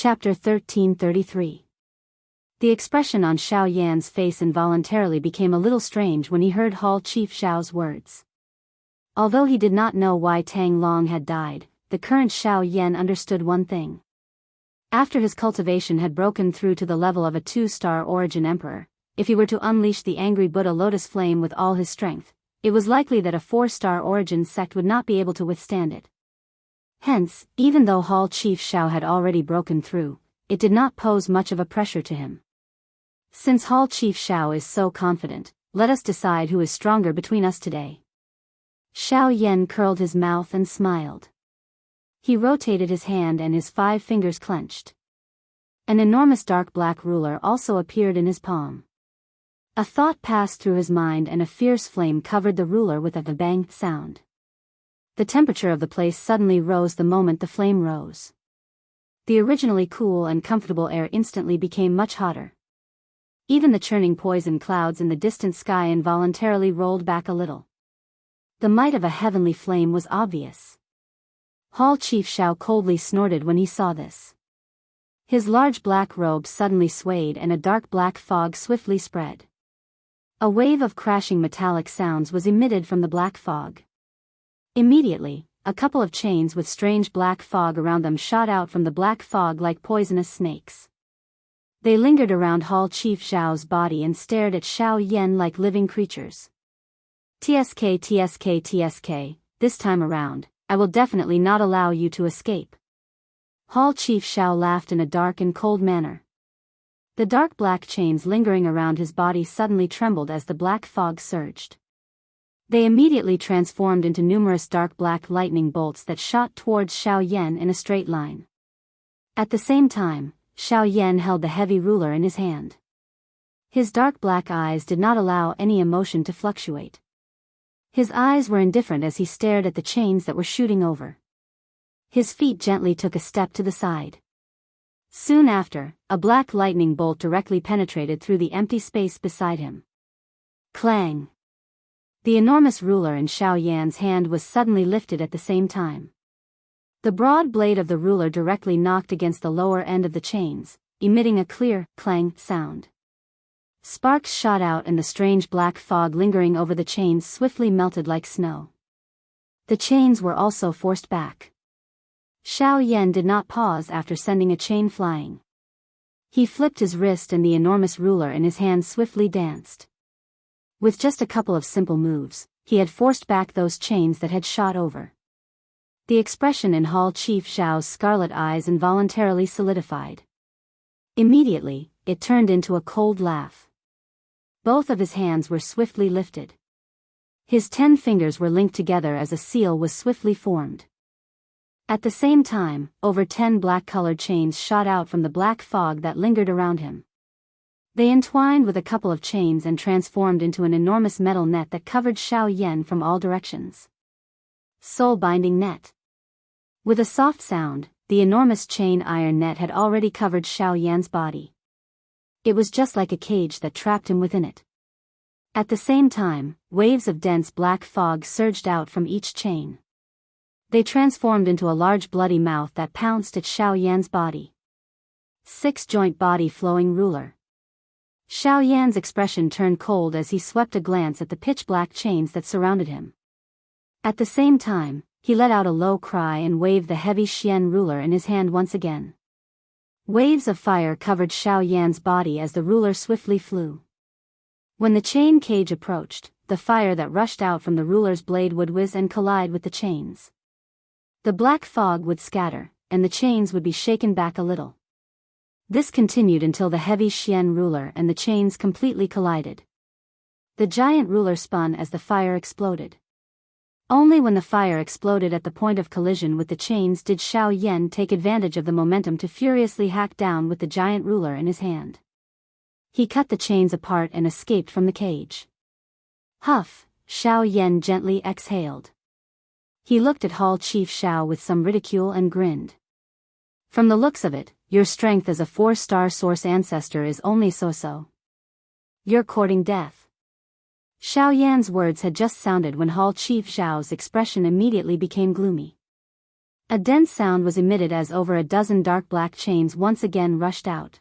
Chapter 1333. The expression on Xiao Yan's face involuntarily became a little strange when he heard Hall Chief Xiao's words. Although he did not know why Tang Long had died, the current Xiao Yan understood one thing. After his cultivation had broken through to the level of a 2-star origin emperor, if he were to unleash the angry Buddha lotus flame with all his strength, it was likely that a 4-star origin sect would not be able to withstand it. Hence, even though Hall Chief Xiao had already broken through, it did not pose much of a pressure to him. Since Hall Chief Xiao is so confident, let us decide who is stronger between us today. Xiao Yan curled his mouth and smiled. He rotated his hand and his 5 fingers clenched. An enormous dark black ruler also appeared in his palm. A thought passed through his mind and a fierce flame covered the ruler with a bang sound. The temperature of the place suddenly rose the moment the flame rose. The originally cool and comfortable air instantly became much hotter. Even the churning poison clouds in the distant sky involuntarily rolled back a little. The might of a heavenly flame was obvious. Hall Chief Xiao coldly snorted when he saw this. His large black robe suddenly swayed and a dark black fog swiftly spread. A wave of crashing metallic sounds was emitted from the black fog. Immediately, a couple of chains with strange black fog around them shot out from the black fog like poisonous snakes. They lingered around Hall Chief Xiao's body and stared at Xiao Yan like living creatures. TSK, this time around, I will definitely not allow you to escape. Hall Chief Xiao laughed in a dark and cold manner. The dark black chains lingering around his body suddenly trembled as the black fog surged. They immediately transformed into numerous dark black lightning bolts that shot towards Xiao Yan in a straight line. At the same time, Xiao Yan held the heavy ruler in his hand. His dark black eyes did not allow any emotion to fluctuate. His eyes were indifferent as he stared at the chains that were shooting over. His feet gently took a step to the side. Soon after, a black lightning bolt directly penetrated through the empty space beside him. Clang! The enormous ruler in Xiao Yan's hand was suddenly lifted at the same time. The broad blade of the ruler directly knocked against the lower end of the chains, emitting a clear, clang sound. Sparks shot out and the strange black fog lingering over the chains swiftly melted like snow. The chains were also forced back. Xiao Yan did not pause after sending a chain flying. He flipped his wrist and the enormous ruler in his hand swiftly danced. With just a couple of simple moves, he had forced back those chains that had shot over. The expression in Hall Chief Xiao's scarlet eyes involuntarily solidified. Immediately, it turned into a cold laugh. Both of his hands were swiftly lifted. His 10 fingers were linked together as a seal was swiftly formed. At the same time, over 10 black-colored chains shot out from the black fog that lingered around him. They entwined with a couple of chains and transformed into an enormous metal net that covered Xiao Yan from all directions. Soul-binding net. With a soft sound, the enormous chain iron net had already covered Xiao Yan's body. It was just like a cage that trapped him within it. At the same time, waves of dense black fog surged out from each chain. They transformed into a large bloody mouth that pounced at Xiao Yan's body. 6-joint body flowing ruler. Xiao Yan's expression turned cold as he swept a glance at the pitch-black chains that surrounded him. At the same time, he let out a low cry and waved the heavy Xian ruler in his hand once again. Waves of fire covered Xiao Yan's body as the ruler swiftly flew. When the chain cage approached, the fire that rushed out from the ruler's blade would whiz and collide with the chains. The black fog would scatter, and the chains would be shaken back a little. This continued until the heavy Xian ruler and the chains completely collided. The giant ruler spun as the fire exploded. Only when the fire exploded at the point of collision with the chains did Xiao Yan take advantage of the momentum to furiously hack down with the giant ruler in his hand. He cut the chains apart and escaped from the cage. Huff, Xiao Yan gently exhaled. He looked at Hall Chief Xiao with some ridicule and grinned. From the looks of it, your strength as a 4-star source ancestor is only so-so. You're courting death. Xiao Yan's words had just sounded when Hall Chief Xiao's expression immediately became gloomy. A dense sound was emitted as over a dozen dark black chains once again rushed out.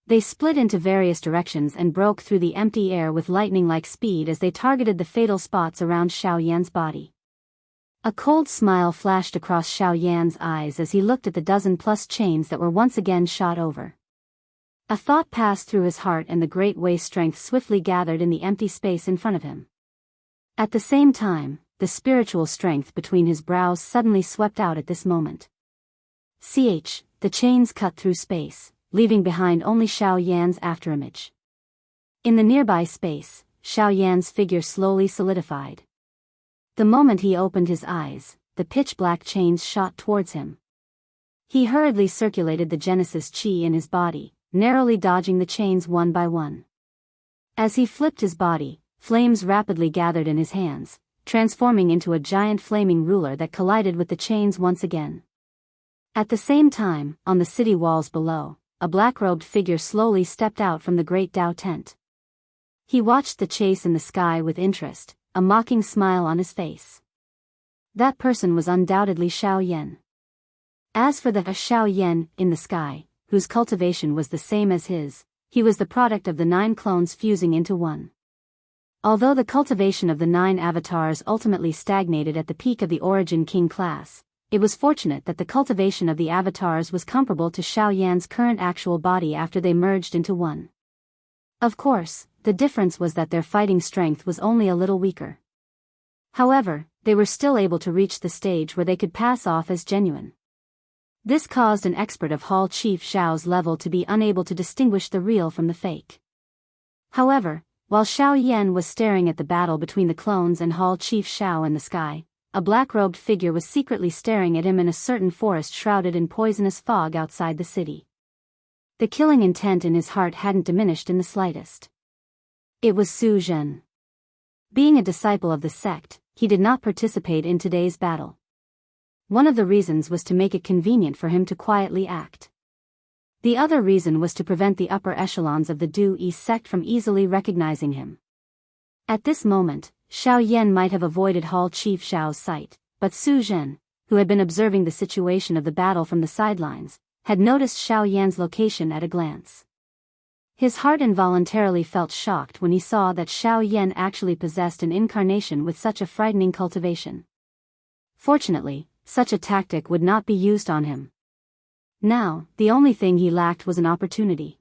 They split into various directions and broke through the empty air with lightning-like speed as they targeted the fatal spots around Xiao Yan's body. A cold smile flashed across Xiao Yan's eyes as he looked at the dozen-plus chains that were once again shot over. A thought passed through his heart and the great Wei strength swiftly gathered in the empty space in front of him. At the same time, the spiritual strength between his brows suddenly swept out at this moment. The chains cut through space, leaving behind only Xiao Yan's afterimage. In the nearby space, Xiao Yan's figure slowly solidified. The moment he opened his eyes, the pitch-black chains shot towards him. He hurriedly circulated the Genesis Qi in his body, narrowly dodging the chains one by one. As he flipped his body, flames rapidly gathered in his hands, transforming into a giant flaming ruler that collided with the chains once again. At the same time, on the city walls below, a black-robed figure slowly stepped out from the great Dao tent. He watched the chase in the sky with interest, a mocking smile on his face. That person was undoubtedly Xiao Yan. As for the Xiao Yan in the sky, whose cultivation was the same as his, he was the product of the 9 clones fusing into one. Although the cultivation of the 9 avatars ultimately stagnated at the peak of the Origin King class, it was fortunate that the cultivation of the avatars was comparable to Xiao Yan's current actual body after they merged into one. Of course, the difference was that their fighting strength was only a little weaker. However, they were still able to reach the stage where they could pass off as genuine. This caused an expert of Hall Chief Xiao's level to be unable to distinguish the real from the fake. However, while Xiao Yan was staring at the battle between the clones and Hall Chief Xiao in the sky, a black-robed figure was secretly staring at him in a certain forest shrouded in poisonous fog outside the city. The killing intent in his heart hadn't diminished in the slightest. It was Su Zhen. Being a disciple of the sect, he did not participate in today's battle. One of the reasons was to make it convenient for him to quietly act. The other reason was to prevent the upper echelons of the Daoist sect from easily recognizing him. At this moment, Xiao Yan might have avoided Hall Chief Xiao's sight, but Su Zhen, who had been observing the situation of the battle from the sidelines, had noticed Xiao Yan's location at a glance. His heart involuntarily felt shocked when he saw that Xiao Yan actually possessed an incarnation with such a frightening cultivation. Fortunately, such a tactic would not be used on him. Now, the only thing he lacked was an opportunity.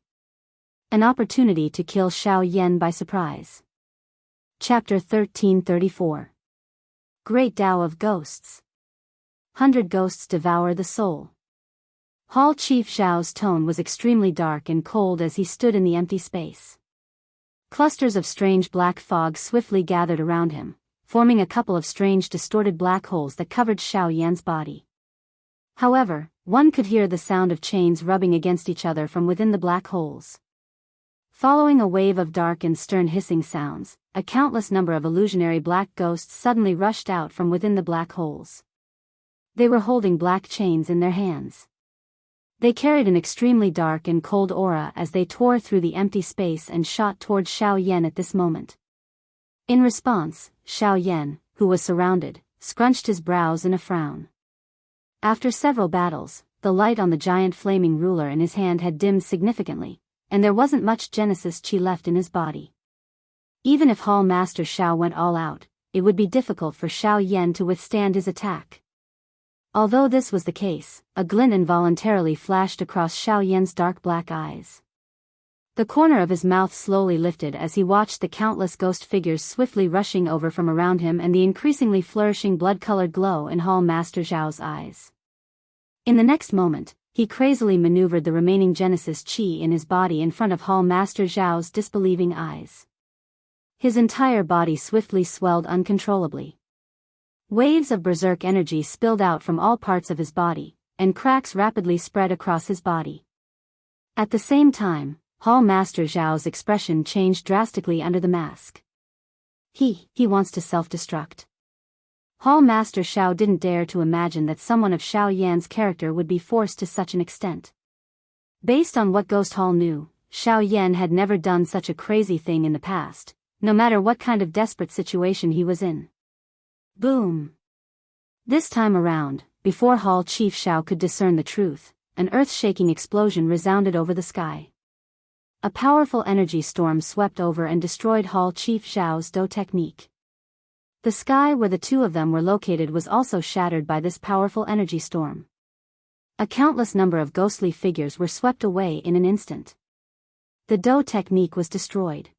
An opportunity to kill Xiao Yan by surprise. Chapter 1334. Great Tao of Ghosts. 100 Ghosts Devour the Soul. Hall Chief Xiao's tone was extremely dark and cold as he stood in the empty space. Clusters of strange black fog swiftly gathered around him, forming a couple of strange distorted black holes that covered Xiao Yan's body. However, one could hear the sound of chains rubbing against each other from within the black holes. Following a wave of dark and stern hissing sounds, a countless number of illusionary black ghosts suddenly rushed out from within the black holes. They were holding black chains in their hands. They carried an extremely dark and cold aura as they tore through the empty space and shot towards Xiao Yan at this moment. In response, Xiao Yan, who was surrounded, scrunched his brows in a frown. After several battles, the light on the giant flaming ruler in his hand had dimmed significantly, and there wasn't much Genesis Qi left in his body. Even if Hall Master Xiao went all out, it would be difficult for Xiao Yan to withstand his attack. Although this was the case, a glint involuntarily flashed across Xiao Yan's dark black eyes. The corner of his mouth slowly lifted as he watched the countless ghost figures swiftly rushing over from around him and the increasingly flourishing blood-colored glow in Hall Master Xiao's eyes. In the next moment, he crazily maneuvered the remaining Genesis Qi in his body in front of Hall Master Zhao's disbelieving eyes. His entire body swiftly swelled uncontrollably. Waves of berserk energy spilled out from all parts of his body, and cracks rapidly spread across his body. At the same time, Hall Master Zhao's expression changed drastically under the mask. He wants to self-destruct. Hall Master Xiao didn't dare to imagine that someone of Xiao Yan's character would be forced to such an extent. Based on what Ghost Hall knew, Xiao Yan had never done such a crazy thing in the past, no matter what kind of desperate situation he was in. Boom! This time around, before Hall Chief Xiao could discern the truth, an earth-shaking explosion resounded over the sky. A powerful energy storm swept over and destroyed Hall Chief Xiao's Do technique. The sky where the two of them were located was also shattered by this powerful energy storm. A countless number of ghostly figures were swept away in an instant. The Do technique was destroyed.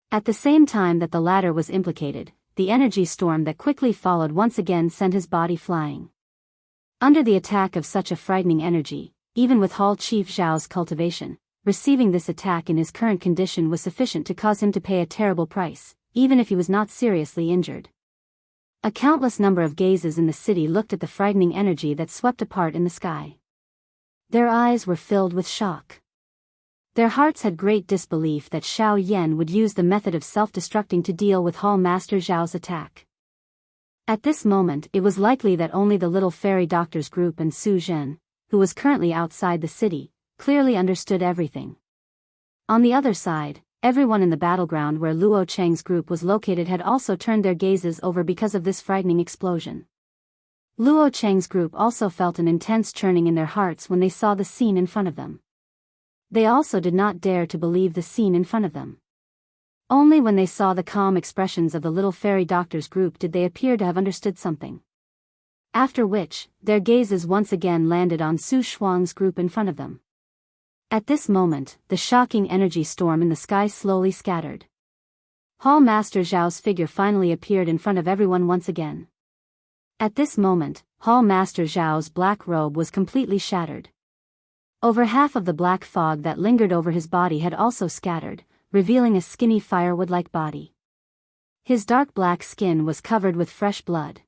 At the same time that the latter was implicated, the energy storm that quickly followed once again sent his body flying. Under the attack of such a frightening energy, even with Hall Chief Xiao's cultivation, receiving this attack in his current condition was sufficient to cause him to pay a terrible price, even if he was not seriously injured. A countless number of gazes in the city looked at the frightening energy that swept apart in the sky. Their eyes were filled with shock. Their hearts had great disbelief that Xiao Yan would use the method of self-destructing to deal with Hall Master Zhao's attack. At this moment it was likely that only the little fairy doctors group and Su Zhen, who was currently outside the city, clearly understood everything. On the other side, everyone in the battleground where Luo Cheng's group was located had also turned their gazes over because of this frightening explosion. Luo Cheng's group also felt an intense churning in their hearts when they saw the scene in front of them. They also did not dare to believe the scene in front of them. Only when they saw the calm expressions of the little fairy doctors group did they appear to have understood something. After which, their gazes once again landed on Su Shuang's group in front of them. At this moment, the shocking energy storm in the sky slowly scattered. Hall Master Zhao's figure finally appeared in front of everyone once again. At this moment, Hall Master Zhao's black robe was completely shattered. Over half of the black fog that lingered over his body had also scattered, revealing a skinny firewood-like body. His dark black skin was covered with fresh blood.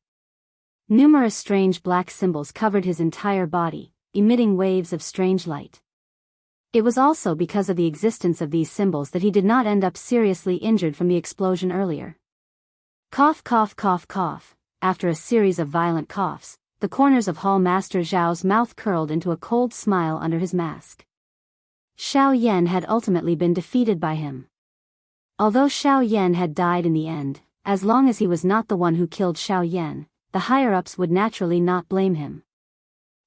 Numerous strange black symbols covered his entire body, emitting waves of strange light. It was also because of the existence of these symbols that he did not end up seriously injured from the explosion earlier. Cough cough cough cough. After a series of violent coughs, the corners of Hall Master Zhao's mouth curled into a cold smile under his mask. Xiao Yan had ultimately been defeated by him. Although Xiao Yan had died in the end, as long as he was not the one who killed Xiao Yan, the higher-ups would naturally not blame him.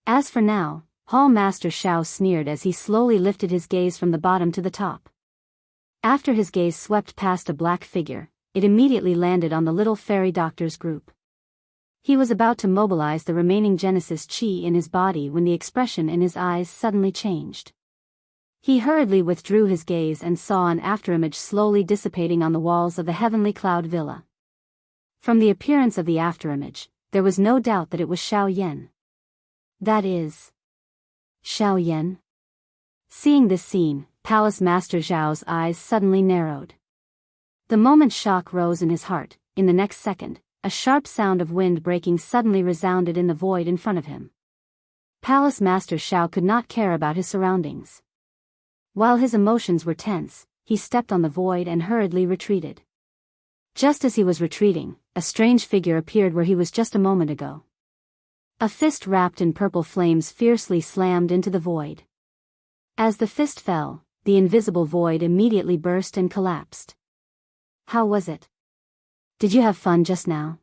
As for now, Hall Master Xiao sneered as he slowly lifted his gaze from the bottom to the top. After his gaze swept past a black figure, it immediately landed on the little fairy doctors group. He was about to mobilize the remaining Genesis Qi in his body when the expression in his eyes suddenly changed. He hurriedly withdrew his gaze and saw an afterimage slowly dissipating on the walls of the Heavenly Cloud Villa. From the appearance of the afterimage, there was no doubt that it was Xiao Yan. That is, Xiao Yan? Seeing this scene, Palace Master Zhao's eyes suddenly narrowed. The moment shock rose in his heart, in the next second, a sharp sound of wind breaking suddenly resounded in the void in front of him. Palace Master Xiao could not care about his surroundings. While his emotions were tense, he stepped on the void and hurriedly retreated. Just as he was retreating, a strange figure appeared where he was just a moment ago. A fist wrapped in purple flames fiercely slammed into the void. As the fist fell, the invisible void immediately burst and collapsed. How was it? Did you have fun just now?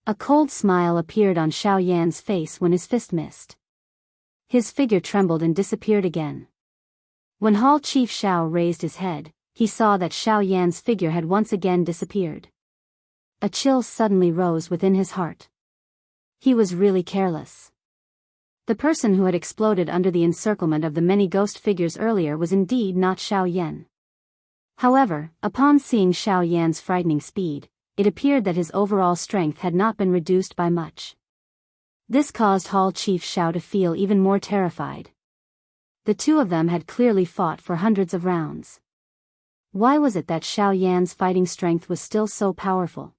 A cold smile appeared on Xiao Yan's face when his fist missed. His figure trembled and disappeared again. When Hall Chief Xiao raised his head, he saw that Xiao Yan's figure had once again disappeared. A chill suddenly rose within his heart. He was really careless. The person who had exploded under the encirclement of the many ghost figures earlier was indeed not Xiao Yan. However, upon seeing Xiao Yan's frightening speed, it appeared that his overall strength had not been reduced by much. This caused Hall Chief Xiao to feel even more terrified. The two of them had clearly fought for hundreds of rounds. Why was it that Xiao Yan's fighting strength was still so powerful?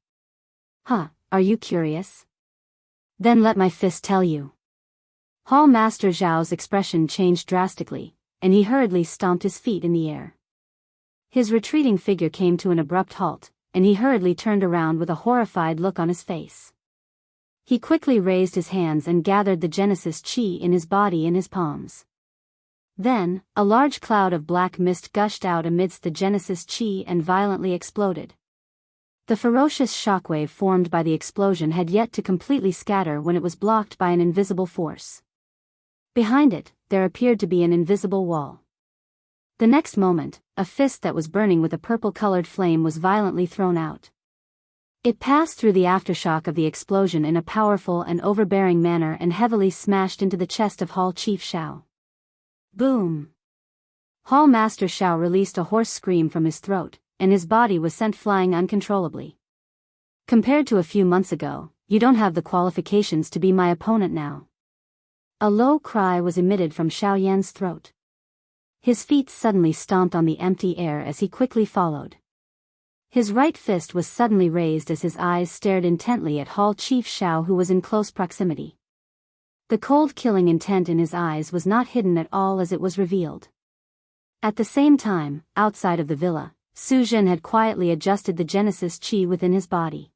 Are you curious? Then let my fist tell you. Hall Master Zhao's expression changed drastically, and he hurriedly stomped his feet in the air. His retreating figure came to an abrupt halt, and he hurriedly turned around with a horrified look on his face. He quickly raised his hands and gathered the Genesis Qi in his body in his palms. Then, a large cloud of black mist gushed out amidst the Genesis Qi and violently exploded. The ferocious shockwave formed by the explosion had yet to completely scatter when it was blocked by an invisible force. Behind it, there appeared to be an invisible wall. The next moment, a fist that was burning with a purple-colored flame was violently thrown out. It passed through the aftershock of the explosion in a powerful and overbearing manner and heavily smashed into the chest of Hall Chief Xiao. Boom! Hall Master Xiao released a hoarse scream from his throat, and his body was sent flying uncontrollably. Compared to a few months ago, you don't have the qualifications to be my opponent now. A low cry was emitted from Xiao Yan's throat. His feet suddenly stomped on the empty air as he quickly followed. His right fist was suddenly raised as his eyes stared intently at Hall Chief Xiao, who was in close proximity. The cold killing intent in his eyes was not hidden at all as it was revealed. At the same time, outside of the villa, Su Zhen had quietly adjusted the Genesis Qi within his body.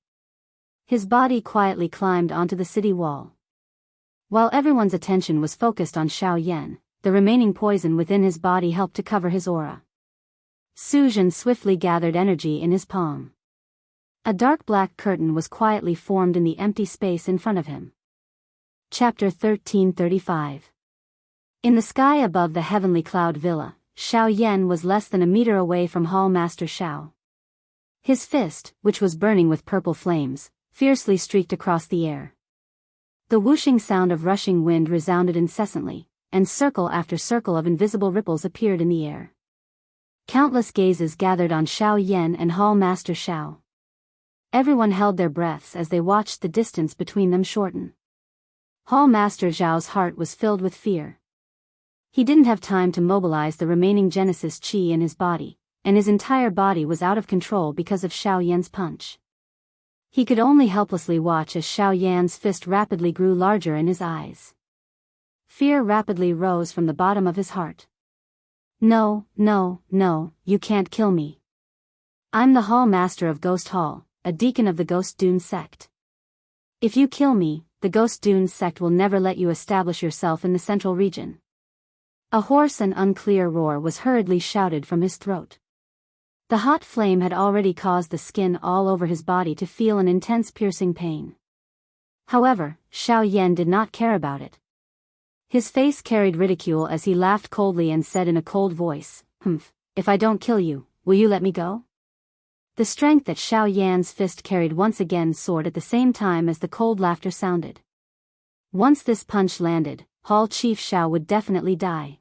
His body quietly climbed onto the city wall. While everyone's attention was focused on Xiao Yan, the remaining poison within his body helped to cover his aura. Su Zhen swiftly gathered energy in his palm. A dark black curtain was quietly formed in the empty space in front of him. Chapter 1335. In the sky above the heavenly cloud villa, Xiao Yan was less than a meter away from Hall Master Xiao. His fist, which was burning with purple flames, fiercely streaked across the air. The whooshing sound of rushing wind resounded incessantly, and circle after circle of invisible ripples appeared in the air. Countless gazes gathered on Xiao Yan and Hall Master Xiao. Everyone held their breaths as they watched the distance between them shorten. Hall Master Xiao's heart was filled with fear. He didn't have time to mobilize the remaining Genesis Qi in his body, and his entire body was out of control because of Xiao Yan's punch. He could only helplessly watch as Xiao Yan's fist rapidly grew larger in his eyes. Fear rapidly rose from the bottom of his heart. No, no, no, you can't kill me. I'm the Hall Master of Ghost Hall, a deacon of the Ghost Dune sect. If you kill me, the Ghost Dune sect will never let you establish yourself in the central region. A hoarse and unclear roar was hurriedly shouted from his throat. The hot flame had already caused the skin all over his body to feel an intense piercing pain. However, Xiao Yan did not care about it. His face carried ridicule as he laughed coldly and said in a cold voice, "Humph, if I don't kill you, will you let me go?" The strength that Xiao Yan's fist carried once again soared at the same time as the cold laughter sounded. Once this punch landed, Hall Chief Xiao would definitely die.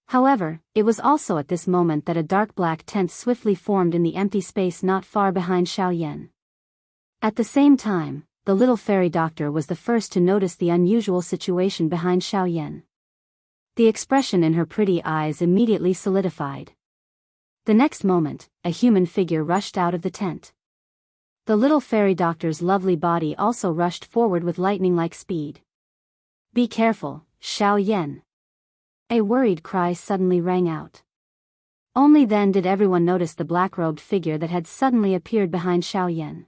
However, it was also at this moment that a dark black tent swiftly formed in the empty space not far behind Xiao Yan. At the same time, the little fairy doctor was the first to notice the unusual situation behind Xiao Yan. The expression in her pretty eyes immediately solidified. The next moment, a human figure rushed out of the tent. The little fairy doctor's lovely body also rushed forward with lightning-like speed. "Be careful, Xiao Yan." A worried cry suddenly rang out. Only then did everyone notice the black-robed figure that had suddenly appeared behind Xiao Yan.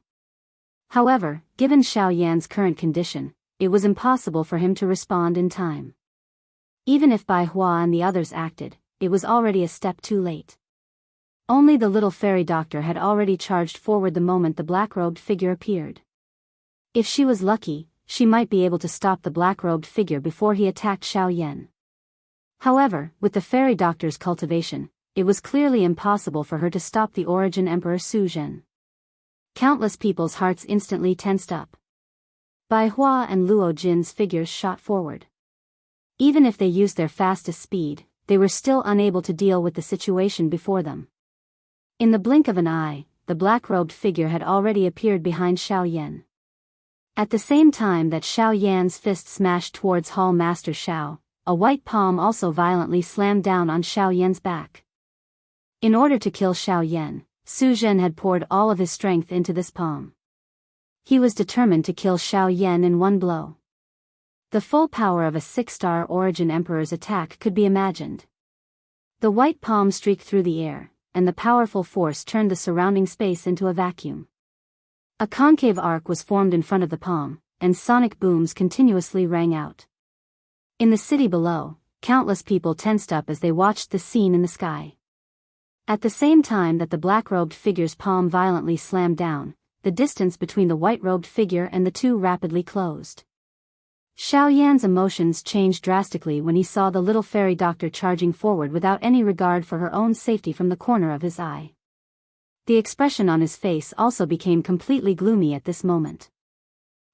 However, given Xiao Yan's current condition, it was impossible for him to respond in time. Even if Bai Hua and the others acted, it was already a step too late. Only the little fairy doctor had already charged forward the moment the black-robed figure appeared. If she was lucky, she might be able to stop the black-robed figure before he attacked Xiao Yan. However, with the fairy doctor's cultivation, it was clearly impossible for her to stop the Origin Emperor Su Zhen. Countless people's hearts instantly tensed up. Bai Hua and Luo Jin's figures shot forward. Even if they used their fastest speed, they were still unable to deal with the situation before them. In the blink of an eye, the black-robed figure had already appeared behind Xiao Yan. At the same time that Xiao Yan's fist smashed towards Hall Master Xiao, a white palm also violently slammed down on Xiao Yan's back. In order to kill Xiao Yan, Su Zhen had poured all of his strength into this palm. He was determined to kill Xiao Yan in one blow. The full power of a 6-star Origin Emperor's attack could be imagined. The white palm streaked through the air, and the powerful force turned the surrounding space into a vacuum. A concave arc was formed in front of the palm, and sonic booms continuously rang out. In the city below, countless people tensed up as they watched the scene in the sky. At the same time that the black-robed figure's palm violently slammed down, the distance between the white-robed figure and the two rapidly closed. Xiao Yan's emotions changed drastically when he saw the little fairy doctor charging forward without any regard for her own safety from the corner of his eye. The expression on his face also became completely gloomy at this moment.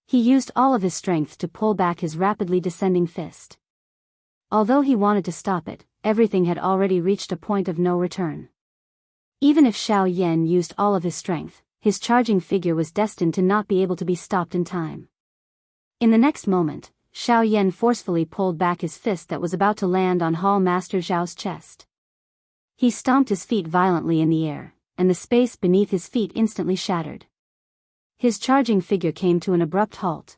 He used all of his strength to pull back his rapidly descending fist. Although he wanted to stop it, everything had already reached a point of no return. Even if Xiao Yan used all of his strength, his charging figure was destined to not be able to be stopped in time. In the next moment, Xiao Yan forcefully pulled back his fist that was about to land on Hall Master Zhao's chest. He stomped his feet violently in the air, and the space beneath his feet instantly shattered. His charging figure came to an abrupt halt.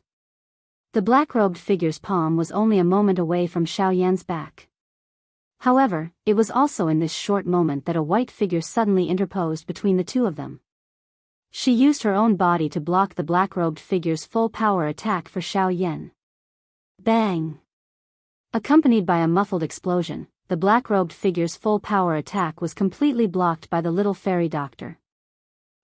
The black-robed figure's palm was only a moment away from Xiao Yan's back. However, it was also in this short moment that a white figure suddenly interposed between the two of them. She used her own body to block the black-robed figure's full-power attack for Xiao Yan. Bang! Accompanied by a muffled explosion, the black-robed figure's full-power attack was completely blocked by the little fairy doctor.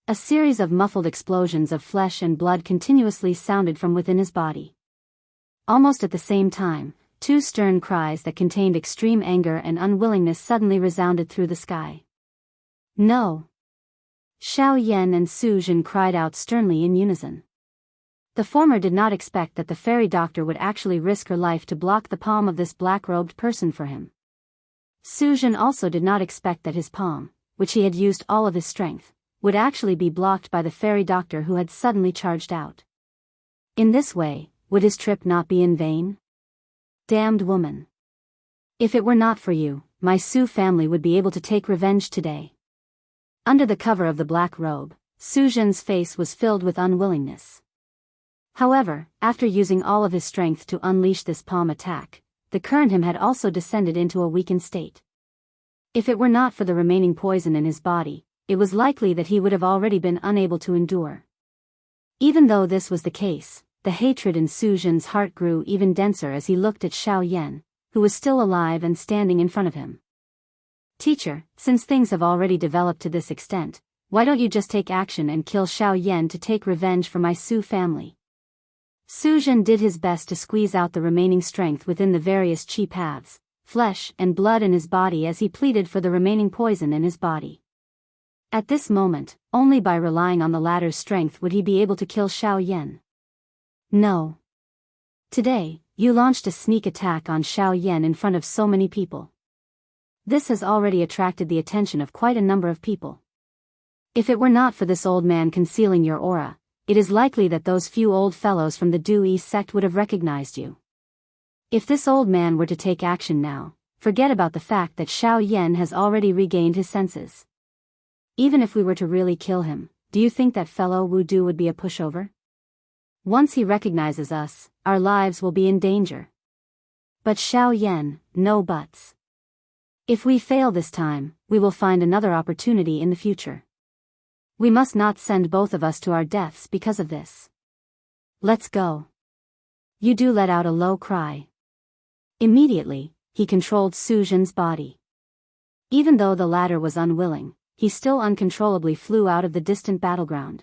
A series of muffled explosions of flesh and blood continuously sounded from within his body. Almost at the same time, two stern cries that contained extreme anger and unwillingness suddenly resounded through the sky. No! Xiao Yan and Su Jin cried out sternly in unison. The former did not expect that the fairy doctor would actually risk her life to block the palm of this black-robed person for him. Su Jin also did not expect that his palm, which he had used all of his strength, would actually be blocked by the fairy doctor who had suddenly charged out. In this way, would his trip not be in vain? Damned woman! If it were not for you, my Su family would be able to take revenge today. Under the cover of the black robe, Su Jin's face was filled with unwillingness. However, after using all of his strength to unleash this palm attack, the current him had also descended into a weakened state. If it were not for the remaining poison in his body, it was likely that he would have already been unable to endure. Even though this was the case, the hatred in Su Jin's heart grew even denser as he looked at Xiao Yan, who was still alive and standing in front of him. Teacher, since things have already developed to this extent, why don't you just take action and kill Xiao Yan to take revenge for my Su family? Su Jin did his best to squeeze out the remaining strength within the various chi paths, flesh and blood in his body as he pleaded for the remaining poison in his body. At this moment, only by relying on the latter's strength would he be able to kill Xiao Yan. No. Today, you launched a sneak attack on Xiao Yan in front of so many people. This has already attracted the attention of quite a number of people. If it were not for this old man concealing your aura, it is likely that those few old fellows from the Daoist sect would have recognized you. If this old man were to take action now, forget about the fact that Xiao Yan has already regained his senses. Even if we were to really kill him, do you think that fellow Wu Du would be a pushover? Once he recognizes us, our lives will be in danger. But Xiao Yan, no buts. If we fail this time, we will find another opportunity in the future. We must not send both of us to our deaths because of this. Let's go. Yu Du let out a low cry. Immediately, he controlled Su Jin's body. Even though the latter was unwilling, he still uncontrollably flew out of the distant battleground.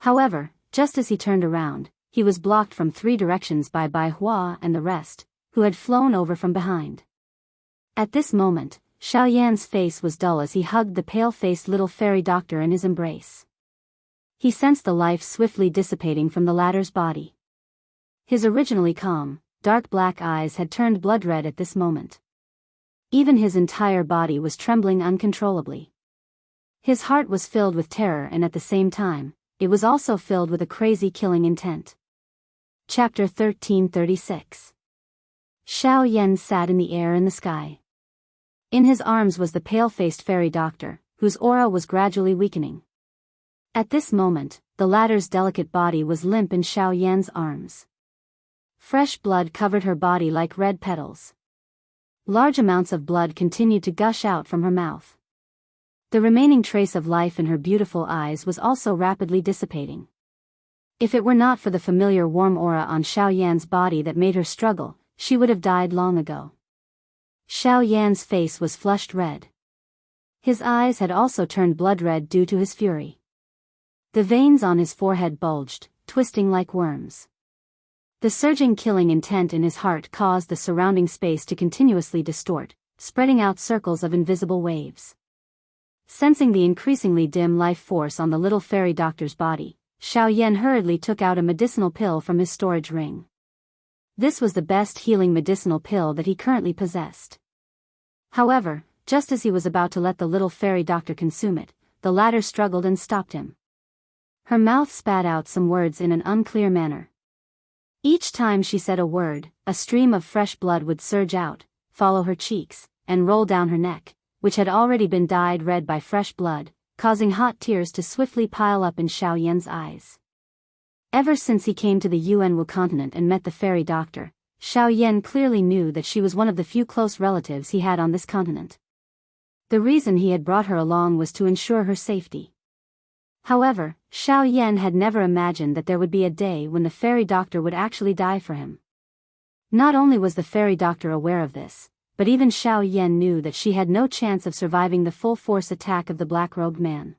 However, just as he turned around, he was blocked from 3 directions by Bai Hua and the rest, who had flown over from behind. At this moment, Xiao Yan's face was dull as he hugged the pale-faced little fairy doctor in his embrace. He sensed the life swiftly dissipating from the latter's body. His originally calm, dark black eyes had turned blood red at this moment. Even his entire body was trembling uncontrollably. His heart was filled with terror and at the same time, it was also filled with a crazy killing intent. Chapter 1336. Xiao Yan sat in the air in the sky. In his arms was the pale-faced fairy doctor, whose aura was gradually weakening. At this moment, the latter's delicate body was limp in Xiao Yan's arms. Fresh blood covered her body like red petals. Large amounts of blood continued to gush out from her mouth. The remaining trace of life in her beautiful eyes was also rapidly dissipating. If it were not for the familiar warm aura on Xiao Yan's body that made her struggle, she would have died long ago. Xiao Yan's face was flushed red. His eyes had also turned blood red due to his fury. The veins on his forehead bulged, twisting like worms. The surging killing intent in his heart caused the surrounding space to continuously distort, spreading out circles of invisible waves. Sensing the increasingly dim life force on the little fairy doctor's body, Xiaoyan hurriedly took out a medicinal pill from his storage ring. This was the best healing medicinal pill that he currently possessed. However, just as he was about to let the little fairy doctor consume it, the latter struggled and stopped him. Her mouth spat out some words in an unclear manner. Each time she said a word, a stream of fresh blood would surge out, follow her cheeks, and roll down her neck, which had already been dyed red by fresh blood, causing hot tears to swiftly pile up in Xiaoyan's eyes. Ever since he came to the Yuanwu continent and met the fairy doctor, Xiaoyan clearly knew that she was one of the few close relatives he had on this continent. The reason he had brought her along was to ensure her safety. However, Xiaoyan had never imagined that there would be a day when the fairy doctor would actually die for him. Not only was the fairy doctor aware of this, but even Xiaoyan knew that she had no chance of surviving the full-force attack of the black-robed man.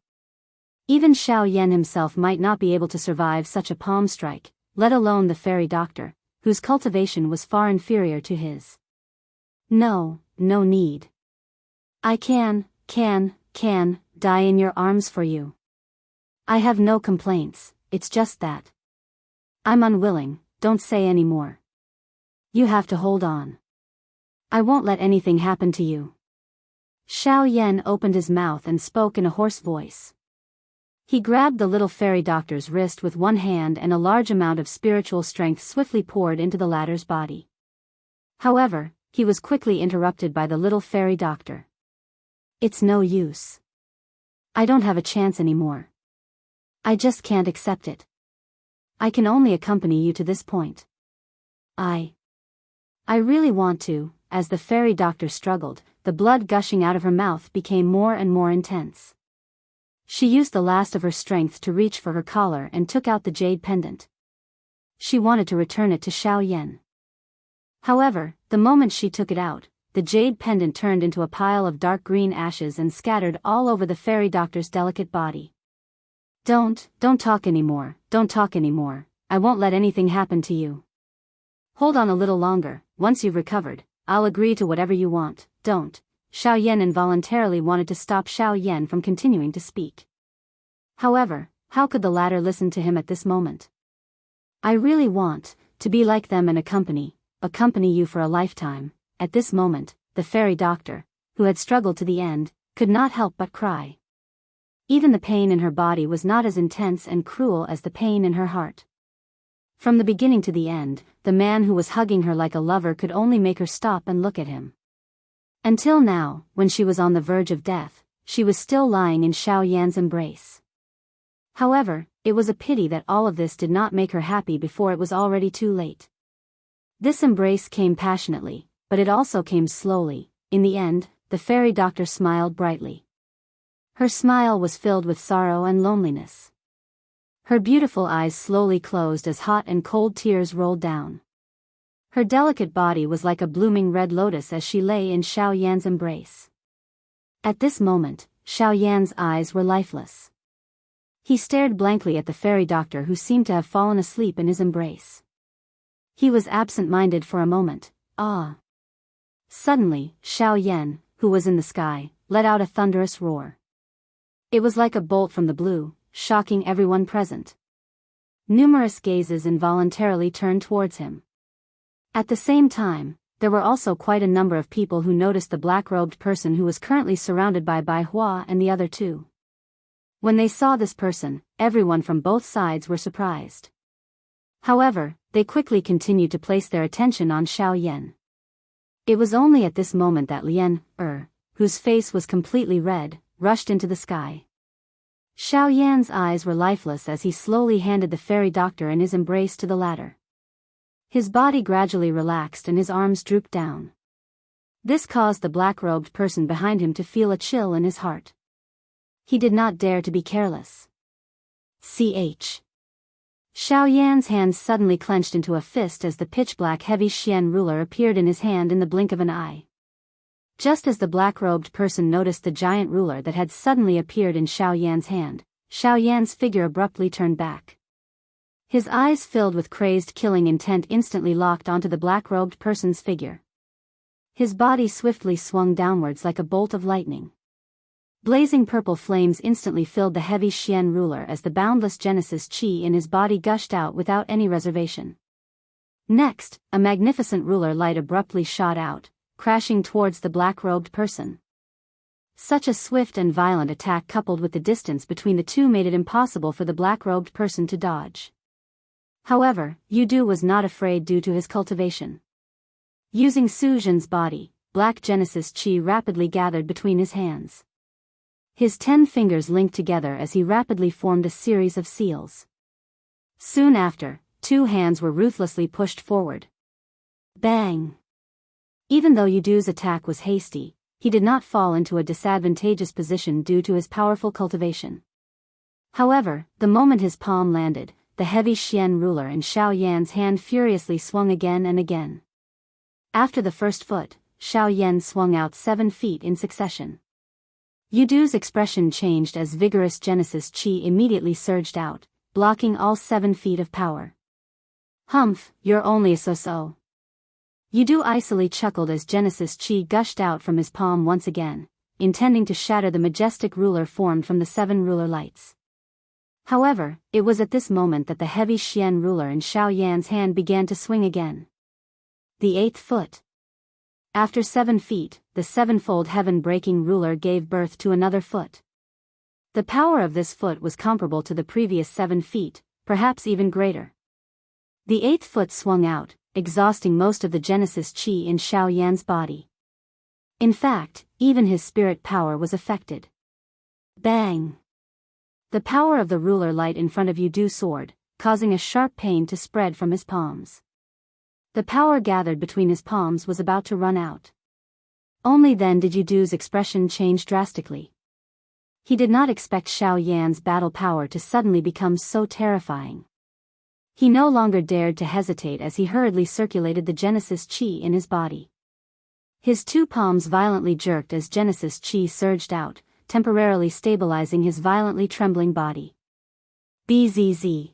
Even Xiaoyan himself might not be able to survive such a palm strike, let alone the fairy doctor, whose cultivation was far inferior to his. No need. I can die in your arms for you. I have no complaints, it's just that I'm unwilling, don't say any more. You have to hold on. I won't let anything happen to you. Xiaoyan opened his mouth and spoke in a hoarse voice. He grabbed the little fairy doctor's wrist with one hand and a large amount of spiritual strength swiftly poured into the latter's body. However, he was quickly interrupted by the little fairy doctor. It's no use. I don't have a chance anymore. I just can't accept it. I can only accompany you to this point. I really want to. As the fairy doctor struggled, the blood gushing out of her mouth became more and more intense. She used the last of her strength to reach for her collar and took out the jade pendant. She wanted to return it to Xiaoyan. However, the moment she took it out, the jade pendant turned into a pile of dark green ashes and scattered all over the fairy doctor's delicate body. Don't talk anymore, I won't let anything happen to you. Hold on a little longer, once you've recovered, I'll agree to whatever you want, don't. Xiaoyan involuntarily wanted to stop Xiaoyan from continuing to speak. However, how could the latter listen to him at this moment? I really want to be like them and accompany you for a lifetime. At this moment, the fairy doctor, who had struggled to the end, could not help but cry. Even the pain in her body was not as intense and cruel as the pain in her heart. From the beginning to the end, the man who was hugging her like a lover could only make her stop and look at him. Until now, when she was on the verge of death, she was still lying in Xiaoyan's embrace. However, it was a pity that all of this did not make her happy before it was already too late. This embrace came passionately, but it also came slowly. In the end, the fairy doctor smiled brightly. Her smile was filled with sorrow and loneliness. Her beautiful eyes slowly closed as hot and cold tears rolled down. Her delicate body was like a blooming red lotus as she lay in Xiaoyan's embrace. At this moment, Xiaoyan's eyes were lifeless. He stared blankly at the fairy doctor who seemed to have fallen asleep in his embrace. He was absent-minded for a moment. Suddenly, Xiaoyan, who was in the sky, let out a thunderous roar. It was like a bolt from the blue, shocking everyone present. Numerous gazes involuntarily turned towards him. At the same time, there were also quite a number of people who noticed the black-robed person who was currently surrounded by Bai Hua and the other two. When they saw this person, everyone from both sides were surprised. However, they quickly continued to place their attention on Xiaoyan. It was only at this moment that Lian, whose face was completely red, rushed into the sky. Xiaoyan's eyes were lifeless as he slowly handed the fairy doctor in his embrace to the latter. His body gradually relaxed and his arms drooped down. This caused the black-robed person behind him to feel a chill in his heart. He did not dare to be careless. Xiaoyan's hands suddenly clenched into a fist as the pitch-black heavy Xian ruler appeared in his hand in the blink of an eye. Just as the black-robed person noticed the giant ruler that had suddenly appeared in Xiao Yan's hand, Xiao Yan's figure abruptly turned back. His eyes filled with crazed killing intent instantly locked onto the black-robed person's figure. His body swiftly swung downwards like a bolt of lightning. Blazing purple flames instantly filled the heavy Xian ruler as the boundless Genesis Qi in his body gushed out without any reservation. Next, a magnificent ruler light abruptly shot out, crashing towards the black-robed person. Such a swift and violent attack coupled with the distance between the two made it impossible for the black-robed person to dodge. However, Yu Du was not afraid due to his cultivation. Using Su Zhen's body, black Genesis Qi rapidly gathered between his hands. His 10 fingers linked together as he rapidly formed a series of seals. Soon after, 2 hands were ruthlessly pushed forward. Bang! Even though Yu Du's attack was hasty, he did not fall into a disadvantageous position due to his powerful cultivation. However, the moment his palm landed, the heavy Xian ruler in Xiao Yan's hand furiously swung again and again. After the first foot, Xiao Yan swung out 7 feet in succession. Yu Du's expression changed as vigorous Genesis Qi immediately surged out, blocking all 7 feet of power. Humph, you're only a so-so. Yu Du icily chuckled as Genesis Qi gushed out from his palm once again, intending to shatter the majestic ruler formed from the 7 ruler lights. However, it was at this moment that the heavy Xian ruler in Xiao Yan's hand began to swing again. The 8th foot. After 7 feet, the 7-fold heaven-breaking ruler gave birth to another foot. The power of this foot was comparable to the previous 7 feet, perhaps even greater. The 8th foot swung out, exhausting most of the Genesis Qi in Xiao Yan's body. In fact, even his spirit power was affected. Bang! The power of the ruler light in front of Yu Du soared, causing a sharp pain to spread from his palms. The power gathered between his palms was about to run out. Only then did Yu Du's expression change drastically. He did not expect Xiao Yan's battle power to suddenly become so terrifying. He no longer dared to hesitate as he hurriedly circulated the Genesis Qi in his body. His 2 palms violently jerked as Genesis Qi surged out, temporarily stabilizing his violently trembling body. Bzz.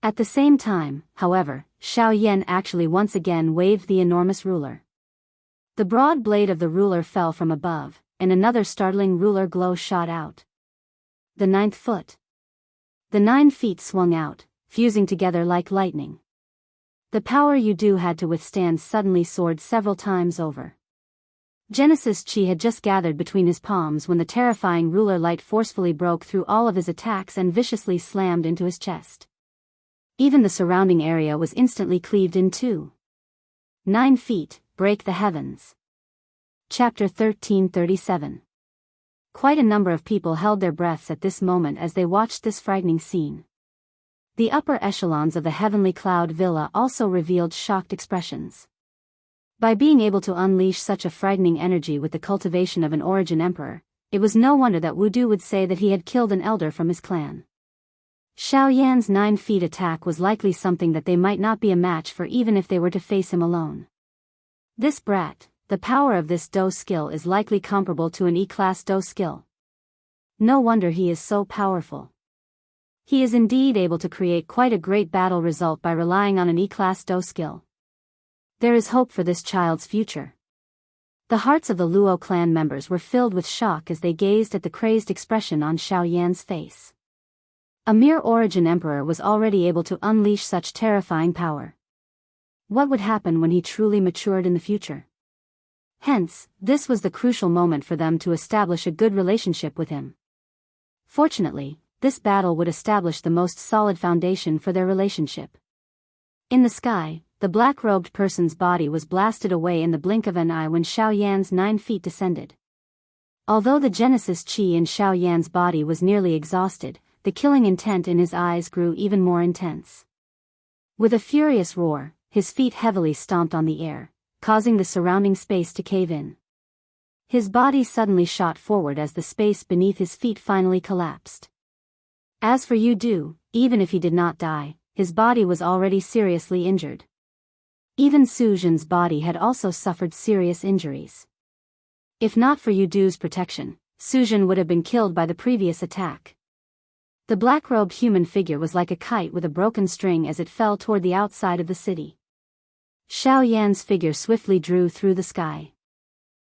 At the same time, however, Xiao Yan actually once again waved the enormous ruler. The broad blade of the ruler fell from above, and another startling ruler glow shot out. The 9th foot. The 9 feet swung out, fusing together like lightning. The power Yu Du had to withstand suddenly soared several times over. Genesis Qi had just gathered between his palms when the terrifying ruler light forcefully broke through all of his attacks and viciously slammed into his chest. Even the surrounding area was instantly cleaved in two. 9 feet, break the heavens. Chapter 1337. Quite a number of people held their breaths at this moment as they watched this frightening scene. The upper echelons of the heavenly cloud villa also revealed shocked expressions. By being able to unleash such a frightening energy with the cultivation of an origin emperor, it was no wonder that Wu Du would say that he had killed an elder from his clan. Xiao Yan's 9 feet attack was likely something that they might not be a match for even if they were to face him alone. This brat, the power of this Do skill is likely comparable to an E-class Do skill. No wonder he is so powerful. He is indeed able to create quite a great battle result by relying on an E-class Do skill. There is hope for this child's future. The hearts of the Luo clan members were filled with shock as they gazed at the crazed expression on Xiao Yan's face. A mere origin emperor was already able to unleash such terrifying power. What would happen when he truly matured in the future? Hence, this was the crucial moment for them to establish a good relationship with him. Fortunately, this battle would establish the most solid foundation for their relationship. In the sky, the black-robed person's body was blasted away in the blink of an eye when Xiao Yan's 9 feet descended. Although the Genesis Qi in Xiao Yan's body was nearly exhausted, the killing intent in his eyes grew even more intense. With a furious roar, his feet heavily stomped on the air, causing the surrounding space to cave in. His body suddenly shot forward as the space beneath his feet finally collapsed. As for Yu Du, even if he did not die, his body was already seriously injured. Even Su Zhen's body had also suffered serious injuries. If not for Yudu's protection, Suzhen would have been killed by the previous attack. The black-robed human figure was like a kite with a broken string as it fell toward the outside of the city. Xiao Yan's figure swiftly drew through the sky.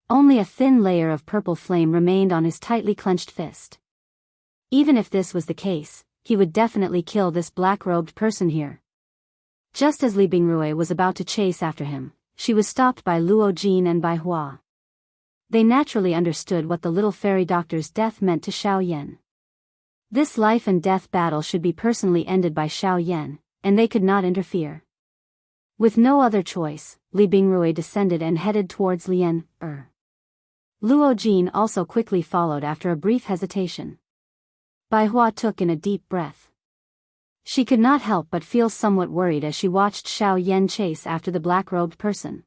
Only a thin layer of purple flame remained on his tightly clenched fist. Even if this was the case, he would definitely kill this black-robed person here. Just as Li Bingrui was about to chase after him, she was stopped by Luo Jin and Bai Hua. They naturally understood what the little fairy doctor's death meant to Xiao Yan. This life and death battle should be personally ended by Xiao Yan, and they could not interfere. With no other choice, Li Bingrui descended and headed towards Lian. Luo Jin also quickly followed after a brief hesitation. Bai Hua took in a deep breath. She could not help but feel somewhat worried as she watched Xiao Yan chase after the black-robed person.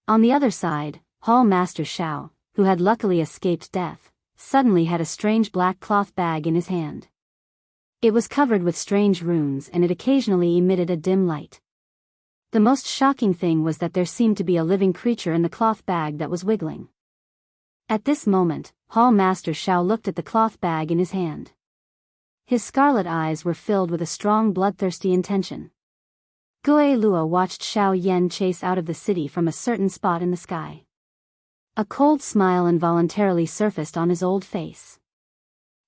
On the other side, Hall Master Xiao, who had luckily escaped death, suddenly had a strange black cloth bag in his hand. It was covered with strange runes and it occasionally emitted a dim light. The most shocking thing was that there seemed to be a living creature in the cloth bag that was wiggling. At this moment, Hall Master Xiao looked at the cloth bag in his hand. His scarlet eyes were filled with a strong bloodthirsty intention. Gue Luo watched Xiao Yan chase out of the city from a certain spot in the sky. A cold smile involuntarily surfaced on his old face.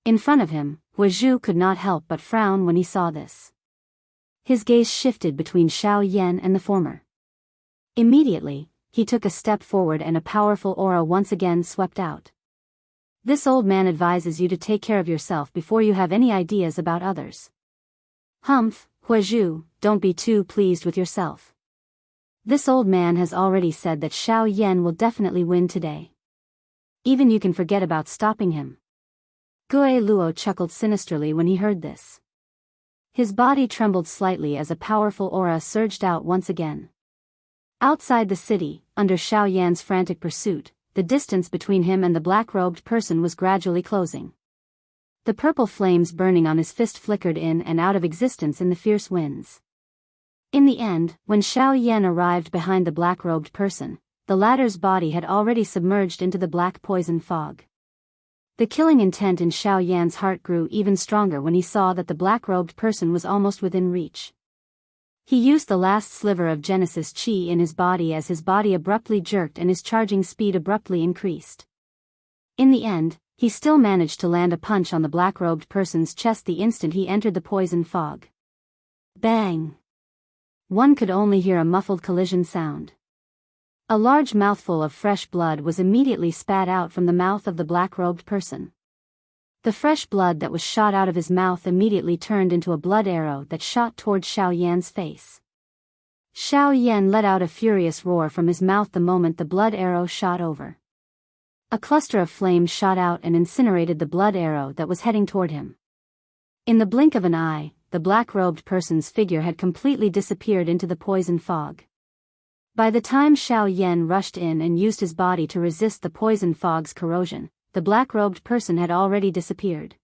In front of him, Huazhu could not help but frown when he saw this. His gaze shifted between Xiao Yan and the former. Immediately, he took a step forward and a powerful aura once again swept out. This old man advises you to take care of yourself before you have any ideas about others. Humph, Huazhu, don't be too pleased with yourself. This old man has already said that Xiao Yan will definitely win today. Even you can forget about stopping him. Gue Luo chuckled sinisterly when he heard this. His body trembled slightly as a powerful aura surged out once again. Outside the city, under Xiao Yan's frantic pursuit, the distance between him and the black-robed person was gradually closing. The purple flames burning on his fist flickered in and out of existence in the fierce winds. In the end, when Xiao Yan arrived behind the black-robed person, the latter's body had already submerged into the black poison fog. The killing intent in Xiao Yan's heart grew even stronger when he saw that the black-robed person was almost within reach. He used the last sliver of Genesis Qi in his body as his body abruptly jerked and his charging speed abruptly increased. In the end, he still managed to land a punch on the black-robed person's chest the instant he entered the poison fog. Bang! One could only hear a muffled collision sound. A large mouthful of fresh blood was immediately spat out from the mouth of the black-robed person. The fresh blood that was shot out of his mouth immediately turned into a blood arrow that shot toward Xiao Yan's face. Xiao Yan let out a furious roar from his mouth the moment the blood arrow shot over. A cluster of flames shot out and incinerated the blood arrow that was heading toward him. In the blink of an eye, the black-robed person's figure had completely disappeared into the poison fog. By the time Xiao Yan rushed in and used his body to resist the poison fog's corrosion, the black-robed person had already disappeared.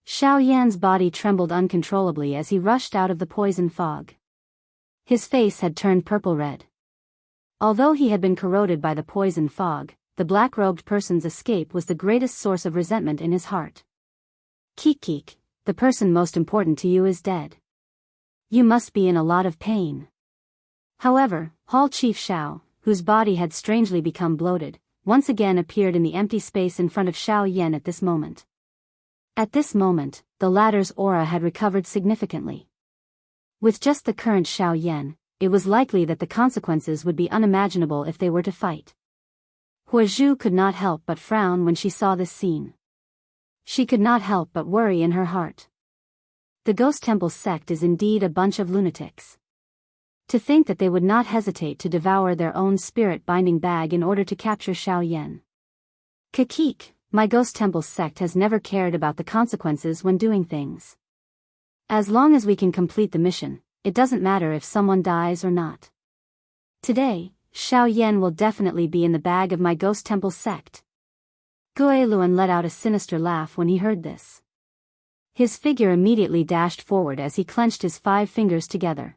Xiao Yan's body trembled uncontrollably as he rushed out of the poison fog. His face had turned purple-red. Although he had been corroded by the poison fog, the black-robed person's escape was the greatest source of resentment in his heart. Keek, the person most important to you is dead. You must be in a lot of pain. However, Hall Chief Xiao, whose body had strangely become bloated, once again appeared in the empty space in front of Xiao Yan at this moment. At this moment, the latter's aura had recovered significantly. With just the current Xiao Yan, it was likely that the consequences would be unimaginable if they were to fight. Huazhu could not help but frown when she saw this scene. She could not help but worry in her heart. The Ghost Temple sect is indeed a bunch of lunatics. To think that they would not hesitate to devour their own spirit-binding bag in order to capture Xiao Yan. Kakik, my Ghost Temple sect has never cared about the consequences when doing things. As long as we can complete the mission, it doesn't matter if someone dies or not. Today, Xiao Yan will definitely be in the bag of my Ghost Temple sect. Gue Luan let out a sinister laugh when he heard this. His figure immediately dashed forward as he clenched his 5 fingers together.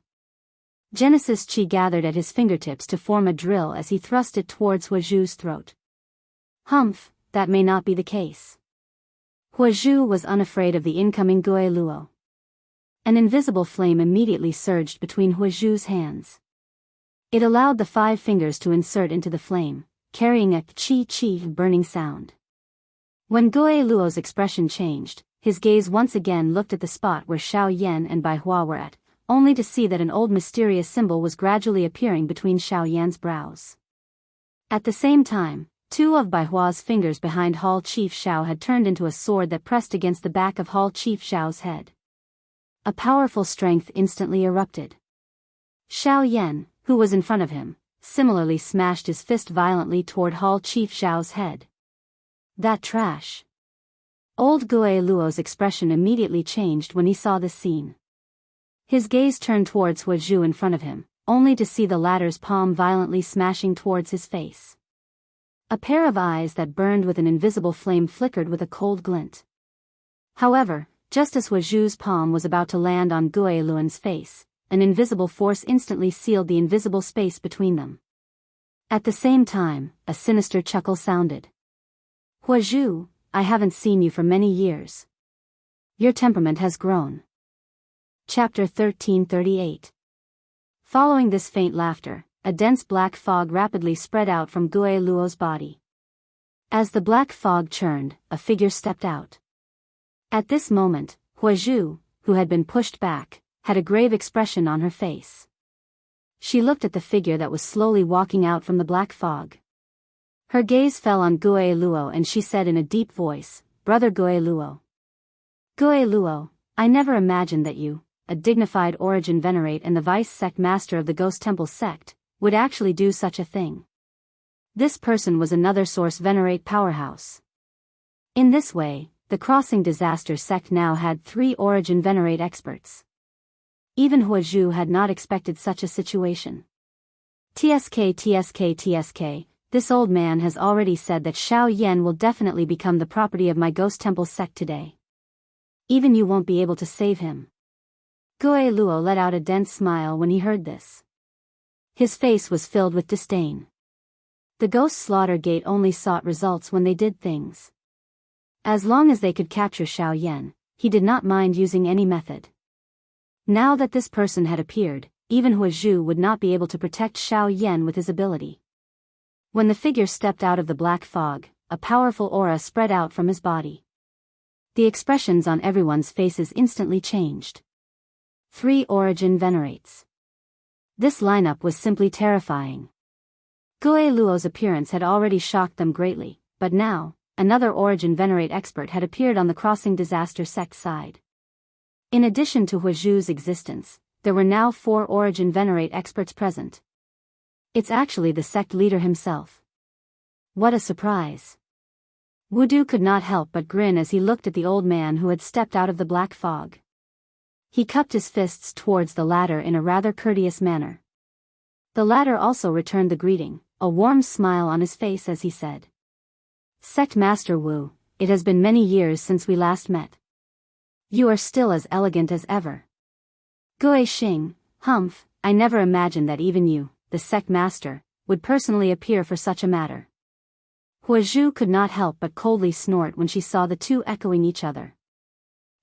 Genesis Qi gathered at his fingertips to form a drill as he thrust it towards Huazhu's throat. Humph, that may not be the case. Huazhu was unafraid of the incoming Gui Luo. An invisible flame immediately surged between Huazhu's hands. It allowed the 5 fingers to insert into the flame, carrying a chi-chi burning sound. When Gui Luo's expression changed, his gaze once again looked at the spot where Xiao Yan and Bai Hua were at, only to see that an old mysterious symbol was gradually appearing between Xiao Yan's brows. At the same time, 2 of Bai Hua's fingers behind Hall Chief Xiao had turned into a sword that pressed against the back of Hall Chief Xiao's head. A powerful strength instantly erupted. Xiao Yan, who was in front of him, similarly smashed his fist violently toward Hall Chief Xiao's head. That trash. Old Gui Luo's expression immediately changed when he saw this scene. His gaze turned towards Huazhu in front of him, only to see the latter's palm violently smashing towards his face. A pair of eyes that burned with an invisible flame flickered with a cold glint. However, just as Huazhu's palm was about to land on Gui Luo's face, an invisible force instantly sealed the invisible space between them. At the same time, a sinister chuckle sounded. Huazhu, I haven't seen you for many years. Your temperament has grown. Chapter 1338. Following this faint laughter, a dense black fog rapidly spread out from Gui Luo's body. As the black fog churned, a figure stepped out. At this moment, Huazhu, who had been pushed back, had a grave expression on her face. She looked at the figure that was slowly walking out from the black fog. Her gaze fell on Gui Luo and she said in a deep voice, "Brother Gui Luo. Gui Luo, I never imagined that you, a dignified origin venerate and the vice sect master of the Ghost Temple sect, would actually do such a thing." This person was another source venerate powerhouse. In this way, the Crossing Disaster sect now had 3 origin venerate experts. Even Huazhu had not expected such a situation. TSK, this old man has already said that Xiao Yan will definitely become the property of my Ghost Temple sect today. Even you won't be able to save him. Gui Luo let out a dense smile when he heard this. His face was filled with disdain. The Ghost Slaughter Gate only sought results when they did things. As long as they could capture Xiao Yan, he did not mind using any method. Now that this person had appeared, even Huazhu would not be able to protect Xiao Yan with his ability. When the figure stepped out of the black fog, a powerful aura spread out from his body. The expressions on everyone's faces instantly changed. 3 origin venerates. This lineup was simply terrifying. Gui Luo's appearance had already shocked them greatly, but now, another origin venerate expert had appeared on the Crossing Disaster sect side. In addition to Huazhu's existence, there were now 4 origin venerate experts present. It's actually the sect leader himself. What a surprise. Wudu could not help but grin as he looked at the old man who had stepped out of the black fog. He cupped his fists towards the latter in a rather courteous manner. The latter also returned the greeting, a warm smile on his face as he said, "Sect Master Wu, it has been many years since we last met. You are still as elegant as ever." Gui Xing, humph, I never imagined that even you, the sect master, would personally appear for such a matter. Huazhu could not help but coldly snort when she saw the two echoing each other.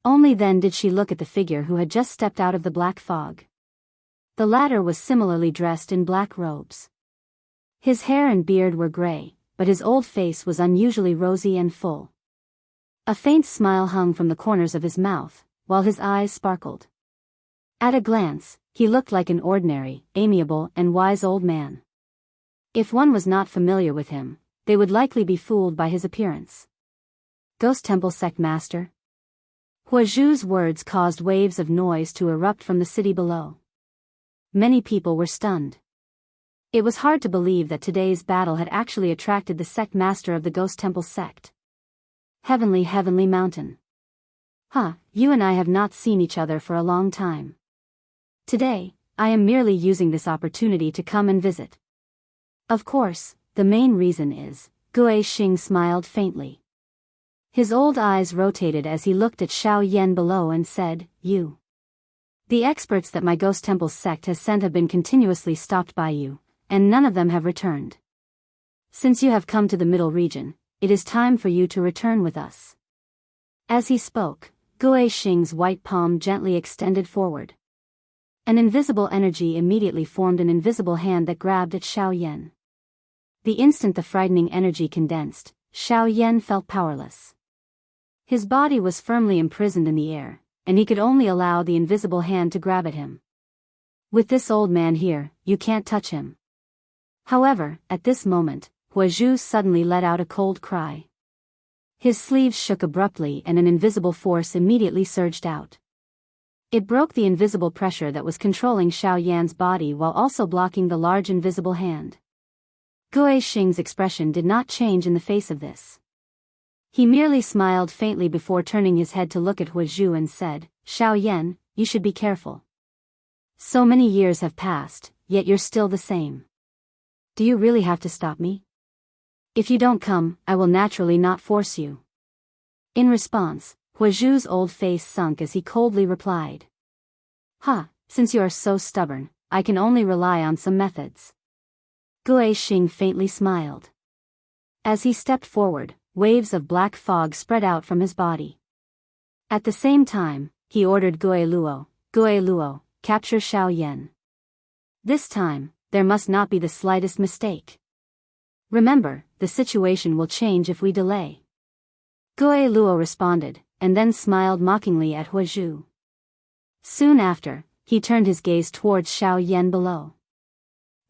Only then did she look at the figure who had just stepped out of the black fog. The latter was similarly dressed in black robes. His hair and beard were gray, but his old face was unusually rosy and full. A faint smile hung from the corners of his mouth, while his eyes sparkled. At a glance, he looked like an ordinary, amiable, and wise old man. If one was not familiar with him, they would likely be fooled by his appearance. Ghost Temple Sect Master? Huazhu's words caused waves of noise to erupt from the city below. Many people were stunned. It was hard to believe that today's battle had actually attracted the sect master of the Ghost Temple sect. Heavenly Mountain. You and I have not seen each other for a long time. Today, I am merely using this opportunity to come and visit. Of course, the main reason is, Gui Xing smiled faintly. His old eyes rotated as he looked at Xiao Yan below and said, "You. The experts that my Ghost Temple sect has sent have been continuously stopped by you, and none of them have returned. Since you have come to the middle region, it is time for you to return with us." As he spoke, Gui Xing's white palm gently extended forward. An invisible energy immediately formed an invisible hand that grabbed at Xiao Yan. The instant the frightening energy condensed, Xiao Yan felt powerless. His body was firmly imprisoned in the air, and he could only allow the invisible hand to grab at him. "With this old man here, you can't touch him." However, at this moment, Huazhu suddenly let out a cold cry. His sleeves shook abruptly and an invisible force immediately surged out. It broke the invisible pressure that was controlling Xiao Yan's body while also blocking the large invisible hand. Gui Xing's expression did not change in the face of this. He merely smiled faintly before turning his head to look at Huazhu and said, "Xiao Yan, you should be careful. So many years have passed, yet you're still the same. Do you really have to stop me? If you don't come, I will naturally not force you." In response, Huazhu's old face sunk as he coldly replied, "Ha, since you are so stubborn, I can only rely on some methods." Gui Xing faintly smiled. As he stepped forward, waves of black fog spread out from his body. At the same time, he ordered Gui Luo, capture Xiao Yan. This time, there must not be the slightest mistake. Remember, the situation will change if we delay. Gui Luo responded, and then smiled mockingly at Huazhu. Soon after, he turned his gaze towards Xiao Yan below.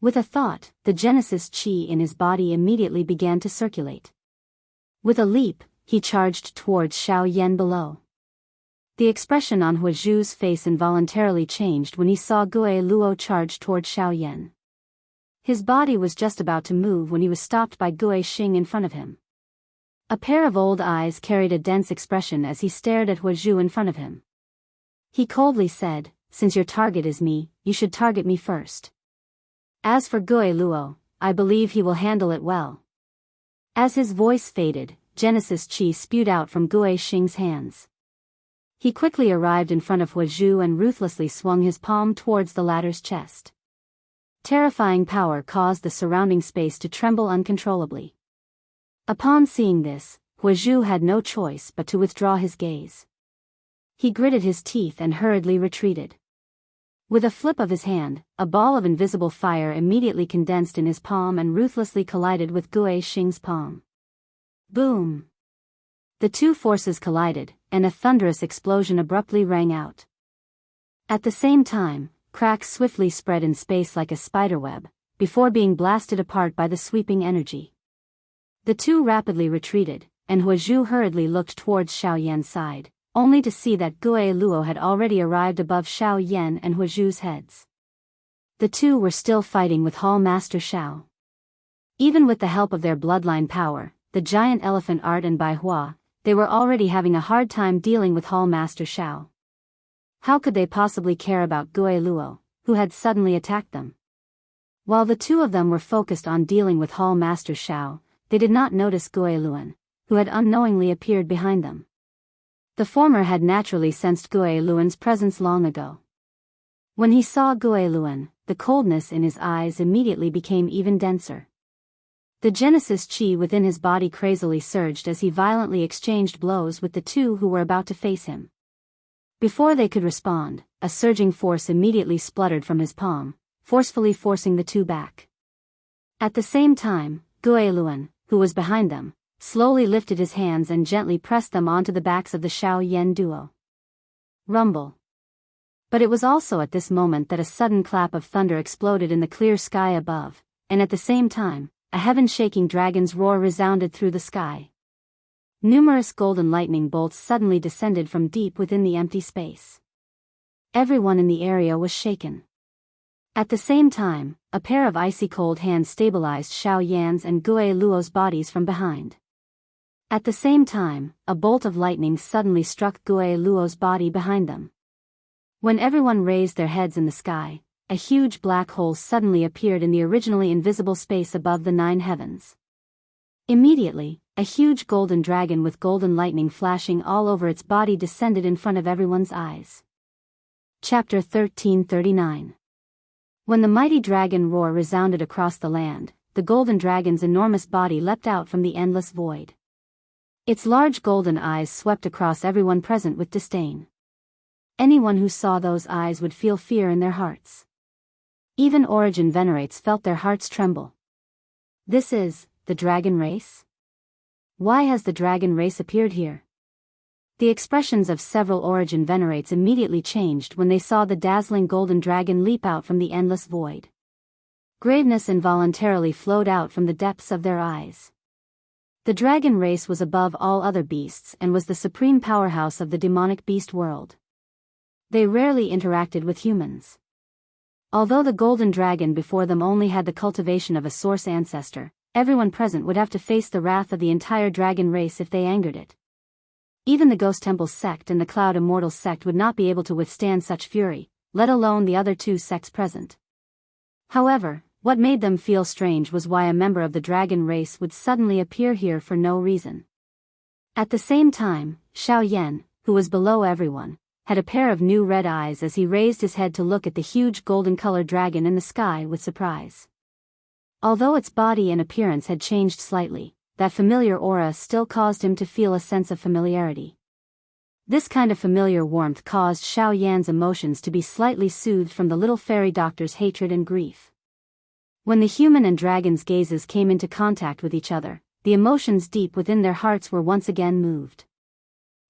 With a thought, the Genesis Qi in his body immediately began to circulate. With a leap, he charged towards Xiao Yan below. The expression on Huazhu's face involuntarily changed when he saw Gui Luo charge towards Xiao Yan. His body was just about to move when he was stopped by Gui Xing in front of him. A pair of old eyes carried a dense expression as he stared at Huazhu in front of him. He coldly said, "Since your target is me, you should target me first. As for Gui Luo, I believe he will handle it well." As his voice faded, Genesis Qi spewed out from Gui Xing's hands. He quickly arrived in front of Huazhu and ruthlessly swung his palm towards the latter's chest. Terrifying power caused the surrounding space to tremble uncontrollably. Upon seeing this, Huazhu had no choice but to withdraw his gaze. He gritted his teeth and hurriedly retreated. With a flip of his hand, a ball of invisible fire immediately condensed in his palm and ruthlessly collided with Gui Xing's palm. Boom! The two forces collided, and a thunderous explosion abruptly rang out. At the same time, cracks swiftly spread in space like a spiderweb, before being blasted apart by the sweeping energy. The two rapidly retreated, and Huazhu hurriedly looked towards Xiao Yan's side, only to see that Gui Luo had already arrived above Xiao Yan and Huazhu's heads. The two were still fighting with Hall Master Xiao. Even with the help of their bloodline power, the giant elephant art and Bai Hua, they were already having a hard time dealing with Hall Master Xiao. How could they possibly care about Gui Luo, who had suddenly attacked them? While the two of them were focused on dealing with Hall Master Xiao, they did not notice Gui Luan, who had unknowingly appeared behind them. The former had naturally sensed Gui Luan's presence long ago. When he saw Gui Luan, the coldness in his eyes immediately became even denser. The Genesis Qi within his body crazily surged as he violently exchanged blows with the two who were about to face him. Before they could respond, a surging force immediately spluttered from his palm, forcefully forcing the two back. At the same time, Gui Luan, who was behind them, slowly lifted his hands and gently pressed them onto the backs of the Xiao Yan duo. Rumble. But it was also at this moment that a sudden clap of thunder exploded in the clear sky above, and at the same time, a heaven-shaking dragon's roar resounded through the sky. Numerous golden lightning bolts suddenly descended from deep within the empty space. Everyone in the area was shaken. At the same time, a pair of icy cold hands stabilized Xiao Yan's and Gui Luo's bodies from behind. At the same time, a bolt of lightning suddenly struck Gui Luo's body behind them. When everyone raised their heads in the sky, a huge black hole suddenly appeared in the originally invisible space above the 9 heavens. Immediately, a huge golden dragon with golden lightning flashing all over its body descended in front of everyone's eyes. Chapter 1339. When the mighty dragon roar resounded across the land, the golden dragon's enormous body leapt out from the endless void. Its large golden eyes swept across everyone present with disdain. Anyone who saw those eyes would feel fear in their hearts. Even origin venerates felt their hearts tremble. This is the dragon race? Why has the dragon race appeared here? The expressions of several origin venerates immediately changed when they saw the dazzling golden dragon leap out from the endless void. Graveness involuntarily flowed out from the depths of their eyes. The dragon race was above all other beasts and was the supreme powerhouse of the demonic beast world. They rarely interacted with humans. Although the golden dragon before them only had the cultivation of a source ancestor, everyone present would have to face the wrath of the entire dragon race if they angered it. Even the Ghost Temple sect and the Cloud Immortals sect would not be able to withstand such fury, let alone the other two sects present. However, what made them feel strange was why a member of the dragon race would suddenly appear here for no reason. At the same time, Xiao Yan, who was below everyone, had a pair of new red eyes as he raised his head to look at the huge golden-colored dragon in the sky with surprise. Although its body and appearance had changed slightly, that familiar aura still caused him to feel a sense of familiarity. This kind of familiar warmth caused Xiao Yan's emotions to be slightly soothed from the little fairy doctor's hatred and grief. When the human and dragon's gazes came into contact with each other, the emotions deep within their hearts were once again moved.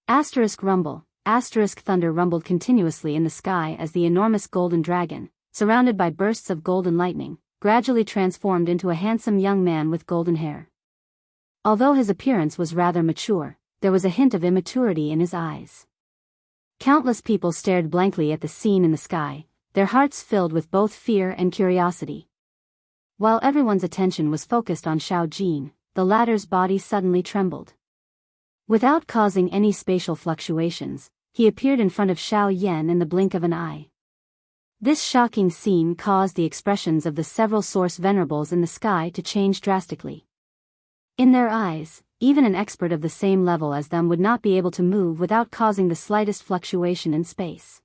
Asterisk rumble, asterisk thunder rumbled continuously in the sky as the enormous golden dragon, surrounded by bursts of golden lightning, gradually transformed into a handsome young man with golden hair. Although his appearance was rather mature, there was a hint of immaturity in his eyes. Countless people stared blankly at the scene in the sky, their hearts filled with both fear and curiosity. While everyone's attention was focused on Xiao Jin, the latter's body suddenly trembled. Without causing any spatial fluctuations, he appeared in front of Xiao Yan in the blink of an eye. This shocking scene caused the expressions of the several source venerables in the sky to change drastically. In their eyes, even an expert of the same level as them would not be able to move without causing the slightest fluctuation in space.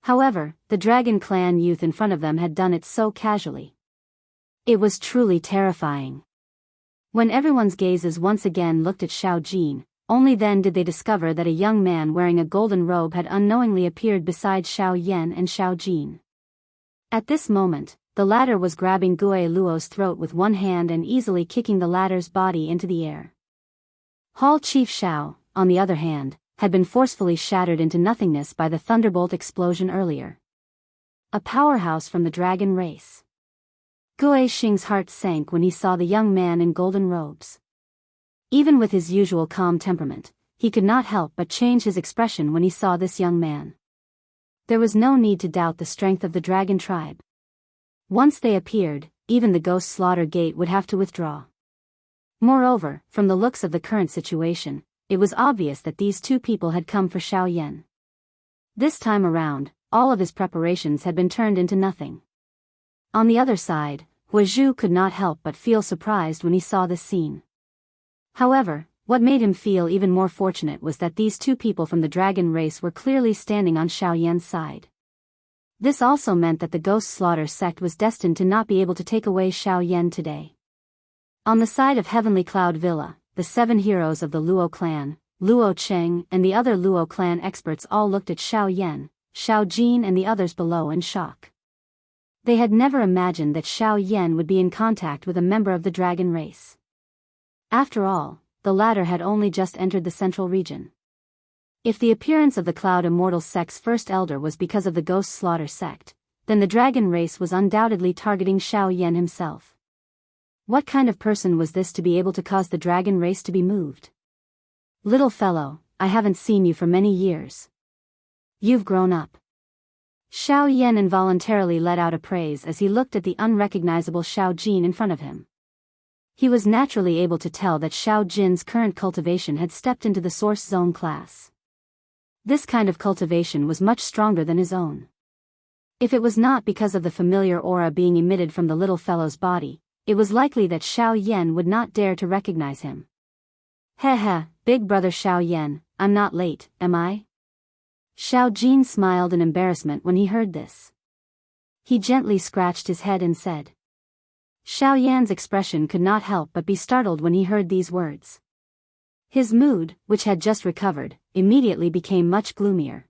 However, the Dragon Clan youth in front of them had done it so casually. It was truly terrifying. When everyone's gazes once again looked at Xiao Jin, only then did they discover that a young man wearing a golden robe had unknowingly appeared beside Xiao Yan and Xiao Jin. At this moment, the latter was grabbing Gue Luo's throat with one hand and easily kicking the latter's body into the air. Hall Chief Xiao, on the other hand, had been forcefully shattered into nothingness by the thunderbolt explosion earlier. A powerhouse from the dragon race. Gue Xing's heart sank when he saw the young man in golden robes. Even with his usual calm temperament, he could not help but change his expression when he saw this young man. There was no need to doubt the strength of the dragon tribe. Once they appeared, even the Ghost Slaughter Gate would have to withdraw. Moreover, from the looks of the current situation, it was obvious that these two people had come for Xiao Yan. This time around, all of his preparations had been turned into nothing. On the other side, Huazhu could not help but feel surprised when he saw this scene. However, what made him feel even more fortunate was that these two people from the dragon race were clearly standing on Xiao Yan's side. This also meant that the Ghost Slaughter sect was destined to not be able to take away Xiao Yan today. On the side of Heavenly Cloud Villa, the 7 heroes of the Luo clan, Luo Cheng and the other Luo clan experts all looked at Xiao Yan, Xiao Jin and the others below in shock. They had never imagined that Xiao Yan would be in contact with a member of the dragon race. After all, the latter had only just entered the central region. If the appearance of the Cloud Immortal sect's first elder was because of the Ghost Slaughter sect, then the dragon race was undoubtedly targeting Xiao Yan himself. What kind of person was this to be able to cause the dragon race to be moved? Little fellow, I haven't seen you for many years. You've grown up. Xiao Yan involuntarily let out a praise as he looked at the unrecognizable Xiao Jin in front of him. He was naturally able to tell that Xiao Jin's current cultivation had stepped into the Source Zone class. This kind of cultivation was much stronger than his own. If it was not because of the familiar aura being emitted from the little fellow's body, it was likely that Xiao Yan would not dare to recognize him. Heh, big brother Xiao Yan, I'm not late, am I? Xiao Jin smiled in embarrassment when he heard this. He gently scratched his head and said. Xiao Yan's expression could not help but be startled when he heard these words. His mood, which had just recovered, immediately became much gloomier.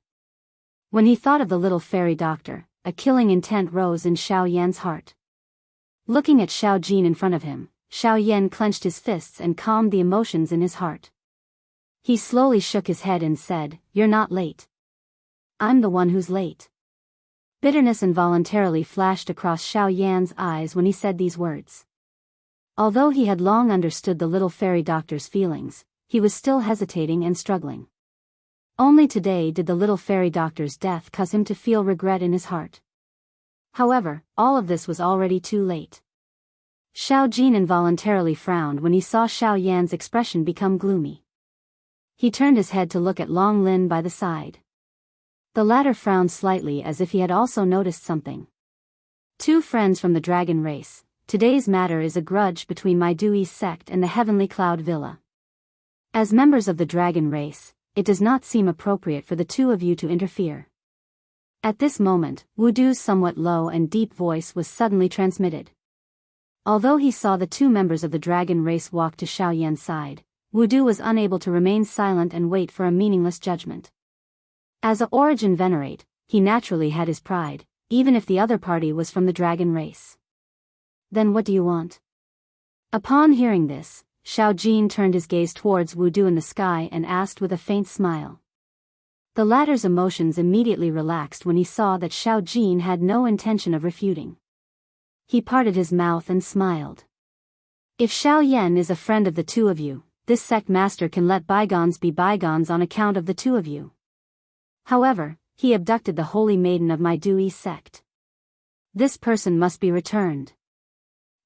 When he thought of the little fairy doctor, a killing intent rose in Xiao Yan's heart. Looking at Xiao Jin in front of him, Xiao Yan clenched his fists and calmed the emotions in his heart. He slowly shook his head and said, "You're not late. I'm the one who's late." Bitterness involuntarily flashed across Xiao Yan's eyes when he said these words. Although he had long understood the little fairy doctor's feelings, he was still hesitating and struggling. Only today did the little fairy doctor's death cause him to feel regret in his heart. However, all of this was already too late. Xiao Jin involuntarily frowned when he saw Xiao Yan's expression become gloomy. He turned his head to look at Long Lin by the side. The latter frowned slightly as if he had also noticed something. "Two friends from the dragon race, today's matter is a grudge between my Daoist sect and the Heavenly Cloud Villa. As members of the dragon race, it does not seem appropriate for the two of you to interfere." At this moment, Wu Du's somewhat low and deep voice was suddenly transmitted. Although he saw the two members of the dragon race walk to Xiao Yan's side, Wu Du was unable to remain silent and wait for a meaningless judgment. As a origin venerate, he naturally had his pride, even if the other party was from the dragon race. "Then what do you want?" Upon hearing this, Xiao Jin turned his gaze towards Wu Du in the sky and asked with a faint smile. The latter's emotions immediately relaxed when he saw that Xiao Jin had no intention of refuting. He parted his mouth and smiled. "If Xiao Yan is a friend of the two of you, this sect master can let bygones be bygones on account of the two of you. However, he abducted the holy maiden of my Daoist sect. This person must be returned."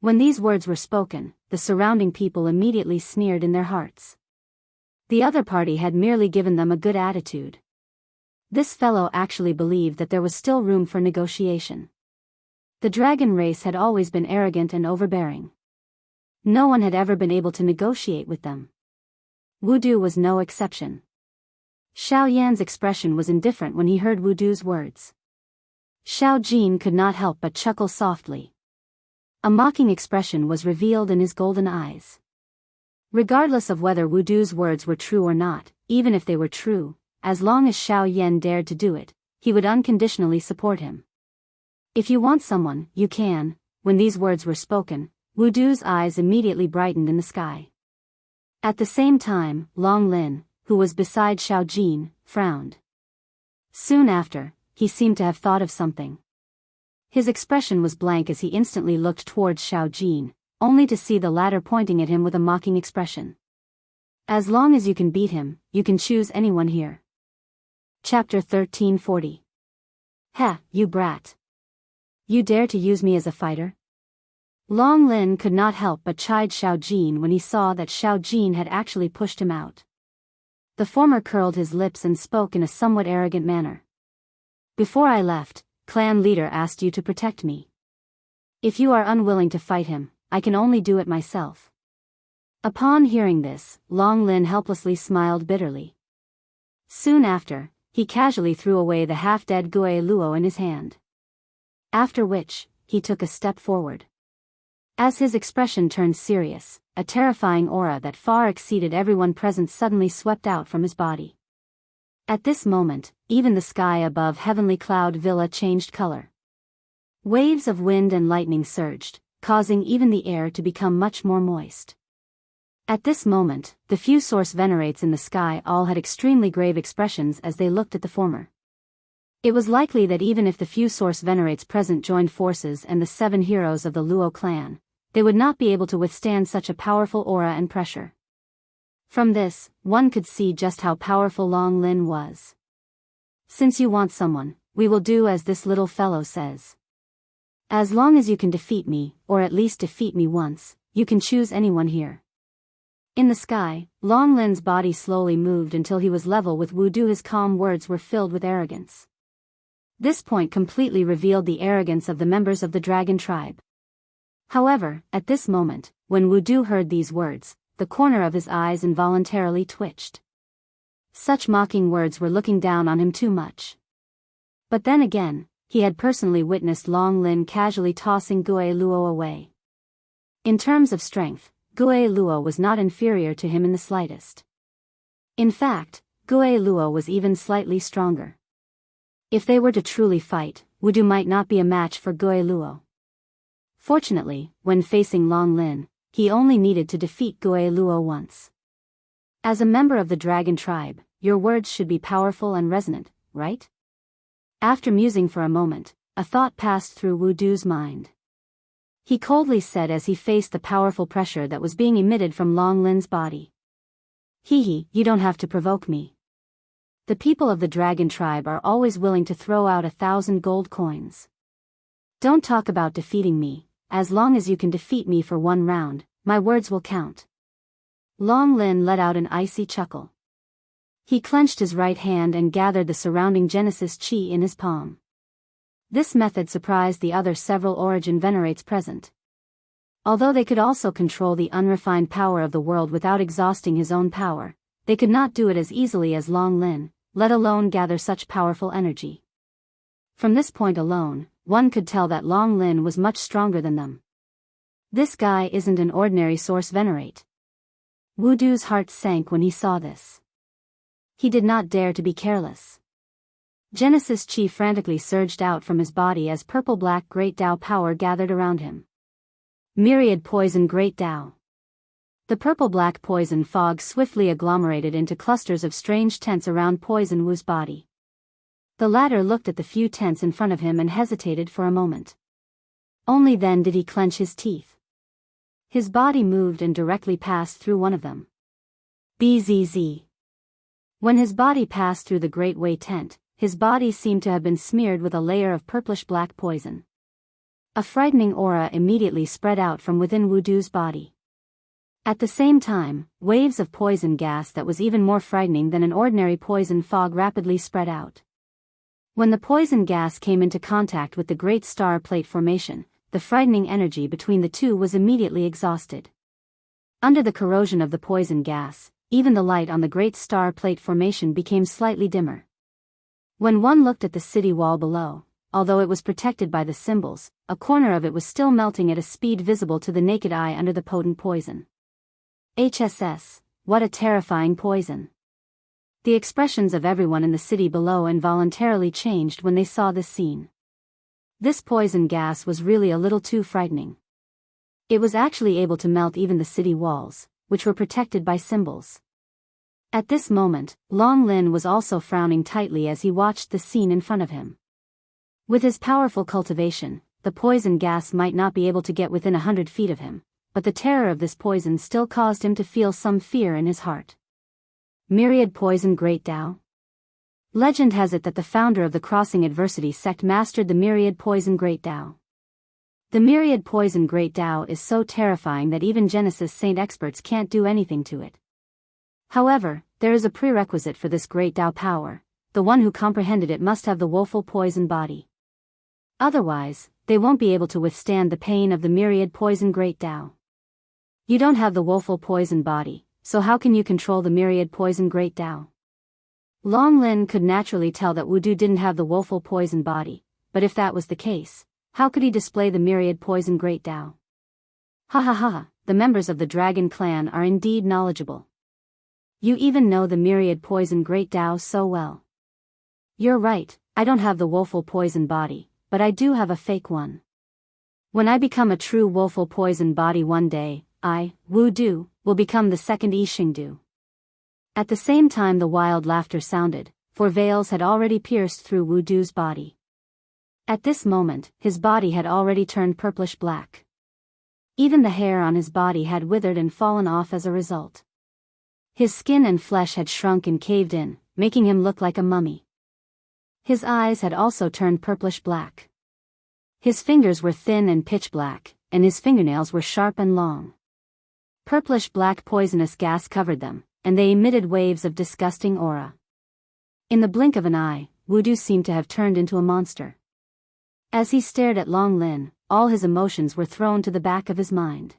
When these words were spoken, the surrounding people immediately sneered in their hearts. The other party had merely given them a good attitude. This fellow actually believed that there was still room for negotiation. The dragon race had always been arrogant and overbearing. No one had ever been able to negotiate with them. Wu Du was no exception. Xiao Yan's expression was indifferent when he heard Wu Du's words. Xiao Jin could not help but chuckle softly. A mocking expression was revealed in his golden eyes. Regardless of whether Wu Du's words were true or not, even if they were true, as long as Xiao Yan dared to do it, he would unconditionally support him. "If you want someone, you can." When these words were spoken, Wu Du's eyes immediately brightened in the sky. At the same time, Long Lin, who was beside Xiao Jin, frowned. Soon after, he seemed to have thought of something. His expression was blank as he instantly looked towards Xiao Jin, only to see the latter pointing at him with a mocking expression. "As long as you can beat him, you can choose anyone here." Chapter 1340. "Heh, you brat. You dare to use me as a fighter?" Long Lin could not help but chide Xiao Jin when he saw that Xiao Jin had actually pushed him out. The former curled his lips and spoke in a somewhat arrogant manner. "Before I left, clan leader asked you to protect me. If you are unwilling to fight him, I can only do it myself." Upon hearing this, Long Lin helplessly smiled bitterly. Soon after, he casually threw away the half-dead Gue Luo in his hand. After which, he took a step forward. As his expression turned serious, a terrifying aura that far exceeded everyone present suddenly swept out from his body. At this moment, even the sky above Heavenly Cloud Villa changed color. Waves of wind and lightning surged, causing even the air to become much more moist. At this moment, the few source venerates in the sky all had extremely grave expressions as they looked at the former. It was likely that even if the few source venerates present joined forces and the 7 heroes of the Luo clan, they would not be able to withstand such a powerful aura and pressure. From this, one could see just how powerful Long Lin was. "Since you want someone, we will do as this little fellow says. As long as you can defeat me, or at least defeat me once, you can choose anyone here." In the sky, Long Lin's body slowly moved until he was level with Wu Du. His calm words were filled with arrogance. This point completely revealed the arrogance of the members of the dragon tribe. However, at this moment, when Wu Du heard these words, the corner of his eyes involuntarily twitched. Such mocking words were looking down on him too much. But then again, he had personally witnessed Long Lin casually tossing Gue Luo away. In terms of strength, Gue Luo was not inferior to him in the slightest. In fact, Gui Luo was even slightly stronger. If they were to truly fight, Wudu might not be a match for Gui Luo. Fortunately, when facing Long Lin, he only needed to defeat Gui Luo once. As a member of the dragon tribe, your words should be powerful and resonant, right? After musing for a moment, a thought passed through Wudu's mind. He coldly said as he faced the powerful pressure that was being emitted from Long Lin's body. "Hee, you don't have to provoke me. The people of the dragon tribe are always willing to throw out 1,000 gold coins. Don't talk about defeating me, as long as you can defeat me for one round, my words will count." Long Lin let out an icy chuckle. He clenched his right hand and gathered the surrounding Genesis Chi in his palm. This method surprised the other several origin venerates present. Although they could also control the unrefined power of the world without exhausting his own power, they could not do it as easily as Long Lin, let alone gather such powerful energy. From this point alone, one could tell that Long Lin was much stronger than them. This guy isn't an ordinary source venerate. Wudu's heart sank when he saw this. He did not dare to be careless. Genesis Chi frantically surged out from his body as purple-black Great Dao power gathered around him. Myriad Poison Great Dao. The purple-black poison fog swiftly agglomerated into clusters of strange tents around Poison Wu's body. The latter looked at the few tents in front of him and hesitated for a moment. Only then did he clench his teeth. His body moved and directly passed through one of them. Bzz. When his body passed through the Great Way tent, his body seemed to have been smeared with a layer of purplish-black poison. A frightening aura immediately spread out from within Wudu's body. At the same time, waves of poison gas that was even more frightening than an ordinary poison fog rapidly spread out. When the poison gas came into contact with the Great Star Plate formation, the frightening energy between the two was immediately exhausted. Under the corrosion of the poison gas, even the light on the Great Star Plate formation became slightly dimmer. When one looked at the city wall below, although it was protected by the symbols, a corner of it was still melting at a speed visible to the naked eye under the potent poison. HSS, what a terrifying poison. The expressions of everyone in the city below involuntarily changed when they saw this scene. This poison gas was really a little too frightening. It was actually able to melt even the city walls, which were protected by symbols. At this moment, Long Lin was also frowning tightly as he watched the scene in front of him. With his powerful cultivation, the poison gas might not be able to get within 100 feet of him, but the terror of this poison still caused him to feel some fear in his heart. Myriad Poison Great Dao. Legend has it that the founder of the Crossing Adversity sect mastered the Myriad Poison Great Dao. The Myriad Poison Great Dao is so terrifying that even Genesis Saint experts can't do anything to it. However, there is a prerequisite for this Great Dao power: the one who comprehended it must have the woeful poison body. Otherwise, they won't be able to withstand the pain of the Myriad Poison Great Dao. You don't have the woeful poison body, so how can you control the Myriad Poison Great Dao? Long Lin could naturally tell that Wudu didn't have the woeful poison body, but if that was the case, how could he display the Myriad Poison Great Dao? Ha ha ha, the members of the Dragon Clan are indeed knowledgeable. You even know the Myriad Poison Great Dao so well. You're right, I don't have the woeful poison body, but I do have a fake one. When I become a true woeful poison body one day, I, Wudu, will become the second Yi Xingdu. At the same time the wild laughter sounded, for veils had already pierced through Wudu's body. At this moment, his body had already turned purplish black. Even the hair on his body had withered and fallen off as a result. His skin and flesh had shrunk and caved in, making him look like a mummy. His eyes had also turned purplish black. His fingers were thin and pitch black, and his fingernails were sharp and long. Purplish black poisonous gas covered them, and they emitted waves of disgusting aura. In the blink of an eye, Wudu seemed to have turned into a monster. As he stared at Long Lin, all his emotions were thrown to the back of his mind.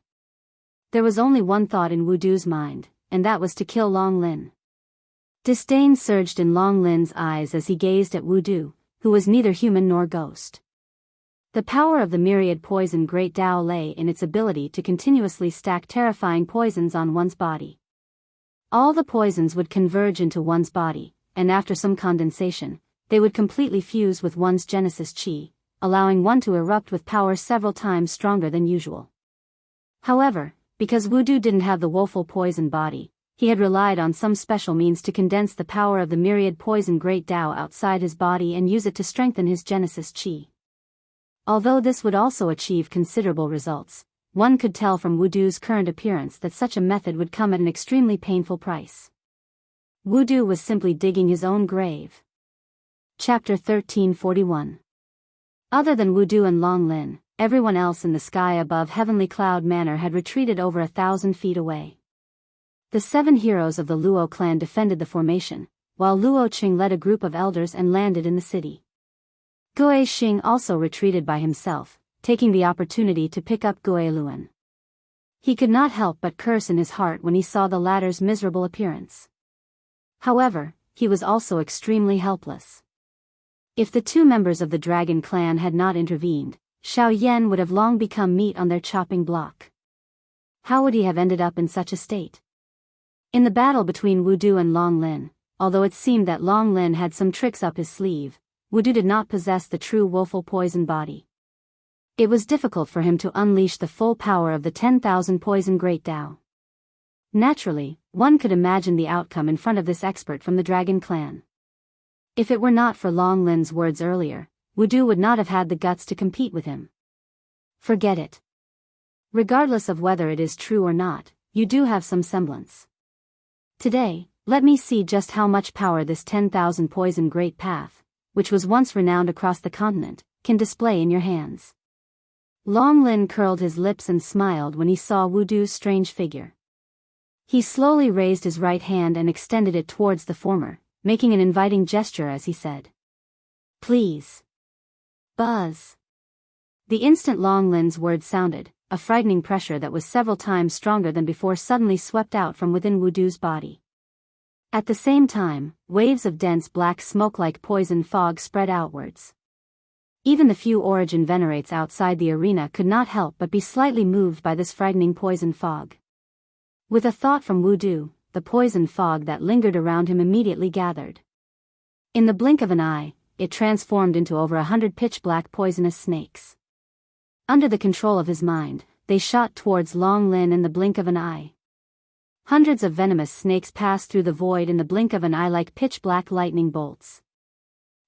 There was only one thought in Wudu's mind, and that was to kill Long Lin. Disdain surged in Long Lin's eyes as he gazed at Wudu, who was neither human nor ghost. The power of the Myriad Poison Great Dao lay in its ability to continuously stack terrifying poisons on one's body. All the poisons would converge into one's body, and after some condensation, they would completely fuse with one's genesis chi, allowing one to erupt with power several times stronger than usual. However, because Wudu didn't have the woeful poison body, he had relied on some special means to condense the power of the myriad poison great Tao outside his body and use it to strengthen his genesis chi. Although this would also achieve considerable results, one could tell from Wudu's current appearance that such a method would come at an extremely painful price. Wudu was simply digging his own grave. Chapter 1341. Other than Wudu and Long Lin, everyone else in the sky above Heavenly Cloud Manor had retreated over 1,000 feet away. The 7 heroes of the Luo clan defended the formation, while Luo Qing led a group of elders and landed in the city. Gue Xing also retreated by himself, taking the opportunity to pick up Gue Luan. He could not help but curse in his heart when he saw the latter's miserable appearance. However, he was also extremely helpless. If the 2 members of the dragon clan had not intervened, Xiao Yan would have long become meat on their chopping block. How would he have ended up in such a state? In the battle between Wudu and Long Lin, although it seemed that Long Lin had some tricks up his sleeve, Wudu did not possess the true woeful poison body. It was difficult for him to unleash the full power of the 10,000 poison great Tao. Naturally, one could imagine the outcome in front of this expert from the dragon clan. If it were not for Long Lin's words earlier, Wudu would not have had the guts to compete with him. Forget it. Regardless of whether it is true or not, you do have some semblance. Today, let me see just how much power this 10,000 poison great path, which was once renowned across the continent, can display in your hands. Long Lin curled his lips and smiled when he saw Wudu's strange figure. He slowly raised his right hand and extended it towards the former, making an inviting gesture as he said, "Please." Buzz. The instant Long Lin's words sounded, a frightening pressure that was several times stronger than before suddenly swept out from within Wudu's body. At the same time, waves of dense black smoke-like poison fog spread outwards. Even the few origin venerates outside the arena could not help but be slightly moved by this frightening poison fog. With a thought from Wudu, the poison fog that lingered around him immediately gathered. In the blink of an eye, it transformed into over 100 pitch-black poisonous snakes. Under the control of his mind, they shot towards Long Lin in the blink of an eye. Hundreds of venomous snakes passed through the void in the blink of an eye like pitch-black lightning bolts.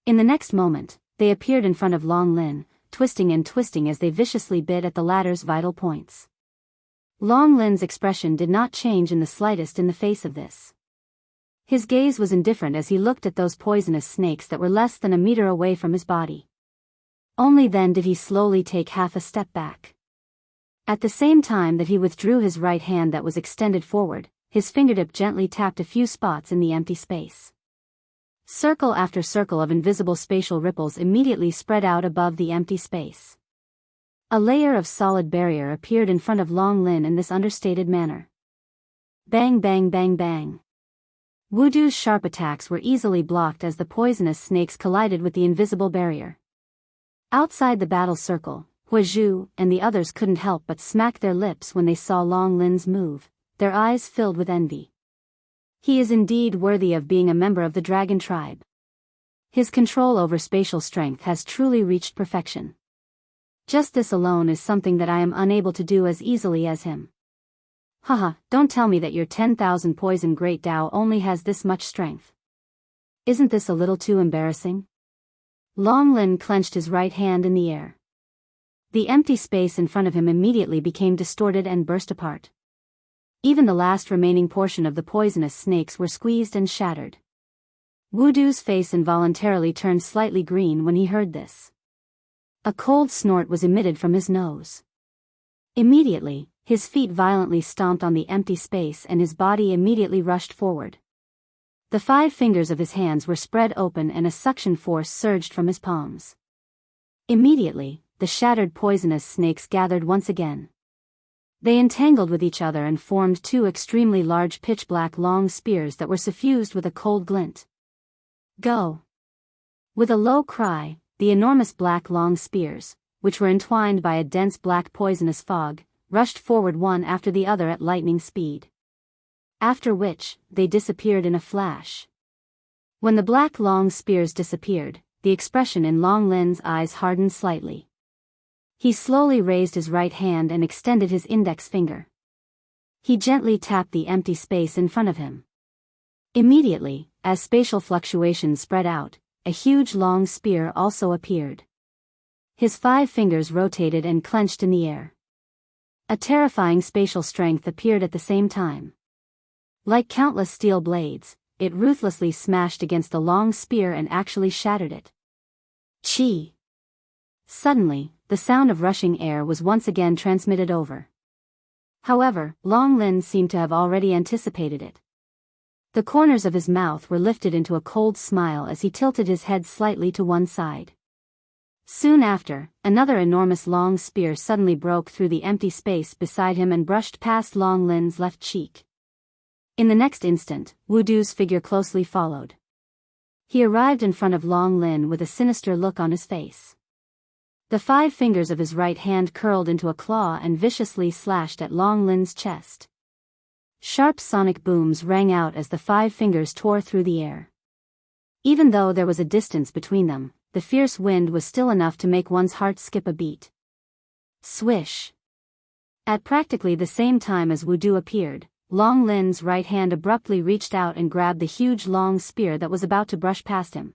In the next moment, they appeared in front of Long Lin, twisting and twisting as they viciously bit at the latter's vital points. Long Lin's expression did not change in the slightest in the face of this. His gaze was indifferent as he looked at those poisonous snakes that were less than a meter away from his body. Only then did he slowly take half a step back. At the same time that he withdrew his right hand that was extended forward, his fingertip gently tapped a few spots in the empty space. Circle after circle of invisible spatial ripples immediately spread out above the empty space. A layer of solid barrier appeared in front of Long Lin in this understated manner. Bang bang bang bang. Wudu's sharp attacks were easily blocked as the poisonous snakes collided with the invisible barrier. Outside the battle circle, Huizhu and the others couldn't help but smack their lips when they saw Long Lin's move, their eyes filled with envy. He is indeed worthy of being a member of the dragon tribe. His control over spatial strength has truly reached perfection. Just this alone is something that I am unable to do as easily as him. Haha, don't tell me that your 10,000 poison great Tao only has this much strength. Isn't this a little too embarrassing? Long Lin clenched his right hand in the air. The empty space in front of him immediately became distorted and burst apart. Even the last remaining portion of the poisonous snakes were squeezed and shattered. Wudu's face involuntarily turned slightly green when he heard this. A cold snort was emitted from his nose. Immediately, his feet violently stomped on the empty space and his body immediately rushed forward. The 5 fingers of his hands were spread open and a suction force surged from his palms. Immediately, the shattered poisonous snakes gathered once again. They entangled with each other and formed 2 extremely large pitch-black long spears that were suffused with a cold glint. Go! With a low cry, the enormous black long spears, which were entwined by a dense black poisonous fog, rushed forward one after the other at lightning speed. after which, they disappeared in a flash. When the black long spears disappeared, the expression in Long Lin's eyes hardened slightly. He slowly raised his right hand and extended his index finger. He gently tapped the empty space in front of him. Immediately, as spatial fluctuations spread out, a huge long spear also appeared. His 5 fingers rotated and clenched in the air. A terrifying spatial strength appeared at the same time. Like countless steel blades, it ruthlessly smashed against the long spear and actually shattered it. Chi! Suddenly, the sound of rushing air was once again transmitted over. However, Long Lin seemed to have already anticipated it. The corners of his mouth were lifted into a cold smile as he tilted his head slightly to one side. Soon after, another enormous long spear suddenly broke through the empty space beside him and brushed past Long Lin's left cheek. In the next instant, Wu Du's figure closely followed. He arrived in front of Long Lin with a sinister look on his face. The 5 fingers of his right hand curled into a claw and viciously slashed at Long Lin's chest. Sharp sonic booms rang out as the 5 fingers tore through the air. Even though there was a distance between them, the fierce wind was still enough to make one's heart skip a beat. Swish! At practically the same time as Wu Du appeared, Long Lin's right hand abruptly reached out and grabbed the huge long spear that was about to brush past him.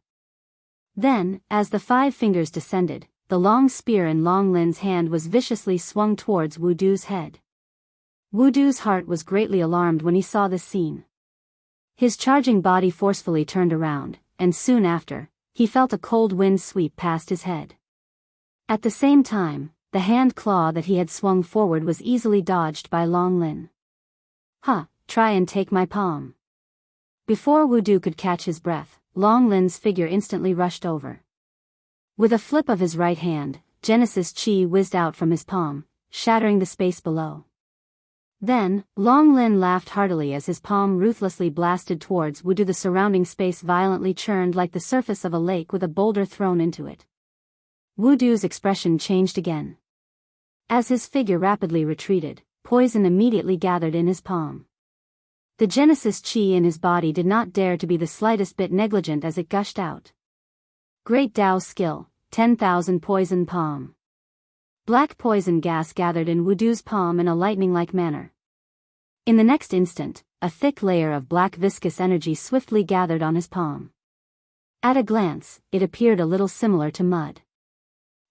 Then, as the 5 fingers descended, the long spear in Long Lin's hand was viciously swung towards Wu Du's head. Wu Du's heart was greatly alarmed when he saw this scene. His charging body forcefully turned around, and soon after, he felt a cold wind sweep past his head. At the same time, the hand claw that he had swung forward was easily dodged by Long Lin. "Huh, try and take my palm." Before Wu Du could catch his breath, Long Lin's figure instantly rushed over. With a flip of his right hand, Genesis Chi whizzed out from his palm, shattering the space below. Then, Long Lin laughed heartily as his palm ruthlessly blasted towards Wu Du. The surrounding space violently churned like the surface of a lake with a boulder thrown into it. Wu Du's expression changed again. As his figure rapidly retreated, poison immediately gathered in his palm. The Genesis Chi in his body did not dare to be the slightest bit negligent as it gushed out. Great Dao skill, 10,000 poison palm. Black poison gas gathered in Wu Du's palm in a lightning-like manner. In the next instant, a thick layer of black viscous energy swiftly gathered on his palm. At a glance, it appeared a little similar to mud.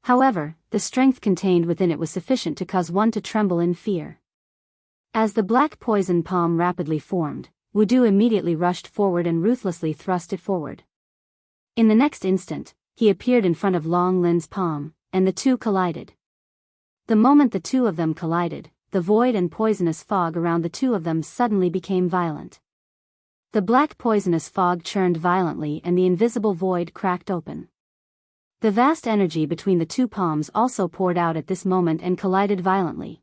However, the strength contained within it was sufficient to cause one to tremble in fear. As the black poison palm rapidly formed, Wu Du immediately rushed forward and ruthlessly thrust it forward. In the next instant, he appeared in front of Long Lin's palm, and the two collided. The moment the two of them collided, the void and poisonous fog around the two of them suddenly became violent. The black poisonous fog churned violently and the invisible void cracked open. The vast energy between the two palms also poured out at this moment and collided violently.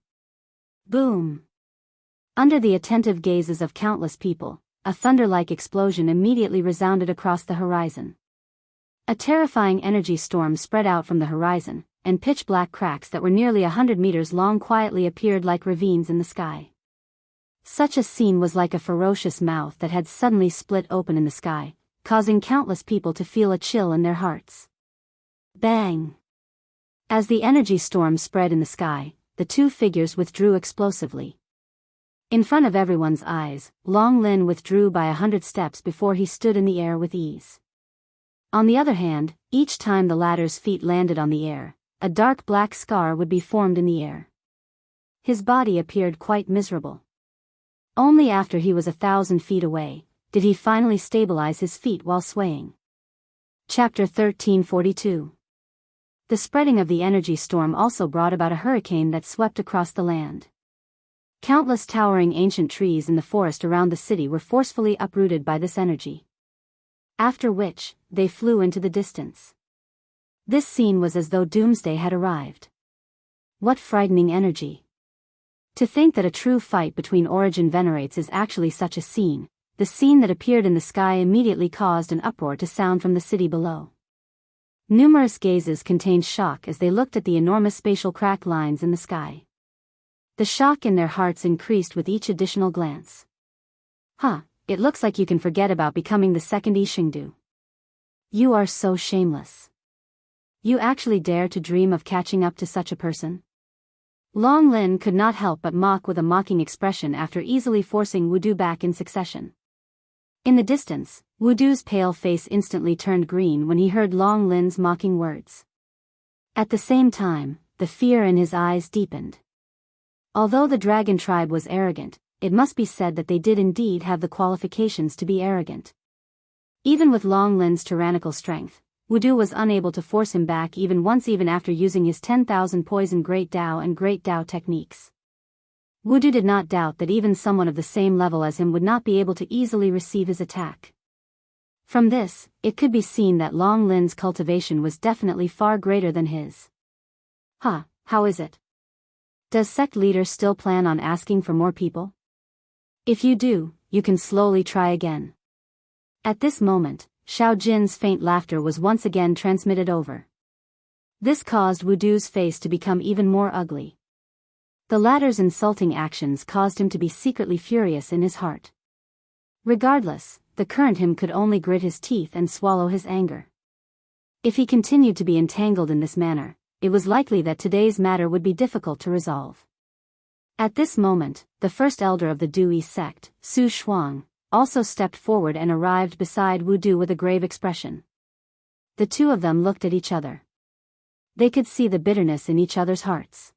Boom! Under the attentive gazes of countless people, a thunder-like explosion immediately resounded across the horizon. A terrifying energy storm spread out from the horizon, and pitch-black cracks that were nearly 100 meters long quietly appeared like ravines in the sky. Such a scene was like a ferocious mouth that had suddenly split open in the sky, causing countless people to feel a chill in their hearts. Bang! As the energy storm spread in the sky, the two figures withdrew explosively. In front of everyone's eyes, Long Lin withdrew by 100 steps before he stood in the air with ease. On the other hand, each time the latter's feet landed on the air, a dark black scar would be formed in the air. His body appeared quite miserable. Only after he was 1,000 feet away, did he finally stabilize his feet while swaying. Chapter 1342. The spreading of the energy storm also brought about a hurricane that swept across the land. Countless towering ancient trees in the forest around the city were forcefully uprooted by this energy. After which, they flew into the distance. This scene was as though doomsday had arrived. What frightening energy! To think that a true fight between origin venerates is actually such a scene, the scene that appeared in the sky immediately caused an uproar to sound from the city below. Numerous gazes contained shock as they looked at the enormous spatial crack lines in the sky. The shock in their hearts increased with each additional glance. Huh, it looks like you can forget about becoming the second Yixingdu. You are so shameless. You actually dare to dream of catching up to such a person? Long Lin could not help but mock with a mocking expression after easily forcing Wudu back in succession. In the distance, Wudu's pale face instantly turned green when he heard Long Lin's mocking words. At the same time, the fear in his eyes deepened. Although the dragon tribe was arrogant, it must be said that they did indeed have the qualifications to be arrogant. Even with Long Lin's tyrannical strength, Wudu was unable to force him back even once, even after using his 10,000 poison Great Dao and Great Dao techniques. Wudu did not doubt that even someone of the same level as him would not be able to easily receive his attack. From this, it could be seen that Long Lin's cultivation was definitely far greater than his. Huh, how is it? Does sect leader still plan on asking for more people? If you do, you can slowly try again. At this moment, Xiao Jin's faint laughter was once again transmitted over. This caused Wudu's face to become even more ugly. The latter's insulting actions caused him to be secretly furious in his heart. Regardless, the current him could only grit his teeth and swallow his anger. If he continued to be entangled in this manner, it was likely that today's matter would be difficult to resolve. At this moment, the first elder of the Daoist sect, Su Shuang, also stepped forward and arrived beside Wudu with a grave expression. The two of them looked at each other. They could see the bitterness in each other's hearts.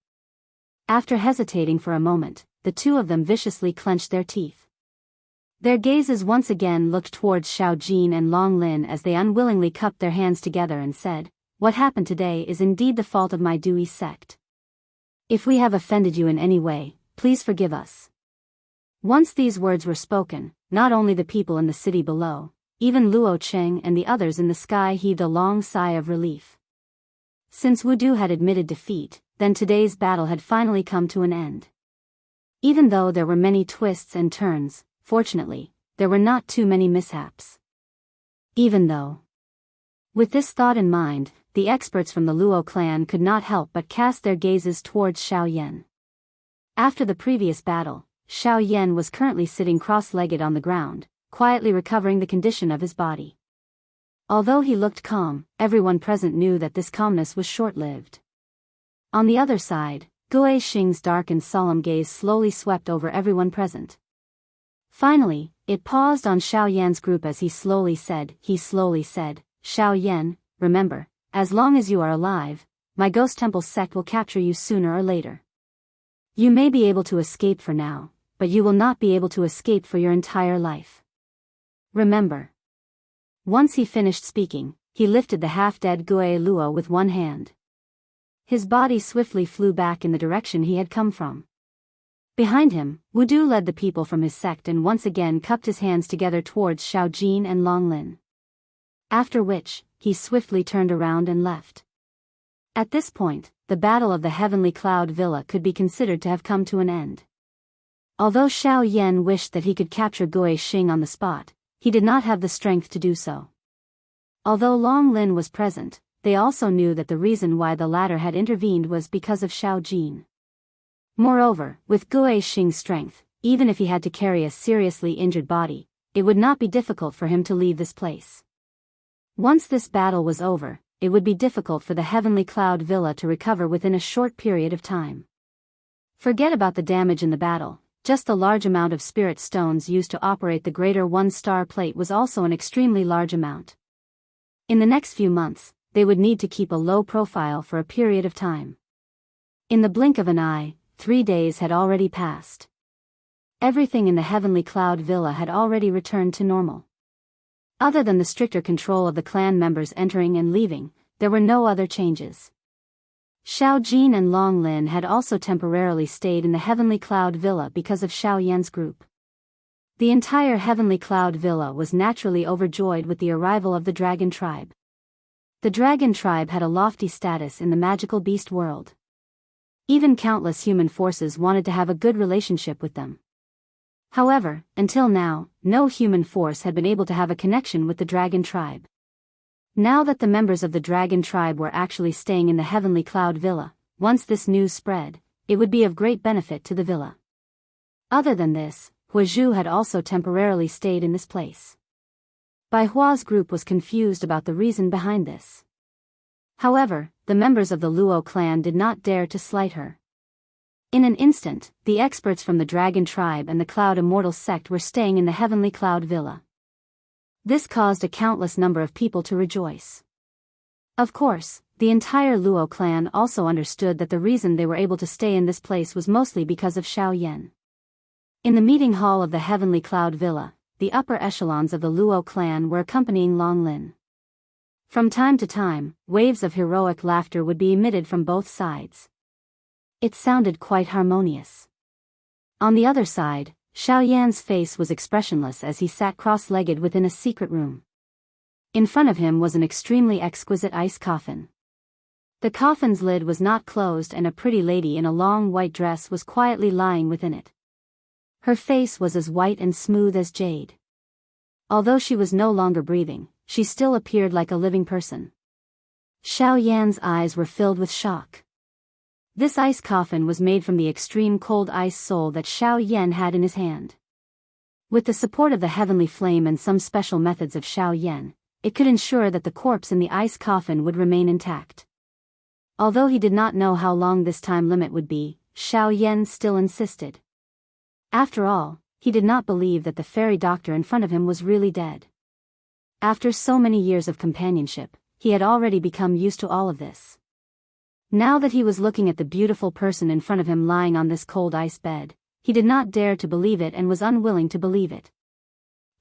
After hesitating for a moment, the two of them viciously clenched their teeth. Their gazes once again looked towards Xiao Jin and Long Lin as they unwillingly cupped their hands together and said, "What happened today is indeed the fault of my Daoist sect. If we have offended you in any way, please forgive us." Once these words were spoken, not only the people in the city below, even Luo Cheng and the others in the sky heaved a long sigh of relief. Since Wudu had admitted defeat, then today's battle had finally come to an end. Even though there were many twists and turns, fortunately, there were not too many mishaps. Even though. With this thought in mind, the experts from the Luo clan could not help but cast their gazes towards Xiao Yan. After the previous battle, Xiao Yan was currently sitting cross-legged on the ground, quietly recovering the condition of his body. Although he looked calm, everyone present knew that this calmness was short-lived. On the other side, Gui Xing's dark and solemn gaze slowly swept over everyone present. Finally, it paused on Xiao Yan's group as he slowly said, "Xiao Yan, remember, as long as you are alive, my Ghost Temple sect will capture you sooner or later. You may be able to escape for now, but you will not be able to escape for your entire life. Remember." Once he finished speaking, he lifted the half-dead Gui Luo with one hand. His body swiftly flew back in the direction he had come from. Behind him, Wudu led the people from his sect and once again cupped his hands together towards Xiao Jin and Long Lin. After which, he swiftly turned around and left. At this point, the Battle of the Heavenly Cloud Villa could be considered to have come to an end. Although Xiao Yan wished that he could capture Gui Xing on the spot, he did not have the strength to do so. Although Long Lin was present, they also knew that the reason why the latter had intervened was because of Xiao Jin. Moreover, with Gui Xing's strength, even if he had to carry a seriously injured body, it would not be difficult for him to leave this place. Once this battle was over, it would be difficult for the Heavenly Cloud Villa to recover within a short period of time. Forget about the damage in the battle, just the large amount of spirit stones used to operate the greater one-star plate was also an extremely large amount. In the next few months, they would need to keep a low profile for a period of time. In the blink of an eye, 3 days had already passed. Everything in the Heavenly Cloud Villa had already returned to normal. Other than the stricter control of the clan members entering and leaving, there were no other changes. Xiao Jin and Long Lin had also temporarily stayed in the Heavenly Cloud Villa because of Xiao Yan's group. The entire Heavenly Cloud Villa was naturally overjoyed with the arrival of the Dragon Tribe. The Dragon Tribe had a lofty status in the magical beast world. Even countless human forces wanted to have a good relationship with them. However, until now, no human force had been able to have a connection with the Dragon Tribe. Now that the members of the Dragon Tribe were actually staying in the Heavenly Cloud Villa, once this news spread, it would be of great benefit to the villa. Other than this, Zhu had also temporarily stayed in this place. Bai Hua's group was confused about the reason behind this. However, the members of the Luo clan did not dare to slight her. In an instant, the experts from the Dragon Tribe and the Cloud Immortal sect were staying in the Heavenly Cloud Villa. This caused a countless number of people to rejoice. Of course, the entire Luo clan also understood that the reason they were able to stay in this place was mostly because of Xiao Yan. In the meeting hall of the Heavenly Cloud Villa, the upper echelons of the Luo clan were accompanying Long Lin. From time to time, waves of heroic laughter would be emitted from both sides. It sounded quite harmonious. On the other side, Xiao Yan's face was expressionless as he sat cross-legged within a secret room. In front of him was an extremely exquisite ice coffin. The coffin's lid was not closed and a pretty lady in a long white dress was quietly lying within it. Her face was as white and smooth as jade. Although she was no longer breathing, she still appeared like a living person. Xiao Yan's eyes were filled with shock. This ice coffin was made from the extreme cold ice soul that Xiao Yan had in his hand. With the support of the heavenly flame and some special methods of Xiao Yan, it could ensure that the corpse in the ice coffin would remain intact. Although he did not know how long this time limit would be, Xiao Yan still insisted. After all, he did not believe that the fairy doctor in front of him was really dead. After so many years of companionship, he had already become used to all of this. Now that he was looking at the beautiful person in front of him lying on this cold ice bed, he did not dare to believe it and was unwilling to believe it.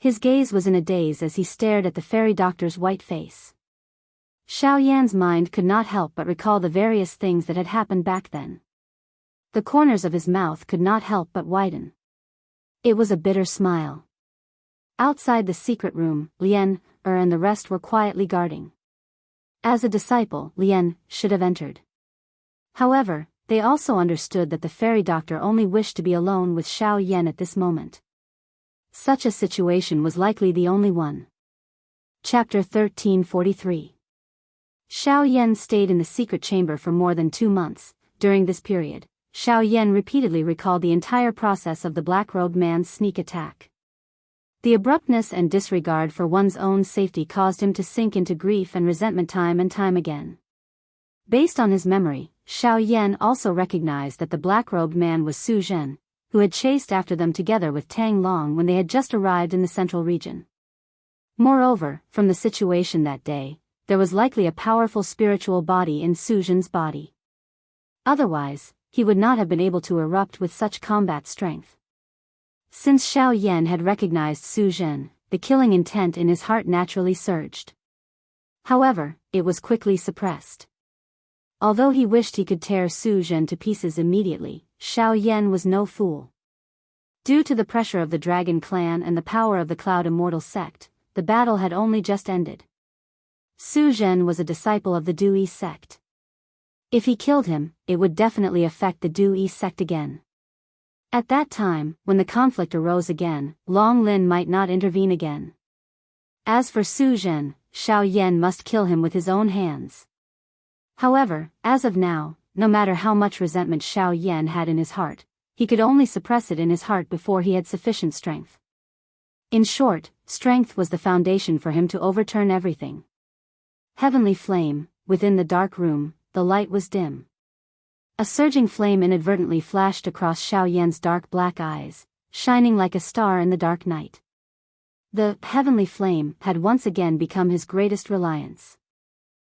His gaze was in a daze as he stared at the fairy doctor's white face. Xiao Yan's mind could not help but recall the various things that had happened back then. The corners of his mouth could not help but widen. It was a bitter smile. Outside the secret room, Lian, and the rest were quietly guarding. As a disciple, Lian should have entered. However, they also understood that the fairy doctor only wished to be alone with Xiao Yan at this moment. Such a situation was likely the only one. Chapter 1343. Xiao Yan stayed in the secret chamber for more than 2 months. During this period, Xiao Yan repeatedly recalled the entire process of the black-robed man's sneak attack. The abruptness and disregard for one's own safety caused him to sink into grief and resentment time and time again. Based on his memory, Xiao Yan also recognized that the black-robed man was Su Zhen, who had chased after them together with Tang Long when they had just arrived in the central region. Moreover, from the situation that day, there was likely a powerful spiritual body in Su Zhen's body. Otherwise, he would not have been able to erupt with such combat strength. Since Xiao Yan had recognized Su Zhen, the killing intent in his heart naturally surged. However, it was quickly suppressed. Although he wished he could tear Su Zhen to pieces immediately, Xiao Yan was no fool. Due to the pressure of the Dragon Clan and the power of the Cloud Immortal sect, the battle had only just ended. Su Zhen was a disciple of the Dui sect. If he killed him, it would definitely affect the Dui sect again. At that time, when the conflict arose again, Long Lin might not intervene again. As for Su Zhen, Xiao Yan must kill him with his own hands. However, as of now, no matter how much resentment Xiao Yan had in his heart, he could only suppress it in his heart before he had sufficient strength. In short, strength was the foundation for him to overturn everything. Heavenly flame, within the dark room, the light was dim. A surging flame inadvertently flashed across Xiao Yan's dark black eyes, shining like a star in the dark night. The heavenly flame had once again become his greatest reliance.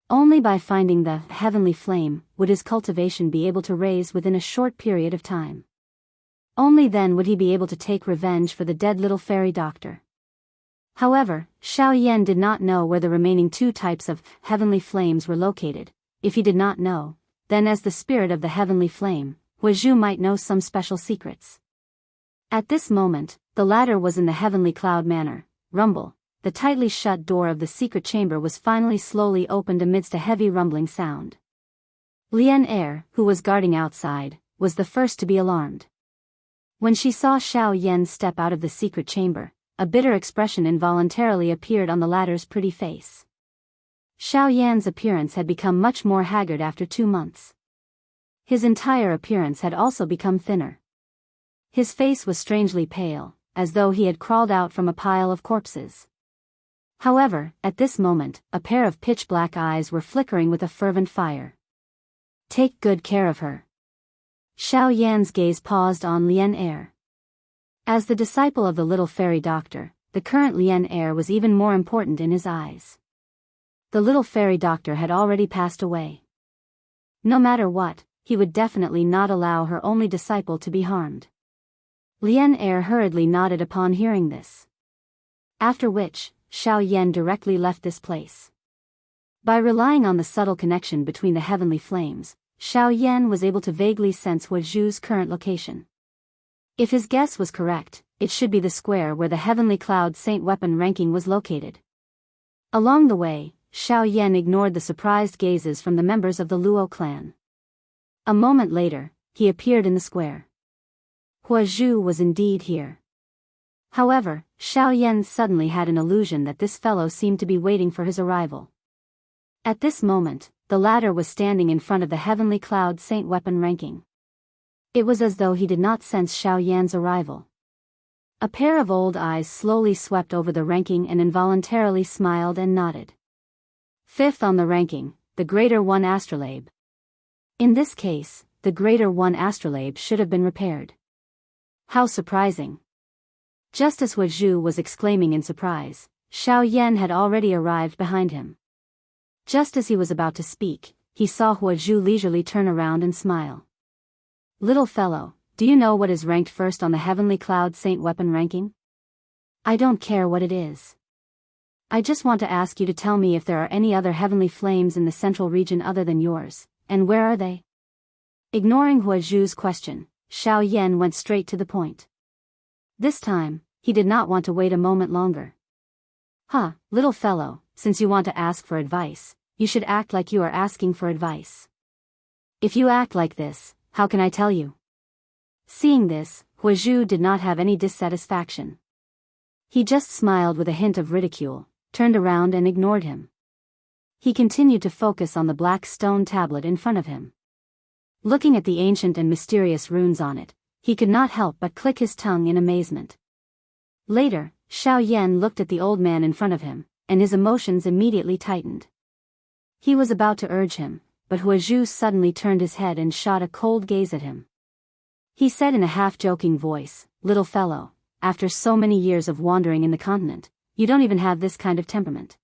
Only by finding the heavenly flame would his cultivation be able to raise within a short period of time. Only then would he be able to take revenge for the dead little fairy doctor. However, Xiao Yan did not know where the remaining 2 types of heavenly flames were located. If he did not know, then as the spirit of the heavenly flame, Zhu might know some special secrets. At this moment, the latter was in the heavenly cloud manor. Rumble. The tightly shut door of the secret chamber was finally slowly opened amidst a heavy rumbling sound. Lian, who was guarding outside, was the first to be alarmed. When she saw Xiao Yan step out of the secret chamber, a bitter expression involuntarily appeared on the latter's pretty face. Xiao Yan's appearance had become much more haggard after 2 months. His entire appearance had also become thinner. His face was strangely pale, as though he had crawled out from a pile of corpses. However, at this moment, a pair of pitch-black eyes were flickering with a fervent fire. Take good care of her. Xiao Yan's gaze paused on Lien Er. As the disciple of the little fairy doctor, the current Lien Er was even more important in his eyes. The little fairy doctor had already passed away. No matter what, he would definitely not allow her only disciple to be harmed. Lien Er hurriedly nodded upon hearing this. After which, Xiao Yan directly left this place. By relying on the subtle connection between the heavenly flames, Xiao Yan was able to vaguely sense Huazhu's current location. If his guess was correct, it should be the square where the heavenly cloud saint weapon ranking was located. Along the way, Xiao Yan ignored the surprised gazes from the members of the Luo clan. A moment later, he appeared in the square. Huazhu was indeed here. However, Xiao Yan suddenly had an illusion that this fellow seemed to be waiting for his arrival. At this moment, the latter was standing in front of the heavenly cloud saint weapon ranking. It was as though he did not sense Xiao Yan's arrival. A pair of old eyes slowly swept over the ranking and involuntarily smiled and nodded. Fifth on the ranking, the greater one astrolabe. In this case, the greater one astrolabe should have been repaired. How surprising. Just as Huazhu was exclaiming in surprise, Xiao Yan had already arrived behind him. Just as he was about to speak, he saw Huazhu leisurely turn around and smile. Little fellow, do you know what is ranked first on the heavenly cloud saint weapon ranking? I don't care what it is. I just want to ask you to tell me if there are any other heavenly flames in the central region other than yours, and where are they? Ignoring Huazhu's question, Xiao Yan went straight to the point. This time, he did not want to wait a moment longer. Little fellow, since you want to ask for advice, you should act like you are asking for advice. If you act like this, how can I tell you? Seeing this, Huazhu did not have any dissatisfaction. He just smiled with a hint of ridicule, turned around and ignored him. He continued to focus on the black stone tablet in front of him. Looking at the ancient and mysterious runes on it, he could not help but click his tongue in amazement. Later, Xiao Yan looked at the old man in front of him, and his emotions immediately tightened. He was about to urge him, but Huazhu suddenly turned his head and shot a cold gaze at him. He said in a half-joking voice, "Little fellow, after so many years of wandering in the continent, you don't even have this kind of temperament."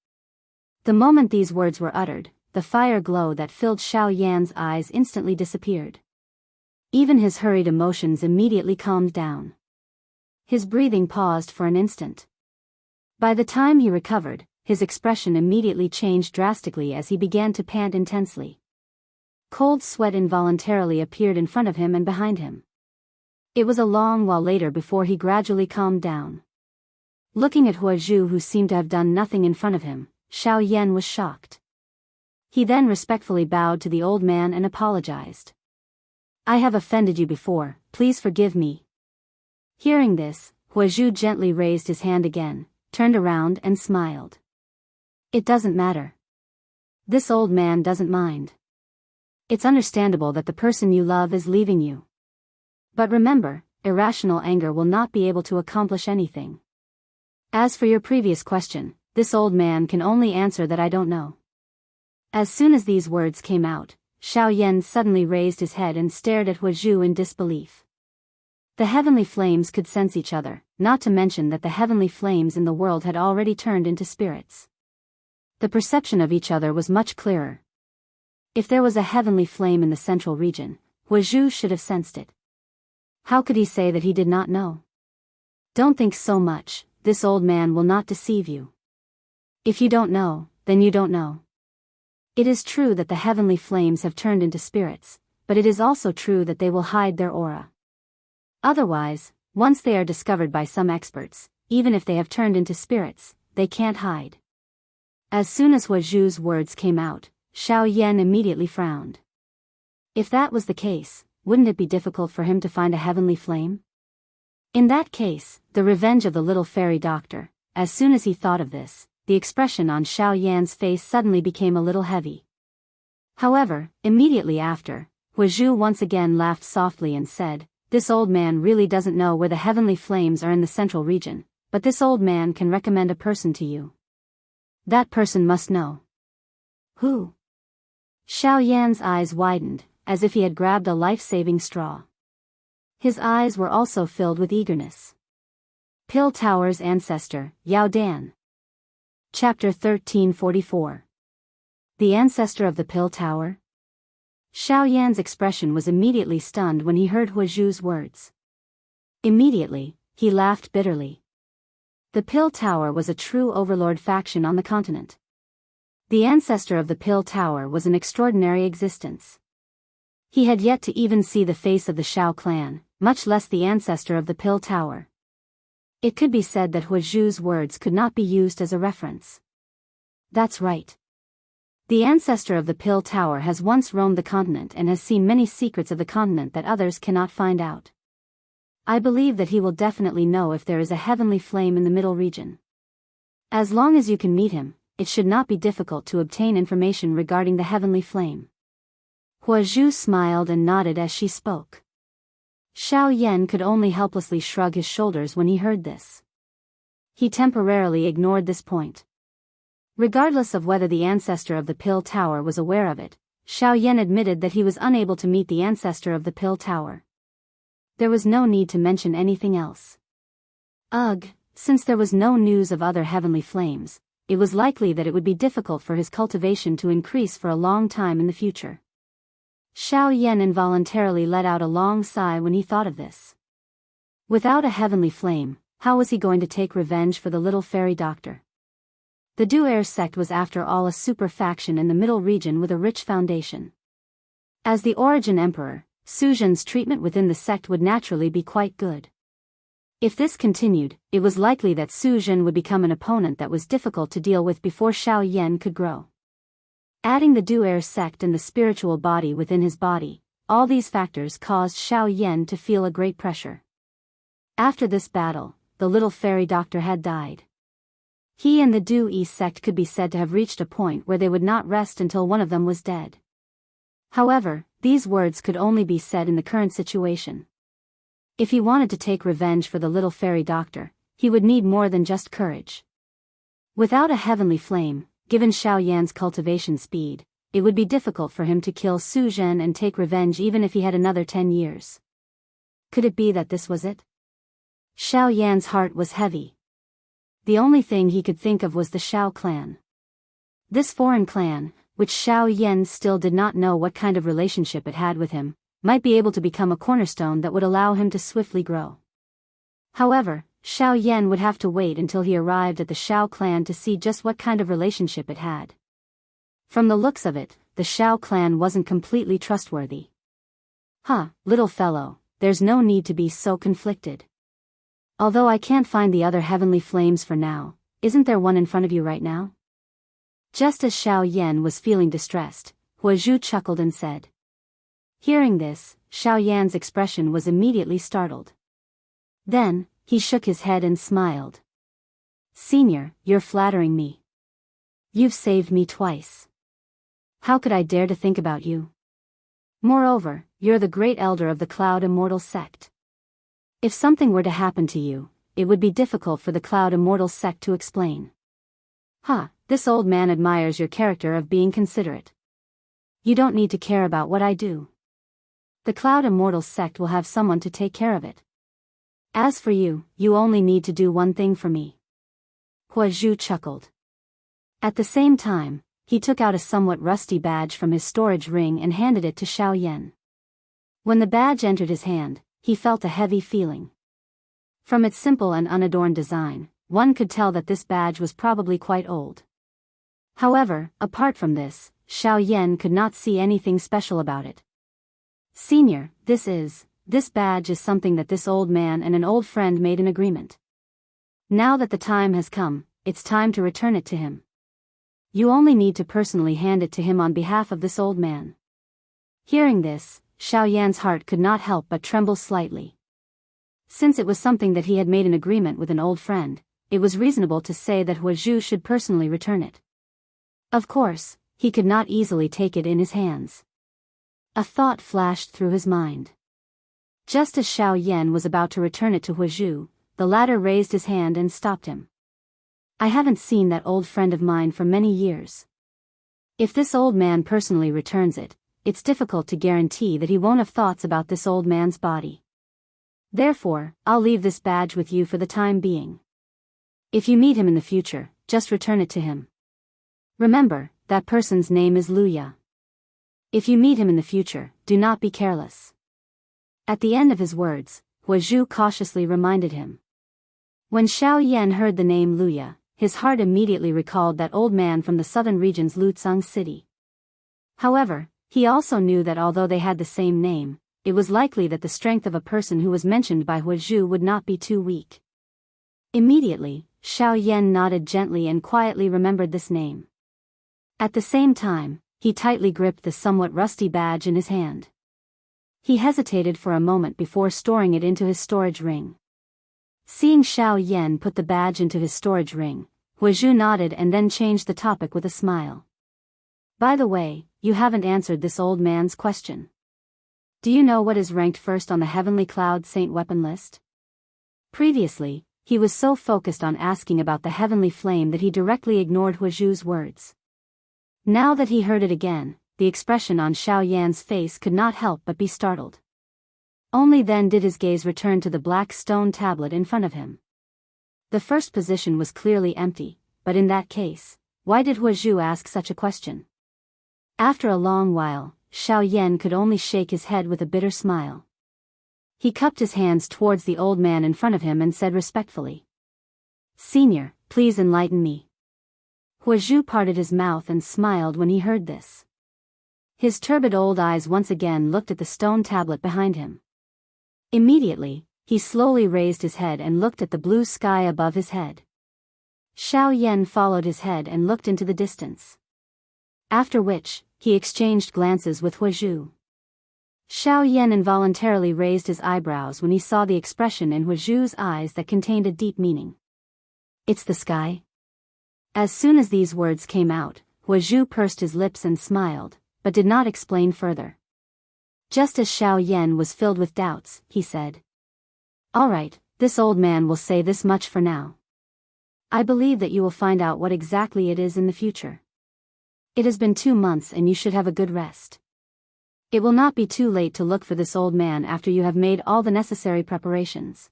The moment these words were uttered, the fire glow that filled Xiao Yan's eyes instantly disappeared. Even his hurried emotions immediately calmed down. His breathing paused for an instant. By the time he recovered, his expression immediately changed drastically as he began to pant intensely. Cold sweat involuntarily appeared in front of him and behind him. It was a long while later before he gradually calmed down. Looking at Huazhu, who seemed to have done nothing in front of him, Xiao Yan was shocked. He then respectfully bowed to the old man and apologized. "I have offended you before, please forgive me." Hearing this, Huazhu gently raised his hand again, turned around and smiled. "It doesn't matter. This old man doesn't mind. It's understandable that the person you love is leaving you. But remember, irrational anger will not be able to accomplish anything. As for your previous question, this old man can only answer that I don't know." As soon as these words came out, Xiao Yan suddenly raised his head and stared at Huazhu in disbelief. The heavenly flames could sense each other, not to mention that the heavenly flames in the world had already turned into spirits. The perception of each other was much clearer. If there was a heavenly flame in the central region, Huazhu should have sensed it. How could he say that he did not know? Don't think so much, this old man will not deceive you. If you don't know, then you don't know. It is true that the heavenly flames have turned into spirits, but it is also true that they will hide their aura. Otherwise, once they are discovered by some experts, even if they have turned into spirits, they can't hide. As soon as Huazhu's words came out, Xiao Yan immediately frowned. If that was the case, wouldn't it be difficult for him to find a heavenly flame? In that case, the revenge of the little fairy doctor. As soon as he thought of this, the expression on Xiao Yan's face suddenly became a little heavy. However, immediately after, Huazhu once again laughed softly and said, this old man really doesn't know where the heavenly flames are in the central region, but this old man can recommend a person to you. That person must know. Who? Xiao Yan's eyes widened, as if he had grabbed a life-saving straw. His eyes were also filled with eagerness. Pill Tower's ancestor, Yao Dan. Chapter 1344. The ancestor of the Pill Tower? Xiao Yan's expression was immediately stunned when he heard Huazhu's words. Immediately, he laughed bitterly. The Pill Tower was a true overlord faction on the continent. The ancestor of the Pill Tower was an extraordinary existence. He had yet to even see the face of the Shao clan, much less the ancestor of the Pill Tower. It could be said that Huazhu's words could not be used as a reference. That's right. The ancestor of the Pill Tower has once roamed the continent and has seen many secrets of the continent that others cannot find out. I believe that he will definitely know if there is a heavenly flame in the middle region. As long as you can meet him, it should not be difficult to obtain information regarding the heavenly flame. Huazhu smiled and nodded as she spoke. Xiao Yan could only helplessly shrug his shoulders when he heard this. He temporarily ignored this point. Regardless of whether the ancestor of the Pill Tower was aware of it, Xiao Yan admitted that he was unable to meet the ancestor of the Pill Tower. There was no need to mention anything else. Ugh, since there was no news of other heavenly flames, it was likely that it would be difficult for his cultivation to increase for a long time in the future. Xiao Yan involuntarily let out a long sigh when he thought of this. Without a heavenly flame, how was he going to take revenge for the little fairy doctor? The Daoist sect was after all a super faction in the middle region with a rich foundation. As the origin emperor, Su Zhen's treatment within the sect would naturally be quite good. If this continued, it was likely that Su Zhen would become an opponent that was difficult to deal with before Xiao Yan could grow. Adding the Daoist sect and the spiritual body within his body, all these factors caused Xiao Yan to feel a great pressure. After this battle, the little fairy doctor had died. He and the Daoist sect could be said to have reached a point where they would not rest until one of them was dead. However, these words could only be said in the current situation. If he wanted to take revenge for the little fairy doctor, he would need more than just courage. Without a heavenly flame, given Xiao Yan's cultivation speed, it would be difficult for him to kill Su Zhen and take revenge even if he had another 10 years. Could it be that this was it? Xiao Yan's heart was heavy. The only thing he could think of was the Shao clan. This foreign clan, which Xiao Yan still did not know what kind of relationship it had with him, might be able to become a cornerstone that would allow him to swiftly grow. However, Xiao Yan would have to wait until he arrived at the Shao clan to see just what kind of relationship it had. From the looks of it, the Shao clan wasn't completely trustworthy. Little fellow, there's no need to be so conflicted. Although I can't find the other heavenly flames for now, isn't there one in front of you right now? Just as Xiao Yan was feeling distressed, Huazhu chuckled and said. Hearing this, Xiao Yan's expression was immediately startled. Then, he shook his head and smiled. Senior, you're flattering me. You've saved me twice. How could I dare to think about you? Moreover, you're the great elder of the Cloud Immortal sect. If something were to happen to you, it would be difficult for the Cloud Immortal sect to explain. This old man admires your character of being considerate. You don't need to care about what I do. The Cloud Immortal sect will have someone to take care of it. As for you, you only need to do one thing for me. Huazhu chuckled. At the same time, he took out a somewhat rusty badge from his storage ring and handed it to Xiao Yan. When the badge entered his hand, he felt a heavy feeling. From its simple and unadorned design, one could tell that this badge was probably quite old. However, apart from this, Xiao Yan could not see anything special about it. Senior, this badge is something that this old man and an old friend made an agreement. Now that the time has come, it's time to return it to him. You only need to personally hand it to him on behalf of this old man. Hearing this, Xiao Yan's heart could not help but tremble slightly. Since it was something that he had made an agreement with an old friend, it was reasonable to say that Huazhu should personally return it. Of course, he could not easily take it in his hands. A thought flashed through his mind. Just as Xiao Yan was about to return it to Huazhu, the latter raised his hand and stopped him. I haven't seen that old friend of mine for many years. If this old man personally returns it, it's difficult to guarantee that he won't have thoughts about this old man's body. Therefore, I'll leave this badge with you for the time being. If you meet him in the future, just return it to him. Remember, that person's name is Luya. If you meet him in the future, do not be careless. At the end of his words, Huazhu cautiously reminded him. When Xiao Yan heard the name Luya, his heart immediately recalled that old man from the southern region's Lutsang city. However, he also knew that although they had the same name, it was likely that the strength of a person who was mentioned by Huazhu would not be too weak. Immediately, Xiao Yan nodded gently and quietly remembered this name. At the same time, he tightly gripped the somewhat rusty badge in his hand. He hesitated for a moment before storing it into his storage ring. Seeing Xiao Yan put the badge into his storage ring, Huazhu nodded and then changed the topic with a smile. By the way, you haven't answered this old man's question. Do you know what is ranked first on the Heavenly Cloud Saint weapon list? Previously, he was so focused on asking about the heavenly flame that he directly ignored Huazhu's words. Now that he heard it again, the expression on Xiao Yan's face could not help but be startled. Only then did his gaze return to the black stone tablet in front of him. The first position was clearly empty, but in that case, why did Huazhu ask such a question? After a long while, Xiao Yan could only shake his head with a bitter smile. He cupped his hands towards the old man in front of him and said respectfully, "Senior, please enlighten me." Huazhu parted his mouth and smiled when he heard this. His turbid old eyes once again looked at the stone tablet behind him. Immediately, he slowly raised his head and looked at the blue sky above his head. Xiao Yan followed his head and looked into the distance. After which, he exchanged glances with Huazhu. Xiao Yan involuntarily raised his eyebrows when he saw the expression in Huazhu's eyes that contained a deep meaning. "It's the sky?" As soon as these words came out, Huazhu pursed his lips and smiled, but did not explain further. Just as Xiao Yan was filled with doubts, he said, "All right, this old man will say this much for now. I believe that you will find out what exactly it is in the future. It has been 2 months and you should have a good rest. It will not be too late to look for this old man after you have made all the necessary preparations."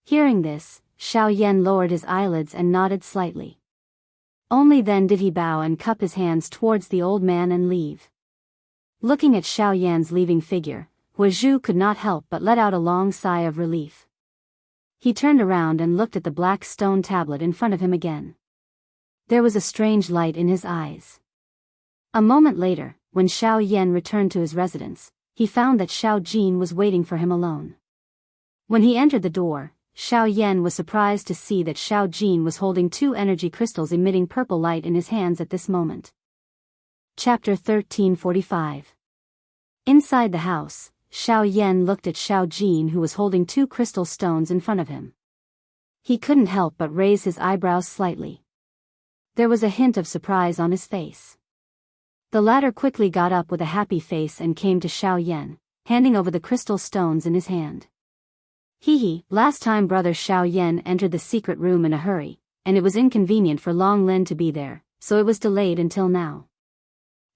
Hearing this, Xiao Yan lowered his eyelids and nodded slightly. Only then did he bow and cup his hands towards the old man and leave. Looking at Xiao Yan's leaving figure, Huazhu could not help but let out a long sigh of relief. He turned around and looked at the black stone tablet in front of him again. There was a strange light in his eyes. A moment later, when Xiao Yan returned to his residence, he found that Xiao Jin was waiting for him alone. When he entered the door, Xiao Yan was surprised to see that Xiao Jin was holding 2 energy crystals emitting purple light in his hands at this moment. Chapter 1345. Inside the house, Xiao Yan looked at Xiao Jin, who was holding 2 crystal stones in front of him. He couldn't help but raise his eyebrows slightly. There was a hint of surprise on his face. The latter quickly got up with a happy face and came to Xiao Yan, handing over the crystal stones in his hand. Last time brother Xiao Yan entered the secret room in a hurry, and it was inconvenient for Long Lin to be there, so it was delayed until now.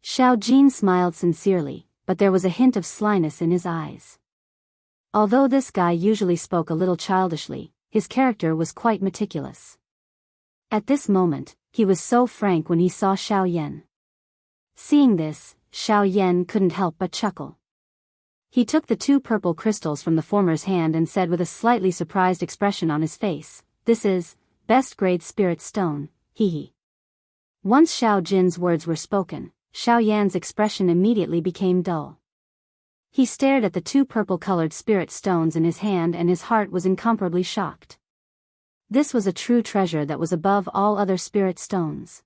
Xiao Jin smiled sincerely, but there was a hint of slyness in his eyes. Although this guy usually spoke a little childishly, his character was quite meticulous. At this moment, he was so frank when he saw Xiao Yan. Seeing this, Xiao Yan couldn't help but chuckle. He took the 2 purple crystals from the former's hand and said with a slightly surprised expression on his face, "This is best grade spirit stone, Once Xiao Jin's words were spoken, Xiao Yan's expression immediately became dull. He stared at the 2 purple-colored spirit stones in his hand and his heart was incomparably shocked. This was a true treasure that was above all other spirit stones.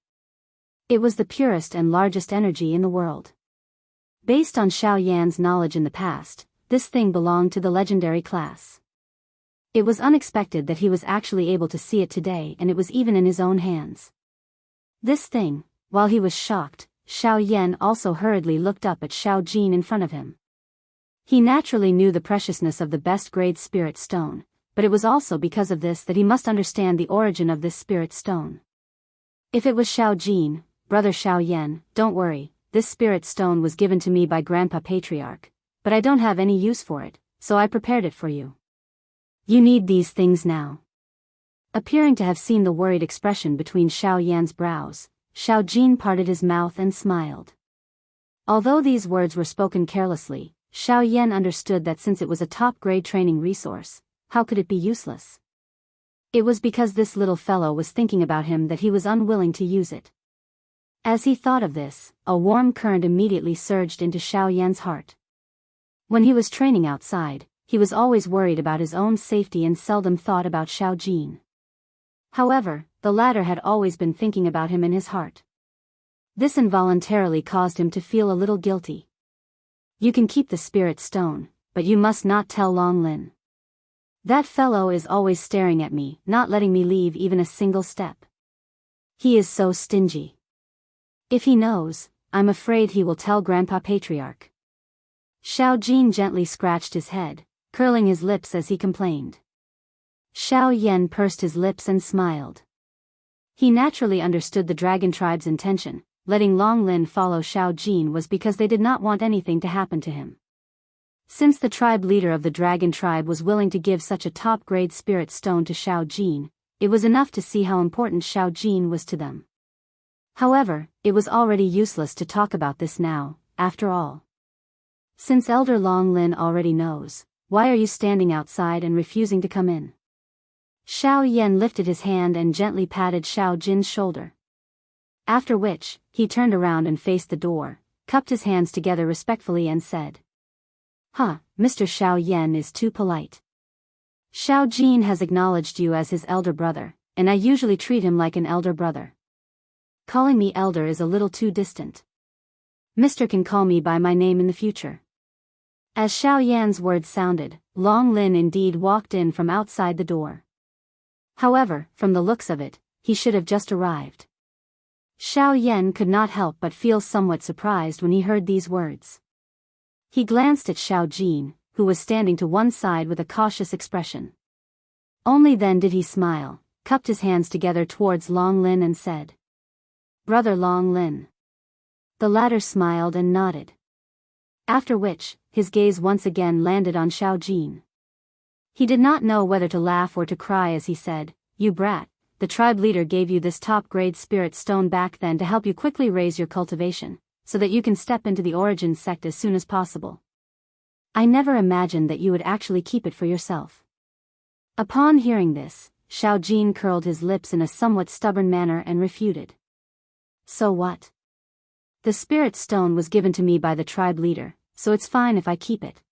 It was the purest and largest energy in the world. Based on Xiao Yan's knowledge in the past, this thing belonged to the legendary class. It was unexpected that he was actually able to see it today, and it was even in his own hands. This thing, while he was shocked, Xiao Yan also hurriedly looked up at Xiao Jin in front of him. He naturally knew the preciousness of the best-grade spirit stone, but it was also because of this that he must understand the origin of this spirit stone. If it was Xiao Jin, brother Xiao Yan, don't worry, this spirit stone was given to me by Grandpa Patriarch, but I don't have any use for it, so I prepared it for you. You need these things now. Appearing to have seen the worried expression between Xiao Yan's brows, Xiao Jin parted his mouth and smiled. Although these words were spoken carelessly, Xiao Yan understood that since it was a top-grade training resource, how could it be useless? It was because this little fellow was thinking about him that he was unwilling to use it. As he thought of this, a warm current immediately surged into Xiao Yan's heart. When he was training outside, he was always worried about his own safety and seldom thought about Xiao Jin. However, the latter had always been thinking about him in his heart. This involuntarily caused him to feel a little guilty. You can keep the spirit stone, but you must not tell Long Lin. That fellow is always staring at me, not letting me leave even a single step. He is so stingy. If he knows, I'm afraid he will tell Grandpa Patriarch. Xiao Jin gently scratched his head, curling his lips as he complained. Xiao Yan pursed his lips and smiled. He naturally understood the dragon tribe's intention. Letting Long Lin follow Xiao Jin was because they did not want anything to happen to him. Since the tribe leader of the dragon tribe was willing to give such a top-grade spirit stone to Xiao Jin, it was enough to see how important Xiao Jin was to them. However, it was already useless to talk about this now, after all. Since Elder Long Lin already knows, why are you standing outside and refusing to come in? Xiao Yan lifted his hand and gently patted Xiao Jin's shoulder. After which, he turned around and faced the door, cupped his hands together respectfully and said, Mr. Xiao Yan is too polite. Xiao Jin has acknowledged you as his elder brother, and I usually treat him like an elder brother. Calling me elder is a little too distant. Mr. can call me by my name in the future. As Xiao Yan's words sounded, Long Lin indeed walked in from outside the door. However, from the looks of it, he should have just arrived. Xiao Yan could not help but feel somewhat surprised when he heard these words. He glanced at Xiao Jin, who was standing to one side with a cautious expression. Only then did he smile, cupped his hands together towards Long Lin and said, Brother Long Lin. The latter smiled and nodded. After which, his gaze once again landed on Xiao Jin. He did not know whether to laugh or to cry as he said, You brat. The tribe leader gave you this top-grade spirit stone back then to help you quickly raise your cultivation, so that you can step into the origin sect as soon as possible. I never imagined that you would actually keep it for yourself. Upon hearing this, Xiao Jin curled his lips in a somewhat stubborn manner and refuted. So what? The spirit stone was given to me by the tribe leader, so it's fine if I keep it.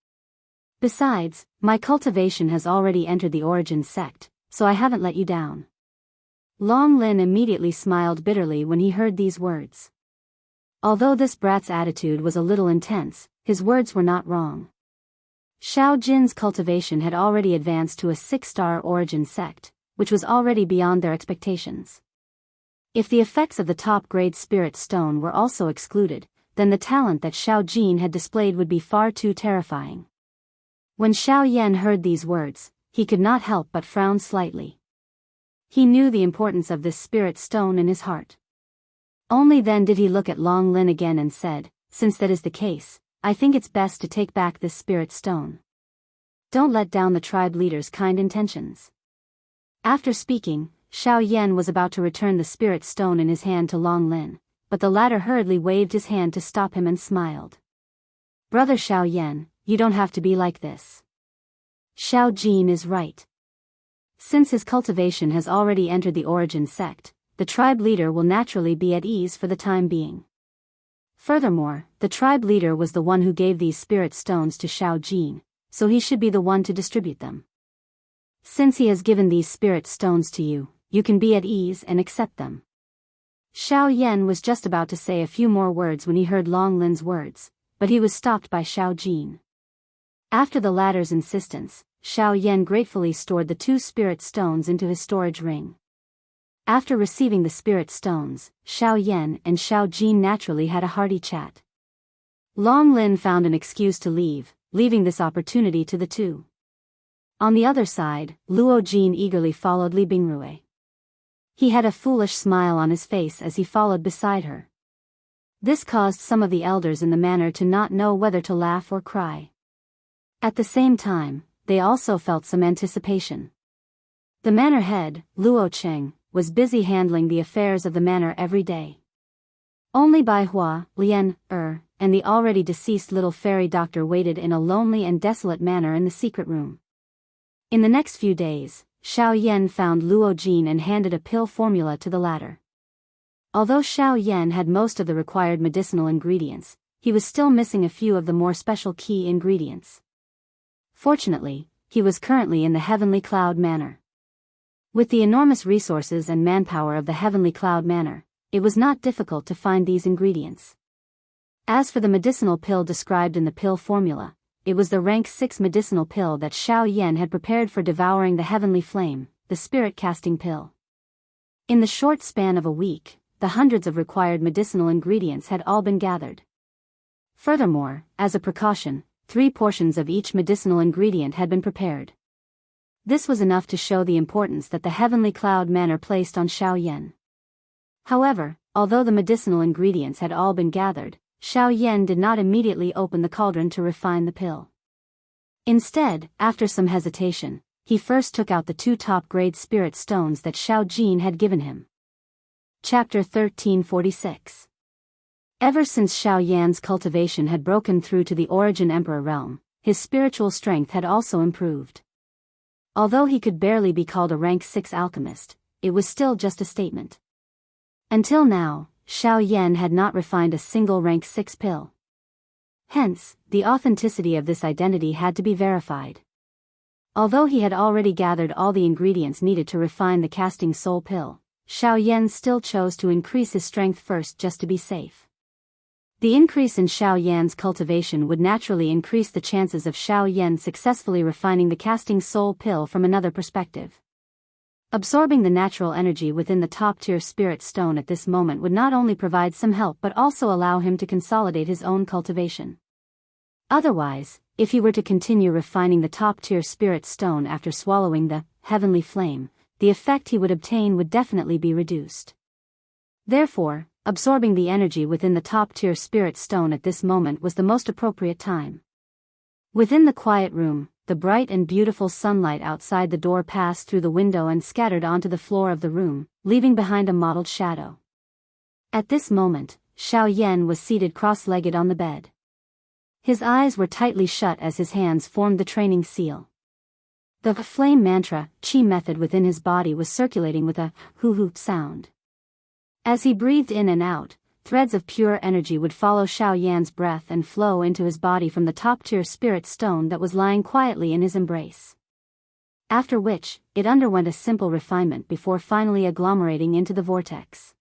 Besides, my cultivation has already entered the origin sect, so I haven't let you down. Long Lin immediately smiled bitterly when he heard these words. Although this brat's attitude was a little intense, his words were not wrong. Xiao Jin's cultivation had already advanced to a 6-star origin sect, which was already beyond their expectations. If the effects of the top-grade spirit stone were also excluded, then the talent that Xiao Jin had displayed would be far too terrifying. When Xiao Yan heard these words, he could not help but frown slightly. He knew the importance of this spirit stone in his heart. Only then did he look at Long Lin again and said, Since that is the case, I think it's best to take back this spirit stone. Don't let down the tribe leader's kind intentions. After speaking, Xiao Yan was about to return the spirit stone in his hand to Long Lin, but the latter hurriedly waved his hand to stop him and smiled. Brother Xiao Yan, you don't have to be like this. Xiao Jin is right. Since his cultivation has already entered the origin sect, the tribe leader will naturally be at ease for the time being. Furthermore, the tribe leader was the one who gave these spirit stones to Xiao Jin, so he should be the one to distribute them. Since he has given these spirit stones to you, you can be at ease and accept them. Xiao Yan was just about to say a few more words when he heard Long Lin's words, but he was stopped by Xiao Jin. After the latter's insistence, Xiao Yan gratefully stored the 2 spirit stones into his storage ring. After receiving the spirit stones, Xiao Yan and Xiao Jin naturally had a hearty chat. Long Lin found an excuse to leave, leaving this opportunity to the two. On the other side, Luo Jin eagerly followed Li Bingrui. He had a foolish smile on his face as he followed beside her. This caused some of the elders in the manor to not know whether to laugh or cry. At the same time, they also felt some anticipation. The manor head, Luo Cheng, was busy handling the affairs of the manor every day. Only Bai Hua, Lian, and the already deceased little fairy doctor waited in a lonely and desolate manner in the secret room. In the next few days, Xiao Yan found Luo Jin and handed a pill formula to the latter. Although Xiao Yan had most of the required medicinal ingredients, he was still missing a few of the more special key ingredients. Fortunately, he was currently in the Heavenly Cloud Manor. With the enormous resources and manpower of the Heavenly Cloud Manor, it was not difficult to find these ingredients. As for the medicinal pill described in the pill formula, it was the rank 6 medicinal pill that Xiao Yan had prepared for devouring the heavenly flame, the spirit-casting pill. In the short span of a week, the hundreds of required medicinal ingredients had all been gathered. Furthermore, as a precaution, 3 portions of each medicinal ingredient had been prepared. This was enough to show the importance that the Heavenly Cloud Manor placed on Xiao Yan. However, although the medicinal ingredients had all been gathered, Xiao Yan did not immediately open the cauldron to refine the pill. Instead, after some hesitation, he first took out the 2 top-grade spirit stones that Xiao Jin had given him. Chapter 1346. Ever since Xiao Yan's cultivation had broken through to the Origin Emperor realm, his spiritual strength had also improved. Although he could barely be called a rank 6 alchemist, it was still just a statement. Until now, Xiao Yan had not refined a single rank 6 pill. Hence, the authenticity of this identity had to be verified. Although he had already gathered all the ingredients needed to refine the casting soul pill, Xiao Yan still chose to increase his strength first just to be safe. The increase in Xiao Yan's cultivation would naturally increase the chances of Xiao Yan successfully refining the casting soul pill from another perspective. Absorbing the natural energy within the top-tier spirit stone at this moment would not only provide some help but also allow him to consolidate his own cultivation. Otherwise, if he were to continue refining the top-tier spirit stone after swallowing the heavenly flame, the effect he would obtain would definitely be reduced. Therefore, absorbing the energy within the top-tier spirit stone at this moment was the most appropriate time. Within the quiet room, the bright and beautiful sunlight outside the door passed through the window and scattered onto the floor of the room, leaving behind a mottled shadow. At this moment, Xiao Yan was seated cross-legged on the bed. His eyes were tightly shut as his hands formed the training seal. The flame mantra, chi method within his body was circulating with a hoo-hoo sound. As he breathed in and out, threads of pure energy would follow Xiao Yan's breath and flow into his body from the top-tier spirit stone that was lying quietly in his embrace. After which, it underwent a simple refinement before finally agglomerating into the vortex.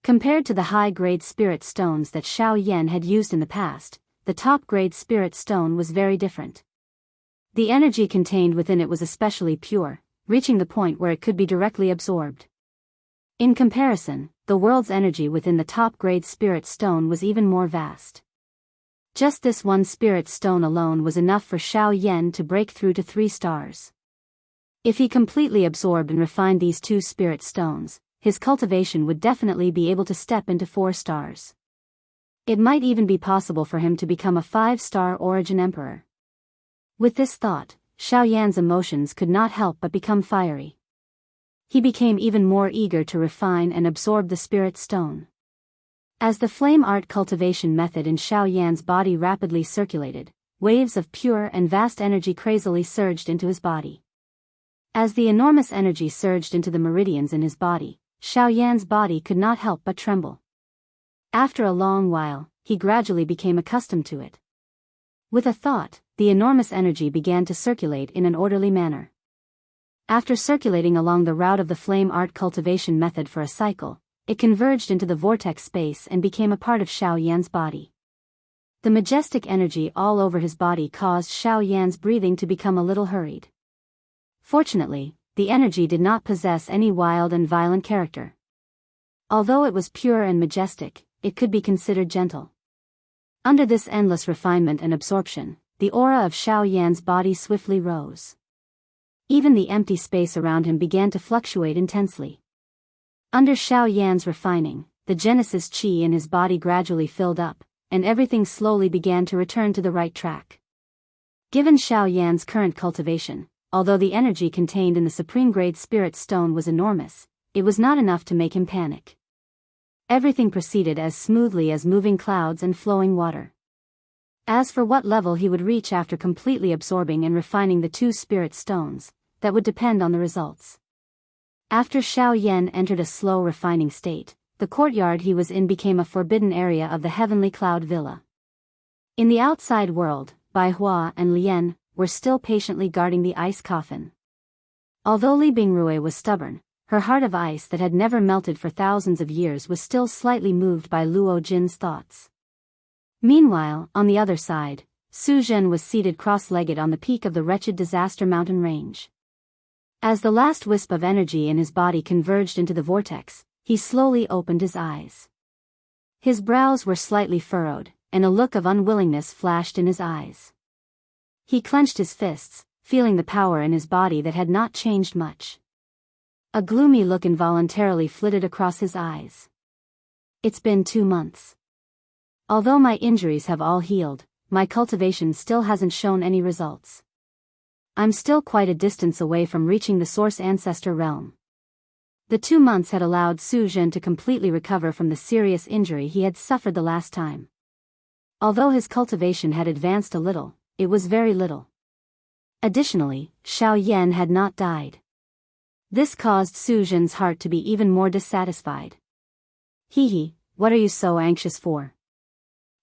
Compared to the high-grade spirit stones that Xiao Yan had used in the past, the top-grade spirit stone was very different. The energy contained within it was especially pure, reaching the point where it could be directly absorbed. In comparison, the world's energy within the top-grade spirit stone was even more vast. Just this one spirit stone alone was enough for Xiao Yan to break through to 3 stars. If he completely absorbed and refined these 2 spirit stones, his cultivation would definitely be able to step into 4 stars. It might even be possible for him to become a 5-star Origin Emperor. With this thought, Xiao Yan's emotions could not help but become fiery. He became even more eager to refine and absorb the spirit stone. As the flame art cultivation method in Xiao Yan's body rapidly circulated, waves of pure and vast energy crazily surged into his body. As the enormous energy surged into the meridians in his body, Xiao Yan's body could not help but tremble. After a long while, he gradually became accustomed to it. With a thought, the enormous energy began to circulate in an orderly manner. After circulating along the route of the flame art cultivation method for a cycle, it converged into the vortex space and became a part of Xiao Yan's body. The majestic energy all over his body caused Xiao Yan's breathing to become a little hurried. Fortunately, the energy did not possess any wild and violent character. Although it was pure and majestic, it could be considered gentle. Under this endless refinement and absorption, the aura of Xiao Yan's body swiftly rose. Even the empty space around him began to fluctuate intensely. Under Xiao Yan's refining, the Genesis Qi in his body gradually filled up, and everything slowly began to return to the right track. Given Xiao Yan's current cultivation, although the energy contained in the supreme-grade spirit stone was enormous, it was not enough to make him panic. Everything proceeded as smoothly as moving clouds and flowing water. As for what level he would reach after completely absorbing and refining the 2 spirit stones, that would depend on the results. After Xiao Yan entered a slow refining state, the courtyard he was in became a forbidden area of the heavenly cloud villa. In the outside world, Bai Hua and Lian were still patiently guarding the ice coffin. Although Li Bingrui was stubborn, her heart of ice that had never melted for thousands of years was still slightly moved by Luo Jin's thoughts. Meanwhile, on the other side, Su Zhen was seated cross-legged on the peak of the wretched disaster mountain range. As the last wisp of energy in his body converged into the vortex, he slowly opened his eyes. His brows were slightly furrowed, and a look of unwillingness flashed in his eyes. He clenched his fists, feeling the power in his body that had not changed much. A gloomy look involuntarily flitted across his eyes. It's been 2 months. Although my injuries have all healed, my cultivation still hasn't shown any results. I'm still quite a distance away from reaching the Source Ancestor realm. The 2 months had allowed Su Zhen to completely recover from the serious injury he had suffered the last time. Although his cultivation had advanced a little, it was very little. Additionally, Xiao Yan had not died. This caused Su Zhen's heart to be even more dissatisfied. Hee, what are you so anxious for?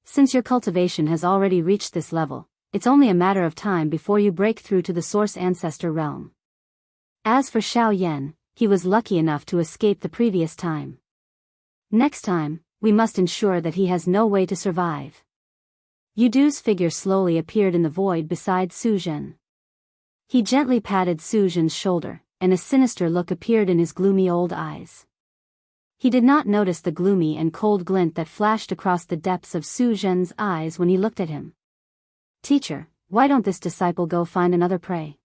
Since your cultivation has already reached this level, it's only a matter of time before you break through to the Source Ancestor realm. As for Xiao Yan, he was lucky enough to escape the previous time. Next time, we must ensure that he has no way to survive. Yudu's figure slowly appeared in the void beside Su Zhen. He gently patted Su Zhen's shoulder, and a sinister look appeared in his gloomy old eyes. He did not notice the gloomy and cold glint that flashed across the depths of Su Zhen's eyes when he looked at him. Teacher, why don't this disciple go find another prey?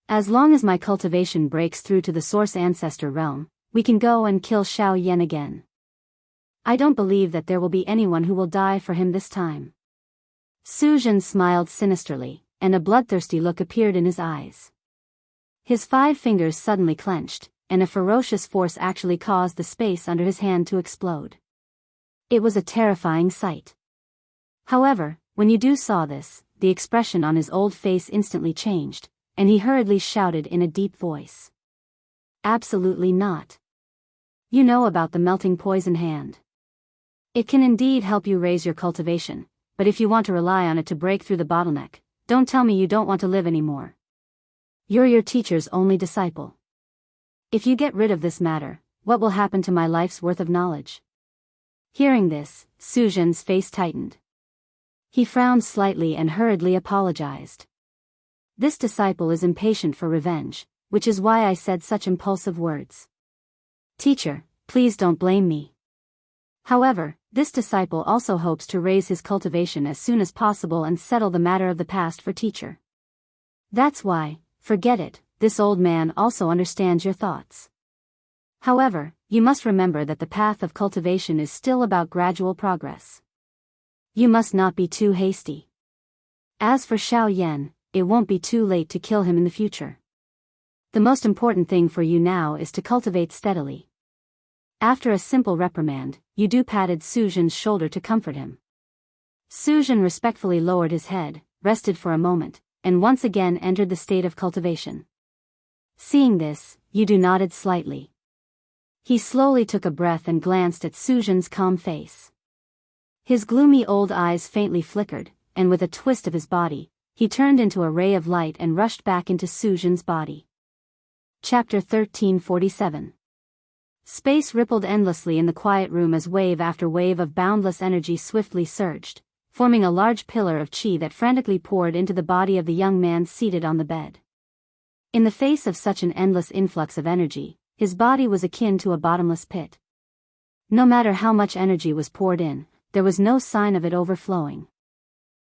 As long as my cultivation breaks through to the Source Ancestor realm, we can go and kill Xiao Yan again. I don't believe that there will be anyone who will die for him this time. Su Zhen smiled sinisterly, and a bloodthirsty look appeared in his eyes. His 5 fingers suddenly clenched, and a ferocious force actually caused the space under his hand to explode. It was a terrifying sight. However, when Yudu saw this, the expression on his old face instantly changed, and he hurriedly shouted in a deep voice. Absolutely not. You know about the melting poison hand. It can indeed help you raise your cultivation, but if you want to rely on it to break through the bottleneck, don't tell me you don't want to live anymore. You're your teacher's only disciple. If you get rid of this matter, what will happen to my life's worth of knowledge? Hearing this, Su Zhen's face tightened. He frowned slightly and hurriedly apologized. This disciple is impatient for revenge, which is why I said such impulsive words. Teacher, please don't blame me. However, this disciple also hopes to raise his cultivation as soon as possible and settle the matter of the past for teacher. That's why, forget it, this old man also understands your thoughts. However, you must remember that the path of cultivation is still about gradual progress. You must not be too hasty. As for Xiao Yan, it won't be too late to kill him in the future. The most important thing for you now is to cultivate steadily. After a simple reprimand, Yudu patted Su Zhen's shoulder to comfort him. Su Zhen respectfully lowered his head, rested for a moment, and once again entered the state of cultivation. Seeing this, Yudu nodded slightly. He slowly took a breath and glanced at Su Zhen's calm face. His gloomy old eyes faintly flickered, and with a twist of his body, he turned into a ray of light and rushed back into Su Zhen's body. Chapter 1347. Space rippled endlessly in the quiet room as wave after wave of boundless energy swiftly surged, forming a large pillar of qi that frantically poured into the body of the young man seated on the bed. In the face of such an endless influx of energy, his body was akin to a bottomless pit. No matter how much energy was poured in, there was no sign of it overflowing.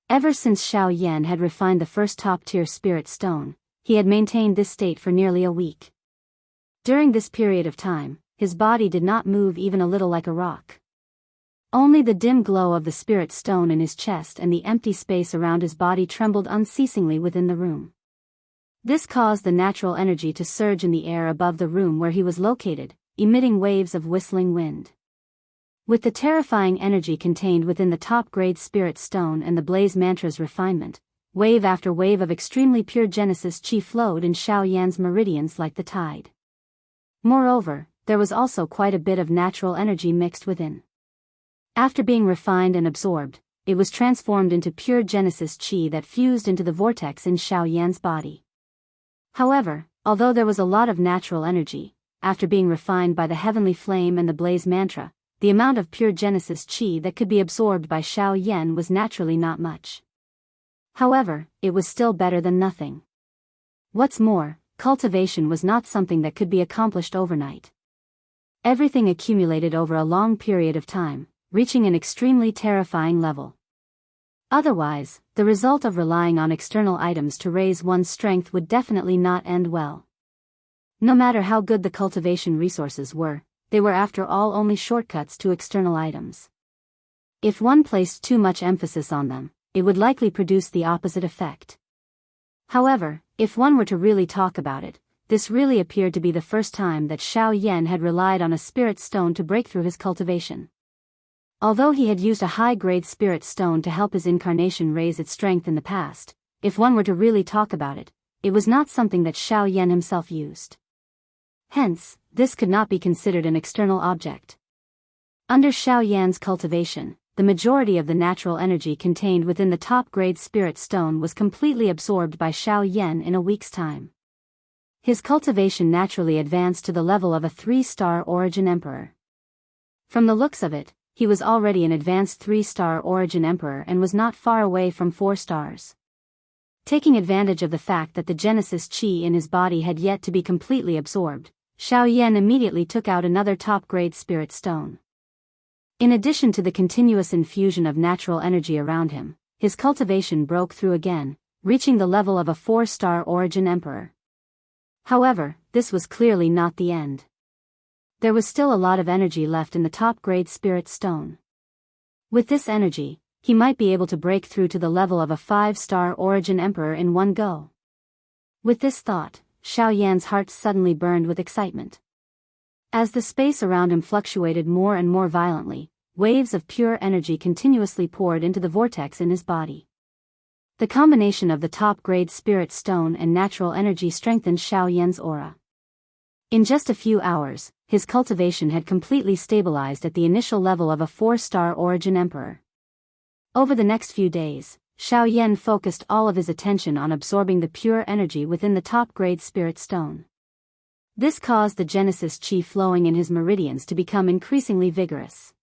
Ever since Xiao Yan had refined the first top-tier spirit stone, he had maintained this state for nearly a week. During this period of time, his body did not move even a little like a rock. Only the dim glow of the spirit stone in his chest and the empty space around his body trembled unceasingly within the room. This caused the natural energy to surge in the air above the room where he was located, emitting waves of whistling wind. With the terrifying energy contained within the top-grade spirit stone and the blaze mantra's refinement, wave after wave of extremely pure Genesis Qi flowed in Xiao Yan's meridians like the tide. Moreover, there was also quite a bit of natural energy mixed within. After being refined and absorbed, it was transformed into pure Genesis Qi that fused into the vortex in Xiao Yan's body. However, although there was a lot of natural energy, after being refined by the heavenly flame and the blaze mantra, the amount of pure Genesis Qi that could be absorbed by Xiao Yan was naturally not much. However, it was still better than nothing. What's more, cultivation was not something that could be accomplished overnight. Everything accumulated over a long period of time, reaching an extremely terrifying level. Otherwise, the result of relying on external items to raise one's strength would definitely not end well. No matter how good the cultivation resources were, they were after all only shortcuts to external items. If one placed too much emphasis on them, it would likely produce the opposite effect. However, if one were to really talk about it, this really appeared to be the first time that Xiao Yan had relied on a spirit stone to break through his cultivation. Although he had used a high-grade spirit stone to help his incarnation raise its strength in the past, if one were to really talk about it, it was not something that Xiao Yan himself used. Hence, this could not be considered an external object. Under Xiao Yan's cultivation, the majority of the natural energy contained within the top-grade spirit stone was completely absorbed by Xiao Yan in a week's time. His cultivation naturally advanced to the level of a 3-star origin emperor. From the looks of it, he was already an advanced 3-star origin emperor and was not far away from 4 stars. Taking advantage of the fact that the Genesis Qi in his body had yet to be completely absorbed, Xiao Yan immediately took out another top-grade spirit stone. In addition to the continuous infusion of natural energy around him, his cultivation broke through again, reaching the level of a 4-star origin emperor. However, this was clearly not the end. There was still a lot of energy left in the top-grade spirit stone. With this energy, he might be able to break through to the level of a 5-star origin emperor in one go. With this thought, Xiao Yan's heart suddenly burned with excitement. As the space around him fluctuated more and more violently, waves of pure energy continuously poured into the vortex in his body. The combination of the top-grade spirit stone and natural energy strengthened Xiao Yan's aura. In just a few hours, his cultivation had completely stabilized at the initial level of a 4-star origin emperor. Over the next few days, Xiao Yan focused all of his attention on absorbing the pure energy within the top-grade spirit stone. This caused the Genesis Qi flowing in his meridians to become increasingly vigorous.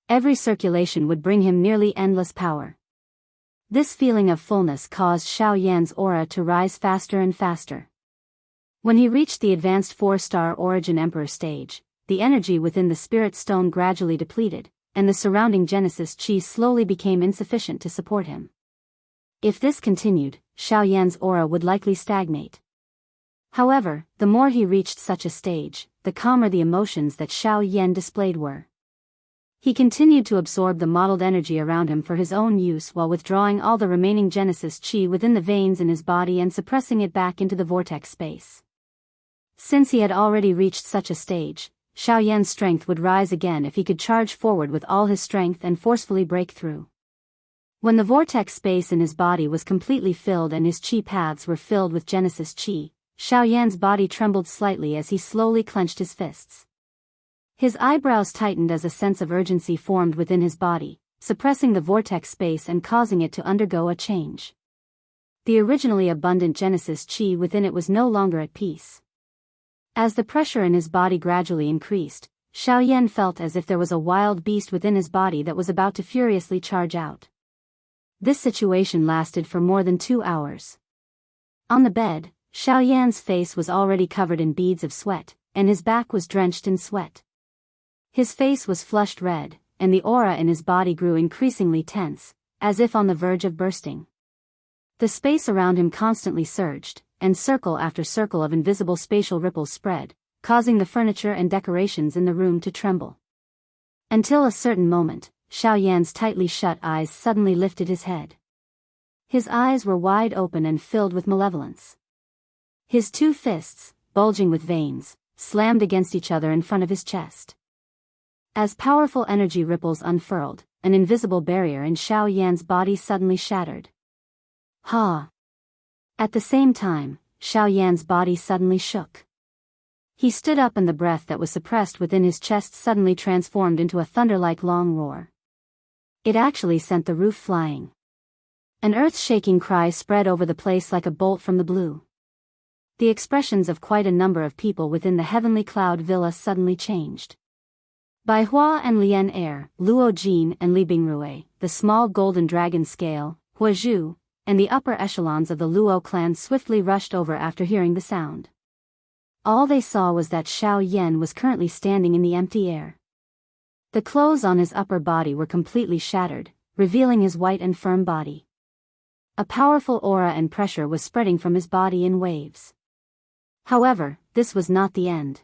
Every circulation would bring him nearly endless power. This feeling of fullness caused Xiao Yan's aura to rise faster and faster. When he reached the advanced 4-star origin emperor stage, the energy within the spirit stone gradually depleted, and the surrounding Genesis Qi slowly became insufficient to support him. If this continued, Xiao Yan's aura would likely stagnate. However, the more he reached such a stage, the calmer the emotions that Xiao Yan displayed were. He continued to absorb the modeled energy around him for his own use while withdrawing all the remaining Genesis Qi within the veins in his body and suppressing it back into the vortex space. Since he had already reached such a stage, Xiao Yan's strength would rise again if he could charge forward with all his strength and forcefully break through. When the vortex space in his body was completely filled and his Qi paths were filled with Genesis Qi, Xiao Yan's body trembled slightly as he slowly clenched his fists. His eyebrows tightened as a sense of urgency formed within his body, suppressing the vortex space and causing it to undergo a change. The originally abundant Genesis Qi within it was no longer at peace. As the pressure in his body gradually increased, Xiao Yan felt as if there was a wild beast within his body that was about to furiously charge out. This situation lasted for more than 2 hours. On the bed, Xiao Yan's face was already covered in beads of sweat, and his back was drenched in sweat. His face was flushed red, and the aura in his body grew increasingly tense, as if on the verge of bursting. The space around him constantly surged, and circle after circle of invisible spatial ripples spread, causing the furniture and decorations in the room to tremble. Until a certain moment, Xiaoyan's tightly shut eyes suddenly lifted his head. His eyes were wide open and filled with malevolence. His two fists, bulging with veins, slammed against each other in front of his chest. As powerful energy ripples unfurled, an invisible barrier in Xiaoyan's body suddenly shattered. Ha! At the same time, Xiaoyan's body suddenly shook. He stood up and the breath that was suppressed within his chest suddenly transformed into a thunder-like long roar. It actually sent the roof flying. An earth-shaking cry spread over the place like a bolt from the blue. The expressions of quite a number of people within the heavenly cloud villa suddenly changed. Bai Hua and Lian Er, Luo Jin and Li Bingrui, the small golden dragon scale, Hua Zhu, and the upper echelons of the Luo clan swiftly rushed over after hearing the sound. All they saw was that Xiao Yan was currently standing in the empty air. The clothes on his upper body were completely shattered, revealing his white and firm body. A powerful aura and pressure was spreading from his body in waves. However, this was not the end.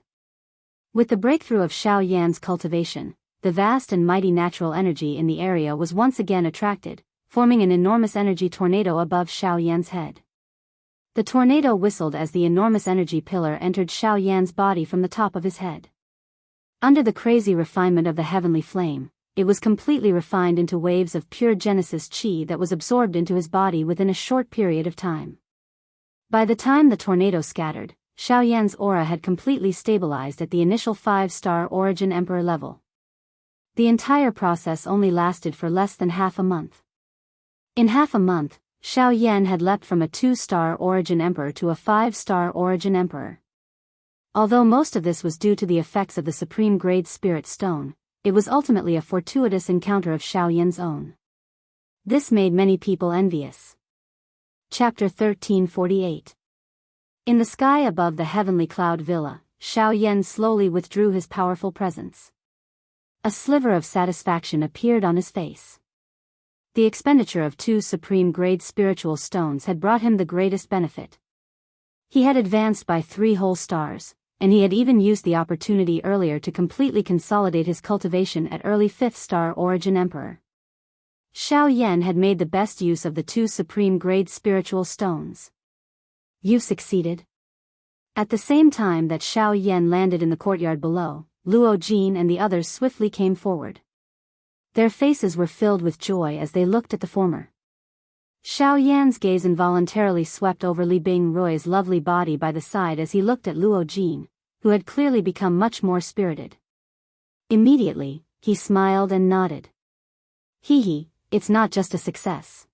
With the breakthrough of Xiao Yan's cultivation, the vast and mighty natural energy in the area was once again attracted, forming an enormous energy tornado above Xiao Yan's head. The tornado whistled as the enormous energy pillar entered Xiao Yan's body from the top of his head. Under the crazy refinement of the heavenly flame, it was completely refined into waves of pure Genesis Qi that was absorbed into his body within a short period of time. By the time the tornado scattered, Xiao Yan's aura had completely stabilized at the initial 5-star Origin Emperor level. The entire process only lasted for less than half a month. In half a month, Xiao Yan had leapt from a 2-star Origin Emperor to a 5-star Origin Emperor. Although most of this was due to the effects of the Supreme Grade Spirit Stone, it was ultimately a fortuitous encounter of Xiao Yan's own. This made many people envious. Chapter 1348. In the sky above the heavenly cloud villa, Xiao Yan slowly withdrew his powerful presence. A sliver of satisfaction appeared on his face. The expenditure of 2 supreme grade spiritual stones had brought him the greatest benefit. He had advanced by 3 whole stars, and he had even used the opportunity earlier to completely consolidate his cultivation at early 5th star Origin Emperor. Xiao Yan had made the best use of the 2 supreme grade spiritual stones. You succeeded. At the same time that Xiao Yan landed in the courtyard below, Luo Jin and the others swiftly came forward. Their faces were filled with joy as they looked at the former. Xiao Yan's gaze involuntarily swept over Li Bingrui's lovely body by the side as he looked at Luo Jin, who had clearly become much more spirited. Immediately, he smiled and nodded. Hee, it's not just a success.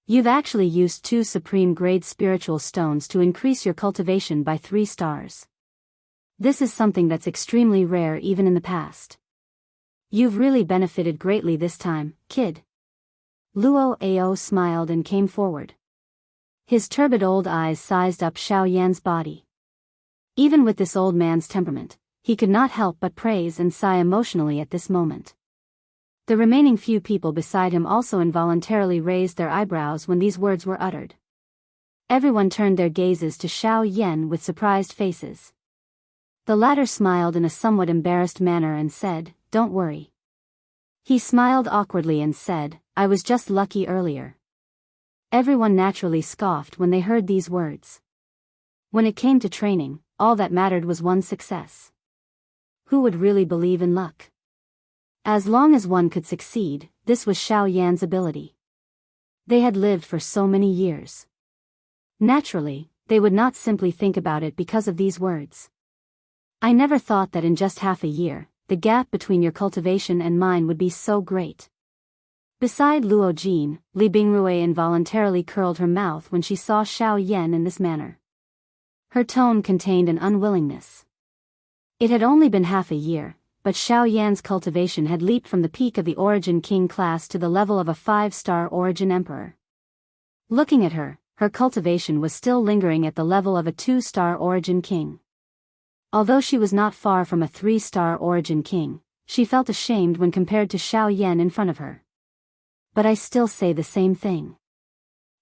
You've actually used 2 supreme grade spiritual stones to increase your cultivation by 3 stars. This is something that's extremely rare even in the past. You've really benefited greatly this time, kid. Luo Ao smiled and came forward. His turbid old eyes sized up Xiao Yan's body. Even with this old man's temperament, he could not help but praise and sigh emotionally at this moment. The remaining few people beside him also involuntarily raised their eyebrows when these words were uttered. Everyone turned their gazes to Xiao Yan with surprised faces. The latter smiled in a somewhat embarrassed manner and said, "Don't worry." He smiled awkwardly and said, "I was just lucky earlier." Everyone naturally scoffed when they heard these words. When it came to training, all that mattered was one's success. Who would really believe in luck? As long as one could succeed, this was Xiao Yan's ability. They had lived for so many years. Naturally, they would not simply think about it because of these words. I never thought that in just half a year, the gap between your cultivation and mine would be so great. Beside Luo Jin, Li Bingrui involuntarily curled her mouth when she saw Xiao Yan in this manner. Her tone contained an unwillingness. It had only been half a year, but Xiao Yan's cultivation had leaped from the peak of the Origin King class to the level of a 5-star Origin Emperor. Looking at her, her cultivation was still lingering at the level of a 2-star Origin King. Although she was not far from a 3-star Origin King, she felt ashamed when compared to Xiao Yan in front of her. But I still say the same thing.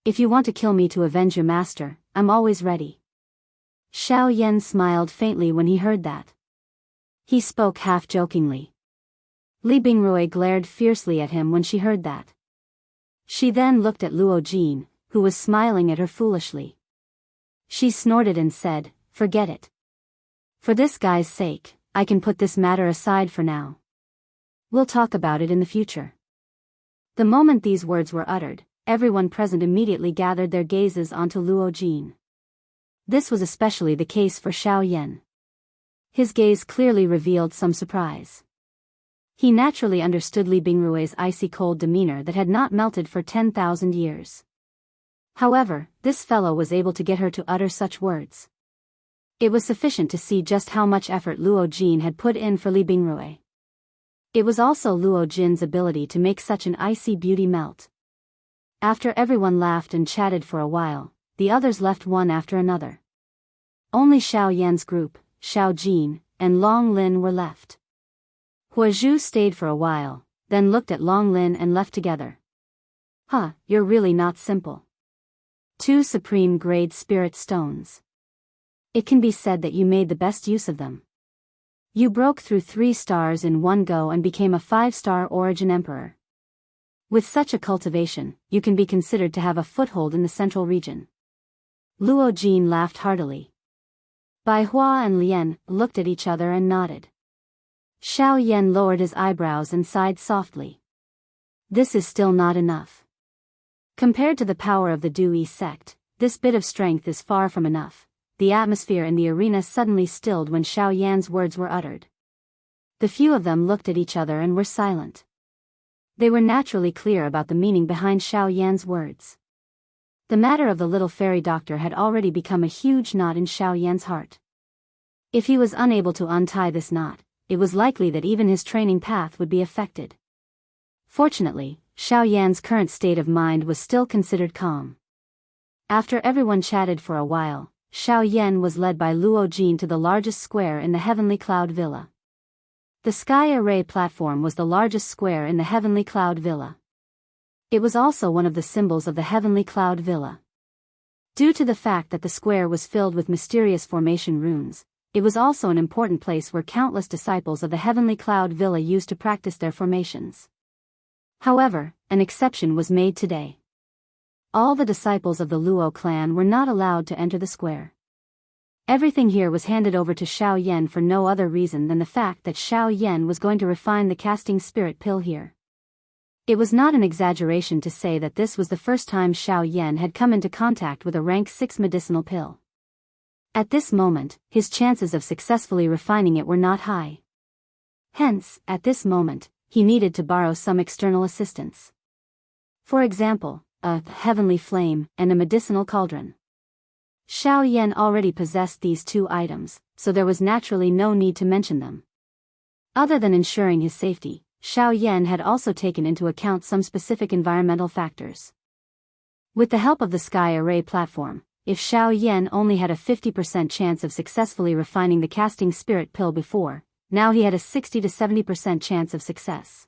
If you want to kill me to avenge your master, I'm always ready. Xiao Yan smiled faintly when he heard that. He spoke half-jokingly. Li Bingrui glared fiercely at him when she heard that. She then looked at Luo Jin, who was smiling at her foolishly. She snorted and said, "Forget it. For this guy's sake, I can put this matter aside for now. We'll talk about it in the future." The moment these words were uttered, everyone present immediately gathered their gazes onto Luo Jin. This was especially the case for Xiao Yan. His gaze clearly revealed some surprise. He naturally understood Li Bingrui's icy cold demeanor that had not melted for 10,000 years. However, this fellow was able to get her to utter such words. It was sufficient to see just how much effort Luo Jin had put in for Li Bingrui. It was also Luo Jin's ability to make such an icy beauty melt. After everyone laughed and chatted for a while, the others left one after another. Only Xiao Yan's group, Xiao Jin, and Long Lin were left. Huazhu stayed for a while, then looked at Long Lin and left together. "Huh, you're really not simple. 2 supreme grade spirit stones. It can be said that you made the best use of them. You broke through 3 stars in one go and became a 5-star origin emperor. With such a cultivation, you can be considered to have a foothold in the central region." Luo Jin laughed heartily. Bai Hua and Lian looked at each other and nodded. Xiao Yan lowered his eyebrows and sighed softly. This is still not enough. Compared to the power of the Dui sect, this bit of strength is far from enough. The atmosphere in the arena suddenly stilled when Xiao Yan's words were uttered. The few of them looked at each other and were silent. They were naturally clear about the meaning behind Xiao Yan's words. The matter of the little fairy doctor had already become a huge knot in Xiao Yan's heart. If he was unable to untie this knot, it was likely that even his training path would be affected. Fortunately, Xiao Yan's current state of mind was still considered calm. After everyone chatted for a while, Xiao Yan was led by Luo Jin to the largest square in the Heavenly Cloud Villa. The Sky Array platform was the largest square in the Heavenly Cloud Villa. It was also one of the symbols of the Heavenly Cloud Villa. Due to the fact that the square was filled with mysterious formation runes, it was also an important place where countless disciples of the Heavenly Cloud Villa used to practice their formations. However, an exception was made today. All the disciples of the Luo clan were not allowed to enter the square. Everything here was handed over to Xiao Yan for no other reason than the fact that Xiao Yan was going to refine the casting spirit pill here. It was not an exaggeration to say that this was the first time Xiao Yan had come into contact with a rank 6 medicinal pill. At this moment, his chances of successfully refining it were not high. Hence, at this moment, he needed to borrow some external assistance. For example, a heavenly flame and a medicinal cauldron. Xiao Yan already possessed these 2 items, so there was naturally no need to mention them. Other than ensuring his safety, Xiao Yan had also taken into account some specific environmental factors. With the help of the Sky Array platform, if Xiao Yan only had a 50% chance of successfully refining the casting spirit pill before, now he had a 60 to 70% chance of success.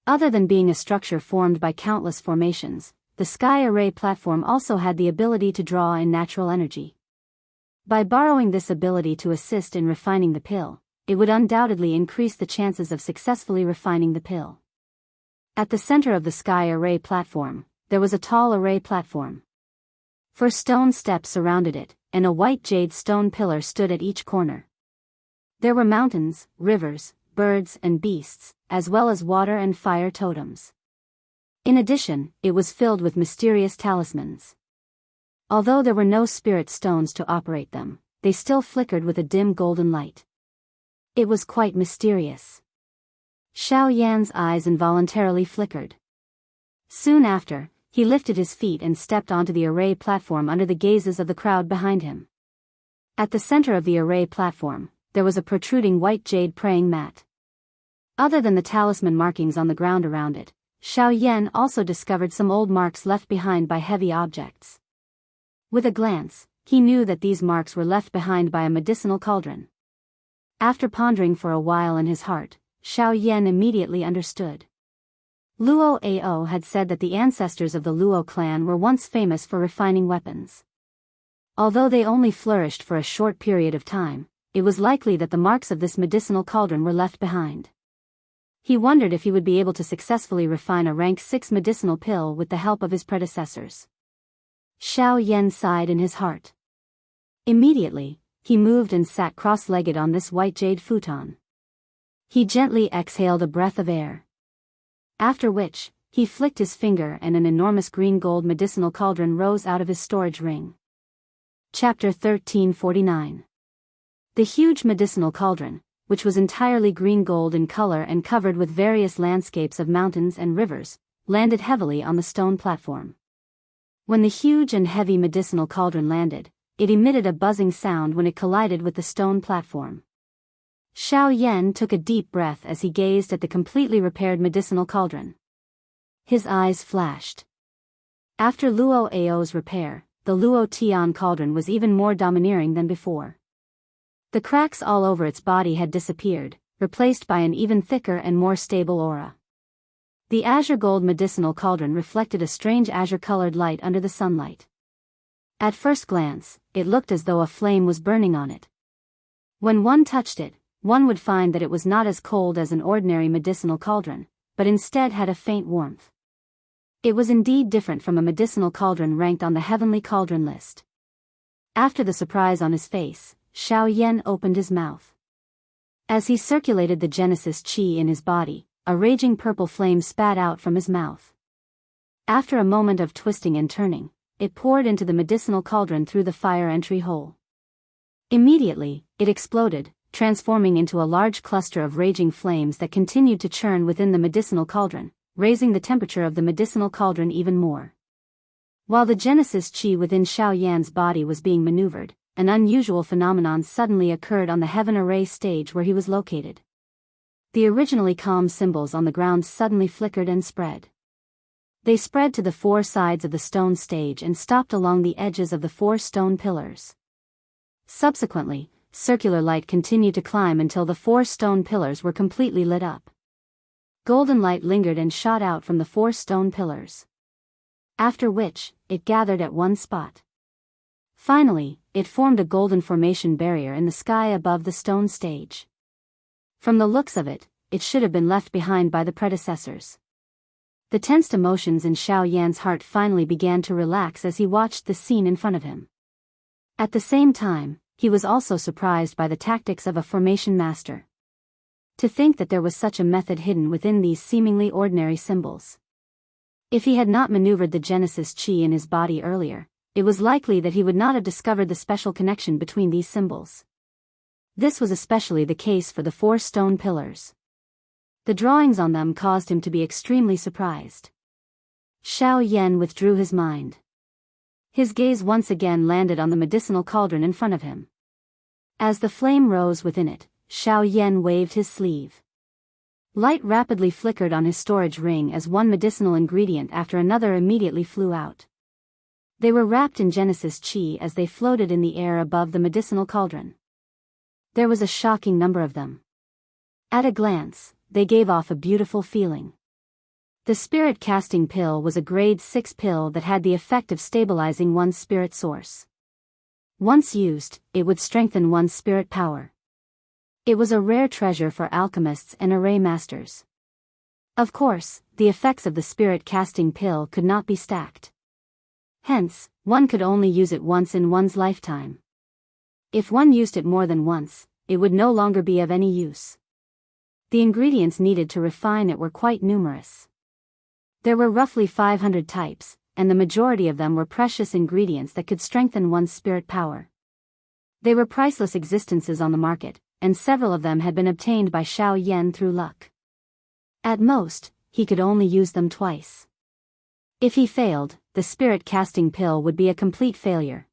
Other than being a structure formed by countless formations, the Sky Array platform also had the ability to draw in natural energy. By borrowing this ability to assist in refining the pill, it would undoubtedly increase the chances of successfully refining the pill. At the center of the Sky Array platform, there was a tall array platform. 4 stone steps surrounded it, and a white jade stone pillar stood at each corner. There were mountains, rivers, birds and beasts, as well as water and fire totems. In addition, it was filled with mysterious talismans. Although there were no spirit stones to operate them, they still flickered with a dim golden light. It was quite mysterious. Xiao Yan's eyes involuntarily flickered. Soon after, he lifted his feet and stepped onto the array platform under the gazes of the crowd behind him. At the center of the array platform, there was a protruding white jade praying mat. Other than the talisman markings on the ground around it, Xiao Yan also discovered some old marks left behind by heavy objects. With a glance, he knew that these marks were left behind by a medicinal cauldron. After pondering for a while in his heart, Xiao Yan immediately understood. Luo Ao had said that the ancestors of the Luo clan were once famous for refining weapons. Although they only flourished for a short period of time, it was likely that the marks of this medicinal cauldron were left behind. He wondered if he would be able to successfully refine a rank 6 medicinal pill with the help of his predecessors. Xiao Yan sighed in his heart. Immediately, he moved and sat cross-legged on this white jade futon. He gently exhaled a breath of air. After which, he flicked his finger and an enormous green-gold medicinal cauldron rose out of his storage ring. Chapter 1349. The huge medicinal cauldron, which was entirely green-gold in color and covered with various landscapes of mountains and rivers, landed heavily on the stone platform. When the huge and heavy medicinal cauldron landed, it emitted a buzzing sound when it collided with the stone platform. Xiao Yan took a deep breath as he gazed at the completely repaired medicinal cauldron. His eyes flashed. After Luo Ao's repair, the Luo Tian cauldron was even more domineering than before. The cracks all over its body had disappeared, replaced by an even thicker and more stable aura. The azure gold medicinal cauldron reflected a strange azure-colored light under the sunlight. At first glance, it looked as though a flame was burning on it. When one touched it, one would find that it was not as cold as an ordinary medicinal cauldron, but instead had a faint warmth. It was indeed different from a medicinal cauldron ranked on the heavenly cauldron list. After the surprise on his face, Xiao Yan opened his mouth. As he circulated the Genesis Qi in his body, a raging purple flame spat out from his mouth. After a moment of twisting and turning, it poured into the medicinal cauldron through the fire entry hole. Immediately, it exploded, transforming into a large cluster of raging flames that continued to churn within the medicinal cauldron, raising the temperature of the medicinal cauldron even more. While the Genesis Qi within Xiao Yan's body was being maneuvered, an unusual phenomenon suddenly occurred on the heaven array stage where he was located. The originally calm symbols on the ground suddenly flickered and spread. They spread to the 4 sides of the stone stage and stopped along the edges of the 4 stone pillars. Subsequently, circular light continued to climb until the 4 stone pillars were completely lit up. Golden light lingered and shot out from the 4 stone pillars. After which, it gathered at one spot. Finally, it formed a golden formation barrier in the sky above the stone stage. From the looks of it, it should have been left behind by the predecessors. The tensed emotions in Xiao Yan's heart finally began to relax as he watched the scene in front of him. At the same time, he was also surprised by the tactics of a formation master. To think that there was such a method hidden within these seemingly ordinary symbols. If he had not maneuvered the Genesis Qi in his body earlier, it was likely that he would not have discovered the special connection between these symbols. This was especially the case for the 4 stone pillars. The drawings on them caused him to be extremely surprised. Xiao Yan withdrew his mind. His gaze once again landed on the medicinal cauldron in front of him. As the flame rose within it, Xiao Yan waved his sleeve. Light rapidly flickered on his storage ring as one medicinal ingredient after another immediately flew out. They were wrapped in Genesis Qi as they floated in the air above the medicinal cauldron. There was a shocking number of them. At a glance, they gave off a beautiful feeling. The spirit casting pill was a grade 6 pill that had the effect of stabilizing one's spirit source. Once used, it would strengthen one's spirit power. It was a rare treasure for alchemists and array masters. Of course, the effects of the spirit casting pill could not be stacked. Hence, one could only use it once in one's lifetime. If one used it more than once, it would no longer be of any use. The ingredients needed to refine it were quite numerous. There were roughly 500 types, and the majority of them were precious ingredients that could strengthen one's spirit power. They were priceless existences on the market, and several of them had been obtained by Xiao Yan through luck. At most, he could only use them twice. If he failed, the spirit casting pill would be a complete failure.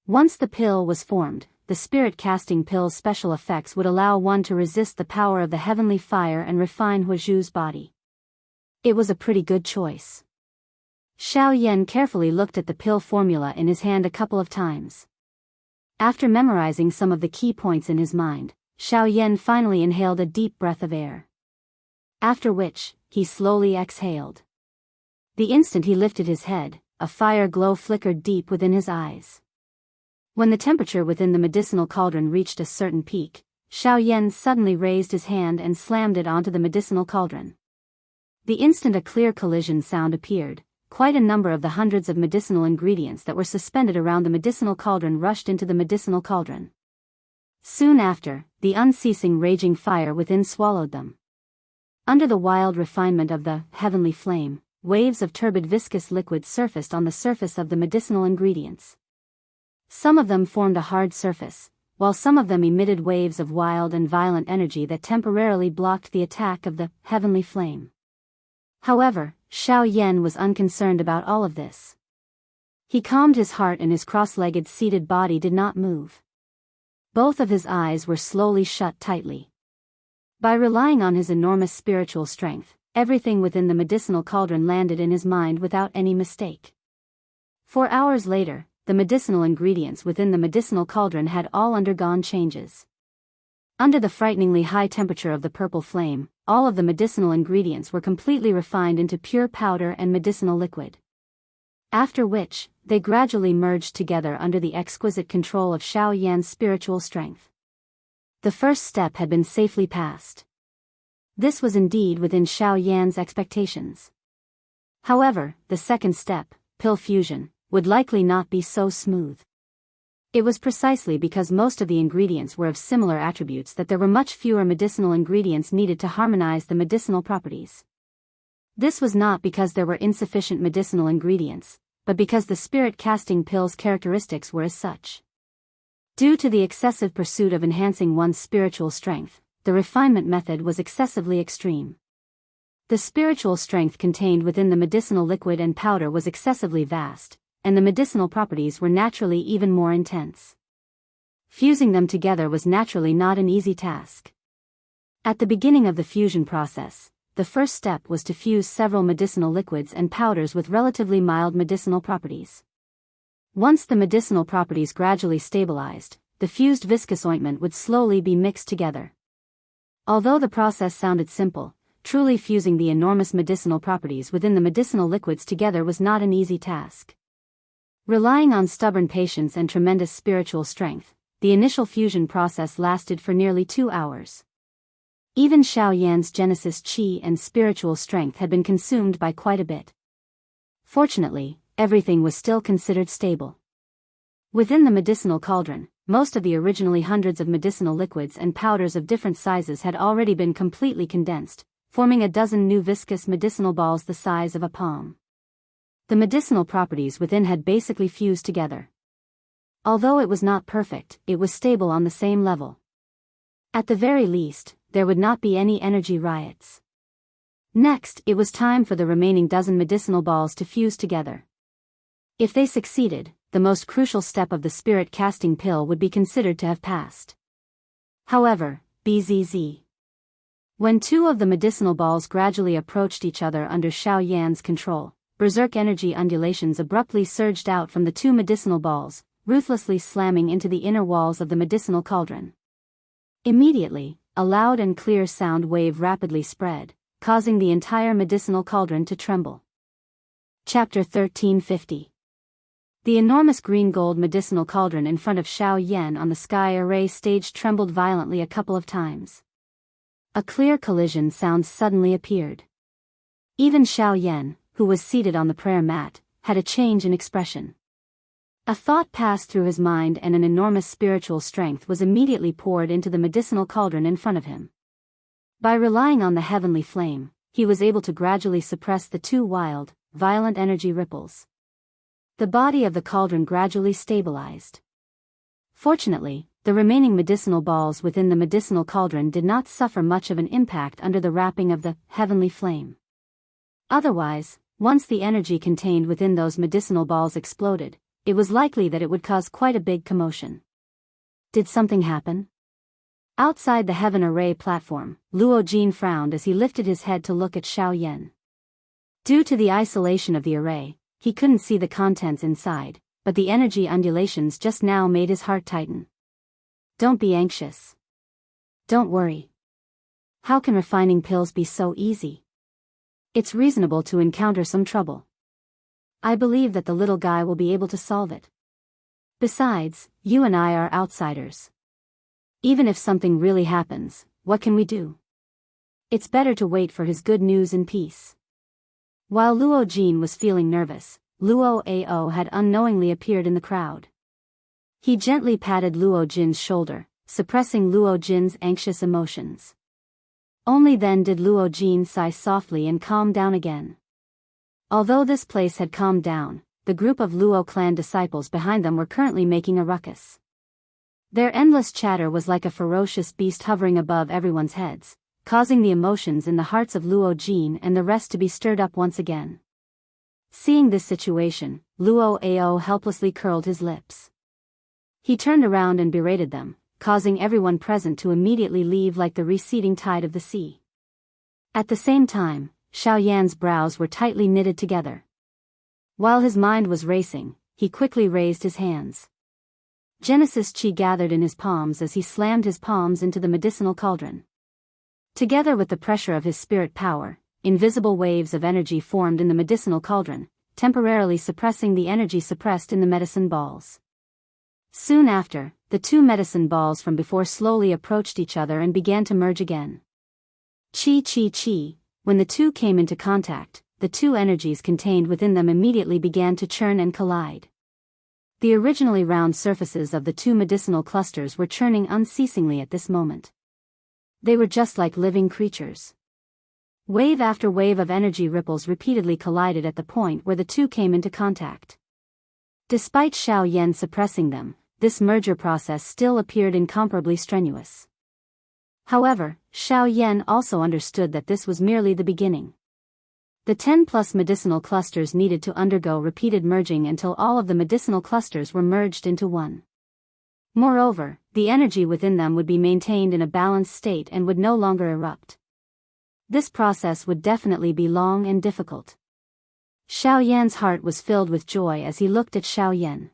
Once the pill was formed, the spirit casting pill's special effects would allow one to resist the power of the heavenly fire and refine Huazhu's body. It was a pretty good choice. Xiao Yan carefully looked at the pill formula in his hand a couple of times. After memorizing some of the key points in his mind, Xiao Yan finally inhaled a deep breath of air. After which, he slowly exhaled. The instant he lifted his head, a fire glow flickered deep within his eyes. When the temperature within the medicinal cauldron reached a certain peak, Xiaoyan suddenly raised his hand and slammed it onto the medicinal cauldron. The instant a clear collision sound appeared, quite a number of the hundreds of medicinal ingredients that were suspended around the medicinal cauldron rushed into the medicinal cauldron. Soon after, the unceasing raging fire within swallowed them. Under the wild refinement of the heavenly flame, waves of turbid viscous liquid surfaced on the surface of the medicinal ingredients. Some of them formed a hard surface, while some of them emitted waves of wild and violent energy that temporarily blocked the attack of the heavenly flame. However, Xiaoyan was unconcerned about all of this. He calmed his heart and his cross-legged seated body did not move. Both of his eyes were slowly shut tightly. By relying on his enormous spiritual strength, everything within the medicinal cauldron landed in his mind without any mistake. 4 hours later, the medicinal ingredients within the medicinal cauldron had all undergone changes. Under the frighteningly high temperature of the purple flame, all of the medicinal ingredients were completely refined into pure powder and medicinal liquid. After which, they gradually merged together under the exquisite control of Xiaoyan's spiritual strength. The first step had been safely passed. This was indeed within Xiaoyan's expectations. However, the second step, pill fusion, would likely not be so smooth. It was precisely because most of the ingredients were of similar attributes that there were much fewer medicinal ingredients needed to harmonize the medicinal properties. This was not because there were insufficient medicinal ingredients, but because the spirit-casting pill's characteristics were as such. Due to the excessive pursuit of enhancing one's spiritual strength, the refinement method was excessively extreme. The spiritual strength contained within the medicinal liquid and powder was excessively vast, and the medicinal properties were naturally even more intense. Fusing them together was naturally not an easy task. At the beginning of the fusion process, the first step was to fuse several medicinal liquids and powders with relatively mild medicinal properties. Once the medicinal properties gradually stabilized, the fused viscous ointment would slowly be mixed together. Although the process sounded simple, truly fusing the enormous medicinal properties within the medicinal liquids together was not an easy task. Relying on stubborn patience and tremendous spiritual strength, the initial fusion process lasted for nearly 2 hours. Even Xiaoyan's genesis qi and spiritual strength had been consumed by quite a bit. Fortunately, everything was still considered stable. Within the medicinal cauldron, most of the originally hundreds of medicinal liquids and powders of different sizes had already been completely condensed, forming a dozen new viscous medicinal balls the size of a palm. The medicinal properties within had basically fused together. Although it was not perfect, it was stable on the same level. At the very least, there would not be any energy riots. Next, it was time for the remaining dozen medicinal balls to fuse together. If they succeeded, the most crucial step of the spirit-casting pill would be considered to have passed. However, bzz. When 2 of the medicinal balls gradually approached each other under Xiaoyan's control, berserk energy undulations abruptly surged out from the 2 medicinal balls, ruthlessly slamming into the inner walls of the medicinal cauldron. Immediately, a loud and clear sound wave rapidly spread, causing the entire medicinal cauldron to tremble. Chapter 1350. The enormous green-gold medicinal cauldron in front of Xiaoyan on the sky array stage trembled violently a couple of times. A clear collision sound suddenly appeared. Even Xiaoyan, who was seated on the prayer mat, had a change in expression. A thought passed through his mind and an enormous spiritual strength was immediately poured into the medicinal cauldron in front of him. By relying on the heavenly flame, he was able to gradually suppress the 2 wild, violent energy ripples. The body of the cauldron gradually stabilized. Fortunately, the remaining medicinal balls within the medicinal cauldron did not suffer much of an impact under the wrapping of the heavenly flame. Otherwise, once the energy contained within those medicinal balls exploded, it was likely that it would cause quite a big commotion. Did something happen? Outside the heaven array platform, Luo Jin frowned as he lifted his head to look at Xiaoyan. Due to the isolation of the array, he couldn't see the contents inside, but the energy undulations just now made his heart tighten. Don't be anxious. Don't worry. How can refining pills be so easy? It's reasonable to encounter some trouble. I believe that the little guy will be able to solve it. Besides, you and I are outsiders. Even if something really happens, what can we do? It's better to wait for his good news in peace. While Luo Jin was feeling nervous, Luo Ao had unknowingly appeared in the crowd. He gently patted Luo Jin's shoulder, suppressing Luo Jin's anxious emotions. Only then did Luo Jin sigh softly and calm down again. Although this place had calmed down, the group of Luo clan disciples behind them were currently making a ruckus. Their endless chatter was like a ferocious beast hovering above everyone's heads, causing the emotions in the hearts of Luo Jin and the rest to be stirred up once again. Seeing this situation, Luo Ao helplessly curled his lips. He turned around and berated them, causing everyone present to immediately leave like the receding tide of the sea. At the same time, Xiaoyan's brows were tightly knitted together. While his mind was racing, he quickly raised his hands. Genesis Chi gathered in his palms as he slammed his palms into the medicinal cauldron. Together with the pressure of his spirit power, invisible waves of energy formed in the medicinal cauldron, temporarily suppressing the energy suppressed in the medicine balls. Soon after, the two medicine balls from before slowly approached each other and began to merge again. Chi chi chi, when the two came into contact, the two energies contained within them immediately began to churn and collide. The originally round surfaces of the two medicinal clusters were churning unceasingly at this moment. They were just like living creatures. Wave after wave of energy ripples repeatedly collided at the point where the two came into contact. Despite Xiaoyan suppressing them, this merger process still appeared incomparably strenuous. However, Xiaoyan also understood that this was merely the beginning. The 10+ medicinal clusters needed to undergo repeated merging until all of the medicinal clusters were merged into one. Moreover, the energy within them would be maintained in a balanced state and would no longer erupt. This process would definitely be long and difficult. Xiaoyan's heart was filled with joy as he looked at Xiaoyan.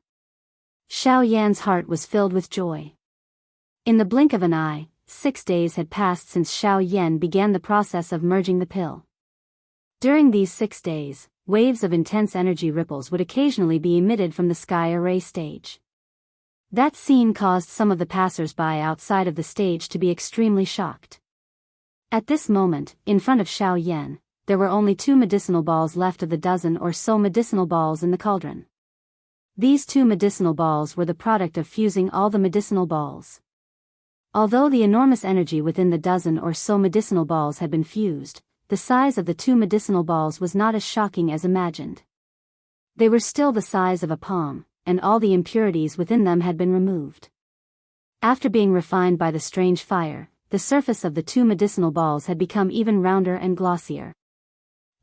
Xiaoyan's heart was filled with joy. In the blink of an eye, 6 days had passed since Xiaoyan began the process of merging the pill. During these 6 days, waves of intense energy ripples would occasionally be emitted from the sky array stage. That scene caused some of the passers-by outside of the stage to be extremely shocked. At this moment, in front of Xiaoyan, there were only 2 medicinal balls left of the dozen or so medicinal balls in the cauldron. These 2 medicinal balls were the product of fusing all the medicinal balls. Although the enormous energy within the dozen or so medicinal balls had been fused, the size of the 2 medicinal balls was not as shocking as imagined. They were still the size of a palm, and all the impurities within them had been removed. After being refined by the strange fire, the surface of the 2 medicinal balls had become even rounder and glossier.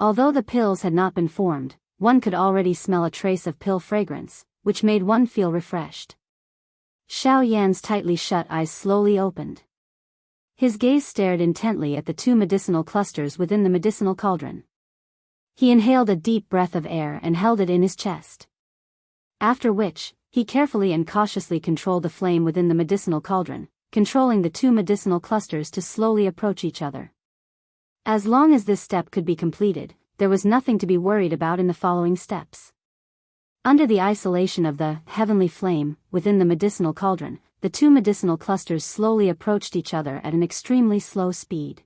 Although the pills had not been formed, one could already smell a trace of pill fragrance, which made one feel refreshed. Xiaoyan's tightly shut eyes slowly opened. His gaze stared intently at the 2 medicinal clusters within the medicinal cauldron. He inhaled a deep breath of air and held it in his chest. After which, he carefully and cautiously controlled the flame within the medicinal cauldron, controlling the 2 medicinal clusters to slowly approach each other. As long as this step could be completed, there was nothing to be worried about in the following steps. Under the isolation of the heavenly flame within the medicinal cauldron, the 2 medicinal clusters slowly approached each other at an extremely slow speed.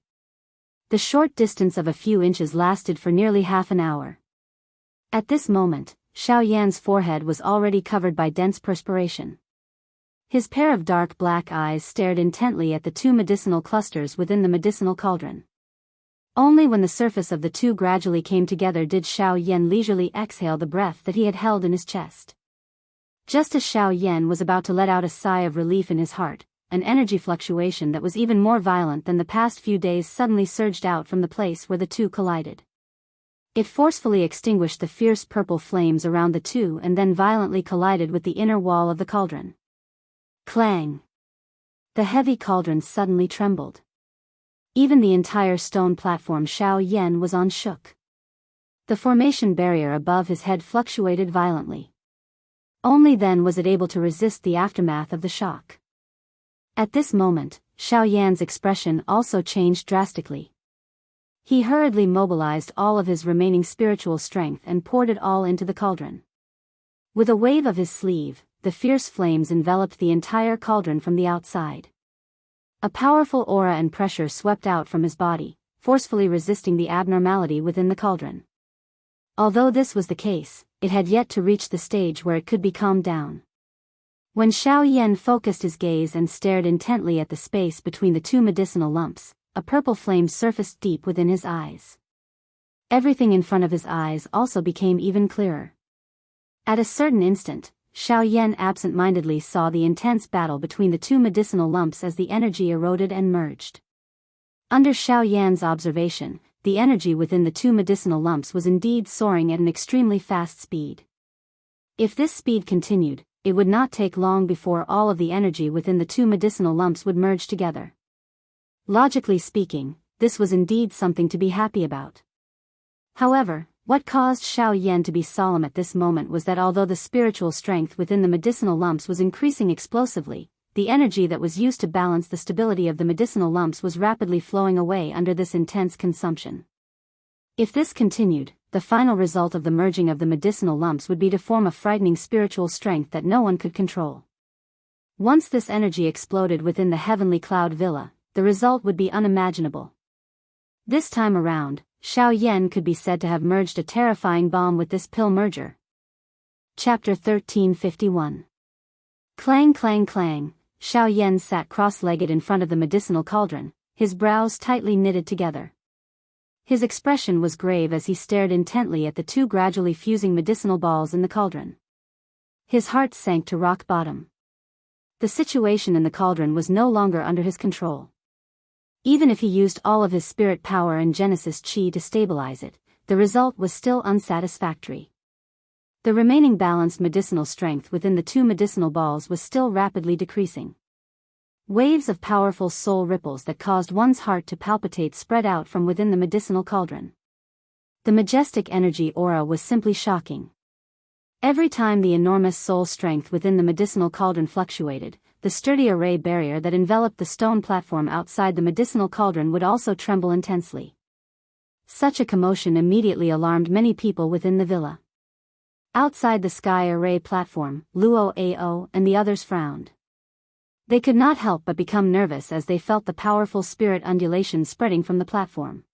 The short distance of a few inches lasted for nearly half an hour. At this moment, Xiaoyan's forehead was already covered by dense perspiration. His pair of dark black eyes stared intently at the 2 medicinal clusters within the medicinal cauldron. Only when the surface of the 2 gradually came together did Xiaoyan leisurely exhale the breath that he had held in his chest. Just as Xiaoyan was about to let out a sigh of relief in his heart, an energy fluctuation that was even more violent than the past few days suddenly surged out from the place where the 2 collided. It forcefully extinguished the fierce purple flames around the 2 and then violently collided with the inner wall of the cauldron. Clang! The heavy cauldron suddenly trembled. Even the entire stone platform Xiaoyan was on shook. The formation barrier above his head fluctuated violently. Only then was it able to resist the aftermath of the shock. At this moment, Xiao Yan's expression also changed drastically. He hurriedly mobilized all of his remaining spiritual strength and poured it all into the cauldron. With a wave of his sleeve, the fierce flames enveloped the entire cauldron from the outside. A powerful aura and pressure swept out from his body, forcefully resisting the abnormality within the cauldron. Although this was the case, it had yet to reach the stage where it could be calmed down. When Xiao Yan focused his gaze and stared intently at the space between the two medicinal lumps, a purple flame surfaced deep within his eyes. Everything in front of his eyes also became even clearer. At a certain instant, Xiao Yan absent-mindedly saw the intense battle between the two medicinal lumps as the energy eroded and merged. Under Xiao Yan's observation, the energy within the two medicinal lumps was indeed soaring at an extremely fast speed. If this speed continued, it would not take long before all of the energy within the two medicinal lumps would merge together. Logically speaking, this was indeed something to be happy about. However, what caused Xiao Yan to be solemn at this moment was that although the spiritual strength within the medicinal lumps was increasing explosively, the energy that was used to balance the stability of the medicinal lumps was rapidly flowing away under this intense consumption. If this continued, the final result of the merging of the medicinal lumps would be to form a frightening spiritual strength that no one could control. Once this energy exploded within the heavenly cloud villa, the result would be unimaginable. This time around, Xiao Yan could be said to have merged a terrifying bomb with this pill merger. Chapter 1351. Clang clang clang, Xiao Yan sat cross-legged in front of the medicinal cauldron, his brows tightly knitted together. His expression was grave as he stared intently at the two gradually fusing medicinal balls in the cauldron. His heart sank to rock bottom. The situation in the cauldron was no longer under his control. Even if he used all of his spirit power and Genesis Chi to stabilize it, the result was still unsatisfactory. The remaining balanced medicinal strength within the two medicinal balls was still rapidly decreasing. Waves of powerful soul ripples that caused one's heart to palpitate spread out from within the medicinal cauldron. The majestic energy aura was simply shocking. Every time the enormous soul strength within the medicinal cauldron fluctuated, the sturdy array barrier that enveloped the stone platform outside the medicinal cauldron would also tremble intensely. Such a commotion immediately alarmed many people within the villa. Outside the sky array platform, Luo Ao and the others frowned. They could not help but become nervous as they felt the powerful spirit undulation spreading from the platform.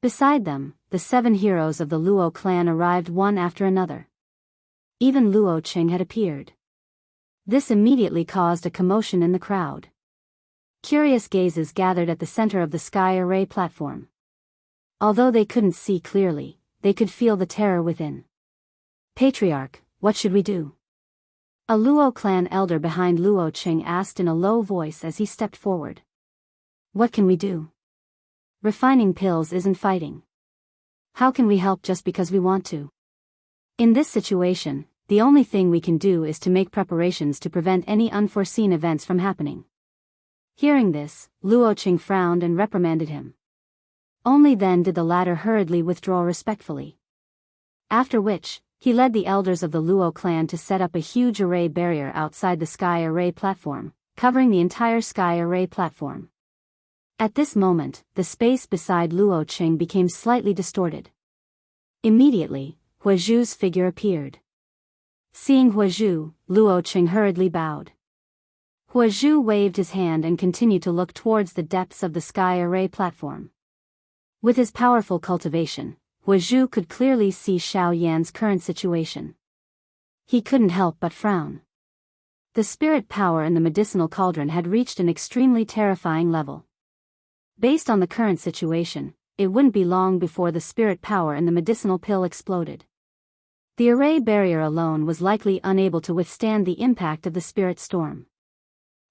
Beside them, the 7 heroes of the Luo clan arrived one after another. Even Luo Qing had appeared. This immediately caused a commotion in the crowd. Curious gazes gathered at the center of the sky array platform. Although they couldn't see clearly, they could feel the terror within. "Patriarch, what should we do?" A Luo clan elder behind Luo Qing asked in a low voice as he stepped forward. "What can we do? Refining pills isn't fighting. How can we help just because we want to? In this situation, the only thing we can do is to make preparations to prevent any unforeseen events from happening." Hearing this, Luo Qing frowned and reprimanded him. Only then did the latter hurriedly withdraw respectfully. After which, he led the elders of the Luo clan to set up a huge array barrier outside the sky array platform, covering the entire sky array platform. At this moment, the space beside Luo Qing became slightly distorted. Immediately, Huazhu's figure appeared. Seeing Huazhu, Luo Qing hurriedly bowed. Huazhu waved his hand and continued to look towards the depths of the sky array platform. With his powerful cultivation, Huazhu could clearly see Xiao Yan's current situation. He couldn't help but frown. The spirit power in the medicinal cauldron had reached an extremely terrifying level. Based on the current situation, it wouldn't be long before the spirit power in the medicinal pill exploded. The array barrier alone was likely unable to withstand the impact of the spirit storm.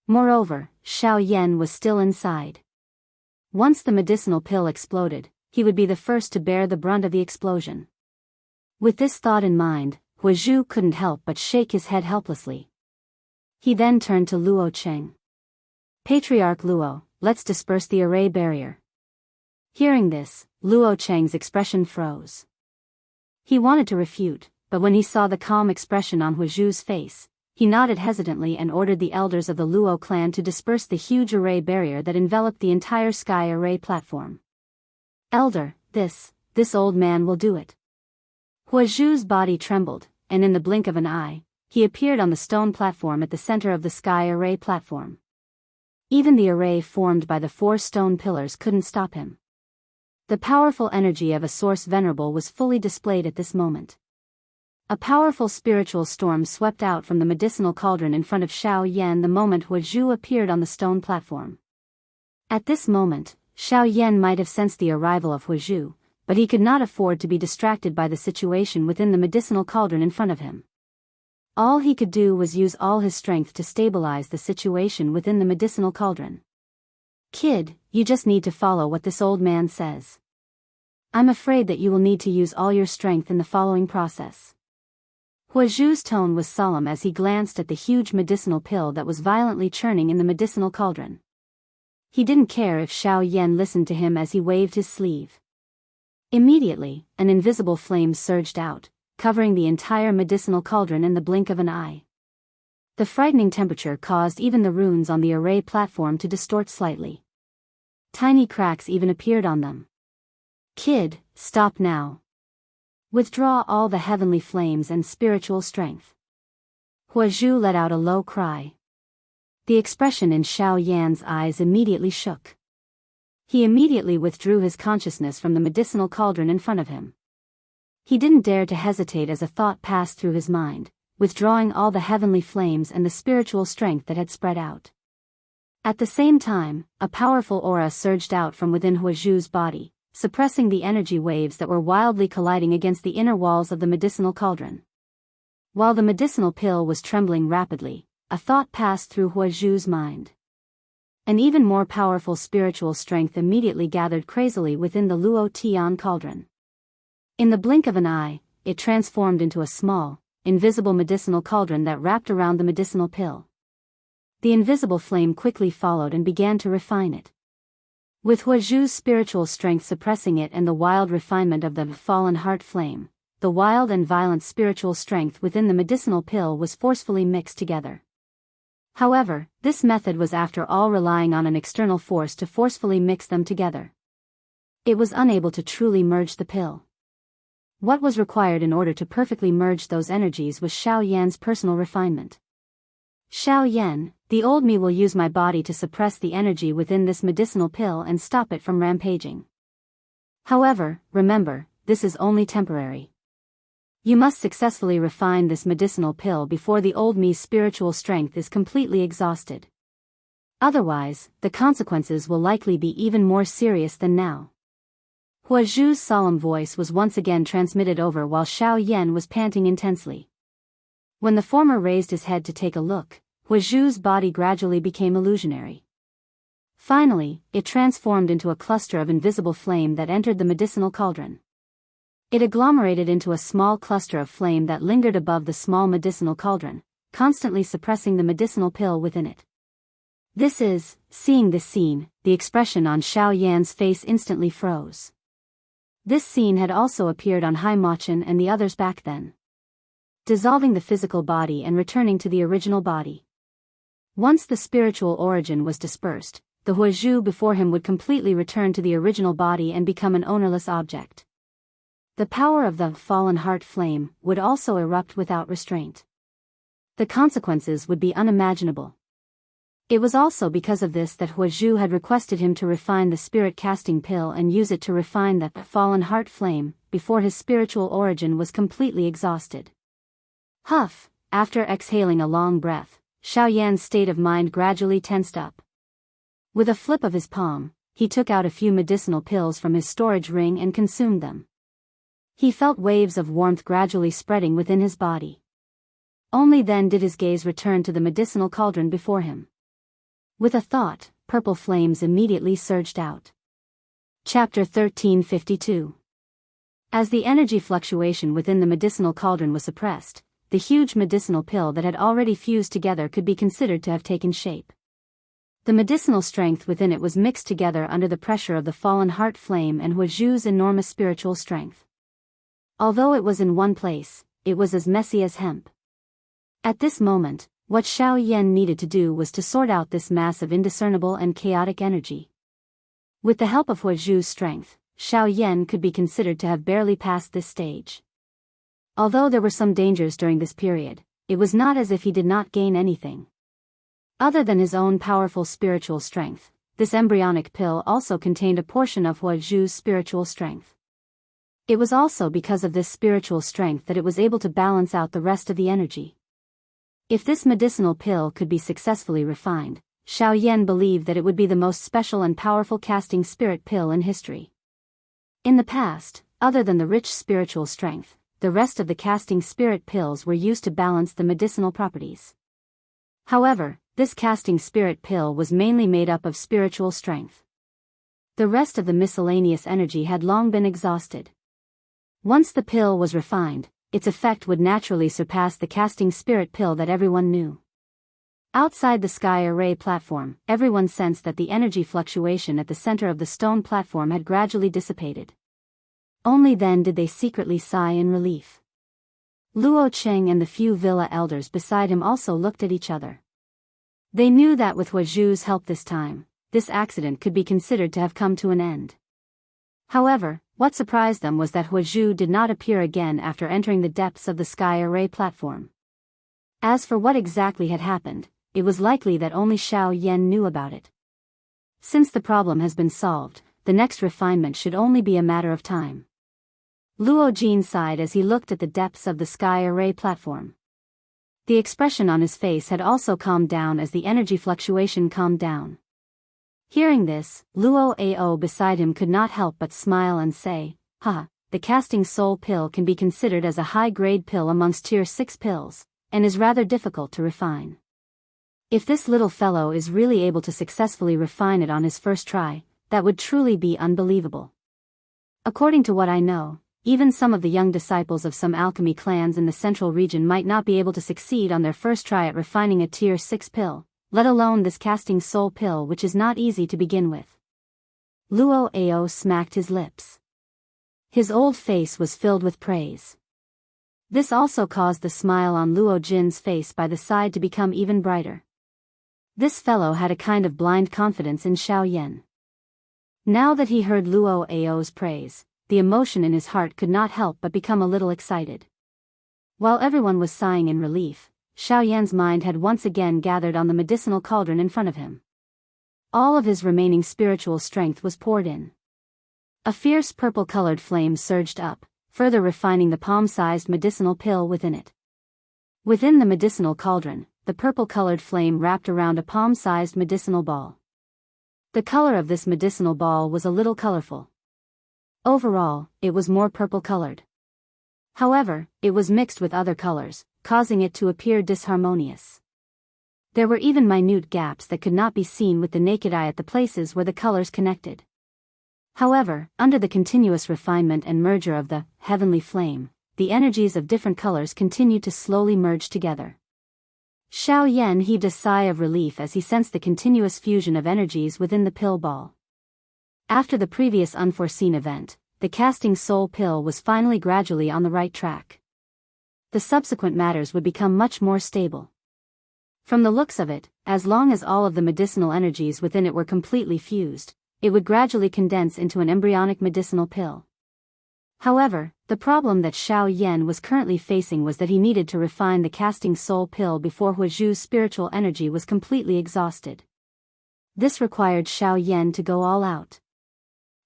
Moreover, Xiao Yan was still inside. Once the medicinal pill exploded, he would be the first to bear the brunt of the explosion. With this thought in mind, Huazhu couldn't help but shake his head helplessly. He then turned to Luo Qing. "Patriarch Luo, let's disperse the array barrier." Hearing this, Luo Qing's expression froze. He wanted to refute, but when he saw the calm expression on Huazhu's face, he nodded hesitantly and ordered the elders of the Luo clan to disperse the huge array barrier that enveloped the entire sky array platform. "Elder, this old man will do it." Huazhu's body trembled, and in the blink of an eye, he appeared on the stone platform at the center of the sky array platform. Even the array formed by the 4 stone pillars couldn't stop him. The powerful energy of a source venerable was fully displayed at this moment. A powerful spiritual storm swept out from the medicinal cauldron in front of Xiao Yan the moment Huazhu appeared on the stone platform. At this moment, Xiao Yan might have sensed the arrival of Huazhu, but he could not afford to be distracted by the situation within the medicinal cauldron in front of him. All he could do was use all his strength to stabilize the situation within the medicinal cauldron. "Kid, you just need to follow what this old man says. I'm afraid that you will need to use all your strength in the following process." Huazhu's tone was solemn as he glanced at the huge medicinal pill that was violently churning in the medicinal cauldron. He didn't care if Xiao Yan listened to him as he waved his sleeve. Immediately, an invisible flame surged out, covering the entire medicinal cauldron in the blink of an eye. The frightening temperature caused even the runes on the array platform to distort slightly. Tiny cracks even appeared on them. "Kid, stop now. Withdraw all the heavenly flames and spiritual strength." Huazhu let out a low cry. The expression in Xiao Yan's eyes immediately shook. He immediately withdrew his consciousness from the medicinal cauldron in front of him. He didn't dare to hesitate as a thought passed through his mind, withdrawing all the heavenly flames and the spiritual strength that had spread out. At the same time, a powerful aura surged out from within Huazhu's body, suppressing the energy waves that were wildly colliding against the inner walls of the medicinal cauldron. While the medicinal pill was trembling rapidly, a thought passed through Huazhu's mind. An even more powerful spiritual strength immediately gathered crazily within the Luo Tian cauldron. In the blink of an eye, it transformed into a small, invisible medicinal cauldron that wrapped around the medicinal pill. The invisible flame quickly followed and began to refine it. With Huazhu's spiritual strength suppressing it and the wild refinement of the fallen heart flame, the wild and violent spiritual strength within the medicinal pill was forcefully mixed together. However, this method was after all relying on an external force to forcefully mix them together. It was unable to truly merge the pill. What was required in order to perfectly merge those energies was Xiao Yan's personal refinement. "Xiao Yan, the old me will use my body to suppress the energy within this medicinal pill and stop it from rampaging. However, remember, this is only temporary. You must successfully refine this medicinal pill before the old me's spiritual strength is completely exhausted. Otherwise, the consequences will likely be even more serious than now." Huazhu's solemn voice was once again transmitted over while Xiao Yan was panting intensely. When the former raised his head to take a look, Huazhu's body gradually became illusionary. Finally, it transformed into a cluster of invisible flame that entered the medicinal cauldron. It agglomerated into a small cluster of flame that lingered above the small medicinal cauldron, constantly suppressing the medicinal pill within it. Seeing this scene, the expression on Xiao Yan's face instantly froze. This scene had also appeared on Hai Machin and the others back then. Dissolving the physical body and returning to the original body. Once the spiritual origin was dispersed, the Huazhu before him would completely return to the original body and become an ownerless object. The power of the fallen heart flame would also erupt without restraint. The consequences would be unimaginable. It was also because of this that Huazhu had requested him to refine the spirit casting pill and use it to refine the fallen heart flame before his spiritual origin was completely exhausted. Huff, after exhaling a long breath, Xiao Yan's state of mind gradually tensed up. With a flip of his palm, he took out a few medicinal pills from his storage ring and consumed them. He felt waves of warmth gradually spreading within his body. Only then did his gaze return to the medicinal cauldron before him. With a thought, purple flames immediately surged out. Chapter 1352. As the energy fluctuation within the medicinal cauldron was suppressed, the huge medicinal pill that had already fused together could be considered to have taken shape. The medicinal strength within it was mixed together under the pressure of the fallen heart flame and Huazhu's enormous spiritual strength. Although it was in one place, it was as messy as hemp. At this moment, what Xiao Yan needed to do was to sort out this mass of indiscernible and chaotic energy. With the help of Huazhu's strength, Xiao Yan could be considered to have barely passed this stage. Although there were some dangers during this period, it was not as if he did not gain anything. Other than his own powerful spiritual strength, this embryonic pill also contained a portion of Huazhu's spiritual strength. It was also because of this spiritual strength that it was able to balance out the rest of the energy. If this medicinal pill could be successfully refined, Xiao Yan believed that it would be the most special and powerful casting spirit pill in history. In the past, other than the rich spiritual strength, the rest of the casting spirit pills were used to balance the medicinal properties. However, this casting spirit pill was mainly made up of spiritual strength. The rest of the miscellaneous energy had long been exhausted. Once the pill was refined, its effect would naturally surpass the casting spirit pill that everyone knew. Outside the sky array platform, everyone sensed that the energy fluctuation at the center of the stone platform had gradually dissipated. Only then did they secretly sigh in relief. Luo Cheng and the few villa elders beside him also looked at each other. They knew that with Huazhu's help this time, this accident could be considered to have come to an end. However, what surprised them was that Huazhu did not appear again after entering the depths of the sky array platform. As for what exactly had happened, it was likely that only Xiao Yan knew about it. Since the problem has been solved, the next refinement should only be a matter of time. Luo Jin sighed as he looked at the depths of the sky array platform. The expression on his face had also calmed down as the energy fluctuation calmed down. Hearing this, Luo Ao beside him could not help but smile and say, "Ha, the casting soul pill can be considered as a high-grade pill amongst tier 6 pills, and is rather difficult to refine. If this little fellow is really able to successfully refine it on his first try, that would truly be unbelievable. According to what I know, even some of the young disciples of some alchemy clans in the central region might not be able to succeed on their first try at refining a tier 6 pill, let alone this casting soul pill, which is not easy to begin with." Luo Ao smacked his lips. His old face was filled with praise. This also caused the smile on Luo Jin's face by the side to become even brighter. This fellow had a kind of blind confidence in Xiao Yan. Now that he heard Luo Ao's praise, the emotion in his heart could not help but become a little excited. While everyone was sighing in relief, Xiao Yan's mind had once again gathered on the medicinal cauldron in front of him. All of his remaining spiritual strength was poured in. A fierce purple-colored flame surged up, further refining the palm-sized medicinal pill within it. Within the medicinal cauldron, the purple-colored flame wrapped around a palm-sized medicinal ball. The color of this medicinal ball was a little colorful. Overall, it was more purple-colored. However, it was mixed with other colors, causing it to appear disharmonious. There were even minute gaps that could not be seen with the naked eye at the places where the colors connected. However, under the continuous refinement and merger of the heavenly flame, the energies of different colors continued to slowly merge together. Xiao Yan heaved a sigh of relief as he sensed the continuous fusion of energies within the pill ball. After the previous unforeseen event, the casting soul pill was finally gradually on the right track. The subsequent matters would become much more stable. From the looks of it, as long as all of the medicinal energies within it were completely fused, it would gradually condense into an embryonic medicinal pill. However, the problem that Xiao Yan was currently facing was that he needed to refine the casting soul pill before Huazhu's spiritual energy was completely exhausted. This required Xiao Yan to go all out.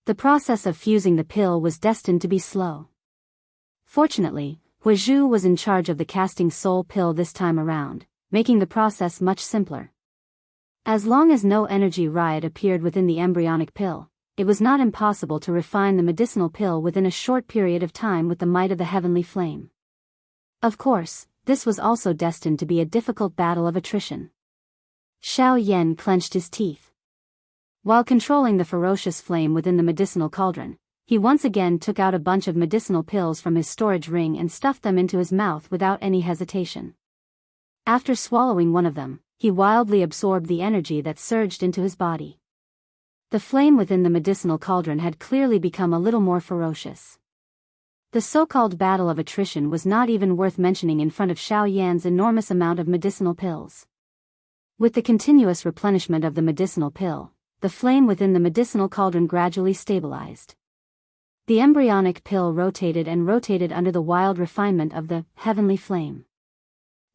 The process of fusing the pill was destined to be slow. Fortunately, Huazhu was in charge of the casting soul pill this time around, making the process much simpler. As long as no energy riot appeared within the embryonic pill, it was not impossible to refine the medicinal pill within a short period of time with the might of the heavenly flame. Of course, this was also destined to be a difficult battle of attrition. Xiao Yan clenched his teeth. While controlling the ferocious flame within the medicinal cauldron, he once again took out a bunch of medicinal pills from his storage ring and stuffed them into his mouth without any hesitation. After swallowing one of them, he wildly absorbed the energy that surged into his body. The flame within the medicinal cauldron had clearly become a little more ferocious. The so-called battle of attrition was not even worth mentioning in front of Xiao Yan's enormous amount of medicinal pills. With the continuous replenishment of the medicinal pill, the flame within the medicinal cauldron gradually stabilized. The embryonic pill rotated and rotated under the wild refinement of the heavenly flame.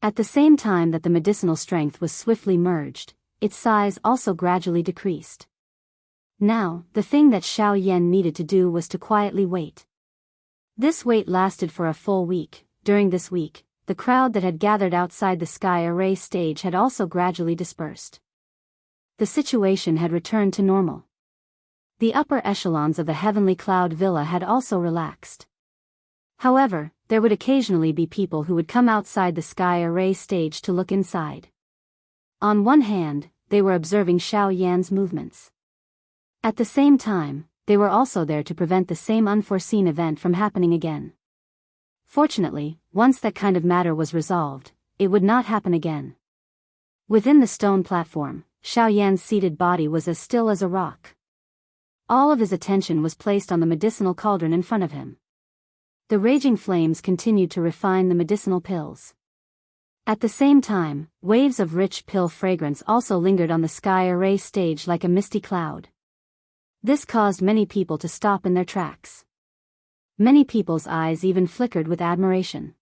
At the same time that the medicinal strength was swiftly merged, its size also gradually decreased. Now, the thing that Xiao Yan needed to do was to quietly wait. This wait lasted for a full week. During this week, the crowd that had gathered outside the sky array stage had also gradually dispersed. The situation had returned to normal. The upper echelons of the heavenly cloud villa had also relaxed. However, there would occasionally be people who would come outside the sky array stage to look inside. On one hand, they were observing Xiao Yan's movements. At the same time, they were also there to prevent the same unforeseen event from happening again. Fortunately, once that kind of matter was resolved, it would not happen again. Within the stone platform, Xiao Yan's seated body was as still as a rock. All of his attention was placed on the medicinal cauldron in front of him. The raging flames continued to refine the medicinal pills. At the same time, waves of rich pill fragrance also lingered on the sky array stage like a misty cloud. This caused many people to stop in their tracks. Many people's eyes even flickered with admiration.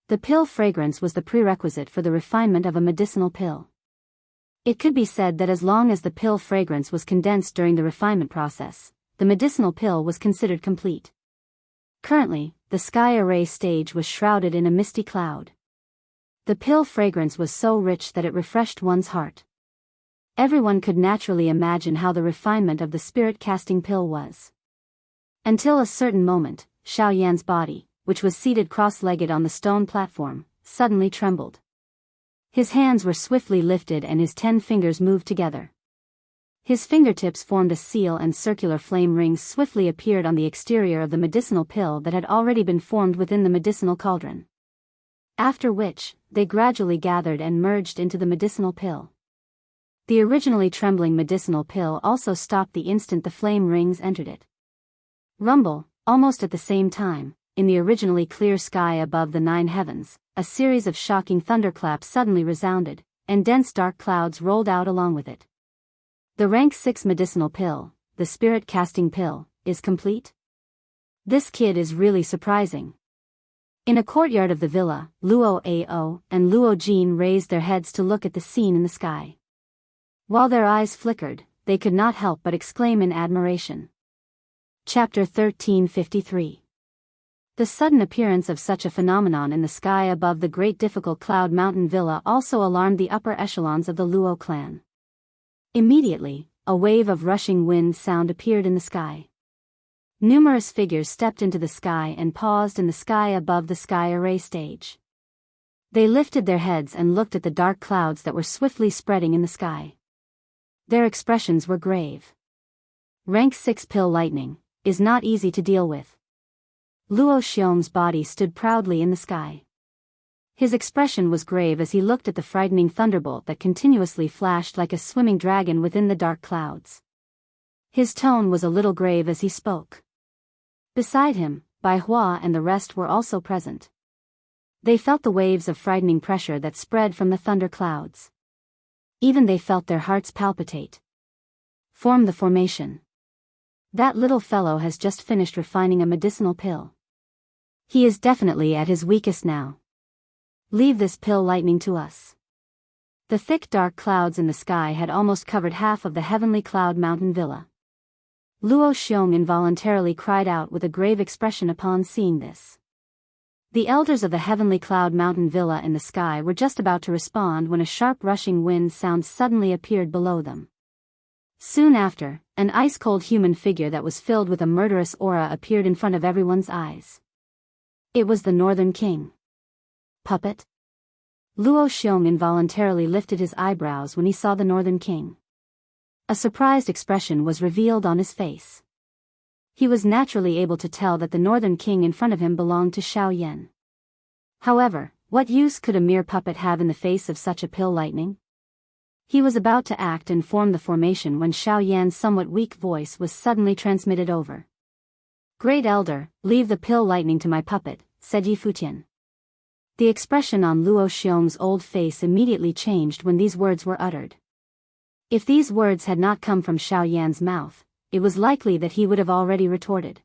The pill fragrance was the prerequisite for the refinement of a medicinal pill. It could be said that as long as the pill fragrance was condensed during the refinement process, the medicinal pill was considered complete. Currently, the sky array stage was shrouded in a misty cloud. The pill fragrance was so rich that it refreshed one's heart. Everyone could naturally imagine how the refinement of the spirit-casting pill was. Until a certain moment, Xiao Yan's body, which was seated cross-legged on the stone platform, suddenly trembled. His hands were swiftly lifted and his 10 fingers moved together. His fingertips formed a seal and circular flame rings swiftly appeared on the exterior of the medicinal pill that had already been formed within the medicinal cauldron. After which, they gradually gathered and merged into the medicinal pill. The originally trembling medicinal pill also stopped the instant the flame rings entered it. Rumble, almost at the same time, in the originally clear sky above the 9 heavens, a series of shocking thunderclaps suddenly resounded, and dense dark clouds rolled out along with it. The rank 6 medicinal pill, the spirit-casting pill, is complete? This kid is really surprising. In a courtyard of the villa, Luo Ao and Luo Jin raised their heads to look at the scene in the sky. While their eyes flickered, they could not help but exclaim in admiration. Chapter 1353. The sudden appearance of such a phenomenon in the sky above the great difficult cloud mountain villa also alarmed the upper echelons of the Luo clan. Immediately, a wave of rushing wind sound appeared in the sky. Numerous figures stepped into the sky and paused in the sky above the sky array stage. They lifted their heads and looked at the dark clouds that were swiftly spreading in the sky. Their expressions were grave. Rank 6 pill lightning is not easy to deal with. Luo Xiong's body stood proudly in the sky. His expression was grave as he looked at the frightening thunderbolt that continuously flashed like a swimming dragon within the dark clouds. His tone was a little grave as he spoke. Beside him, Bai Hua and the rest were also present. They felt the waves of frightening pressure that spread from the thunder clouds. Even they felt their hearts palpitate. Form the formation. That little fellow has just finished refining a medicinal pill. He is definitely at his weakest now. Leave this pill lightning to us. The thick dark clouds in the sky had almost covered half of the heavenly cloud mountain villa. Luo Xiong involuntarily cried out with a grave expression upon seeing this. The elders of the heavenly cloud mountain villa in the sky were just about to respond when a sharp rushing wind sound suddenly appeared below them. Soon after, an ice-cold human figure that was filled with a murderous aura appeared in front of everyone's eyes. It was the Northern King. Puppet? Luo Xiong involuntarily lifted his eyebrows when he saw the Northern King. A surprised expression was revealed on his face. He was naturally able to tell that the Northern King in front of him belonged to Xiao Yan. However, what use could a mere puppet have in the face of such a pill lightning? He was about to act and form the formation when Xiao Yan's somewhat weak voice was suddenly transmitted over. Great Elder, leave the pill lightning to my puppet, said Yi Futian. The expression on Luo Xiong's old face immediately changed when these words were uttered. If these words had not come from Xiao Yan's mouth, it was likely that he would have already retorted.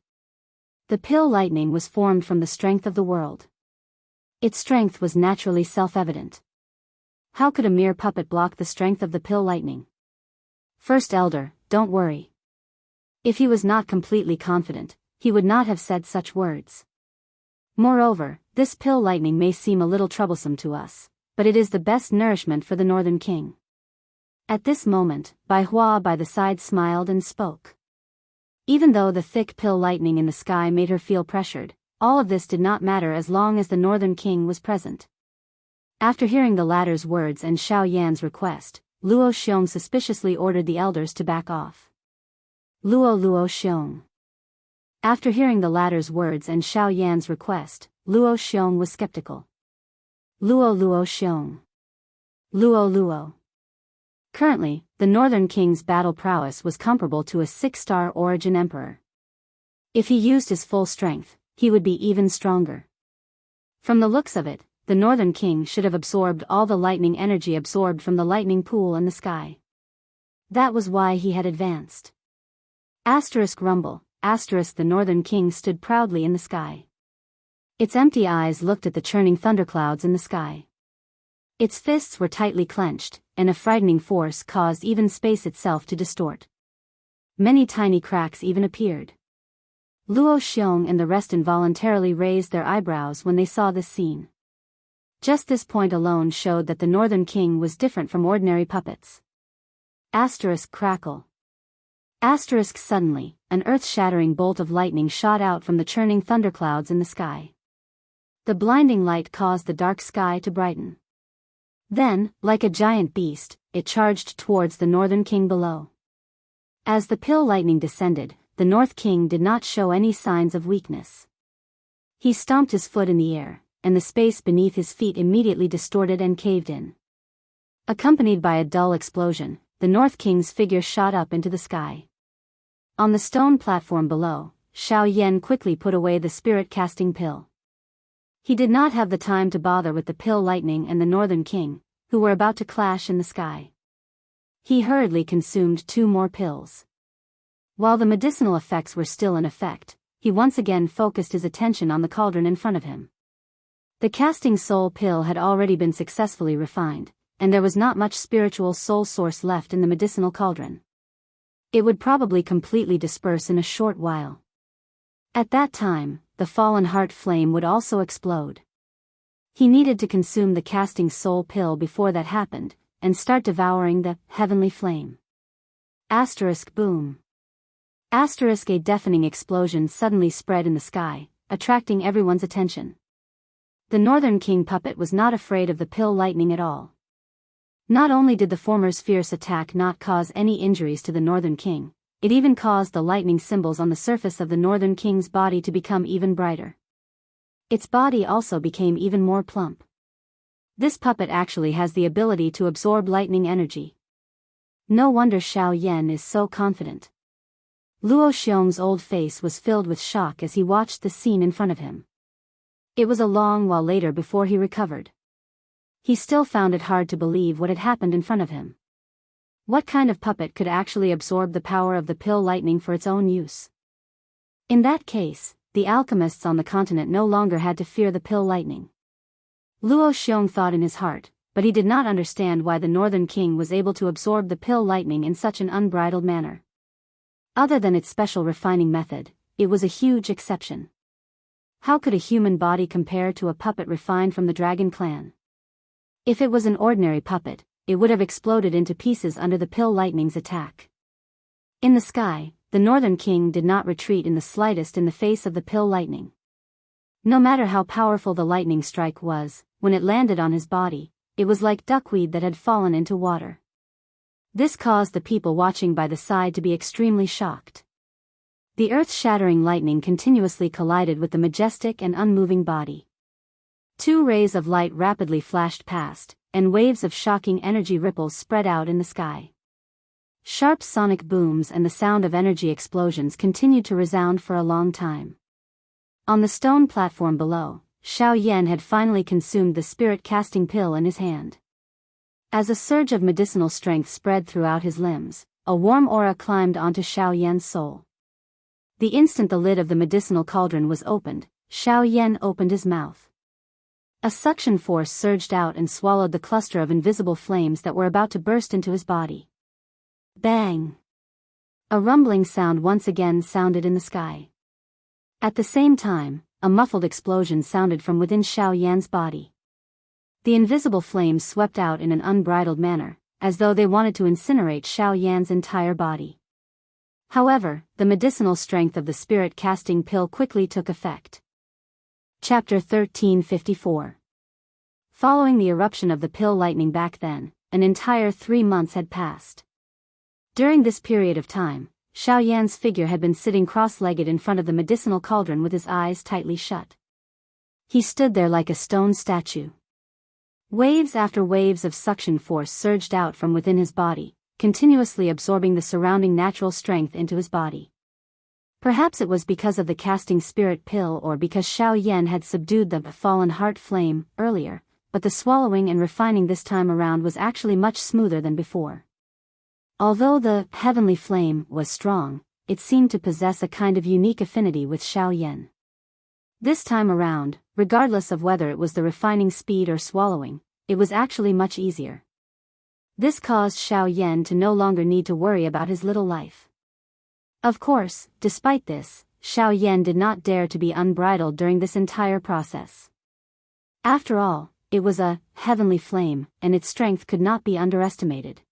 The pill lightning was formed from the strength of the world. Its strength was naturally self-evident. How could a mere puppet block the strength of the pill lightning? First Elder, don't worry. If he was not completely confident, he would not have said such words. Moreover, this pill lightning may seem a little troublesome to us, but it is the best nourishment for the Northern King. At this moment, Bai Hua by the side smiled and spoke. Even though the thick pill lightning in the sky made her feel pressured, all of this did not matter as long as the Northern King was present. After hearing the latter's words and Xiao Yan's request, Luo Xiong suspiciously ordered the elders to back off. Luo Xiong. After hearing the latter's words and Xiao Yan's request, Luo Xiong was skeptical. Luo Xiong. Luo. Currently, the Northern King's battle prowess was comparable to a 6-star origin emperor. If he used his full strength, he would be even stronger. From the looks of it, the Northern King should have absorbed all the lightning energy absorbed from the lightning pool in the sky. That was why he had advanced. Rumble, the Northern King stood proudly in the sky. Its empty eyes looked at the churning thunderclouds in the sky. Its fists were tightly clenched, and a frightening force caused even space itself to distort. Many tiny cracks even appeared. Luo Xiong and the rest involuntarily raised their eyebrows when they saw this scene. Just this point alone showed that the Northern King was different from ordinary puppets. Crackle. Suddenly, an earth-shattering bolt of lightning shot out from the churning thunderclouds in the sky. The blinding light caused the dark sky to brighten. Then, like a giant beast, it charged towards the Northern King below. As the pill lightning descended, the North King did not show any signs of weakness. He stomped his foot in the air, and the space beneath his feet immediately distorted and caved in. Accompanied by a dull explosion, the North King's figure shot up into the sky. On the stone platform below, Xiao Yan quickly put away the spirit-casting pill. He did not have the time to bother with the pill lightning and the Northern King, who were about to clash in the sky. He hurriedly consumed 2 more pills. While the medicinal effects were still in effect, he once again focused his attention on the cauldron in front of him. The casting soul pill had already been successfully refined, and there was not much spiritual soul source left in the medicinal cauldron. It would probably completely disperse in a short while. At that time, the fallen heart flame would also explode. He needed to consume the casting soul pill before that happened, and start devouring the heavenly flame. Boom. A deafening explosion suddenly spread in the sky, attracting everyone's attention. The Northern King puppet was not afraid of the pill lightning at all. Not only did the former's fierce attack not cause any injuries to the Northern King, it even caused the lightning symbols on the surface of the Northern King's body to become even brighter. Its body also became even more plump. This puppet actually has the ability to absorb lightning energy. No wonder Xiao Yan is so confident. Luo Xiong's old face was filled with shock as he watched the scene in front of him. It was a long while later before he recovered. He still found it hard to believe what had happened in front of him. What kind of puppet could actually absorb the power of the pill lightning for its own use? In that case, the alchemists on the continent no longer had to fear the pill lightning. Luo Xiong thought in his heart, but he did not understand why the Northern King was able to absorb the pill lightning in such an unbridled manner. Other than its special refining method, it was a huge exception. How could a human body compare to a puppet refined from the Dragon Clan? If it was an ordinary puppet, it would have exploded into pieces under the pill lightning's attack. In the sky, the Northern King did not retreat in the slightest in the face of the pill lightning. No matter how powerful the lightning strike was, when it landed on his body, it was like duckweed that had fallen into water. This caused the people watching by the side to be extremely shocked. The earth-shattering lightning continuously collided with the majestic and unmoving body. 2 rays of light rapidly flashed past, and waves of shocking energy ripples spread out in the sky. Sharp sonic booms and the sound of energy explosions continued to resound for a long time. On the stone platform below, Xiao Yan had finally consumed the spirit-casting pill in his hand. As a surge of medicinal strength spread throughout his limbs, a warm aura climbed onto Xiao Yan's soul. The instant the lid of the medicinal cauldron was opened, Xiao Yan opened his mouth. A suction force surged out and swallowed the cluster of invisible flames that were about to burst into his body. Bang! A rumbling sound once again sounded in the sky. At the same time, a muffled explosion sounded from within Xiao Yan's body. The invisible flames swept out in an unbridled manner, as though they wanted to incinerate Xiao Yan's entire body. However, the medicinal strength of the spirit-casting pill quickly took effect. Chapter 1354. Following the eruption of the pill lightning back then, an entire 3 months had passed. During this period of time, Xiao Yan's figure had been sitting cross-legged in front of the medicinal cauldron with his eyes tightly shut. He stood there like a stone statue. Waves after waves of suction force surged out from within his body, continuously absorbing the surrounding natural strength into his body. Perhaps it was because of the casting spirit pill or because Xiao Yan had subdued the fallen heart flame earlier, but the swallowing and refining this time around was actually much smoother than before. Although the heavenly flame was strong, it seemed to possess a kind of unique affinity with Xiao Yan. This time around, regardless of whether it was the refining speed or swallowing, it was actually much easier. This caused Xiao Yan to no longer need to worry about his little life. Of course, despite this, Xiao Yan did not dare to be unbridled during this entire process. After all, it was a heavenly flame, and its strength could not be underestimated.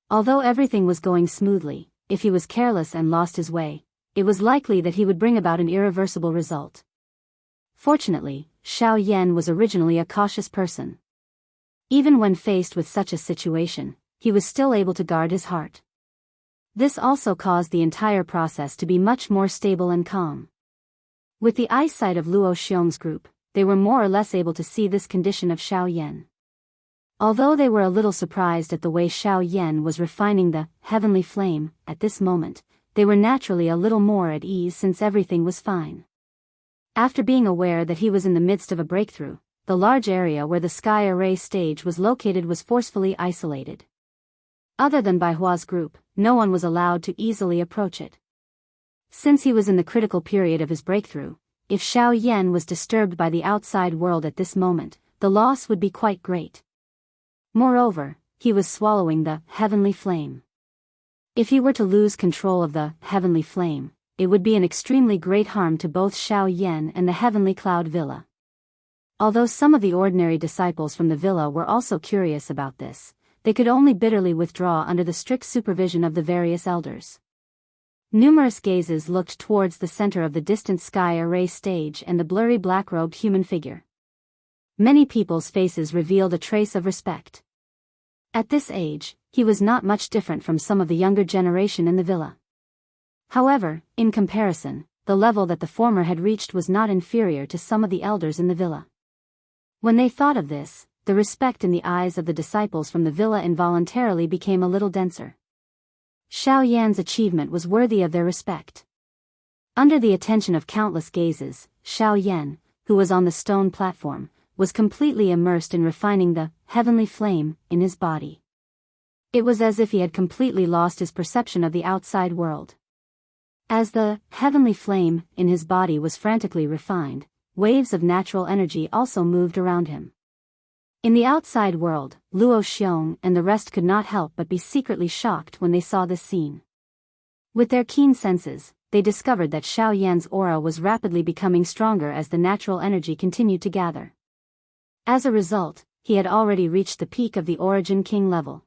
Although everything was going smoothly, if he was careless and lost his way, it was likely that he would bring about an irreversible result. Fortunately, Xiao Yan was originally a cautious person. Even when faced with such a situation, he was still able to guard his heart. This also caused the entire process to be much more stable and calm. With the eyesight of Luo Xiong's group, they were more or less able to see this condition of Xiao Yan. Although they were a little surprised at the way Xiao Yan was refining the heavenly flame, at this moment, they were naturally a little more at ease since everything was fine. After being aware that he was in the midst of a breakthrough, the large area where the sky array stage was located was forcefully isolated. Other than Bai Hua's group, no one was allowed to easily approach it. Since he was in the critical period of his breakthrough, if Xiao Yan was disturbed by the outside world at this moment, the loss would be quite great. Moreover, he was swallowing the heavenly flame. If he were to lose control of the heavenly flame, it would be an extremely great harm to both Xiao Yan and the heavenly cloud villa. Although some of the ordinary disciples from the villa were also curious about this, they could only bitterly withdraw under the strict supervision of the various elders. Numerous gazes looked towards the center of the distant sky array stage and the blurry black-robed human figure. Many people's faces revealed a trace of respect. At this age, he was not much different from some of the younger generation in the villa. However, in comparison, the level that the former had reached was not inferior to some of the elders in the villa. When they thought of this, the respect in the eyes of the disciples from the villa involuntarily became a little denser. Xiao Yan's achievement was worthy of their respect. Under the attention of countless gazes, Xiao Yan, who was on the stone platform, was completely immersed in refining the heavenly flame in his body. It was as if he had completely lost his perception of the outside world. As the heavenly flame in his body was frantically refined, waves of natural energy also moved around him. In the outside world, Luo Xiong and the rest could not help but be secretly shocked when they saw this scene. With their keen senses, they discovered that Xiao Yan's aura was rapidly becoming stronger as the natural energy continued to gather. As a result, he had already reached the peak of the Origin King level.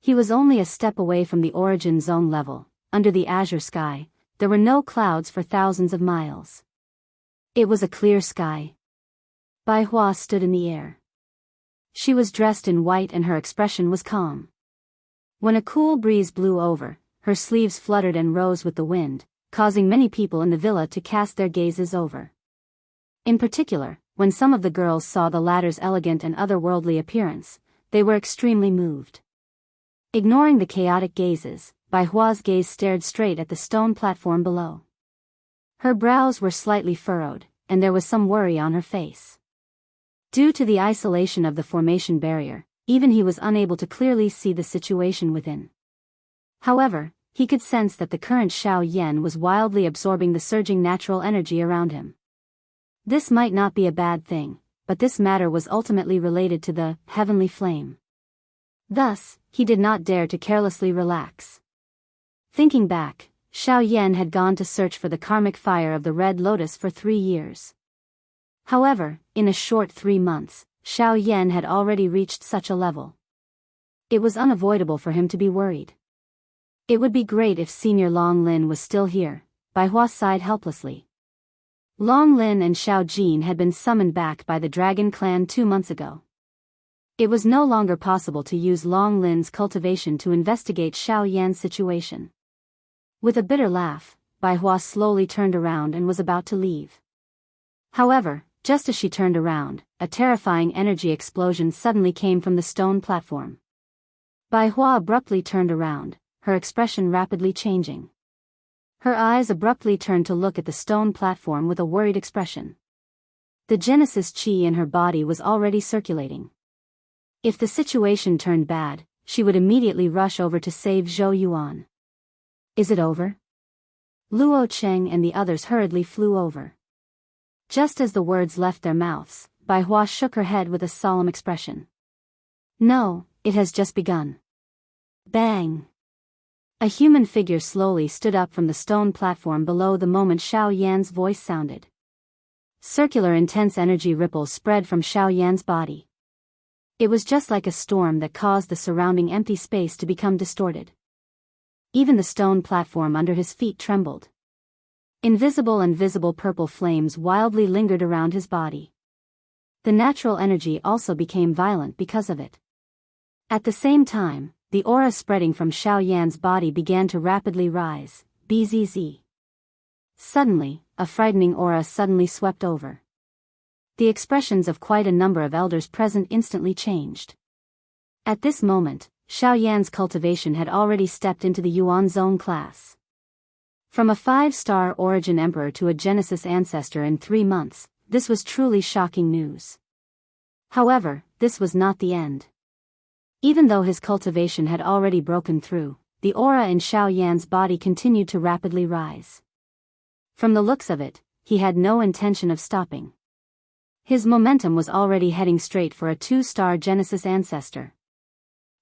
He was only a step away from the Origin Zone level. Under the azure sky, there were no clouds for thousands of miles. It was a clear sky. Bai Hua stood in the air. She was dressed in white and her expression was calm. When a cool breeze blew over, her sleeves fluttered and rose with the wind, causing many people in the villa to cast their gazes over. In particular, when some of the girls saw the latter's elegant and otherworldly appearance, they were extremely moved. Ignoring the chaotic gazes, Bai Hua's gaze stared straight at the stone platform below. Her brows were slightly furrowed, and there was some worry on her face. Due to the isolation of the formation barrier, even he was unable to clearly see the situation within. However, he could sense that the current Xiao Yan was wildly absorbing the surging natural energy around him. This might not be a bad thing, but this matter was ultimately related to the heavenly flame. Thus, he did not dare to carelessly relax. Thinking back, Xiao Yan had gone to search for the karmic fire of the Red Lotus for 3 years. However, in a short 3 months, Xiao Yan had already reached such a level. It was unavoidable for him to be worried. It would be great if Senior Long Lin was still here, Bai Hua sighed helplessly. Long Lin and Xiao Jin had been summoned back by the Dragon Clan 2 months ago. It was no longer possible to use Long Lin's cultivation to investigate Xiao Yan's situation. With a bitter laugh, Bai Hua slowly turned around and was about to leave. However, just as she turned around, a terrifying energy explosion suddenly came from the stone platform. Bai Hua abruptly turned around, her expression rapidly changing. Her eyes abruptly turned to look at the stone platform with a worried expression. The Genesis Qi in her body was already circulating. If the situation turned bad, she would immediately rush over to save Zhou Yuan. Is it over? Luo Cheng and the others hurriedly flew over. Just as the words left their mouths, Bai Hua shook her head with a solemn expression. No, it has just begun. Bang! A human figure slowly stood up from the stone platform below the moment Xiao Yan's voice sounded. Circular intense energy ripples spread from Xiao Yan's body. It was just like a storm that caused the surrounding empty space to become distorted. Even the stone platform under his feet trembled. Invisible and visible purple flames wildly lingered around his body. The natural energy also became violent because of it. At the same time, the aura spreading from Xiao Yan's body began to rapidly rise, bzz. Suddenly, a frightening aura suddenly swept over. The expressions of quite a number of elders present instantly changed. At this moment, Xiao Yan's cultivation had already stepped into the Yuan Zone class. From a 5-star origin emperor to a Genesis ancestor in 3 months, this was truly shocking news. However, this was not the end. Even though his cultivation had already broken through, the aura in Xiao Yan's body continued to rapidly rise. From the looks of it, he had no intention of stopping. His momentum was already heading straight for a 2-star Genesis ancestor.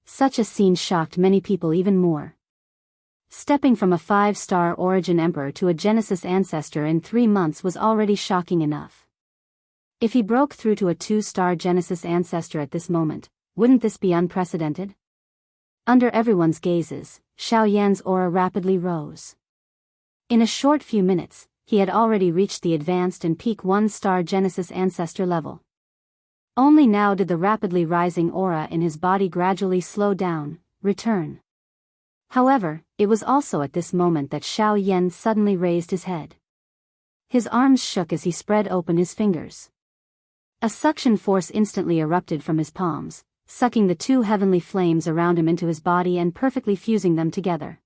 Such a scene shocked many people even more. Stepping from a 5-star origin emperor to a Genesis ancestor in 3 months was already shocking enough. If he broke through to a 2-star Genesis ancestor at this moment, wouldn't this be unprecedented? Under everyone's gazes, Xiao Yan's aura rapidly rose. In a short few minutes, he had already reached the advanced and peak 1-star Genesis ancestor level. Only now did the rapidly rising aura in his body gradually slow down, return. However, it was also at this moment that Xiao Yan suddenly raised his head. His arms shook as he spread open his fingers. A suction force instantly erupted from his palms, sucking the 2 heavenly flames around him into his body and perfectly fusing them together.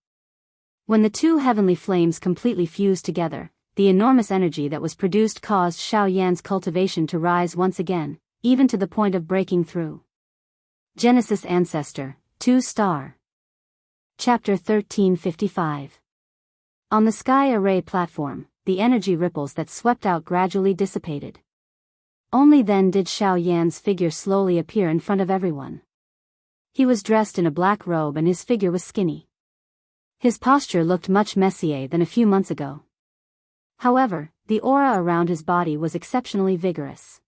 When the 2 heavenly flames completely fused together, the enormous energy that was produced caused Xiao Yan's cultivation to rise once again, even to the point of breaking through. Genesis Ancestor, 2-star. Chapter 1355. On the sky array platform, the energy ripples that swept out gradually dissipated. Only then did Xiao Yan's figure slowly appear in front of everyone. He was dressed in a black robe and his figure was skinny. His posture looked much messier than a few months ago. However, the aura around his body was exceptionally vigorous.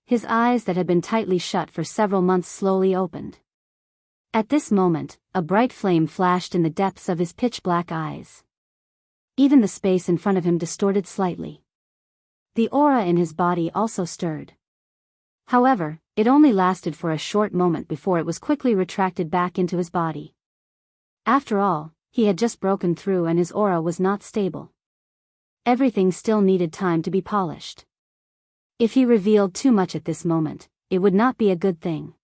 His eyes that had been tightly shut for several months slowly opened. At this moment, a bright flame flashed in the depths of his pitch-black eyes. Even the space in front of him distorted slightly. The aura in his body also stirred. However, it only lasted for a short moment before it was quickly retracted back into his body. After all, he had just broken through and his aura was not stable. Everything still needed time to be polished. If he revealed too much at this moment, it would not be a good thing.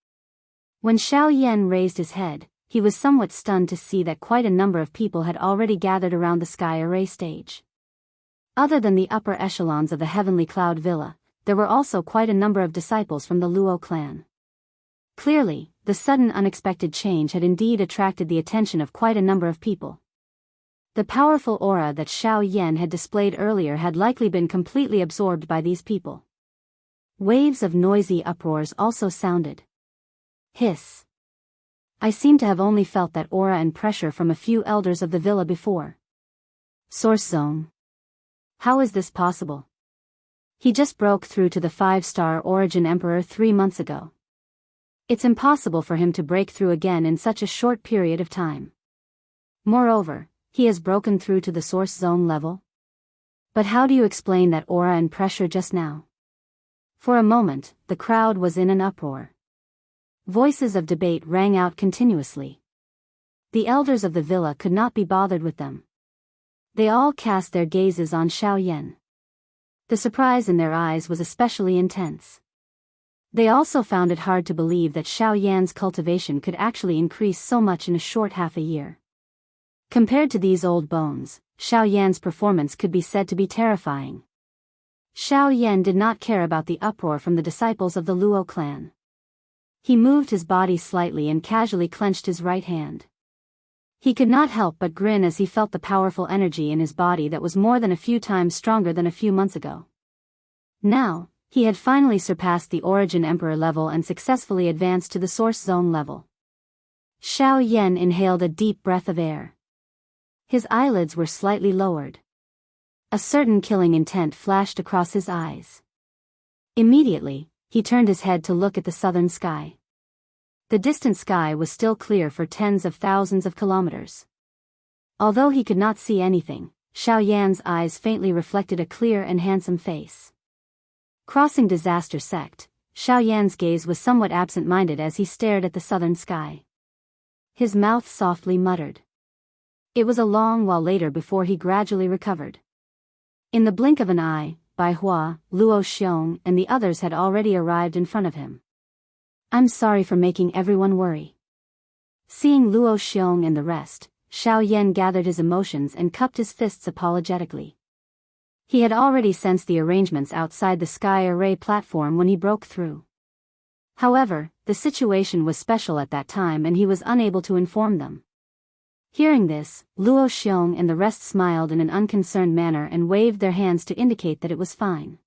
When Xiao Yan raised his head, he was somewhat stunned to see that quite a number of people had already gathered around the sky array stage. Other than the upper echelons of the Heavenly Cloud Villa, there were also quite a number of disciples from the Luo clan. Clearly, the sudden unexpected change had indeed attracted the attention of quite a number of people. The powerful aura that Xiao Yan had displayed earlier had likely been completely absorbed by these people. Waves of noisy uproars also sounded. Hiss. I seem to have only felt that aura and pressure from a few elders of the villa before. Source Zone. How is this possible? He just broke through to the 5-star Origin Emperor 3 months ago. It's impossible for him to break through again in such a short period of time. Moreover, he has broken through to the Source Zone level. But how do you explain that aura and pressure just now? For a moment, the crowd was in an uproar. Voices of debate rang out continuously. The elders of the villa could not be bothered with them. They all cast their gazes on Xiao Yan. The surprise in their eyes was especially intense. They also found it hard to believe that Xiao Yan's cultivation could actually increase so much in a short half a year. Compared to these old bones, Xiao Yan's performance could be said to be terrifying. Xiao Yan did not care about the uproar from the disciples of the Luo clan. He moved his body slightly and casually clenched his right hand. He could not help but grin as he felt the powerful energy in his body that was more than a few times stronger than a few months ago. Now, he had finally surpassed the Origin Emperor level and successfully advanced to the Source Zone level. Xiao Yan inhaled a deep breath of air. His eyelids were slightly lowered. A certain killing intent flashed across his eyes. Immediately, he turned his head to look at the southern sky. The distant sky was still clear for tens of thousands of kilometers. Although he could not see anything, Xiao Yan's eyes faintly reflected a clear and handsome face. Crossing Disaster Sect, Xiao Yan's gaze was somewhat absent-minded as he stared at the southern sky. His mouth softly muttered. It was a long while later before he gradually recovered. In the blink of an eye, Bai Hua, Luo Xiong and the others had already arrived in front of him. I'm sorry for making everyone worry. Seeing Luo Xiong and the rest, Xiao Yan gathered his emotions and cupped his fists apologetically. He had already sensed the arrangements outside the sky array platform when he broke through. However, the situation was special at that time and he was unable to inform them. Hearing this, Luo Xiong and the rest smiled in an unconcerned manner and waved their hands to indicate that it was fine.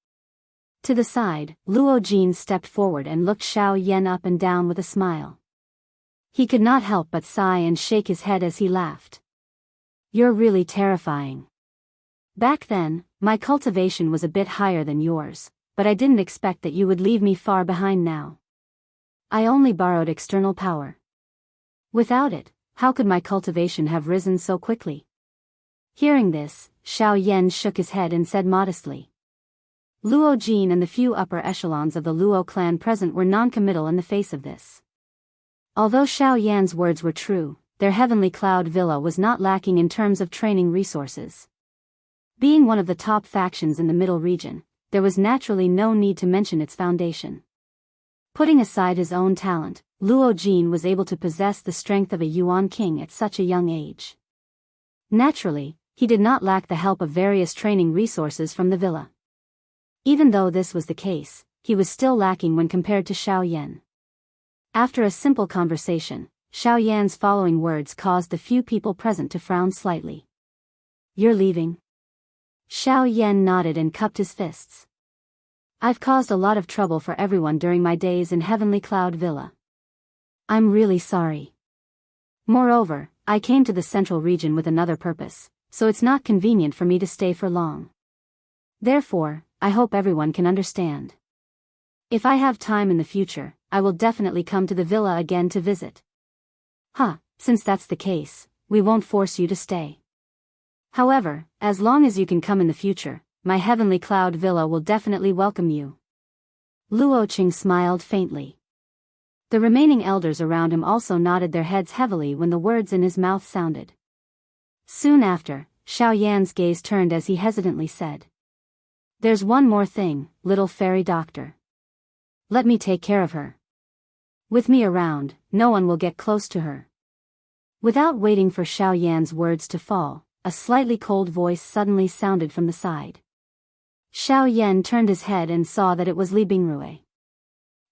To the side, Luo Jin stepped forward and looked Xiao Yan up and down with a smile. He could not help but sigh and shake his head as he laughed. You're really terrifying. Back then, my cultivation was a bit higher than yours, but I didn't expect that you would leave me far behind now. I only borrowed external power. Without it, how could my cultivation have risen so quickly? Hearing this, Xiao Yan shook his head and said modestly. Luo Jin and the few upper echelons of the Luo clan present were non-committal in the face of this. Although Xiao Yan's words were true, their Heavenly Cloud Villa was not lacking in terms of training resources. Being one of the top factions in the middle region, there was naturally no need to mention its foundation. Putting aside his own talent, Luo Jin was able to possess the strength of a Yuan king at such a young age. Naturally, he did not lack the help of various training resources from the villa. Even though this was the case, he was still lacking when compared to Xiao Yan. After a simple conversation, Xiao Yan's following words caused the few people present to frown slightly. You're leaving? Xiao Yan nodded and cupped his fists. I've caused a lot of trouble for everyone during my days in Heavenly Cloud Villa. I'm really sorry. Moreover, I came to the central region with another purpose, so it's not convenient for me to stay for long. Therefore, I hope everyone can understand. If I have time in the future, I will definitely come to the villa again to visit. Since that's the case, we won't force you to stay. However, as long as you can come in the future, my Heavenly Cloud Villa will definitely welcome you. Luo Qing smiled faintly. The remaining elders around him also nodded their heads heavily when the words in his mouth sounded. Soon after, Xiao Yan's gaze turned as he hesitantly said. There's one more thing, little fairy doctor. Let me take care of her. With me around, no one will get close to her. Without waiting for Xiao Yan's words to fall, a slightly cold voice suddenly sounded from the side. Xiao Yan turned his head and saw that it was Li Bingrui.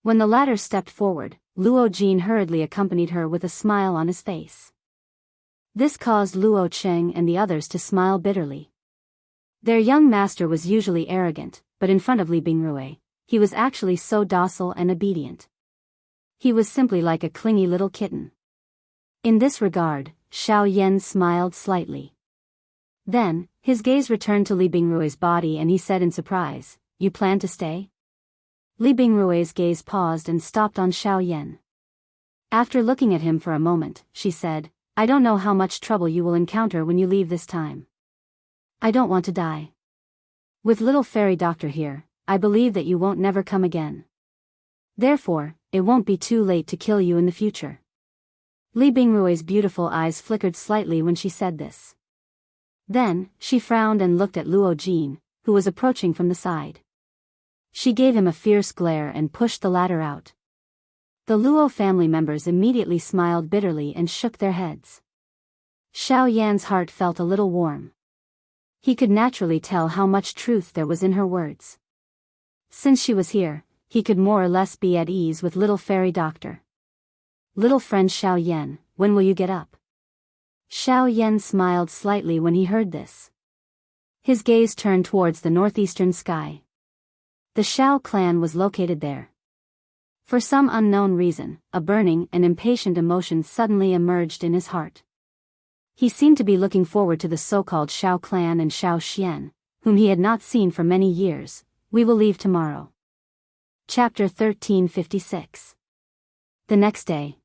When the latter stepped forward, Luo Jin hurriedly accompanied her with a smile on his face. This caused Luo Cheng and the others to smile bitterly. Their young master was usually arrogant, but in front of Li Bingrui, he was actually so docile and obedient. He was simply like a clingy little kitten. In this regard, Xiao Yan smiled slightly. Then, his gaze returned to Li Bingrui's body and he said in surprise, "You plan to stay?" Li Bingrui's gaze paused and stopped on Xiao Yan. After looking at him for a moment, she said, "I don't know how much trouble you will encounter when you leave this time. I don't want to die. With little fairy doctor here, I believe that you won't never come again. Therefore, it won't be too late to kill you in the future." Li Bingrui's beautiful eyes flickered slightly when she said this. Then, she frowned and looked at Luo Jin, who was approaching from the side. She gave him a fierce glare and pushed the latter out. The Luo family members immediately smiled bitterly and shook their heads. Xiao Yan's heart felt a little warm. He could naturally tell how much truth there was in her words. Since she was here, he could more or less be at ease with little fairy doctor. "Little friend Xiao Yan, when will you get up?" Xiao Yan smiled slightly when he heard this. His gaze turned towards the northeastern sky. The Xiao clan was located there. For some unknown reason, a burning and impatient emotion suddenly emerged in his heart. He seemed to be looking forward to the so-called Xiao clan and Xiao Xian, whom he had not seen for many years. We will leave tomorrow. Chapter 1356. The next day,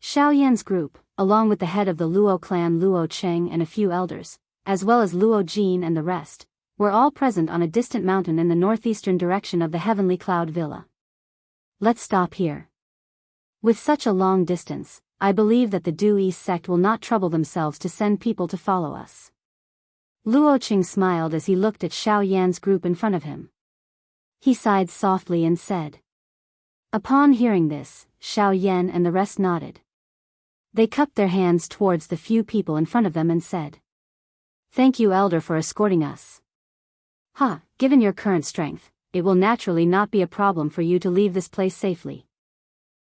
Xiao Yan's group, along with the head of the Luo clan Luo Cheng and a few elders, as well as Luo Jin and the rest, were all present on a distant mountain in the northeastern direction of the Heavenly Cloud Villa. "Let's stop here. With such a long distance, I believe that the Daoist sect will not trouble themselves to send people to follow us." Luo Cheng smiled as he looked at Xiao Yan's group in front of him. He sighed softly and said. Upon hearing this, Xiao Yan and the rest nodded. They cupped their hands towards the few people in front of them and said, "Thank you, Elder, for escorting us. Given your current strength, it will naturally not be a problem for you to leave this place safely.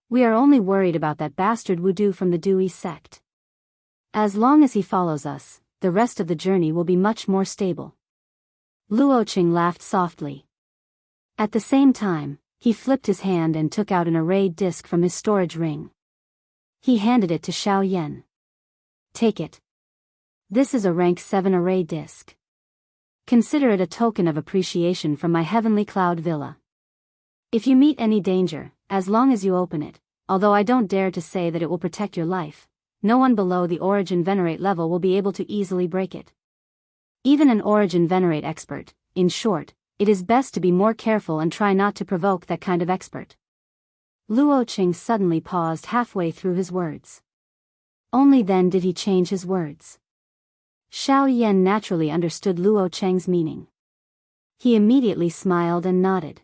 We are only worried about that bastard Wudu from the Daoist sect. As long as he follows us, the rest of the journey will be much more stable." Luo Cheng laughed softly. At the same time, he flipped his hand and took out an arrayed disc from his storage ring. He handed it to Xiao Yan. "Take it. This is a rank 7 array disc. Consider it a token of appreciation from my Heavenly Cloud Villa. If you meet any danger, as long as you open it, although I don't dare to say that it will protect your life, no one below the Origin Venerate level will be able to easily break it. Even an Origin Venerate expert, in short, it is best to be more careful and try not to provoke that kind of expert." Luo Cheng suddenly paused halfway through his words. Only then did he change his words. Xiao Yan naturally understood Luo Cheng's meaning. He immediately smiled and nodded.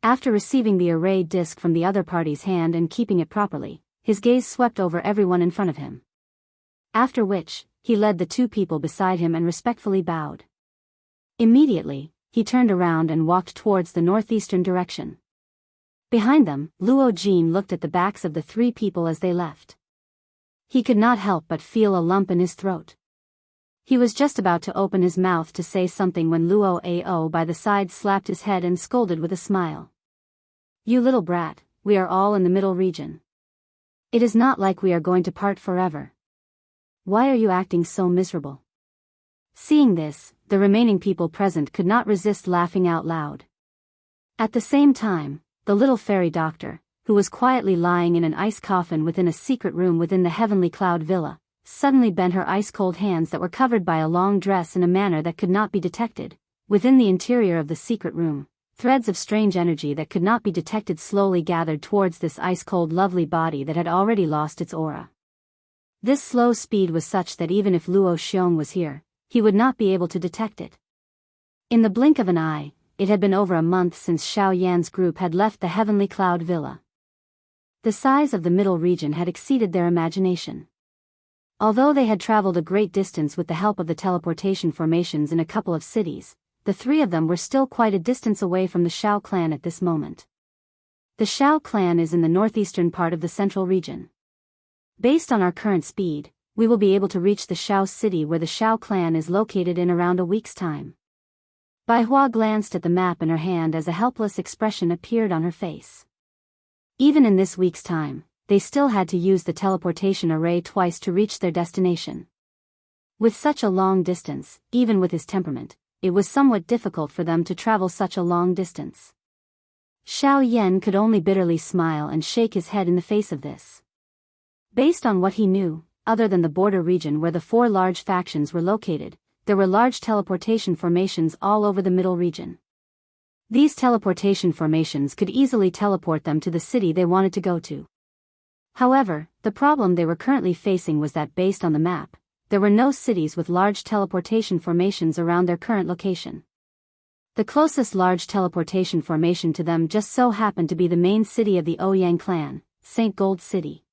After receiving the arrayed disc from the other party's hand and keeping it properly, his gaze swept over everyone in front of him. After which, he led the two people beside him and respectfully bowed. Immediately, he turned around and walked towards the northeastern direction. Behind them, Luo Jin looked at the backs of the three people as they left. He could not help but feel a lump in his throat. He was just about to open his mouth to say something when Luo Ao by the side slapped his head and scolded with a smile. "You little brat, we are all in the middle region. It is not like we are going to part forever. Why are you acting so miserable?" Seeing this, the remaining people present could not resist laughing out loud. At the same time, the little fairy doctor, who was quietly lying in an ice coffin within a secret room within the Heavenly Cloud Villa, suddenly bent her ice-cold hands that were covered by a long dress in a manner that could not be detected. Within the interior of the secret room, threads of strange energy that could not be detected slowly gathered towards this ice-cold lovely body that had already lost its aura. This slow speed was such that even if Luo Xiong was here, he would not be able to detect it. In the blink of an eye, it had been over a month since Xiao Yan's group had left the Heavenly Cloud Villa. The size of the middle region had exceeded their imagination. Although they had traveled a great distance with the help of the teleportation formations in a couple of cities, the three of them were still quite a distance away from the Shao clan at this moment. The Shao clan is in the northeastern part of the central region. Based on our current speed, we will be able to reach the Shao city where the Shao clan is located in around a week's time. Bai Hua glanced at the map in her hand as a helpless expression appeared on her face. Even in this week's time, they still had to use the teleportation array twice to reach their destination. With such a long distance, even with his temperament, it was somewhat difficult for them to travel such a long distance. Xiao Yan could only bitterly smile and shake his head in the face of this. Based on what he knew, other than the border region where the four large factions were located, there were large teleportation formations all over the middle region. These teleportation formations could easily teleport them to the city they wanted to go to. However, the problem they were currently facing was that based on the map, there were no cities with large teleportation formations around their current location. The closest large teleportation formation to them just so happened to be the main city of the Ouyang clan, St. Gold City.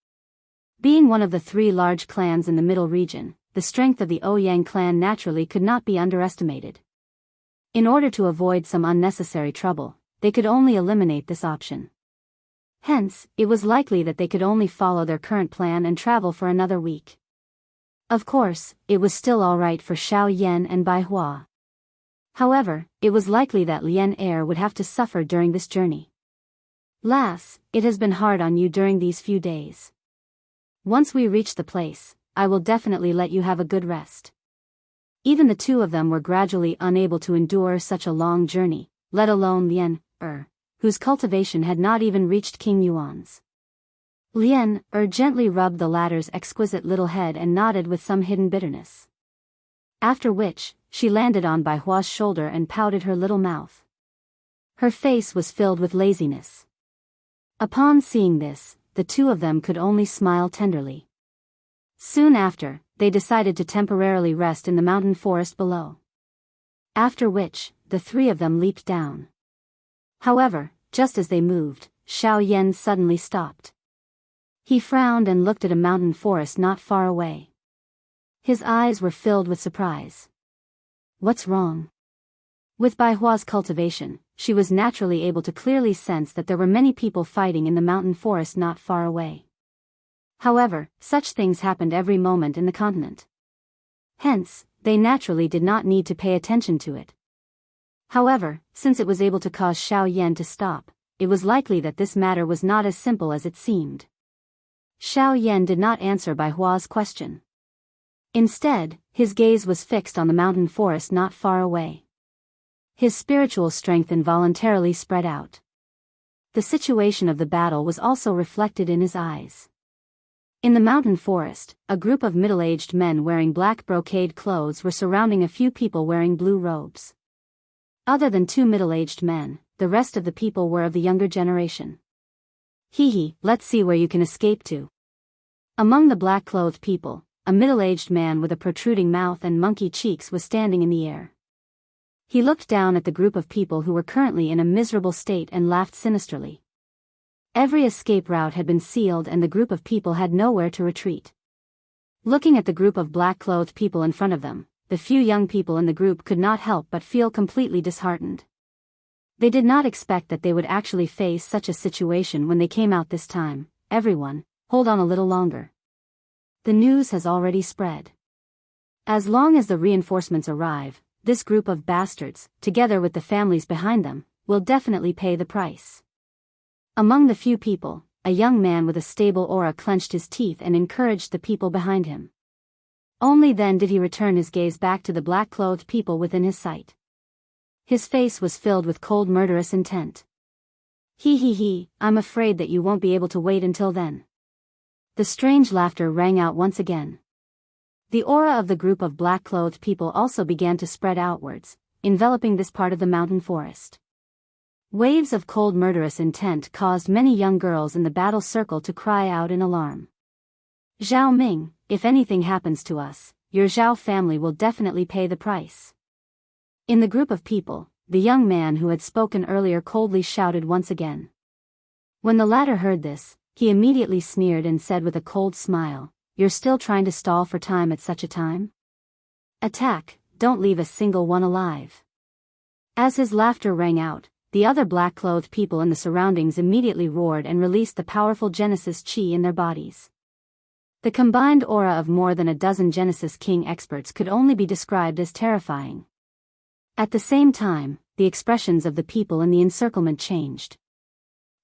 Being one of the three large clans in the middle region, the strength of the Ouyang clan naturally could not be underestimated. In order to avoid some unnecessary trouble, they could only eliminate this option. Hence, it was likely that they could only follow their current plan and travel for another week. Of course, it was still alright for Xiao Yan and Bai Hua. However, it was likely that Lian Er would have to suffer during this journey. Lass, it has been hard on you during these few days. Once we reach the place, I will definitely let you have a good rest. Even the two of them were gradually unable to endure such a long journey, let alone Lian Er, whose cultivation had not even reached King Yuan's. Lian Er gently rubbed the latter's exquisite little head and nodded with some hidden bitterness. After which, she landed on Bai Hua's shoulder and pouted her little mouth. Her face was filled with laziness. Upon seeing this, the two of them could only smile tenderly. Soon after, they decided to temporarily rest in the mountain forest below. After which, the three of them leaped down. However, just as they moved, Xiao Yan suddenly stopped. He frowned and looked at a mountain forest not far away. His eyes were filled with surprise. What's wrong? With Bai Hua's cultivation, she was naturally able to clearly sense that there were many people fighting in the mountain forest not far away. However, such things happened every moment in the continent. Hence, they naturally did not need to pay attention to it. However, since it was able to cause Xiao Yan to stop, it was likely that this matter was not as simple as it seemed. Xiao Yan did not answer Bai Hua's question. Instead, his gaze was fixed on the mountain forest not far away. His spiritual strength involuntarily spread out. The situation of the battle was also reflected in his eyes. In the mountain forest, a group of middle-aged men wearing black brocade clothes were surrounding a few people wearing blue robes. Other than two middle-aged men, the rest of the people were of the younger generation. Hee, let's see where you can escape to. Among the black-clothed people, a middle-aged man with a protruding mouth and monkey cheeks was standing in the air. He looked down at the group of people who were currently in a miserable state and laughed sinisterly. Every escape route had been sealed and the group of people had nowhere to retreat. Looking at the group of black-clothed people in front of them, the few young people in the group could not help but feel completely disheartened. They did not expect that they would actually face such a situation when they came out this time. Everyone, hold on a little longer. The news has already spread. As long as the reinforcements arrive, this group of bastards, together with the families behind them, will definitely pay the price. Among the few people, a young man with a stable aura clenched his teeth and encouraged the people behind him. Only then did he return his gaze back to the black-clothed people within his sight. His face was filled with cold murderous intent. He, I'm afraid that you won't be able to wait until then. The strange laughter rang out once again. The aura of the group of black-clothed people also began to spread outwards, enveloping this part of the mountain forest. Waves of cold murderous intent caused many young girls in the battle circle to cry out in alarm. Zhao Ming, if anything happens to us, your Zhao family will definitely pay the price. In the group of people, the young man who had spoken earlier coldly shouted once again. When the latter heard this, he immediately sneered and said with a cold smile, "You're still trying to stall for time at such a time? Attack, don't leave a single one alive." As his laughter rang out, the other black-clothed people in the surroundings immediately roared and released the powerful Genesis chi in their bodies. The combined aura of more than a dozen Genesis King experts could only be described as terrifying. At the same time, the expressions of the people in the encirclement changed.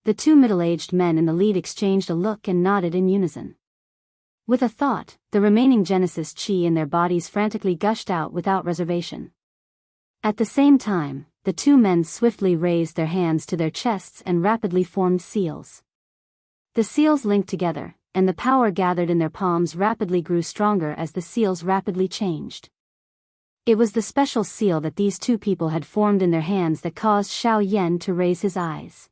The two middle-aged men in the lead exchanged a look and nodded in unison. With a thought, the remaining Genesis chi in their bodies frantically gushed out without reservation. At the same time, the two men swiftly raised their hands to their chests and rapidly formed seals. The seals linked together, and the power gathered in their palms rapidly grew stronger as the seals rapidly changed. It was the special seal that these two people had formed in their hands that caused Xiao Yan to raise his eyes.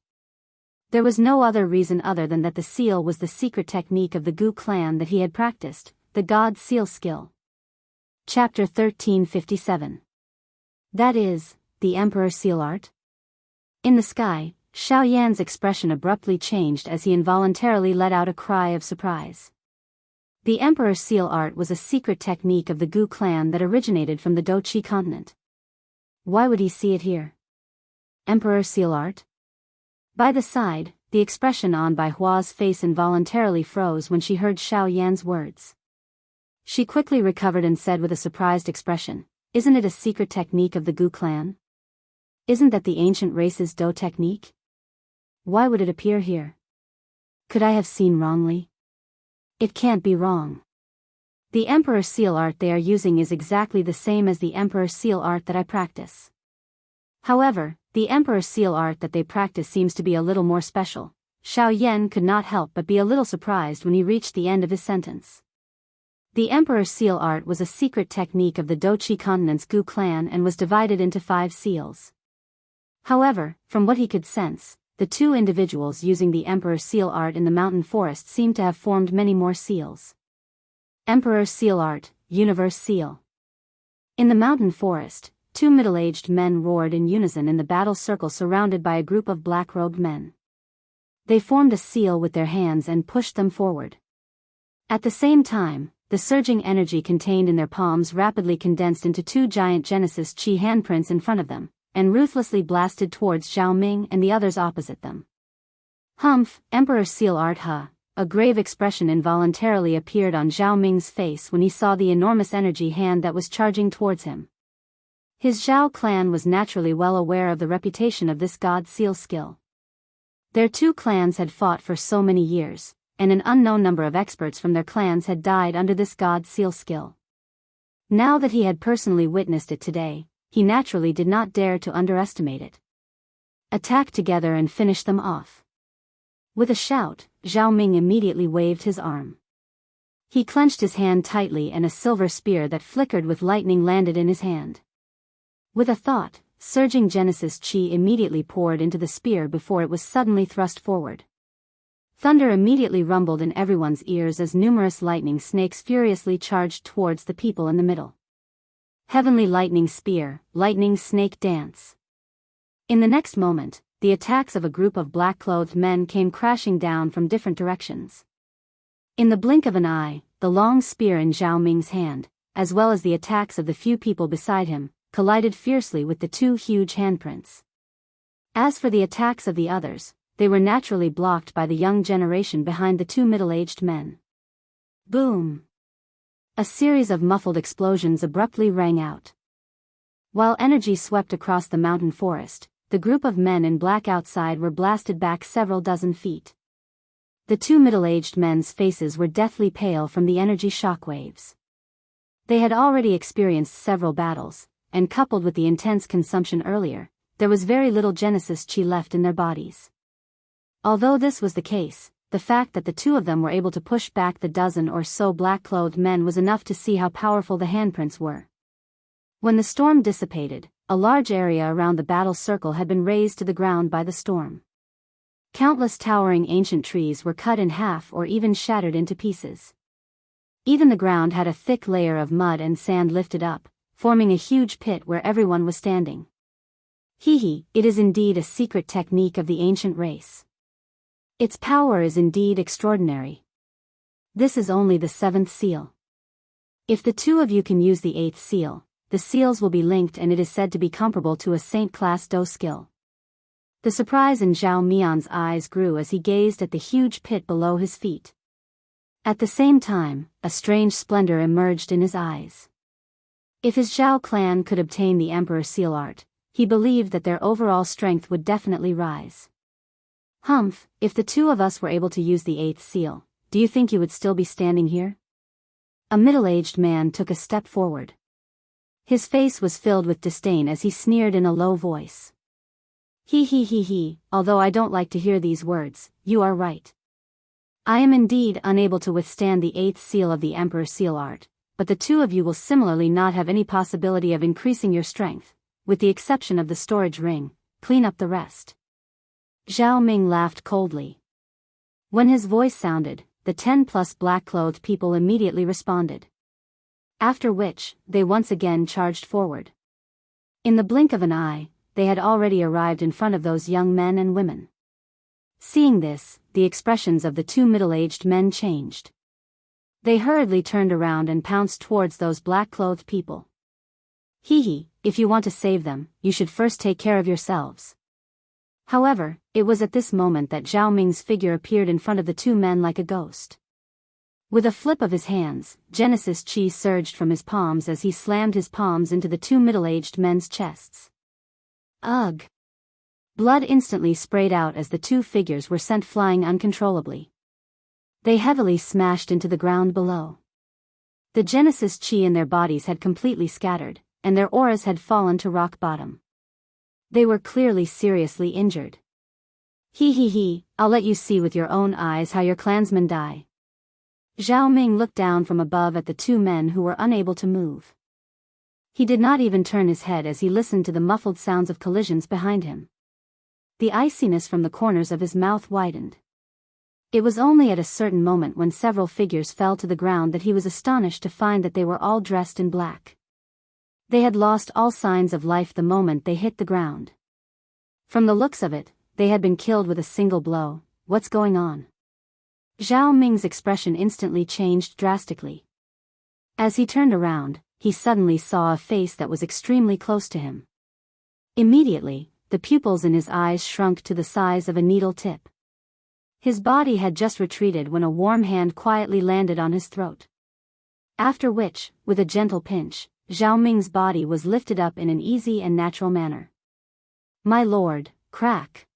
There was no other reason other than that the seal was the secret technique of the Gu clan that he had practiced, the God Seal skill. Chapter 1357. That is, the Emperor Seal Art? In the sky, Xiao Yan's expression abruptly changed as he involuntarily let out a cry of surprise. The Emperor Seal Art was a secret technique of the Gu clan that originated from the Doqi continent. Why would he see it here? Emperor Seal Art? By the side, the expression on Bai Hua's face involuntarily froze when she heard Xiao Yan's words. She quickly recovered and said with a surprised expression, "Isn't it a secret technique of the Gu clan? Isn't that the ancient race's Do technique? Why would it appear here? Could I have seen wrongly? It can't be wrong. The Emperor Seal Art they are using is exactly the same as the Emperor Seal Art that I practice. However, the Emperor Seal Art that they practice seems to be a little more special." Xiao Yan could not help but be a little surprised when he reached the end of his sentence. The Emperor Seal Art was a secret technique of the Doqi continent's Gu clan and was divided into 5 seals. However, from what he could sense, the two individuals using the Emperor Seal Art in the mountain forest seemed to have formed many more seals. Emperor Seal Art, Universe Seal. In the mountain forest, 2 middle-aged men roared in unison in the battle circle surrounded by a group of black-robed men. They formed a seal with their hands and pushed them forward. At the same time, the surging energy contained in their palms rapidly condensed into 2 giant Genesis Chi handprints in front of them, and ruthlessly blasted towards Zhao Ming and the others opposite them. Humph, Emperor Seal Art huh? A grave expression involuntarily appeared on Zhao Ming's face when he saw the enormous energy hand that was charging towards him. His Zhao clan was naturally well aware of the reputation of this God Seal skill. Their 2 clans had fought for so many years, and an unknown number of experts from their clans had died under this God Seal skill. Now that he had personally witnessed it today, he naturally did not dare to underestimate it. Attack together and finish them off. With a shout, Zhao Ming immediately waved his arm. He clenched his hand tightly and a silver spear that flickered with lightning landed in his hand. With a thought, surging Genesis Chi immediately poured into the spear before it was suddenly thrust forward. Thunder immediately rumbled in everyone's ears as numerous lightning snakes furiously charged towards the people in the middle. Heavenly Lightning Spear, Lightning Snake Dance. In the next moment, the attacks of a group of black-clothed men came crashing down from different directions. In the blink of an eye, the long spear in Zhao Ming's hand, as well as the attacks of the few people beside him, collided fiercely with the 2 huge handprints. As for the attacks of the others, they were naturally blocked by the young generation behind the 2 middle-aged men. Boom! A series of muffled explosions abruptly rang out. While energy swept across the mountain forest, the group of men in black outside were blasted back several dozen feet. The 2 middle-aged men's faces were deathly pale from the energy shockwaves. They had already experienced several battles, and coupled with the intense consumption earlier, there was very little Genesis Chi left in their bodies. Although this was the case, the fact that the 2 of them were able to push back the dozen or so black-clothed men was enough to see how powerful the handprints were. When the storm dissipated, a large area around the battle circle had been razed to the ground by the storm. Countless towering ancient trees were cut in half or even shattered into pieces. Even the ground had a thick layer of mud and sand lifted up, forming a huge pit where everyone was standing. It is indeed a secret technique of the ancient race. Its power is indeed extraordinary. This is only the 7th seal. If the two of you can use the 8th seal, the seals will be linked and it is said to be comparable to a Saint-class Do skill. The surprise in Zhao Mian's eyes grew as he gazed at the huge pit below his feet. At the same time, a strange splendor emerged in his eyes. If his Zhao clan could obtain the Emperor Seal art, he believed that their overall strength would definitely rise. Humph, if the two of us were able to use the 8th seal, do you think you would still be standing here? A middle-aged man took a step forward. His face was filled with disdain as he sneered in a low voice. He, although I don't like to hear these words, you are right. I am indeed unable to withstand the 8th seal of the Emperor Seal art, but the two of you will similarly not have any possibility of increasing your strength, with the exception of the storage ring. Clean up the rest. Zhao Ming laughed coldly. When his voice sounded, the 10+ black-clothed people immediately responded. After which, they once again charged forward. In the blink of an eye, they had already arrived in front of those young men and women. Seeing this, the expressions of the two middle-aged men changed. They hurriedly turned around and pounced towards those black-clothed people. If you want to save them, you should first take care of yourselves. However, it was at this moment that Zhao Ming's figure appeared in front of the two men like a ghost. With a flip of his hands, Genesis Chi surged from his palms as he slammed his palms into the two middle-aged men's chests. Ugh! Blood instantly sprayed out as the two figures were sent flying uncontrollably. They heavily smashed into the ground below. The Genesis Chi in their bodies had completely scattered, and their auras had fallen to rock bottom. They were clearly seriously injured. I'll let you see with your own eyes how your clansmen die. Zhao Ming looked down from above at the two men who were unable to move. He did not even turn his head as he listened to the muffled sounds of collisions behind him. The iciness from the corners of his mouth widened. It was only at a certain moment when several figures fell to the ground that he was astonished to find that they were all dressed in black. They had lost all signs of life the moment they hit the ground. From the looks of it, they had been killed with a single blow. What's going on? Zhao Ming's expression instantly changed drastically. As he turned around, he suddenly saw a face that was extremely close to him. Immediately, the pupils in his eyes shrunk to the size of a needle tip. His body had just retreated when a warm hand quietly landed on his throat. After which, with a gentle pinch, Zhao Ming's body was lifted up in an easy and natural manner. My lord, crack.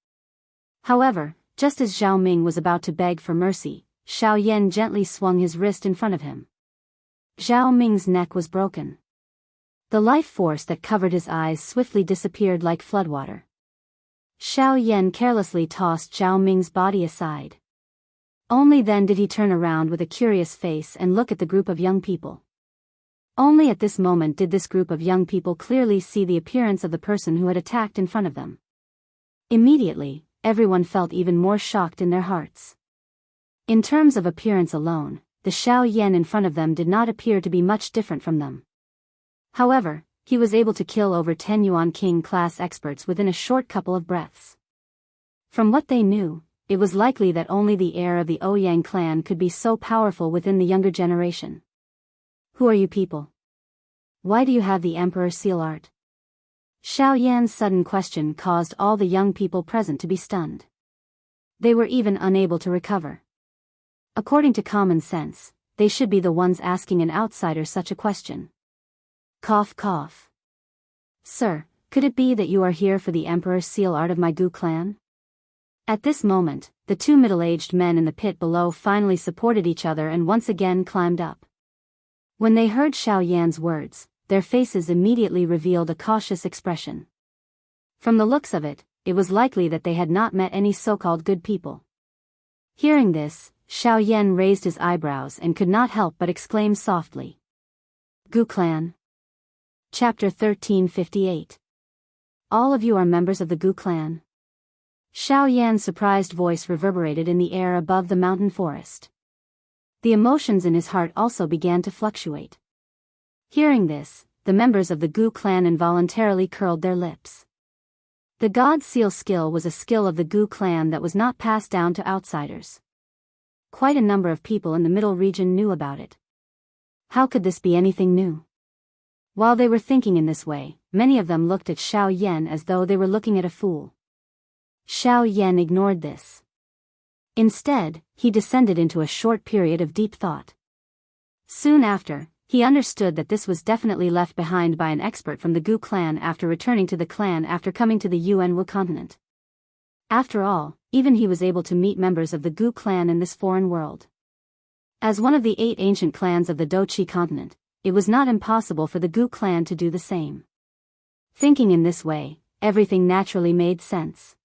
However, just as Zhao Ming was about to beg for mercy, Xiao Yan gently swung his wrist in front of him. Zhao Ming's neck was broken. The life force that covered his eyes swiftly disappeared like floodwater. Xiao Yan carelessly tossed Zhao Ming's body aside. Only then did he turn around with a curious face and look at the group of young people. Only at this moment did this group of young people clearly see the appearance of the person who had attacked in front of them. Immediately, everyone felt even more shocked in their hearts. In terms of appearance alone, the Xiao Yan in front of them did not appear to be much different from them. However, he was able to kill over 10 Yuan King class experts within a short couple of breaths. From what they knew, it was likely that only the heir of the Ouyang clan could be so powerful within the younger generation. Who are you people? Why do you have the Emperor Seal art? Xiao Yan's sudden question caused all the young people present to be stunned. They were even unable to recover. According to common sense, they should be the ones asking an outsider such a question. Cough cough. Sir, could it be that you are here for the Emperor Seal art of my Gu clan? At this moment, the two middle-aged men in the pit below finally supported each other and once again climbed up. When they heard Xiao Yan's words, their faces immediately revealed a cautious expression. From the looks of it, it was likely that they had not met any so-called good people. Hearing this, Xiao Yan raised his eyebrows and could not help but exclaim softly. Gu clan. Chapter 1358. All of you are members of the Gu clan? Xiao Yan's surprised voice reverberated in the air above the mountain forest. The emotions in his heart also began to fluctuate. Hearing this, the members of the Gu clan involuntarily curled their lips. The God Seal skill was a skill of the Gu clan that was not passed down to outsiders. Quite a number of people in the middle region knew about it. How could this be anything new? While they were thinking in this way, many of them looked at Xiao Yan as though they were looking at a fool. Xiao Yan ignored this. Instead, he descended into a short period of deep thought. Soon after, he understood that this was definitely left behind by an expert from the Gu clan after returning to the clan after coming to the Yuanwu continent. After all, even he was able to meet members of the Gu clan in this foreign world. As one of the 8 ancient clans of the Douqi continent, it was not impossible for the Gu clan to do the same. Thinking in this way, everything naturally made sense.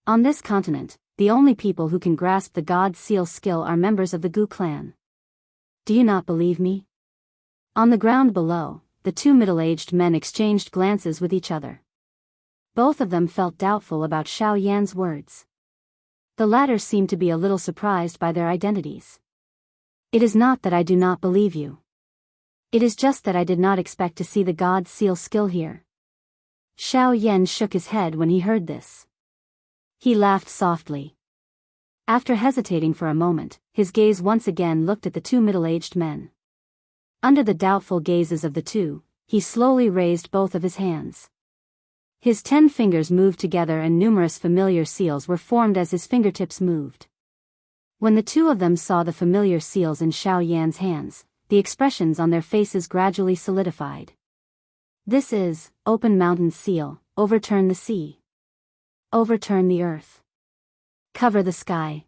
On this continent, the only people who can grasp the God Seal skill are members of the Gu clan. Do you not believe me? On the ground below, the 2 middle-aged men exchanged glances with each other. Both of them felt doubtful about Xiao Yan's words. The latter seemed to be a little surprised by their identities. It is not that I do not believe you. It is just that I did not expect to see the God Seal skill here. Xiao Yan shook his head when he heard this. He laughed softly. After hesitating for a moment, his gaze once again looked at the 2 middle-aged men. Under the doubtful gazes of the two, he slowly raised both of his hands. His 10 fingers moved together and numerous familiar seals were formed as his fingertips moved. When the 2 of them saw the familiar seals in Xiao Yan's hands, the expressions on their faces gradually solidified. This is, Open Mountain Seal, Overturn the Sea. Overturn the Earth. Cover the Sky.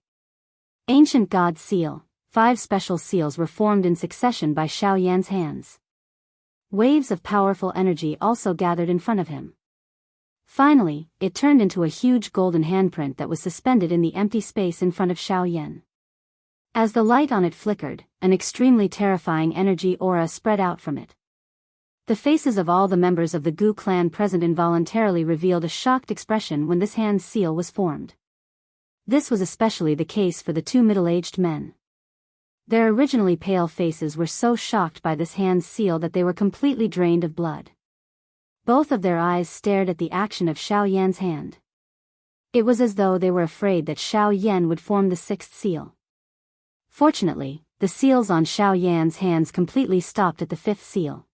Ancient God Seal. 5 special seals were formed in succession by Xiao Yan's hands. Waves of powerful energy also gathered in front of him. Finally, it turned into a huge golden handprint that was suspended in the empty space in front of Xiao Yan. As the light on it flickered, an extremely terrifying energy aura spread out from it. The faces of all the members of the Gu clan present involuntarily revealed a shocked expression when this hand seal was formed. This was especially the case for the 2 middle-aged men. Their originally pale faces were so shocked by this hand seal that they were completely drained of blood. Both of their eyes stared at the action of Xiao Yan's hand. It was as though they were afraid that Xiao Yan would form the 6th seal. Fortunately, the seals on Xiao Yan's hands completely stopped at the 5th seal.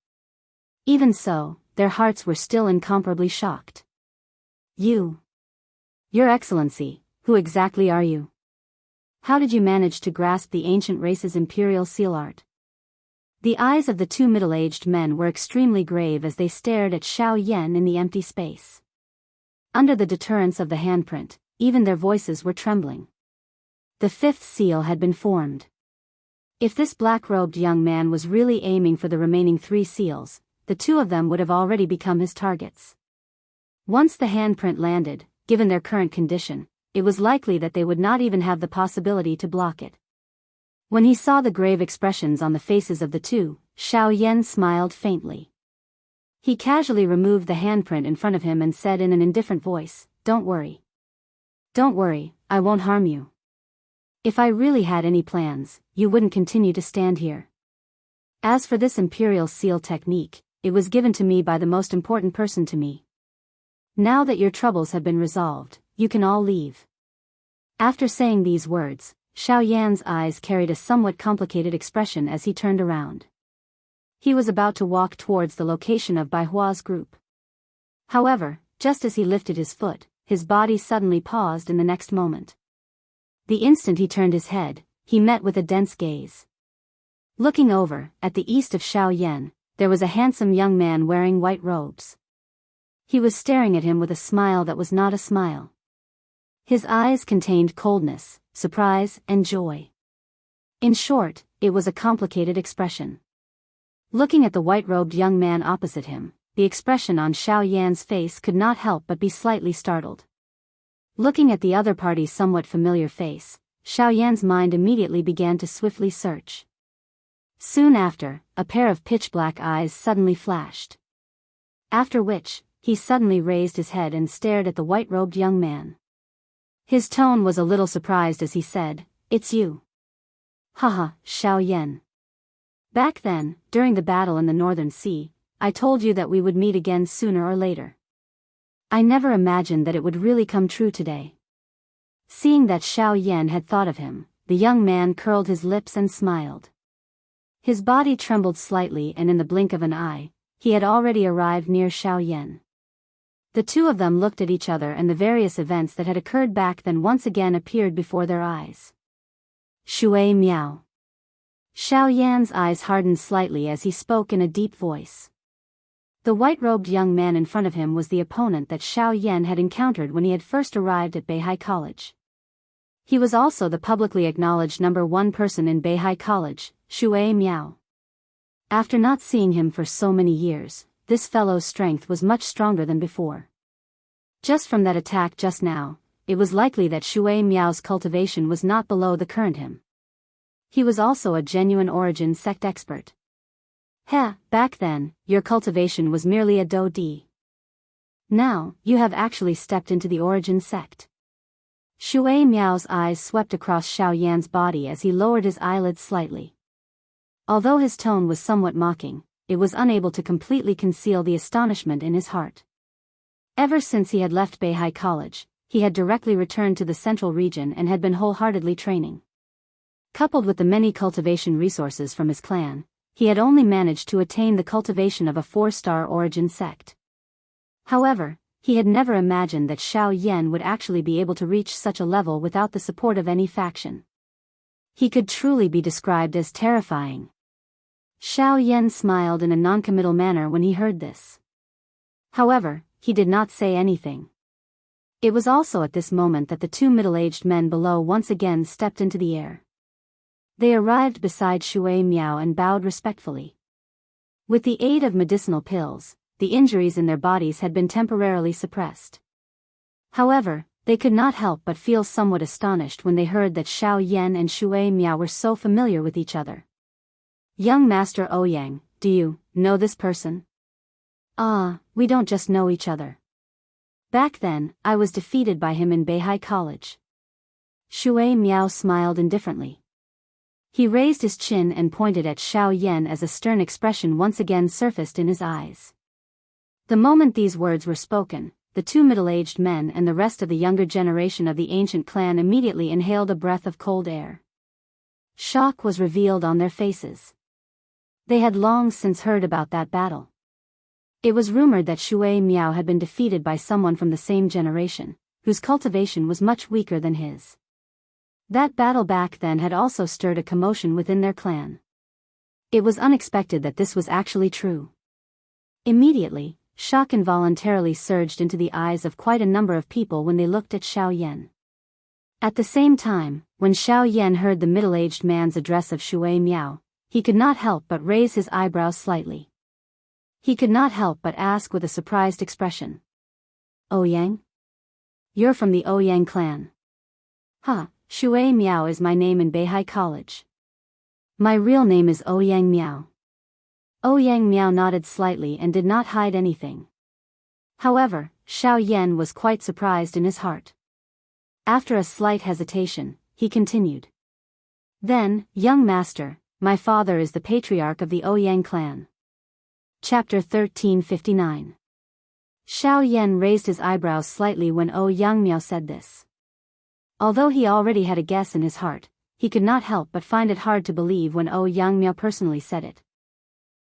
Even so, their hearts were still incomparably shocked. Your Excellency, who exactly are you? How did you manage to grasp the ancient race's imperial seal art? The eyes of the 2 middle-aged men were extremely grave as they stared at Xiao Yan in the empty space. Under the deterrence of the handprint, even their voices were trembling. The 5th seal had been formed. If this black-robed young man was really aiming for the remaining 3 seals, the 2 of them would have already become his targets. Once the handprint landed, given their current condition, it was likely that they would not even have the possibility to block it. When he saw the grave expressions on the faces of the 2, Xiao Yan smiled faintly. He casually removed the handprint in front of him and said in an indifferent voice, "Don't worry. Don't worry, I won't harm you. If I really had any plans, you wouldn't continue to stand here. As for this imperial seal technique, it was given to me by the most important person to me. Now that your troubles have been resolved, you can all leave." After saying these words, Xiao Yan's eyes carried a somewhat complicated expression as he turned around. He was about to walk towards the location of Baihua's group. However, just as he lifted his foot, his body suddenly paused in the next moment. The instant he turned his head, he met with a dense gaze. Looking over, at the east of Xiao Yan, there was a handsome young man wearing white robes. He was staring at him with a smile that was not a smile. His eyes contained coldness, surprise, and joy. In short, it was a complicated expression. Looking at the white-robed young man opposite him, the expression on Xiao Yan's face could not help but be slightly startled. Looking at the other party's somewhat familiar face, Xiao Yan's mind immediately began to swiftly search. Soon after, a pair of pitch-black eyes suddenly flashed. After which, he suddenly raised his head and stared at the white-robed young man. His tone was a little surprised as he said, "It's you." "Haha, Xiao Yan. Back then, during the battle in the Northern Sea, I told you that we would meet again sooner or later. I never imagined that it would really come true today. Seeing that Xiao Yan had thought of him, the young man curled his lips and smiled. His body trembled slightly, and in the blink of an eye, he had already arrived near Xiao Yan. The two of them looked at each other, and the various events that had occurred back then once again appeared before their eyes. Shui Miao. Xiao Yan's eyes hardened slightly as he spoke in a deep voice. The white-robed young man in front of him was the opponent that Xiao Yan had encountered when he had first arrived at Beihai College. He was also the publicly acknowledged #1 person in Beihai College, Shui Miao. After not seeing him for so many years, this fellow's strength was much stronger than before. Just from that attack just now, it was likely that Shui Miao's cultivation was not below the current him. He was also a genuine origin sect expert. Back then, your cultivation was merely a do di. Now, you have actually stepped into the origin sect. Shui Miao's eyes swept across Xiao Yan's body as he lowered his eyelids slightly. Although his tone was somewhat mocking, it was unable to completely conceal the astonishment in his heart. Ever since he had left Beihai College, he had directly returned to the central region and had been wholeheartedly training. Coupled with the many cultivation resources from his clan, he had only managed to attain the cultivation of a 4-star origin sect. However, he had never imagined that Xiao Yan would actually be able to reach such a level without the support of any faction. He could truly be described as terrifying. Xiao Yan smiled in a noncommittal manner when he heard this. However, he did not say anything. It was also at this moment that the two middle-aged men below once again stepped into the air. They arrived beside Shui Miao and bowed respectfully. With the aid of medicinal pills, the injuries in their bodies had been temporarily suppressed. However, they could not help but feel somewhat astonished when they heard that Xiao Yan and Shui Miao were so familiar with each other. Young Master Ouyang, do you know this person? We don't just know each other. Back then, I was defeated by him in Beihai College. Shui Miao smiled indifferently. He raised his chin and pointed at Xiao Yan as a stern expression once again surfaced in his eyes. The moment these words were spoken, the two middle-aged men and the rest of the younger generation of the ancient clan immediately inhaled a breath of cold air. Shock was revealed on their faces. They had long since heard about that battle. It was rumored that Shui Miao had been defeated by someone from the same generation, whose cultivation was much weaker than his. That battle back then had also stirred a commotion within their clan. It was unexpected that this was actually true. Immediately, shock involuntarily surged into the eyes of quite a number of people when they looked at Xiao Yan. At the same time, when Xiao Yan heard the middle-aged man's address of Shui Miao, he could not help but raise his eyebrows slightly. He could not help but ask with a surprised expression. Ouyang? You're from the Ouyang clan. Shui Miao is my name in Beihai College. My real name is Ouyang Miao. Ouyang Miao nodded slightly and did not hide anything. However, Xiao Yan was quite surprised in his heart. After a slight hesitation, he continued. Then, young master, my father is the patriarch of the Ouyang clan. Chapter 1359. Xiao Yan raised his eyebrows slightly when Ouyang Miao said this. Although he already had a guess in his heart, he could not help but find it hard to believe when Ouyang Miao personally said it.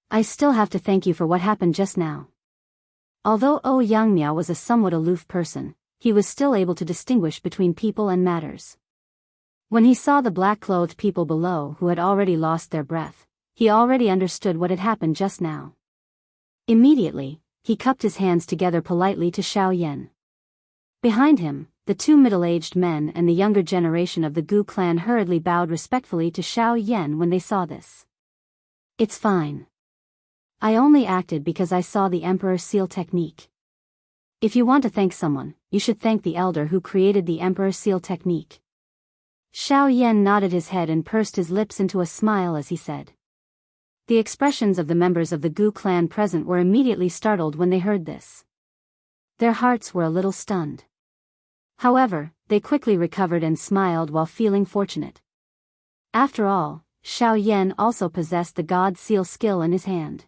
I still have to thank you for what happened just now. Although Ouyang Miao was a somewhat aloof person, he was still able to distinguish between people and matters. When he saw the black-clothed people below who had already lost their breath, he already understood what had happened just now. Immediately, he cupped his hands together politely to Xiao Yan. Behind him, the two middle-aged men and the younger generation of the Gu clan hurriedly bowed respectfully to Xiao Yan when they saw this. It's fine. I only acted because I saw the Emperor's seal technique. If you want to thank someone, you should thank the elder who created the Emperor's seal technique. Xiao Yan nodded his head and pursed his lips into a smile as he said. The expressions of the members of the Gu clan present were immediately startled when they heard this. Their hearts were a little stunned. However, they quickly recovered and smiled while feeling fortunate. After all, Xiao Yan also possessed the God Seal skill in his hand.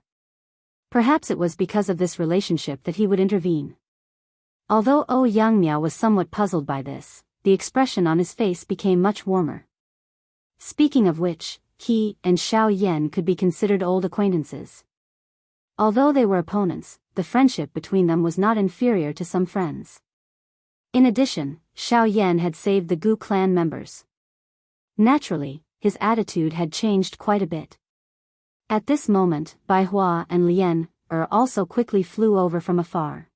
Perhaps it was because of this relationship that he would intervene. Although Yang Miao was somewhat puzzled by this, the expression on his face became much warmer. Speaking of which, he and Xiao Yan could be considered old acquaintances. Although they were opponents, the friendship between them was not inferior to some friends. In addition, Xiao Yan had saved the Gu clan members. Naturally, his attitude had changed quite a bit. At this moment, Bai Hua and Lian also quickly flew over from afar.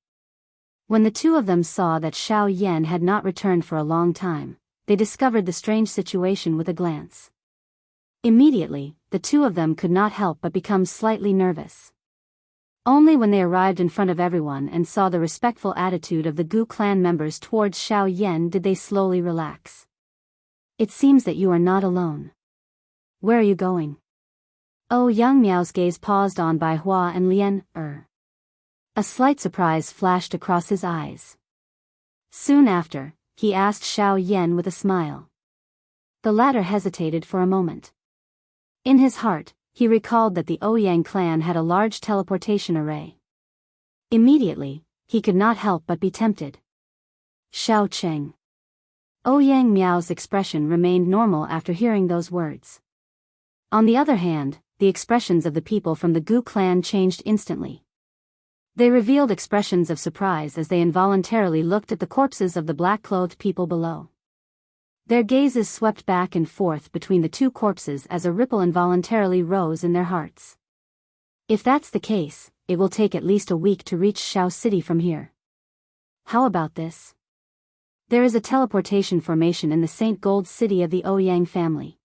When the two of them saw that Xiao Yan had not returned for a long time, they discovered the strange situation with a glance. Immediately, the two of them could not help but become slightly nervous. Only when they arrived in front of everyone and saw the respectful attitude of the Gu clan members towards Xiao Yan did they slowly relax. It seems that you are not alone. Where are you going? Yang Miao's gaze paused on Bai Hua and Lian. A slight surprise flashed across his eyes. Soon after, he asked Xiao Yan with a smile. The latter hesitated for a moment. In his heart, he recalled that the Ouyang clan had a large teleportation array. Immediately, he could not help but be tempted. Xiao Cheng. Ouyang Miao's expression remained normal after hearing those words. On the other hand, the expressions of the people from the Gu clan changed instantly. They revealed expressions of surprise as they involuntarily looked at the corpses of the black-clothed people below. Their gazes swept back and forth between the two corpses as a ripple involuntarily rose in their hearts. If that's the case, it will take at least a week to reach Xiao City from here. How about this? There is a teleportation formation in the Saint Gold City of the Ouyang family.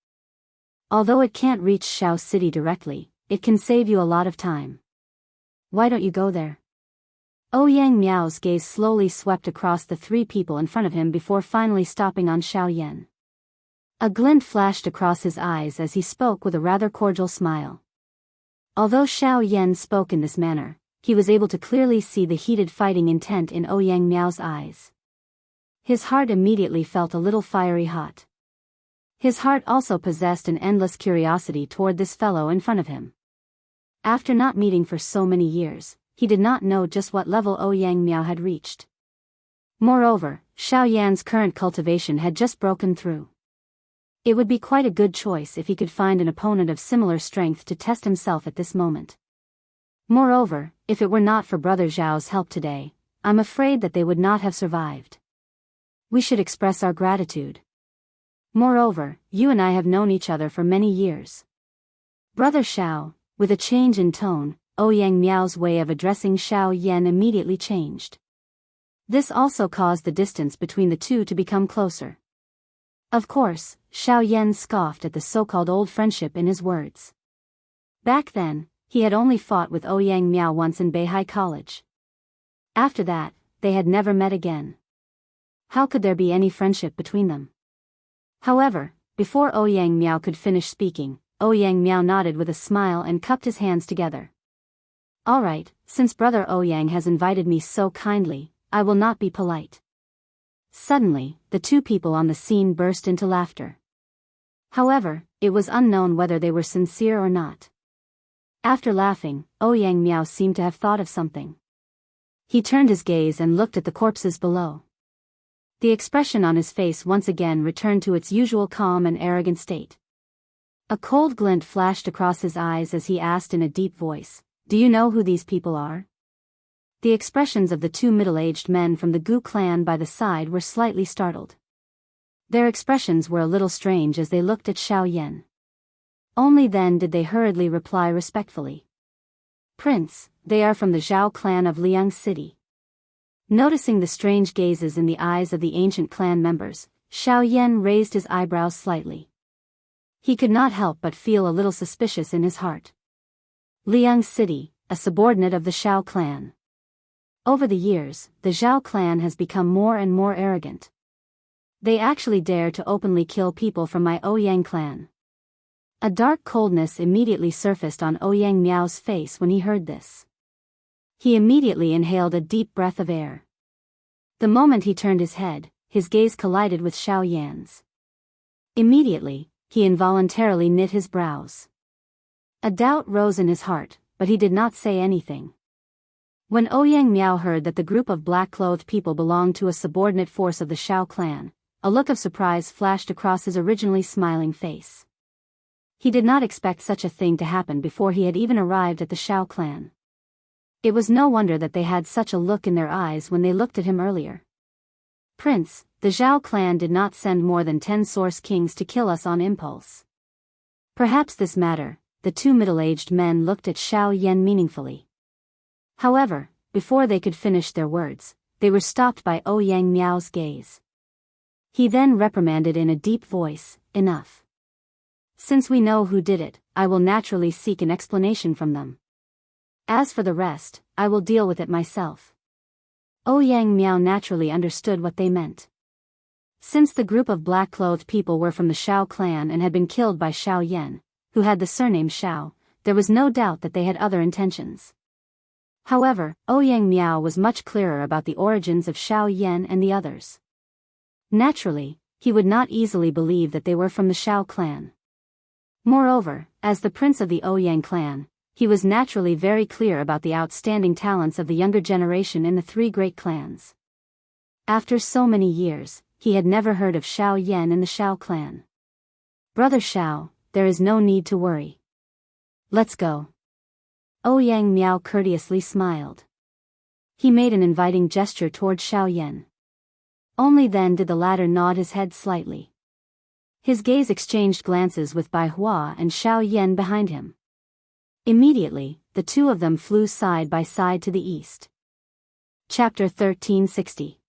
Although it can't reach Xiao City directly, it can save you a lot of time. Why don't you go there? Yang Miao's gaze slowly swept across the three people in front of him before finally stopping on Xiao Yan. A glint flashed across his eyes as he spoke with a rather cordial smile. Although Xiao Yan spoke in this manner, he was able to clearly see the heated fighting intent in Yang Miao's eyes. His heart immediately felt a little fiery hot. His heart also possessed an endless curiosity toward this fellow in front of him. After not meeting for so many years, he did not know just what level Yang Miao had reached. Moreover, Xiao Yan's current cultivation had just broken through. It would be quite a good choice if he could find an opponent of similar strength to test himself at this moment. Moreover, if it were not for Brother Zhao's help today, I'm afraid that they would not have survived. We should express our gratitude. Moreover, you and I have known each other for many years. Brother Xiao, with a change in tone, Yang Miao's way of addressing Xiao Yan immediately changed. This also caused the distance between the two to become closer. Of course, Xiao Yan scoffed at the so-called old friendship in his words. Back then, he had only fought with Yang Miao once in Beihai College. After that, they had never met again. How could there be any friendship between them? However, before Yang Miao could finish speaking, Yang Miao nodded with a smile and cupped his hands together. All right, since Brother Ouyang has invited me so kindly, I will not be polite. Suddenly, the two people on the scene burst into laughter. However, it was unknown whether they were sincere or not. After laughing, Yang Miao seemed to have thought of something. He turned his gaze and looked at the corpses below. The expression on his face once again returned to its usual calm and arrogant state. A cold glint flashed across his eyes as he asked in a deep voice, "Do you know who these people are?" The expressions of the two middle-aged men from the Gu clan by the side were slightly startled. Their expressions were a little strange as they looked at Xiao Yan. Only then did they hurriedly reply respectfully. "Prince, they are from the Zhao clan of Liang City." Noticing the strange gazes in the eyes of the ancient clan members, Xiao Yan raised his eyebrows slightly. He could not help but feel a little suspicious in his heart. Liang City, a subordinate of the Xiao clan. Over the years, the Zhao clan has become more and more arrogant. They actually dare to openly kill people from my Ouyang clan. A dark coldness immediately surfaced on Yang Miao's face when he heard this. He immediately inhaled a deep breath of air. The moment he turned his head, his gaze collided with Xiao Yan's. Immediately, he involuntarily knit his brows. A doubt rose in his heart, but he did not say anything. When Ouyang Miao heard that the group of black-clothed people belonged to a subordinate force of the Shao clan, a look of surprise flashed across his originally smiling face. He did not expect such a thing to happen before he had even arrived at the Shao clan. It was no wonder that they had such a look in their eyes when they looked at him earlier. Prince, the Zhao clan did not send more than 10 Source Kings to kill us on impulse. Perhaps this matter, the two middle-aged men looked at Xiao Yan meaningfully. However, before they could finish their words, they were stopped by Ouyang Miao's gaze. He then reprimanded in a deep voice, "Enough. Since we know who did it, I will naturally seek an explanation from them. As for the rest, I will deal with it myself." Ouyang Miao naturally understood what they meant. Since the group of black-clothed people were from the Shao clan and had been killed by Xiao Yan, who had the surname Shao, there was no doubt that they had other intentions. However, Ouyang Miao was much clearer about the origins of Xiao Yan and the others. Naturally, he would not easily believe that they were from the Shao clan. Moreover, as the prince of the Ouyang clan, he was naturally very clear about the outstanding talents of the younger generation in the three great clans. After so many years, he had never heard of Xiao Yan in the Shao clan. "Brother Xiao, there is no need to worry. Let's go." Ouyang Miao courteously smiled. He made an inviting gesture toward Xiao Yan. Only then did the latter nod his head slightly. His gaze exchanged glances with Bai Hua and Xiao Yan behind him. Immediately, the two of them flew side by side to the east. Chapter 1360.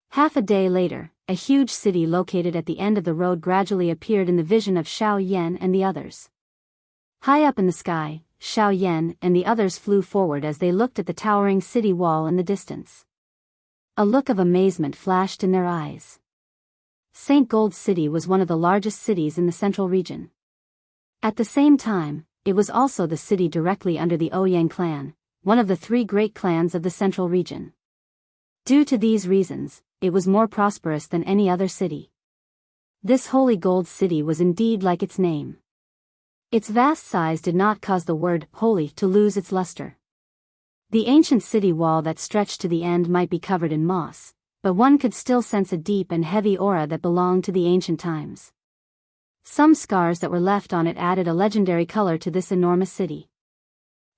Half a day later, a huge city located at the end of the road gradually appeared in the vision of Xiao Yan and the others. High up in the sky, Xiao Yan and the others flew forward as they looked at the towering city wall in the distance. A look of amazement flashed in their eyes. St. Gold City was one of the largest cities in the central region. At the same time, it was also the city directly under the Ouyang clan, one of the three great clans of the central region. Due to these reasons, it was more prosperous than any other city. This holy gold city was indeed like its name. Its vast size did not cause the word holy to lose its luster. The ancient city wall that stretched to the end might be covered in moss, but one could still sense a deep and heavy aura that belonged to the ancient times. Some scars that were left on it added a legendary color to this enormous city.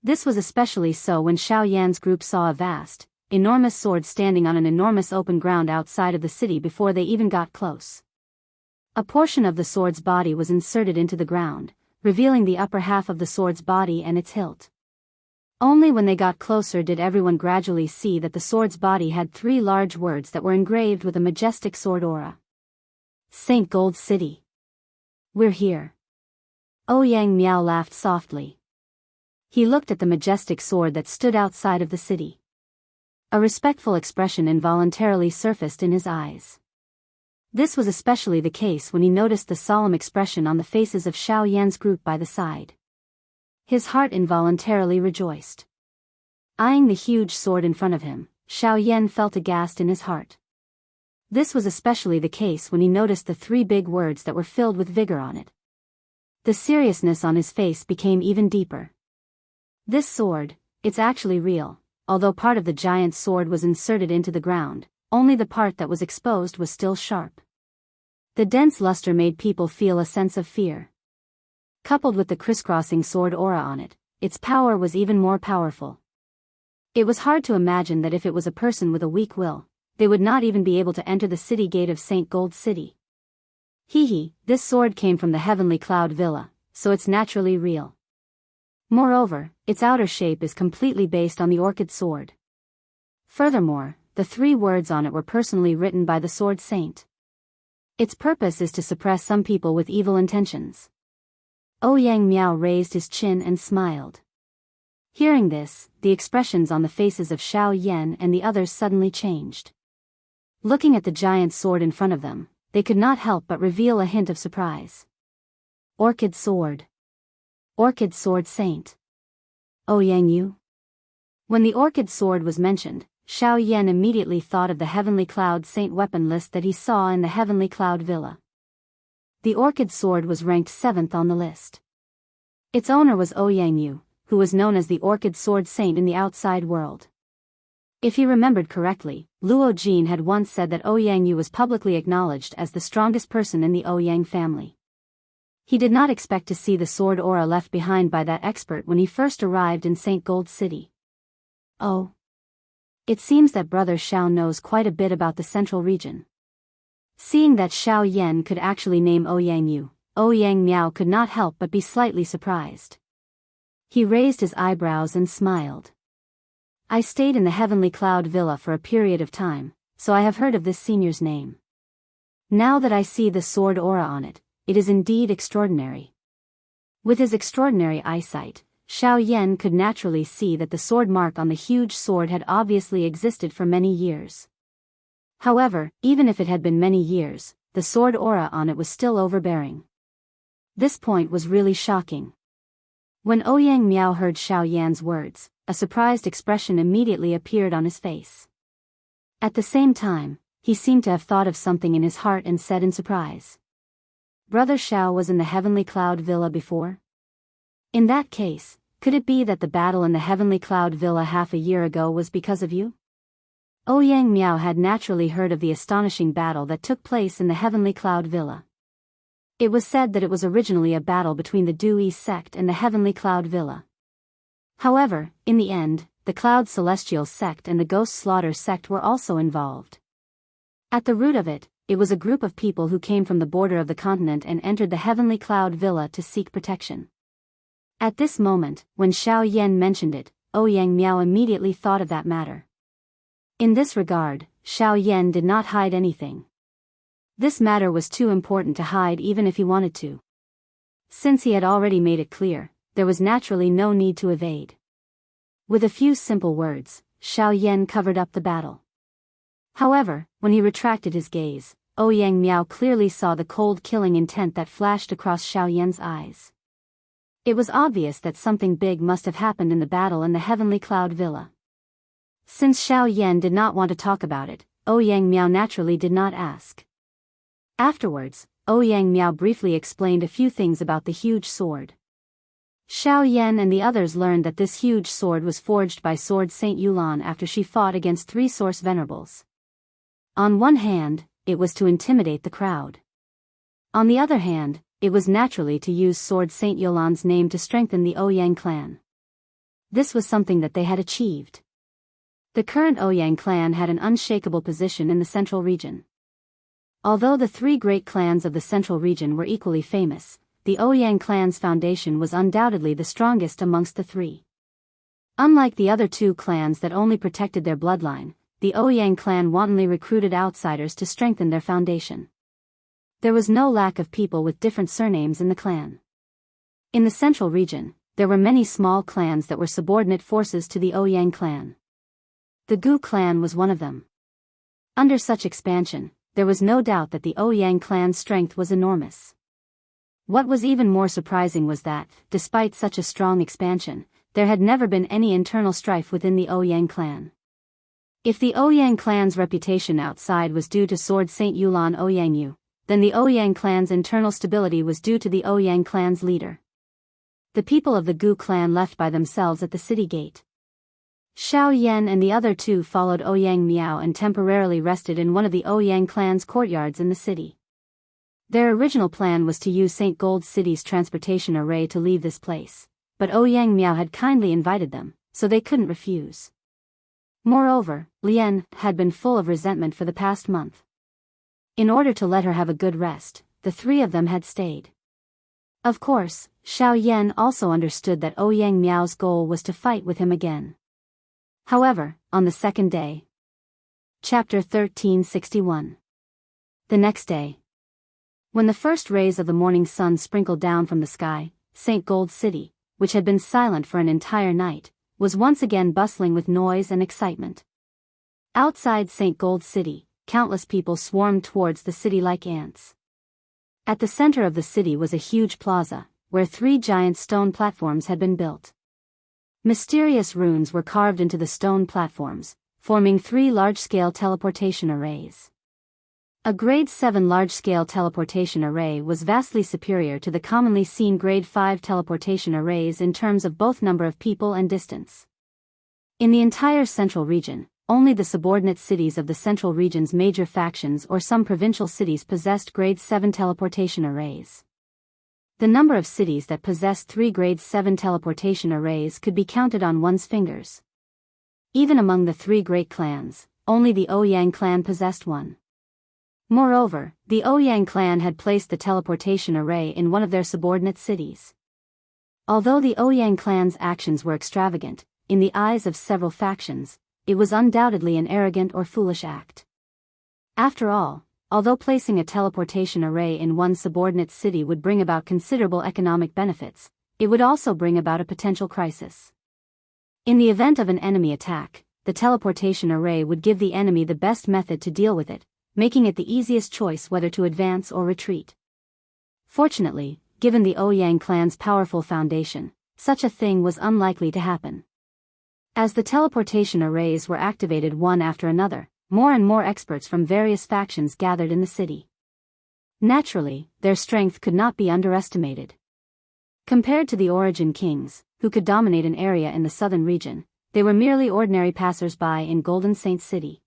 This was especially so when Xiao Yan's group saw a vast, enormous sword standing on an enormous open ground outside of the city before they even got close. A portion of the sword's body was inserted into the ground, revealing the upper half of the sword's body and its hilt. Only when they got closer did everyone gradually see that the sword's body had 3 large words that were engraved with a majestic sword aura. St. Gold City. We're here. Ouyang Miao laughed softly. He looked at the majestic sword that stood outside of the city. A respectful expression involuntarily surfaced in his eyes. This was especially the case when he noticed the solemn expression on the faces of Xiao Yan's group by the side. His heart involuntarily rejoiced. Eyeing the huge sword in front of him, Xiao Yan felt aghast in his heart. This was especially the case when he noticed the 3 big words that were filled with vigor on it. The seriousness on his face became even deeper. This sword, it's actually real, although part of the giant sword was inserted into the ground, only the part that was exposed was still sharp. The dense luster made people feel a sense of fear. Coupled with the crisscrossing sword aura on it, its power was even more powerful. It was hard to imagine that if it was a person with a weak will, they would not even be able to enter the city gate of St. Gold City. This sword came from the Heavenly Cloud Villa, so it's naturally real. Moreover, its outer shape is completely based on the orchid sword. Furthermore, the 3 words on it were personally written by the Sword Saint. Its purpose is to suppress some people with evil intentions. Ouyang Miao raised his chin and smiled. Hearing this, the expressions on the faces of Xiao Yan and the others suddenly changed. Looking at the giant sword in front of them, they could not help but reveal a hint of surprise. Orchid sword. Orchid sword saint. Ouyang Yu. When the orchid sword was mentioned, Xiao Yan immediately thought of the Heavenly Cloud Saint weapon list that he saw in the Heavenly Cloud Villa. The orchid sword was ranked 7th on the list. Its owner was Ouyang Yu, who was known as the Orchid Sword Saint in the outside world. If he remembered correctly, Luo Jin had once said that Ouyang Yu was publicly acknowledged as the strongest person in the Ouyang family. He did not expect to see the sword aura left behind by that expert when he first arrived in St. Gold City. Oh. It seems that Brother Xiao knows quite a bit about the central region. Seeing that Xiao Yan could actually name Ouyang Yu, Ouyang Miao could not help but be slightly surprised. He raised his eyebrows and smiled. I stayed in the Heavenly Cloud Villa for a period of time, so I have heard of this senior's name. Now that I see the sword aura on it, it is indeed extraordinary. With his extraordinary eyesight, Xiao Yan could naturally see that the sword mark on the huge sword had obviously existed for many years. However, even if it had been many years, the sword aura on it was still overbearing. This point was really shocking. When Ouyang Miao heard Xiao Yan's words, a surprised expression immediately appeared on his face. At the same time, he seemed to have thought of something in his heart and said in surprise, "Brother Xiao was in the Heavenly Cloud Villa before? In that case, could it be that the battle in the Heavenly Cloud Villa half a year ago was because of you?" Ouyang Miao had naturally heard of the astonishing battle that took place in the Heavenly Cloud Villa. It was said that it was originally a battle between the Daoist sect and the Heavenly Cloud Villa. However, in the end, the Cloud Celestial sect and the Ghost Slaughter sect were also involved. At the root of it, it was a group of people who came from the border of the continent and entered the Heavenly Cloud Villa to seek protection. At this moment, when Xiao Yan mentioned it, Ouyang Miao immediately thought of that matter. In this regard, Xiao Yan did not hide anything. This matter was too important to hide even if he wanted to. Since he had already made it clear, there was naturally no need to evade. With a few simple words, Xiao Yan covered up the battle. However, when he retracted his gaze, Ouyang Miao clearly saw the cold killing intent that flashed across Xiao Yan's eyes. It was obvious that something big must have happened in the battle in the Heavenly Cloud Villa. Since Xiao Yan did not want to talk about it, Ouyang Miao naturally did not ask. Afterwards, Ouyang Miao briefly explained a few things about the huge sword. Xiao Yan and the others learned that this huge sword was forged by Sword Saint Yulan after she fought against 3 Source Venerables. On one hand, it was to intimidate the crowd. On the other hand, it was naturally to use Sword Saint Yulan's name to strengthen the Ouyang clan. This was something that they had achieved. The current Ouyang clan had an unshakable position in the central region. Although the 3 great clans of the central region were equally famous, the Ouyang clan's foundation was undoubtedly the strongest amongst the 3. Unlike the other 2 clans that only protected their bloodline, the Ouyang clan wantonly recruited outsiders to strengthen their foundation. There was no lack of people with different surnames in the clan. In the central region, there were many small clans that were subordinate forces to the Ouyang clan. The Gu clan was one of them. Under such expansion, there was no doubt that the Ouyang clan's strength was enormous. What was even more surprising was that, despite such a strong expansion, there had never been any internal strife within the Ouyang clan. If the Ouyang clan's reputation outside was due to Sword Saint Yulan Ouyang Yu, then the Ouyang clan's internal stability was due to the Ouyang clan's leader. The people of the Gu clan left by themselves at the city gate. Xiao Yan and the other 2 followed Ouyang Miao and temporarily rested in one of the Ouyang clan's courtyards in the city. Their original plan was to use St. Gold City's transportation array to leave this place, but Ouyang Miao had kindly invited them, so they couldn't refuse. Moreover, Lian had been full of resentment for the past month. In order to let her have a good rest, the 3 of them had stayed. Of course, Xiao Yan also understood that Ouyang Miao's goal was to fight with him again. However, on the second day. Chapter 1361. The next day. When the first rays of the morning sun sprinkled down from the sky, St. Gold City, which had been silent for an entire night, was once again bustling with noise and excitement. Outside St. Gold City, countless people swarmed towards the city like ants. At the center of the city was a huge plaza, where 3 giant stone platforms had been built. Mysterious runes were carved into the stone platforms, forming 3 large-scale teleportation arrays. A Grade 7 large-scale teleportation array was vastly superior to the commonly seen Grade 5 teleportation arrays in terms of both number of people and distance. In the entire central region, only the subordinate cities of the central region's major factions or some provincial cities possessed grade 7 teleportation arrays. The number of cities that possessed 3 grade 7 teleportation arrays could be counted on one's fingers. Even among the 3 great clans, only the Ouyang clan possessed one. Moreover, the Ouyang clan had placed the teleportation array in one of their subordinate cities. Although the Ouyang clan's actions were extravagant, in the eyes of several factions, it was undoubtedly an arrogant or foolish act. After all, although placing a teleportation array in one subordinate city would bring about considerable economic benefits, it would also bring about a potential crisis. In the event of an enemy attack, the teleportation array would give the enemy the best method to deal with it, making it the easiest choice whether to advance or retreat. Fortunately, given the Ouyang clan's powerful foundation, such a thing was unlikely to happen. As the teleportation arrays were activated one after another, more and more experts from various factions gathered in the city. Naturally, their strength could not be underestimated. Compared to the Origin Kings, who could dominate an area in the southern region, they were merely ordinary passers-by in Golden Saint City.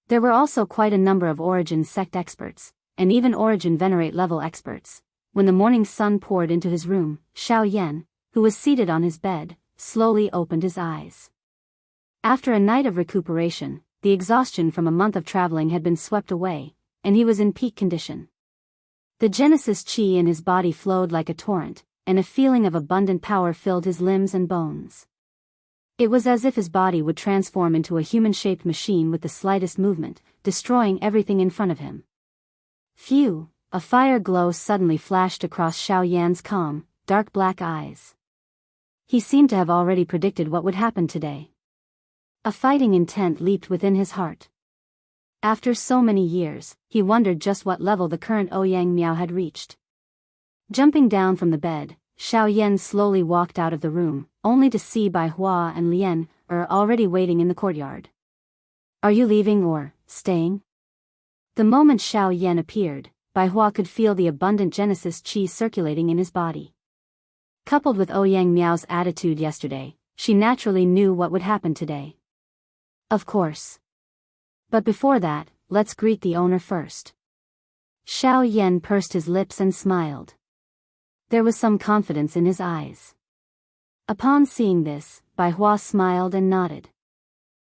There were also quite a number of Origin sect experts, and even Origin Venerate level experts. When the morning sun poured into his room, Xiao Yan, who was seated on his bed, slowly opened his eyes. After a night of recuperation, the exhaustion from a month of traveling had been swept away, and he was in peak condition. The Genesis Qi in his body flowed like a torrent, and a feeling of abundant power filled his limbs and bones. It was as if his body would transform into a human-shaped machine with the slightest movement, destroying everything in front of him. Phew! A fire glow suddenly flashed across Xiao Yan's calm, dark black eyes. He seemed to have already predicted what would happen today. A fighting intent leaped within his heart. After so many years, he wondered just what level the current Ouyang Miao had reached. Jumping down from the bed, Xiao Yan slowly walked out of the room, only to see Bai Hua and Lian already waiting in the courtyard. Are you leaving or staying? The moment Xiao Yan appeared, Bai Hua could feel the abundant Genesis Qi circulating in his body. Coupled with Ouyang Miao's attitude yesterday, she naturally knew what would happen today. Of course. But before that, let's greet the owner first. Xiao Yan pursed his lips and smiled. There was some confidence in his eyes. Upon seeing this, Bai Hua smiled and nodded.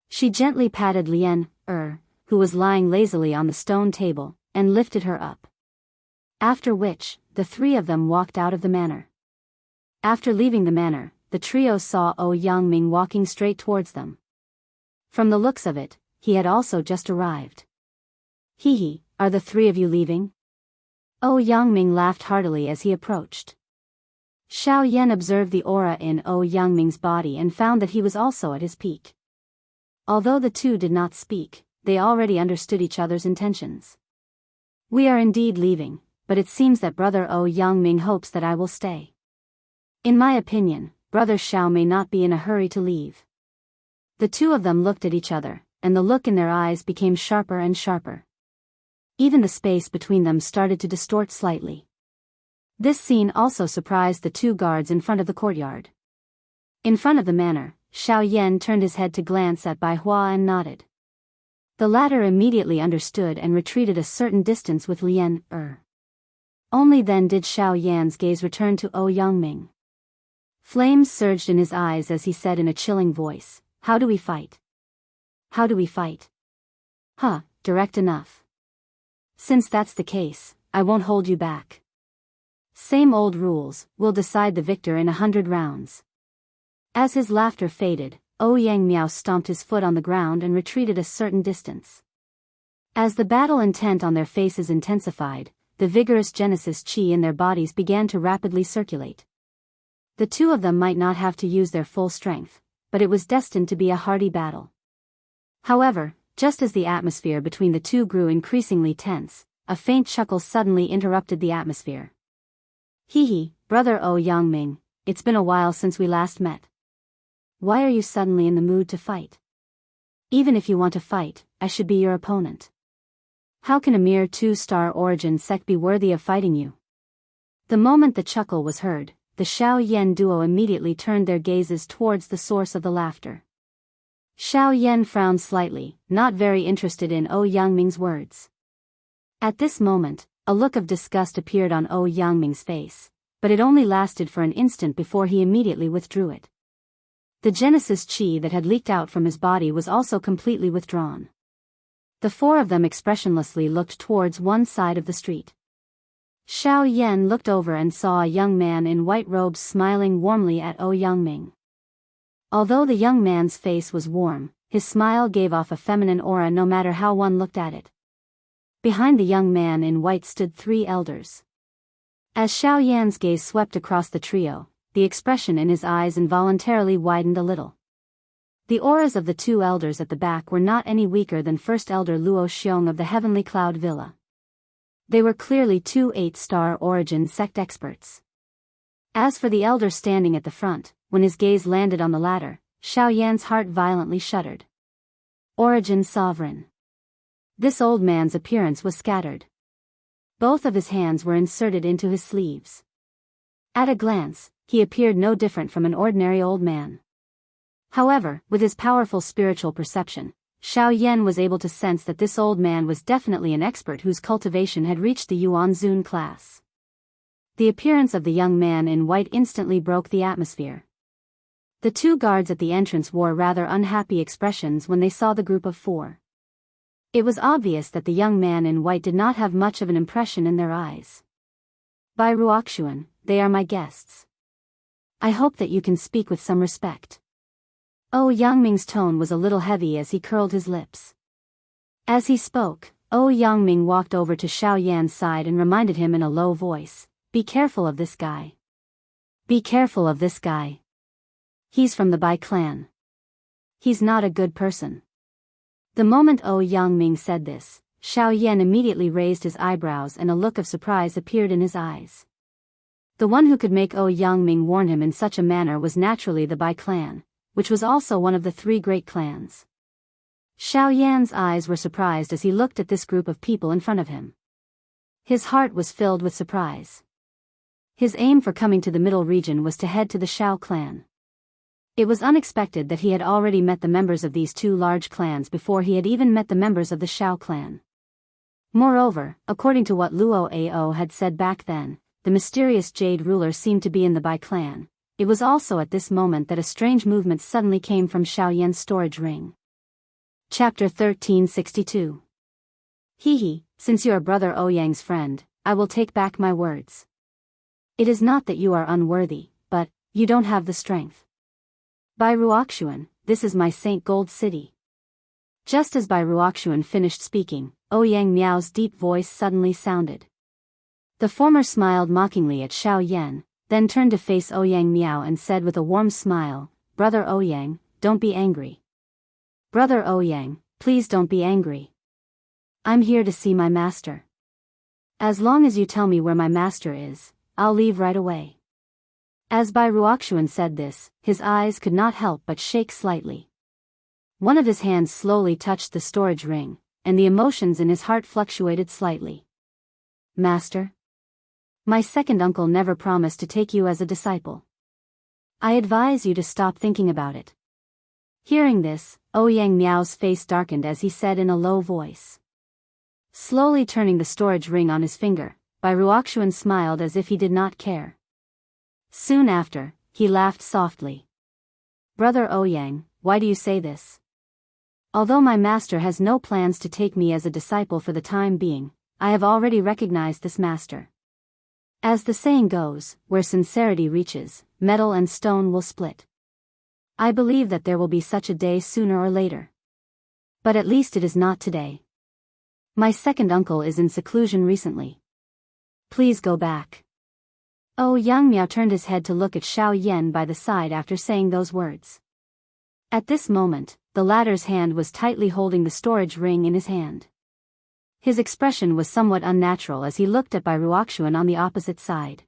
She gently patted Lian, who was lying lazily on the stone table, and lifted her up. After which, the 3 of them walked out of the manor. After leaving the manor, the trio saw Ouyang walking straight towards them. From the looks of it, he had also just arrived. Hee, are the 3 of you leaving? Ouyang laughed heartily as he approached. Xiao Yan observed the aura in Ouyang body and found that he was also at his peak. Although the 2 did not speak, they already understood each other's intentions. We are indeed leaving, but it seems that Brother Ouyang hopes that I will stay. In my opinion, Brother Xiao may not be in a hurry to leave. The 2 of them looked at each other, and the look in their eyes became sharper and sharper. Even the space between them started to distort slightly. This scene also surprised the 2 guards in front of the courtyard. In front of the manor, Xiao Yan turned his head to glance at Bai Hua and nodded. The latter immediately understood and retreated a certain distance with Lian. Only then did Xiao Yan's gaze return to Ouyang. Flames surged in his eyes as he said in a chilling voice, "How do we fight? How do we fight? Direct enough. Since that's the case, I won't hold you back. Same old rules, we'll decide the victor in 100 rounds." As his laughter faded, Ouyang stomped his foot on the ground and retreated a certain distance. As the battle intent on their faces intensified, the vigorous Genesis Qi in their bodies began to rapidly circulate. The 2 of them might not have to use their full strength, but it was destined to be a hardy battle. However, just as the atmosphere between the 2 grew increasingly tense, a faint chuckle suddenly interrupted the atmosphere. Hee, Brother Ouyang, it's been a while since we last met. Why are you suddenly in the mood to fight? Even if you want to fight, I should be your opponent. How can a mere 2-star Origin sect be worthy of fighting you? The moment the chuckle was heard, the Xiao Yan duo immediately turned their gazes towards the source of the laughter. Xiao Yan frowned slightly, not very interested in Yangming's words. At this moment, a look of disgust appeared on Yangming's face, but it only lasted for an instant before he immediately withdrew it. The Genesis Qi that had leaked out from his body was also completely withdrawn. The four of them expressionlessly looked towards one side of the street. Xiao Yan looked over and saw a young man in white robes smiling warmly at Yangming. Although the young man's face was warm, his smile gave off a feminine aura no matter how one looked at it. Behind the young man in white stood three elders. As Xiao Yan's gaze swept across the trio, the expression in his eyes involuntarily widened a little. The auras of the two elders at the back were not any weaker than First Elder Luo Xiong of the Heavenly Cloud Villa. They were clearly two 8-star origin sect experts. As for the elder standing at the front, when his gaze landed on the latter, Xiao Yan's heart violently shuddered. Origin Sovereign. This old man's appearance was scattered. Both of his hands were inserted into his sleeves. At a glance, he appeared no different from an ordinary old man. However, with his powerful spiritual perception, Xiao Yan was able to sense that this old man was definitely an expert whose cultivation had reached the Yuanzun class. The appearance of the young man in white instantly broke the atmosphere. The two guards at the entrance wore rather unhappy expressions when they saw the group of four. It was obvious that the young man in white did not have much of an impression in their eyes. By Ruoxuan, they are my guests. I hope that you can speak with some respect. Yangming's tone was a little heavy as he curled his lips. As he spoke, Yangming walked over to Xiao Yan's side and reminded him in a low voice, "Be careful of this guy. Be careful of this guy. He's from the Bai clan. He's not a good person." The moment Yangming said this, Xiao Yan immediately raised his eyebrows and a look of surprise appeared in his eyes. The one who could make Yangming warn him in such a manner was naturally the Bai clan, which was also one of the three great clans. Xiao Yan's eyes were surprised as he looked at this group of people in front of him. His heart was filled with surprise. His aim for coming to the middle region was to head to the Shao clan. It was unexpected that he had already met the members of these two large clans before he had even met the members of the Shao clan. Moreover, according to what Luo Ao had said back then, the mysterious Jade ruler seemed to be in the Bai clan. It was also at this moment that a strange movement suddenly came from Xiao Yan's storage ring. Chapter 1362. Hehe, since you are Brother Ouyang's friend, I will take back my words. It is not that you are unworthy, but you don't have the strength. By Ruoxuan, this is my Saint Gold City. Just as Bai Ruoxuan finished speaking, Ouyang Miao's deep voice suddenly sounded. The former smiled mockingly at Xiao Yan, then turned to face Ouyang Miao and said with a warm smile, "Brother Ouyang, don't be angry. Brother Ouyang, please don't be angry. I'm here to see my master. As long as you tell me where my master is, I'll leave right away." As Bai Ruoxuan said this, his eyes could not help but shake slightly. One of his hands slowly touched the storage ring, and the emotions in his heart fluctuated slightly. "Master? My second uncle never promised to take you as a disciple. I advise you to stop thinking about it." Hearing this, Ouyang Miao's face darkened as he said in a low voice. Slowly turning the storage ring on his finger, Bai Ruoxuan smiled as if he did not care. Soon after, he laughed softly. "Brother Ouyang, why do you say this? Although my master has no plans to take me as a disciple for the time being, I have already recognized this master. As the saying goes, where sincerity reaches, metal and stone will split. I believe that there will be such a day sooner or later. But at least it is not today. My second uncle is in seclusion recently. Please go back." Yang Miao turned his head to look at Xiao Yan by the side after saying those words. At this moment, the latter's hand was tightly holding the storage ring in his hand. His expression was somewhat unnatural as he looked at Bai Ruoxuan on the opposite side.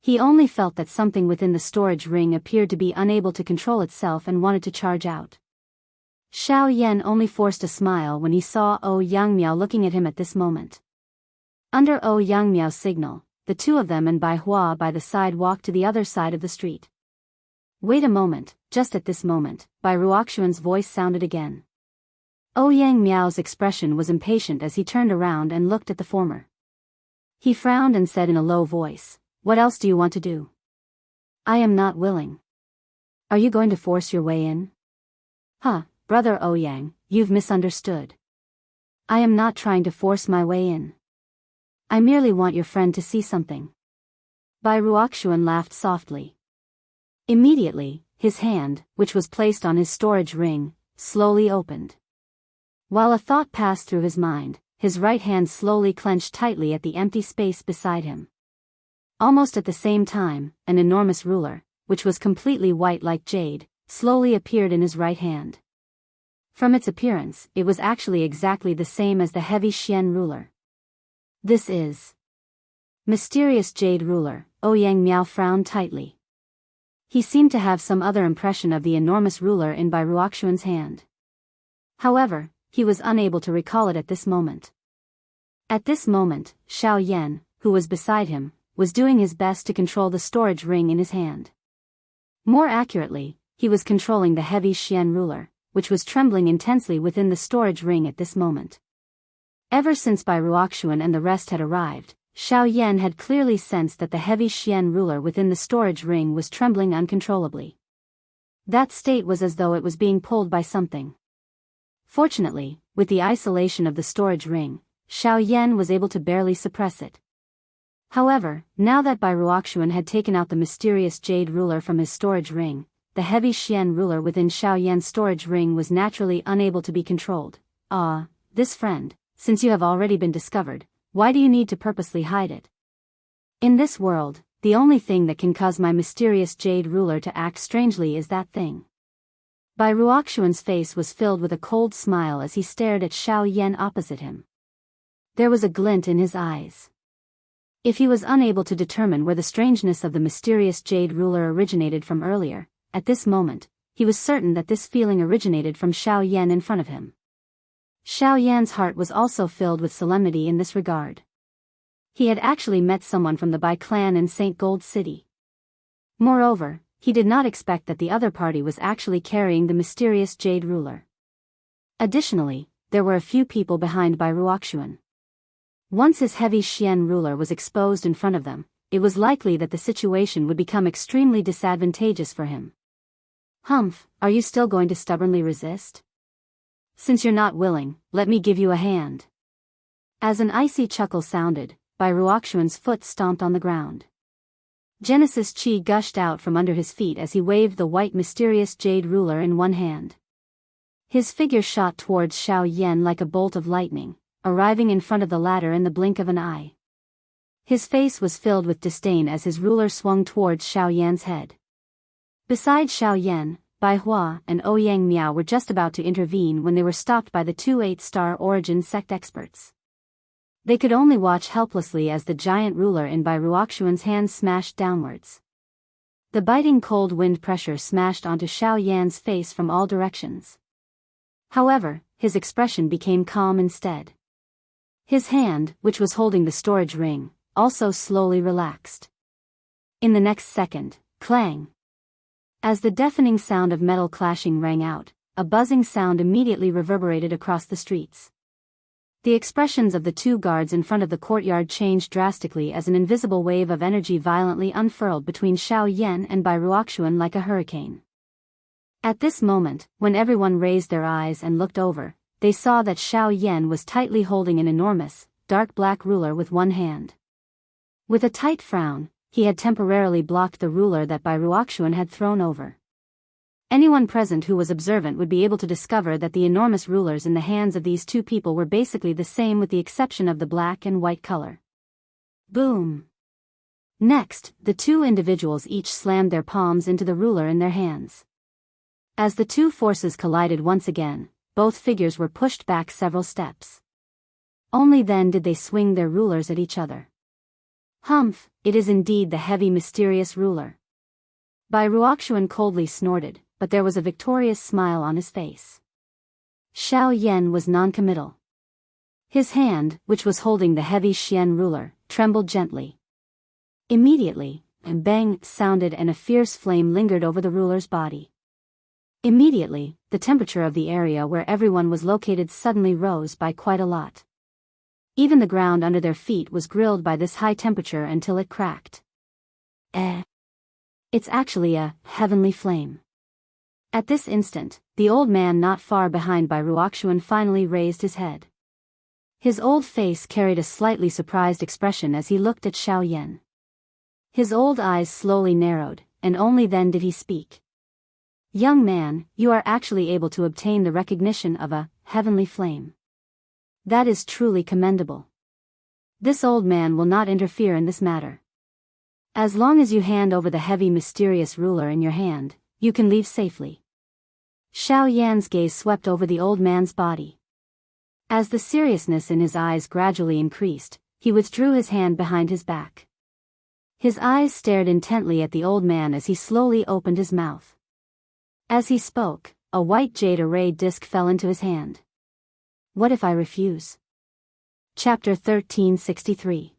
He only felt that something within the storage ring appeared to be unable to control itself and wanted to charge out. Xiao Yan only forced a smile when he saw Yang Miao looking at him at this moment. Under Yang Miao's signal, the two of them and Bai Hua by the side walked to the other side of the street. Wait a moment, just at this moment, Bai Ruoxuan's voice sounded again. Ouyang Miao's expression was impatient as he turned around and looked at the former. He frowned and said in a low voice, "What else do you want to do?" "I am not willing." "Are you going to force your way in?" "Huh, brother Ouyang, you've misunderstood. I am not trying to force my way in. I merely want your friend to see something." Bai Ruoxuan laughed softly. Immediately, his hand, which was placed on his storage ring, slowly opened. While a thought passed through his mind, his right hand slowly clenched tightly at the empty space beside him. Almost at the same time, an enormous ruler, which was completely white like jade, slowly appeared in his right hand. From its appearance, it was actually exactly the same as the heavy Xian ruler. "This is mysterious jade ruler," Ouyang Miao frowned tightly. He seemed to have some other impression of the enormous ruler in Bai Ruoxuan's hand. However, he was unable to recall it at this moment. At this moment, Xiao Yan, who was beside him, was doing his best to control the storage ring in his hand. More accurately, he was controlling the heavy Xian ruler, which was trembling intensely within the storage ring at this moment. Ever since Bai Ruoxuan and the rest had arrived, Xiao Yan had clearly sensed that the heavy Xian ruler within the storage ring was trembling uncontrollably. That state was as though it was being pulled by something. Fortunately, with the isolation of the storage ring, Xiao Yan was able to barely suppress it. However, now that Bai Ruoxuan had taken out the mysterious jade ruler from his storage ring, the heavy Xian ruler within Xiao Yan's storage ring was naturally unable to be controlled. "Ah, this friend, since you have already been discovered, why do you need to purposely hide it? In this world, the only thing that can cause my mysterious jade ruler to act strangely is that thing." Bai Ruoxuan's face was filled with a cold smile as he stared at Xiao Yan opposite him. There was a glint in his eyes. If he was unable to determine where the strangeness of the mysterious jade ruler originated from earlier, at this moment, he was certain that this feeling originated from Xiao Yan in front of him. Xiao Yan's heart was also filled with solemnity in this regard. He had actually met someone from the Bai clan in St. Gold City. Moreover, he did not expect that the other party was actually carrying the mysterious jade ruler. Additionally, there were a few people behind Bai Ruoxuan. Once his heavy Xian ruler was exposed in front of them, it was likely that the situation would become extremely disadvantageous for him. "Humph, are you still going to stubbornly resist? Since you're not willing, let me give you a hand." As an icy chuckle sounded, Bai Ruoxuan's foot stomped on the ground. Genesis Qi gushed out from under his feet as he waved the white mysterious jade ruler in one hand. His figure shot towards Xiao Yan like a bolt of lightning, arriving in front of the latter in the blink of an eye. His face was filled with disdain as his ruler swung towards Xiao Yan's head. Besides Xiao Yan, Bai Hua and Ouyang Miao were just about to intervene when they were stopped by the two 8-star origin sect experts. They could only watch helplessly as the giant ruler in Bai Ruoxuan's hand smashed downwards. The biting cold wind pressure smashed onto Xiao Yan's face from all directions. However, his expression became calm instead. His hand, which was holding the storage ring, also slowly relaxed. In the next second, clang! As the deafening sound of metal clashing rang out, a buzzing sound immediately reverberated across the streets. The expressions of the two guards in front of the courtyard changed drastically as an invisible wave of energy violently unfurled between Xiao Yan and Bai Ruoxuan like a hurricane. At this moment, when everyone raised their eyes and looked over, they saw that Xiao Yan was tightly holding an enormous, dark black ruler with one hand. With a tight frown, he had temporarily blocked the ruler that Bai Ruoxuan had thrown over. Anyone present who was observant would be able to discover that the enormous rulers in the hands of these two people were basically the same with the exception of the black and white color. Boom! Next, the two individuals each slammed their palms into the ruler in their hands. As the two forces collided once again, both figures were pushed back several steps. Only then did they swing their rulers at each other. Humph, it is indeed the heavy mysterious ruler. Bai Ruoxuan coldly snorted, but there was a victorious smile on his face. Xiao Yan was noncommittal. His hand, which was holding the heavy Xian ruler, trembled gently. Immediately, and bang sounded and a fierce flame lingered over the ruler's body. Immediately, the temperature of the area where everyone was located suddenly rose by quite a lot. Even the ground under their feet was grilled by this high temperature until it cracked. It's actually a heavenly flame. At this instant, the old man not far behind by Ruoxuan finally raised his head. His old face carried a slightly surprised expression as he looked at Xiaoyan. His old eyes slowly narrowed, and only then did he speak. Young man, you are actually able to obtain the recognition of a heavenly flame. That is truly commendable. This old man will not interfere in this matter. As long as you hand over the heavy mysterious ruler in your hand, you can leave safely. Xiaoyan's gaze swept over the old man's body. As the seriousness in his eyes gradually increased, he withdrew his hand behind his back. His eyes stared intently at the old man as he slowly opened his mouth. As he spoke, a white jade-arrayed disc fell into his hand. What if I refuse? Chapter 1363.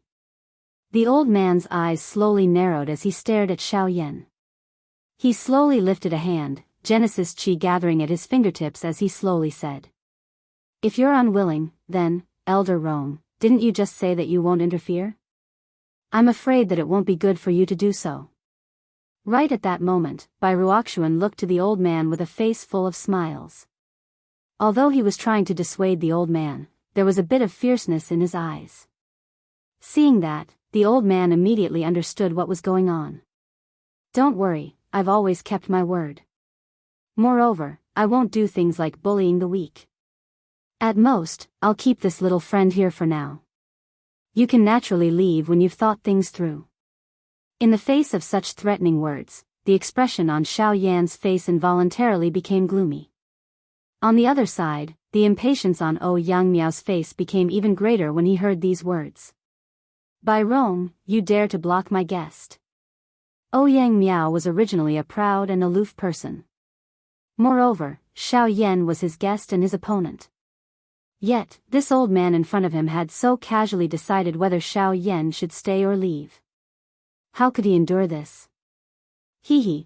The old man's eyes slowly narrowed as he stared at Xiaoyan. He slowly lifted a hand, Genesis Chi gathering at his fingertips as he slowly said. If you're unwilling, then, Elder Rome, didn't you just say that you won't interfere? I'm afraid that it won't be good for you to do so. Right at that moment, Bai Ruoxuan looked to the old man with a face full of smiles. Although he was trying to dissuade the old man, there was a bit of fierceness in his eyes. Seeing that, the old man immediately understood what was going on. Don't worry, I've always kept my word. Moreover, I won't do things like bullying the weak. At most, I'll keep this little friend here for now. You can naturally leave when you've thought things through. In the face of such threatening words, the expression on Xiaoyan's face involuntarily became gloomy. On the other side, the impatience on Yang Miao's face became even greater when he heard these words. By Rome, you dare to block my guest. Yang Miao was originally a proud and aloof person. Moreover, Xiaoyan was his guest and his opponent. Yet, this old man in front of him had so casually decided whether Xiaoyan should stay or leave. How could he endure this?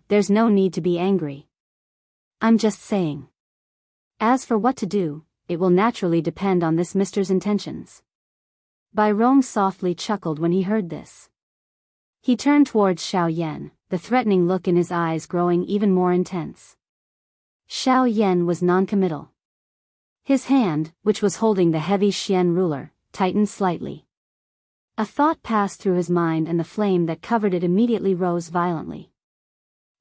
There's no need to be angry. I'm just saying. As for what to do, it will naturally depend on this mister's intentions. Bai Rome softly chuckled when he heard this. He turned towards Xiaoyan, the threatening look in his eyes growing even more intense. Xiaoyan was noncommittal. His hand, which was holding the heavy Xian ruler, tightened slightly. A thought passed through his mind and the flame that covered it immediately rose violently.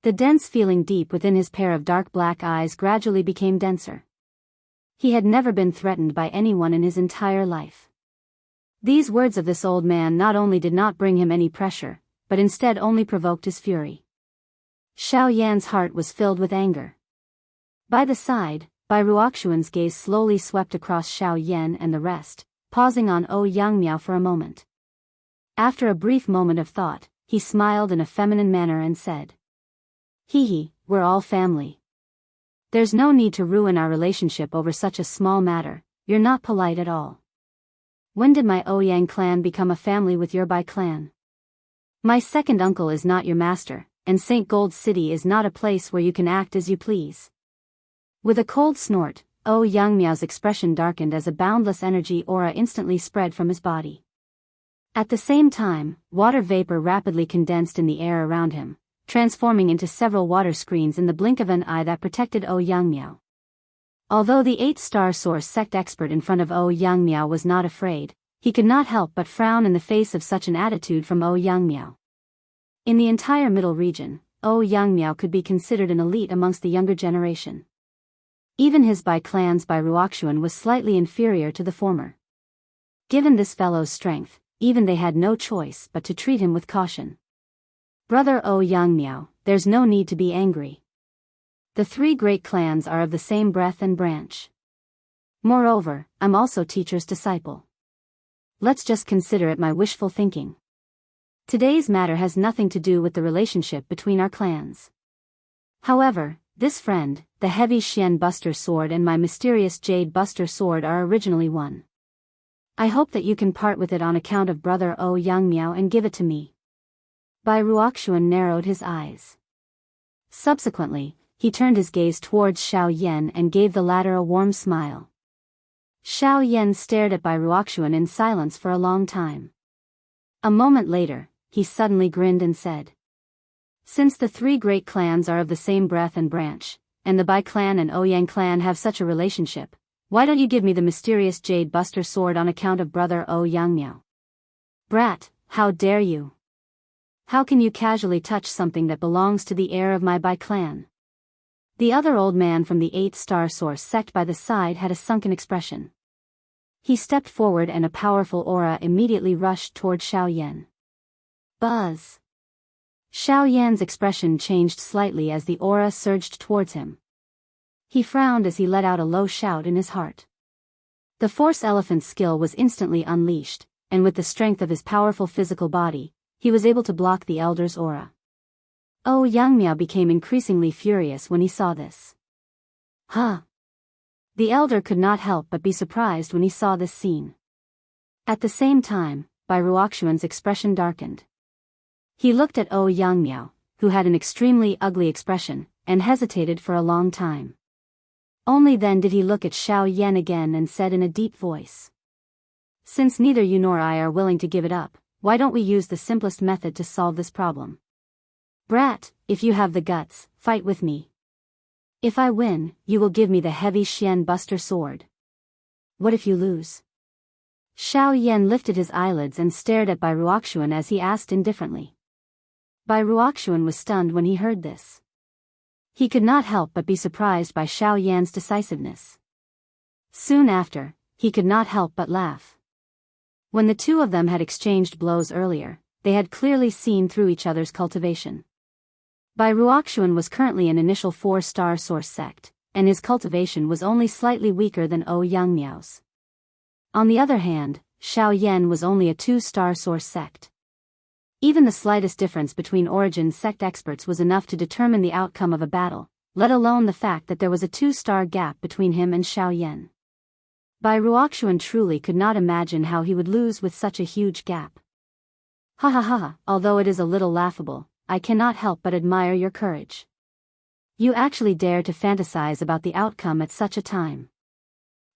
The dense feeling deep within his pair of dark black eyes gradually became denser. He had never been threatened by anyone in his entire life. These words of this old man not only did not bring him any pressure, but instead only provoked his fury. Xiaoyan's heart was filled with anger. By the side, Bai Ruoxuan's gaze slowly swept across Xiaoyan and the rest, pausing on Yang Miao for a moment. After a brief moment of thought, he smiled in a feminine manner and said, we're all family. There's no need to ruin our relationship over such a small matter, you're not polite at all. When did my Ouyang clan become a family with your Bai clan? My second uncle is not your master, and St. Gold City is not a place where you can act as you please. With a cold snort, Yang Miao's expression darkened as a boundless energy aura instantly spread from his body. At the same time, water vapor rapidly condensed in the air around him, transforming into several water screens in the blink of an eye that protected Yang Miao. Although the 8-star source sect expert in front of Yang Miao was not afraid, he could not help but frown in the face of such an attitude from Yang Miao. In the entire middle region, Yang Miao could be considered an elite amongst the younger generation. Even his Bai clan's Bai Ruoxuan was slightly inferior to the former. Given this fellow's strength, even they had no choice but to treat him with caution. Brother Yang Miao, there's no need to be angry. The 3 great clans are of the same breath and branch. Moreover, I'm also teacher's disciple. Let's just consider it my wishful thinking. Today's matter has nothing to do with the relationship between our clans. However, this friend, the heavy Xian Buster Sword and my mysterious Jade Buster Sword are originally one. I hope that you can part with it on account of brother Yang Miao and give it to me. Bai Ruoxuan narrowed his eyes. Subsequently, he turned his gaze towards Xiao Yan and gave the latter a warm smile. Xiao Yan stared at Bai Ruoxuan in silence for a long time. A moment later, he suddenly grinned and said, "Since the three great clans are of the same breath and branch, and the Bai clan and Ouyang clan have such a relationship, why don't you give me the mysterious Jade Buster sword on account of brother Ouyang? Brat, how dare you? How can you casually touch something that belongs to the heir of my Bai clan?" The other old man from the 8-star source sect by the side had a sunken expression. He stepped forward and a powerful aura immediately rushed toward Xiao Yan. Buzz! Xiao Yan's expression changed slightly as the aura surged towards him. He frowned as he let out a low shout in his heart. The Force Elephant's skill was instantly unleashed, and with the strength of his powerful physical body, he was able to block the elder's aura. Ouyang became increasingly furious when he saw this. Huh! The elder could not help but be surprised when he saw this scene. At the same time, Bai Ruoxuan's expression darkened. He looked at Ouyang, who had an extremely ugly expression, and hesitated for a long time. Only then did he look at Xiao Yan again and said in a deep voice, "Since neither you nor I are willing to give it up, why don't we use the simplest method to solve this problem? Brat, if you have the guts, fight with me. If I win, you will give me the heavy Xian Buster sword. What if you lose?" Xiao Yan lifted his eyelids and stared at Bai Ruoxuan as he asked indifferently. Bai Ruoxuan was stunned when he heard this. He could not help but be surprised by Xiao Yan's decisiveness. Soon after, he could not help but laugh. When the two of them had exchanged blows earlier, they had clearly seen through each other's cultivation. Bai Ruoxuan was currently an initial 4-star source sect, and his cultivation was only slightly weaker than Ouyang's. On the other hand, Xiao Yan was only a 2-star source sect. Even the slightest difference between origin sect experts was enough to determine the outcome of a battle, let alone the fact that there was a 2-star gap between him and Xiao Yan. Bai Ruoxuan truly could not imagine how he would lose with such a huge gap. Ha ha ha, although it is a little laughable, I cannot help but admire your courage. You actually dare to fantasize about the outcome at such a time.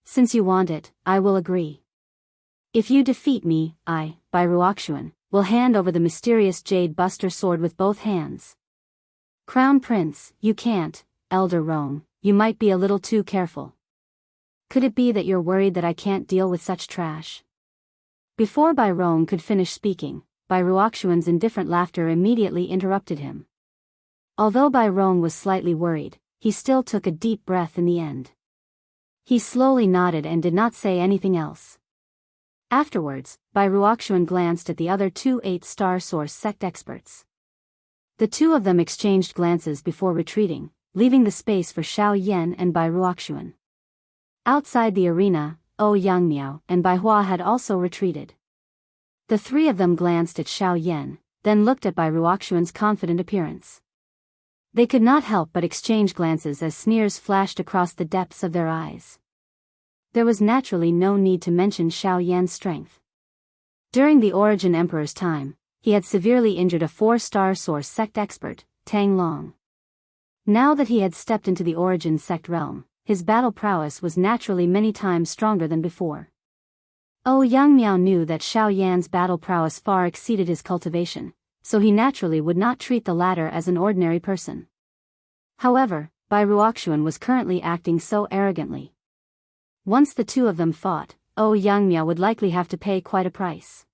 Since you want it, I will agree. If you defeat me, I, Bai Ruoxuan, will hand over the mysterious Jade Buster sword with both hands. Crown Prince, you can't, Elder Rong, you might be a little too careful. Could it be that you're worried that I can't deal with such trash? Before Bai Rong could finish speaking, Bai Ruoxuan's indifferent laughter immediately interrupted him. Although Bai Rong was slightly worried, he still took a deep breath in the end. He slowly nodded and did not say anything else. Afterwards, Bai Ruoxuan glanced at the other two 8-star source sect experts. The two of them exchanged glances before retreating, leaving the space for Xiao Yan and Bai Ruoxuan. Outside the arena, Ouyang and Bai Hua had also retreated. The three of them glanced at Xiao Yan, then looked at Bai Ruoxuan's confident appearance. They could not help but exchange glances as sneers flashed across the depths of their eyes. There was naturally no need to mention Xiao Yan's strength. During the Origin Emperor's time, he had severely injured a 4-star source sect expert, Tang Long. Now that he had stepped into the Origin sect realm, his battle prowess was naturally many times stronger than before. Ouyang knew that Xiao Yan's battle prowess far exceeded his cultivation, so he naturally would not treat the latter as an ordinary person. However, Bai Ruoxuan was currently acting so arrogantly. Once the two of them fought, Ouyang would likely have to pay quite a price.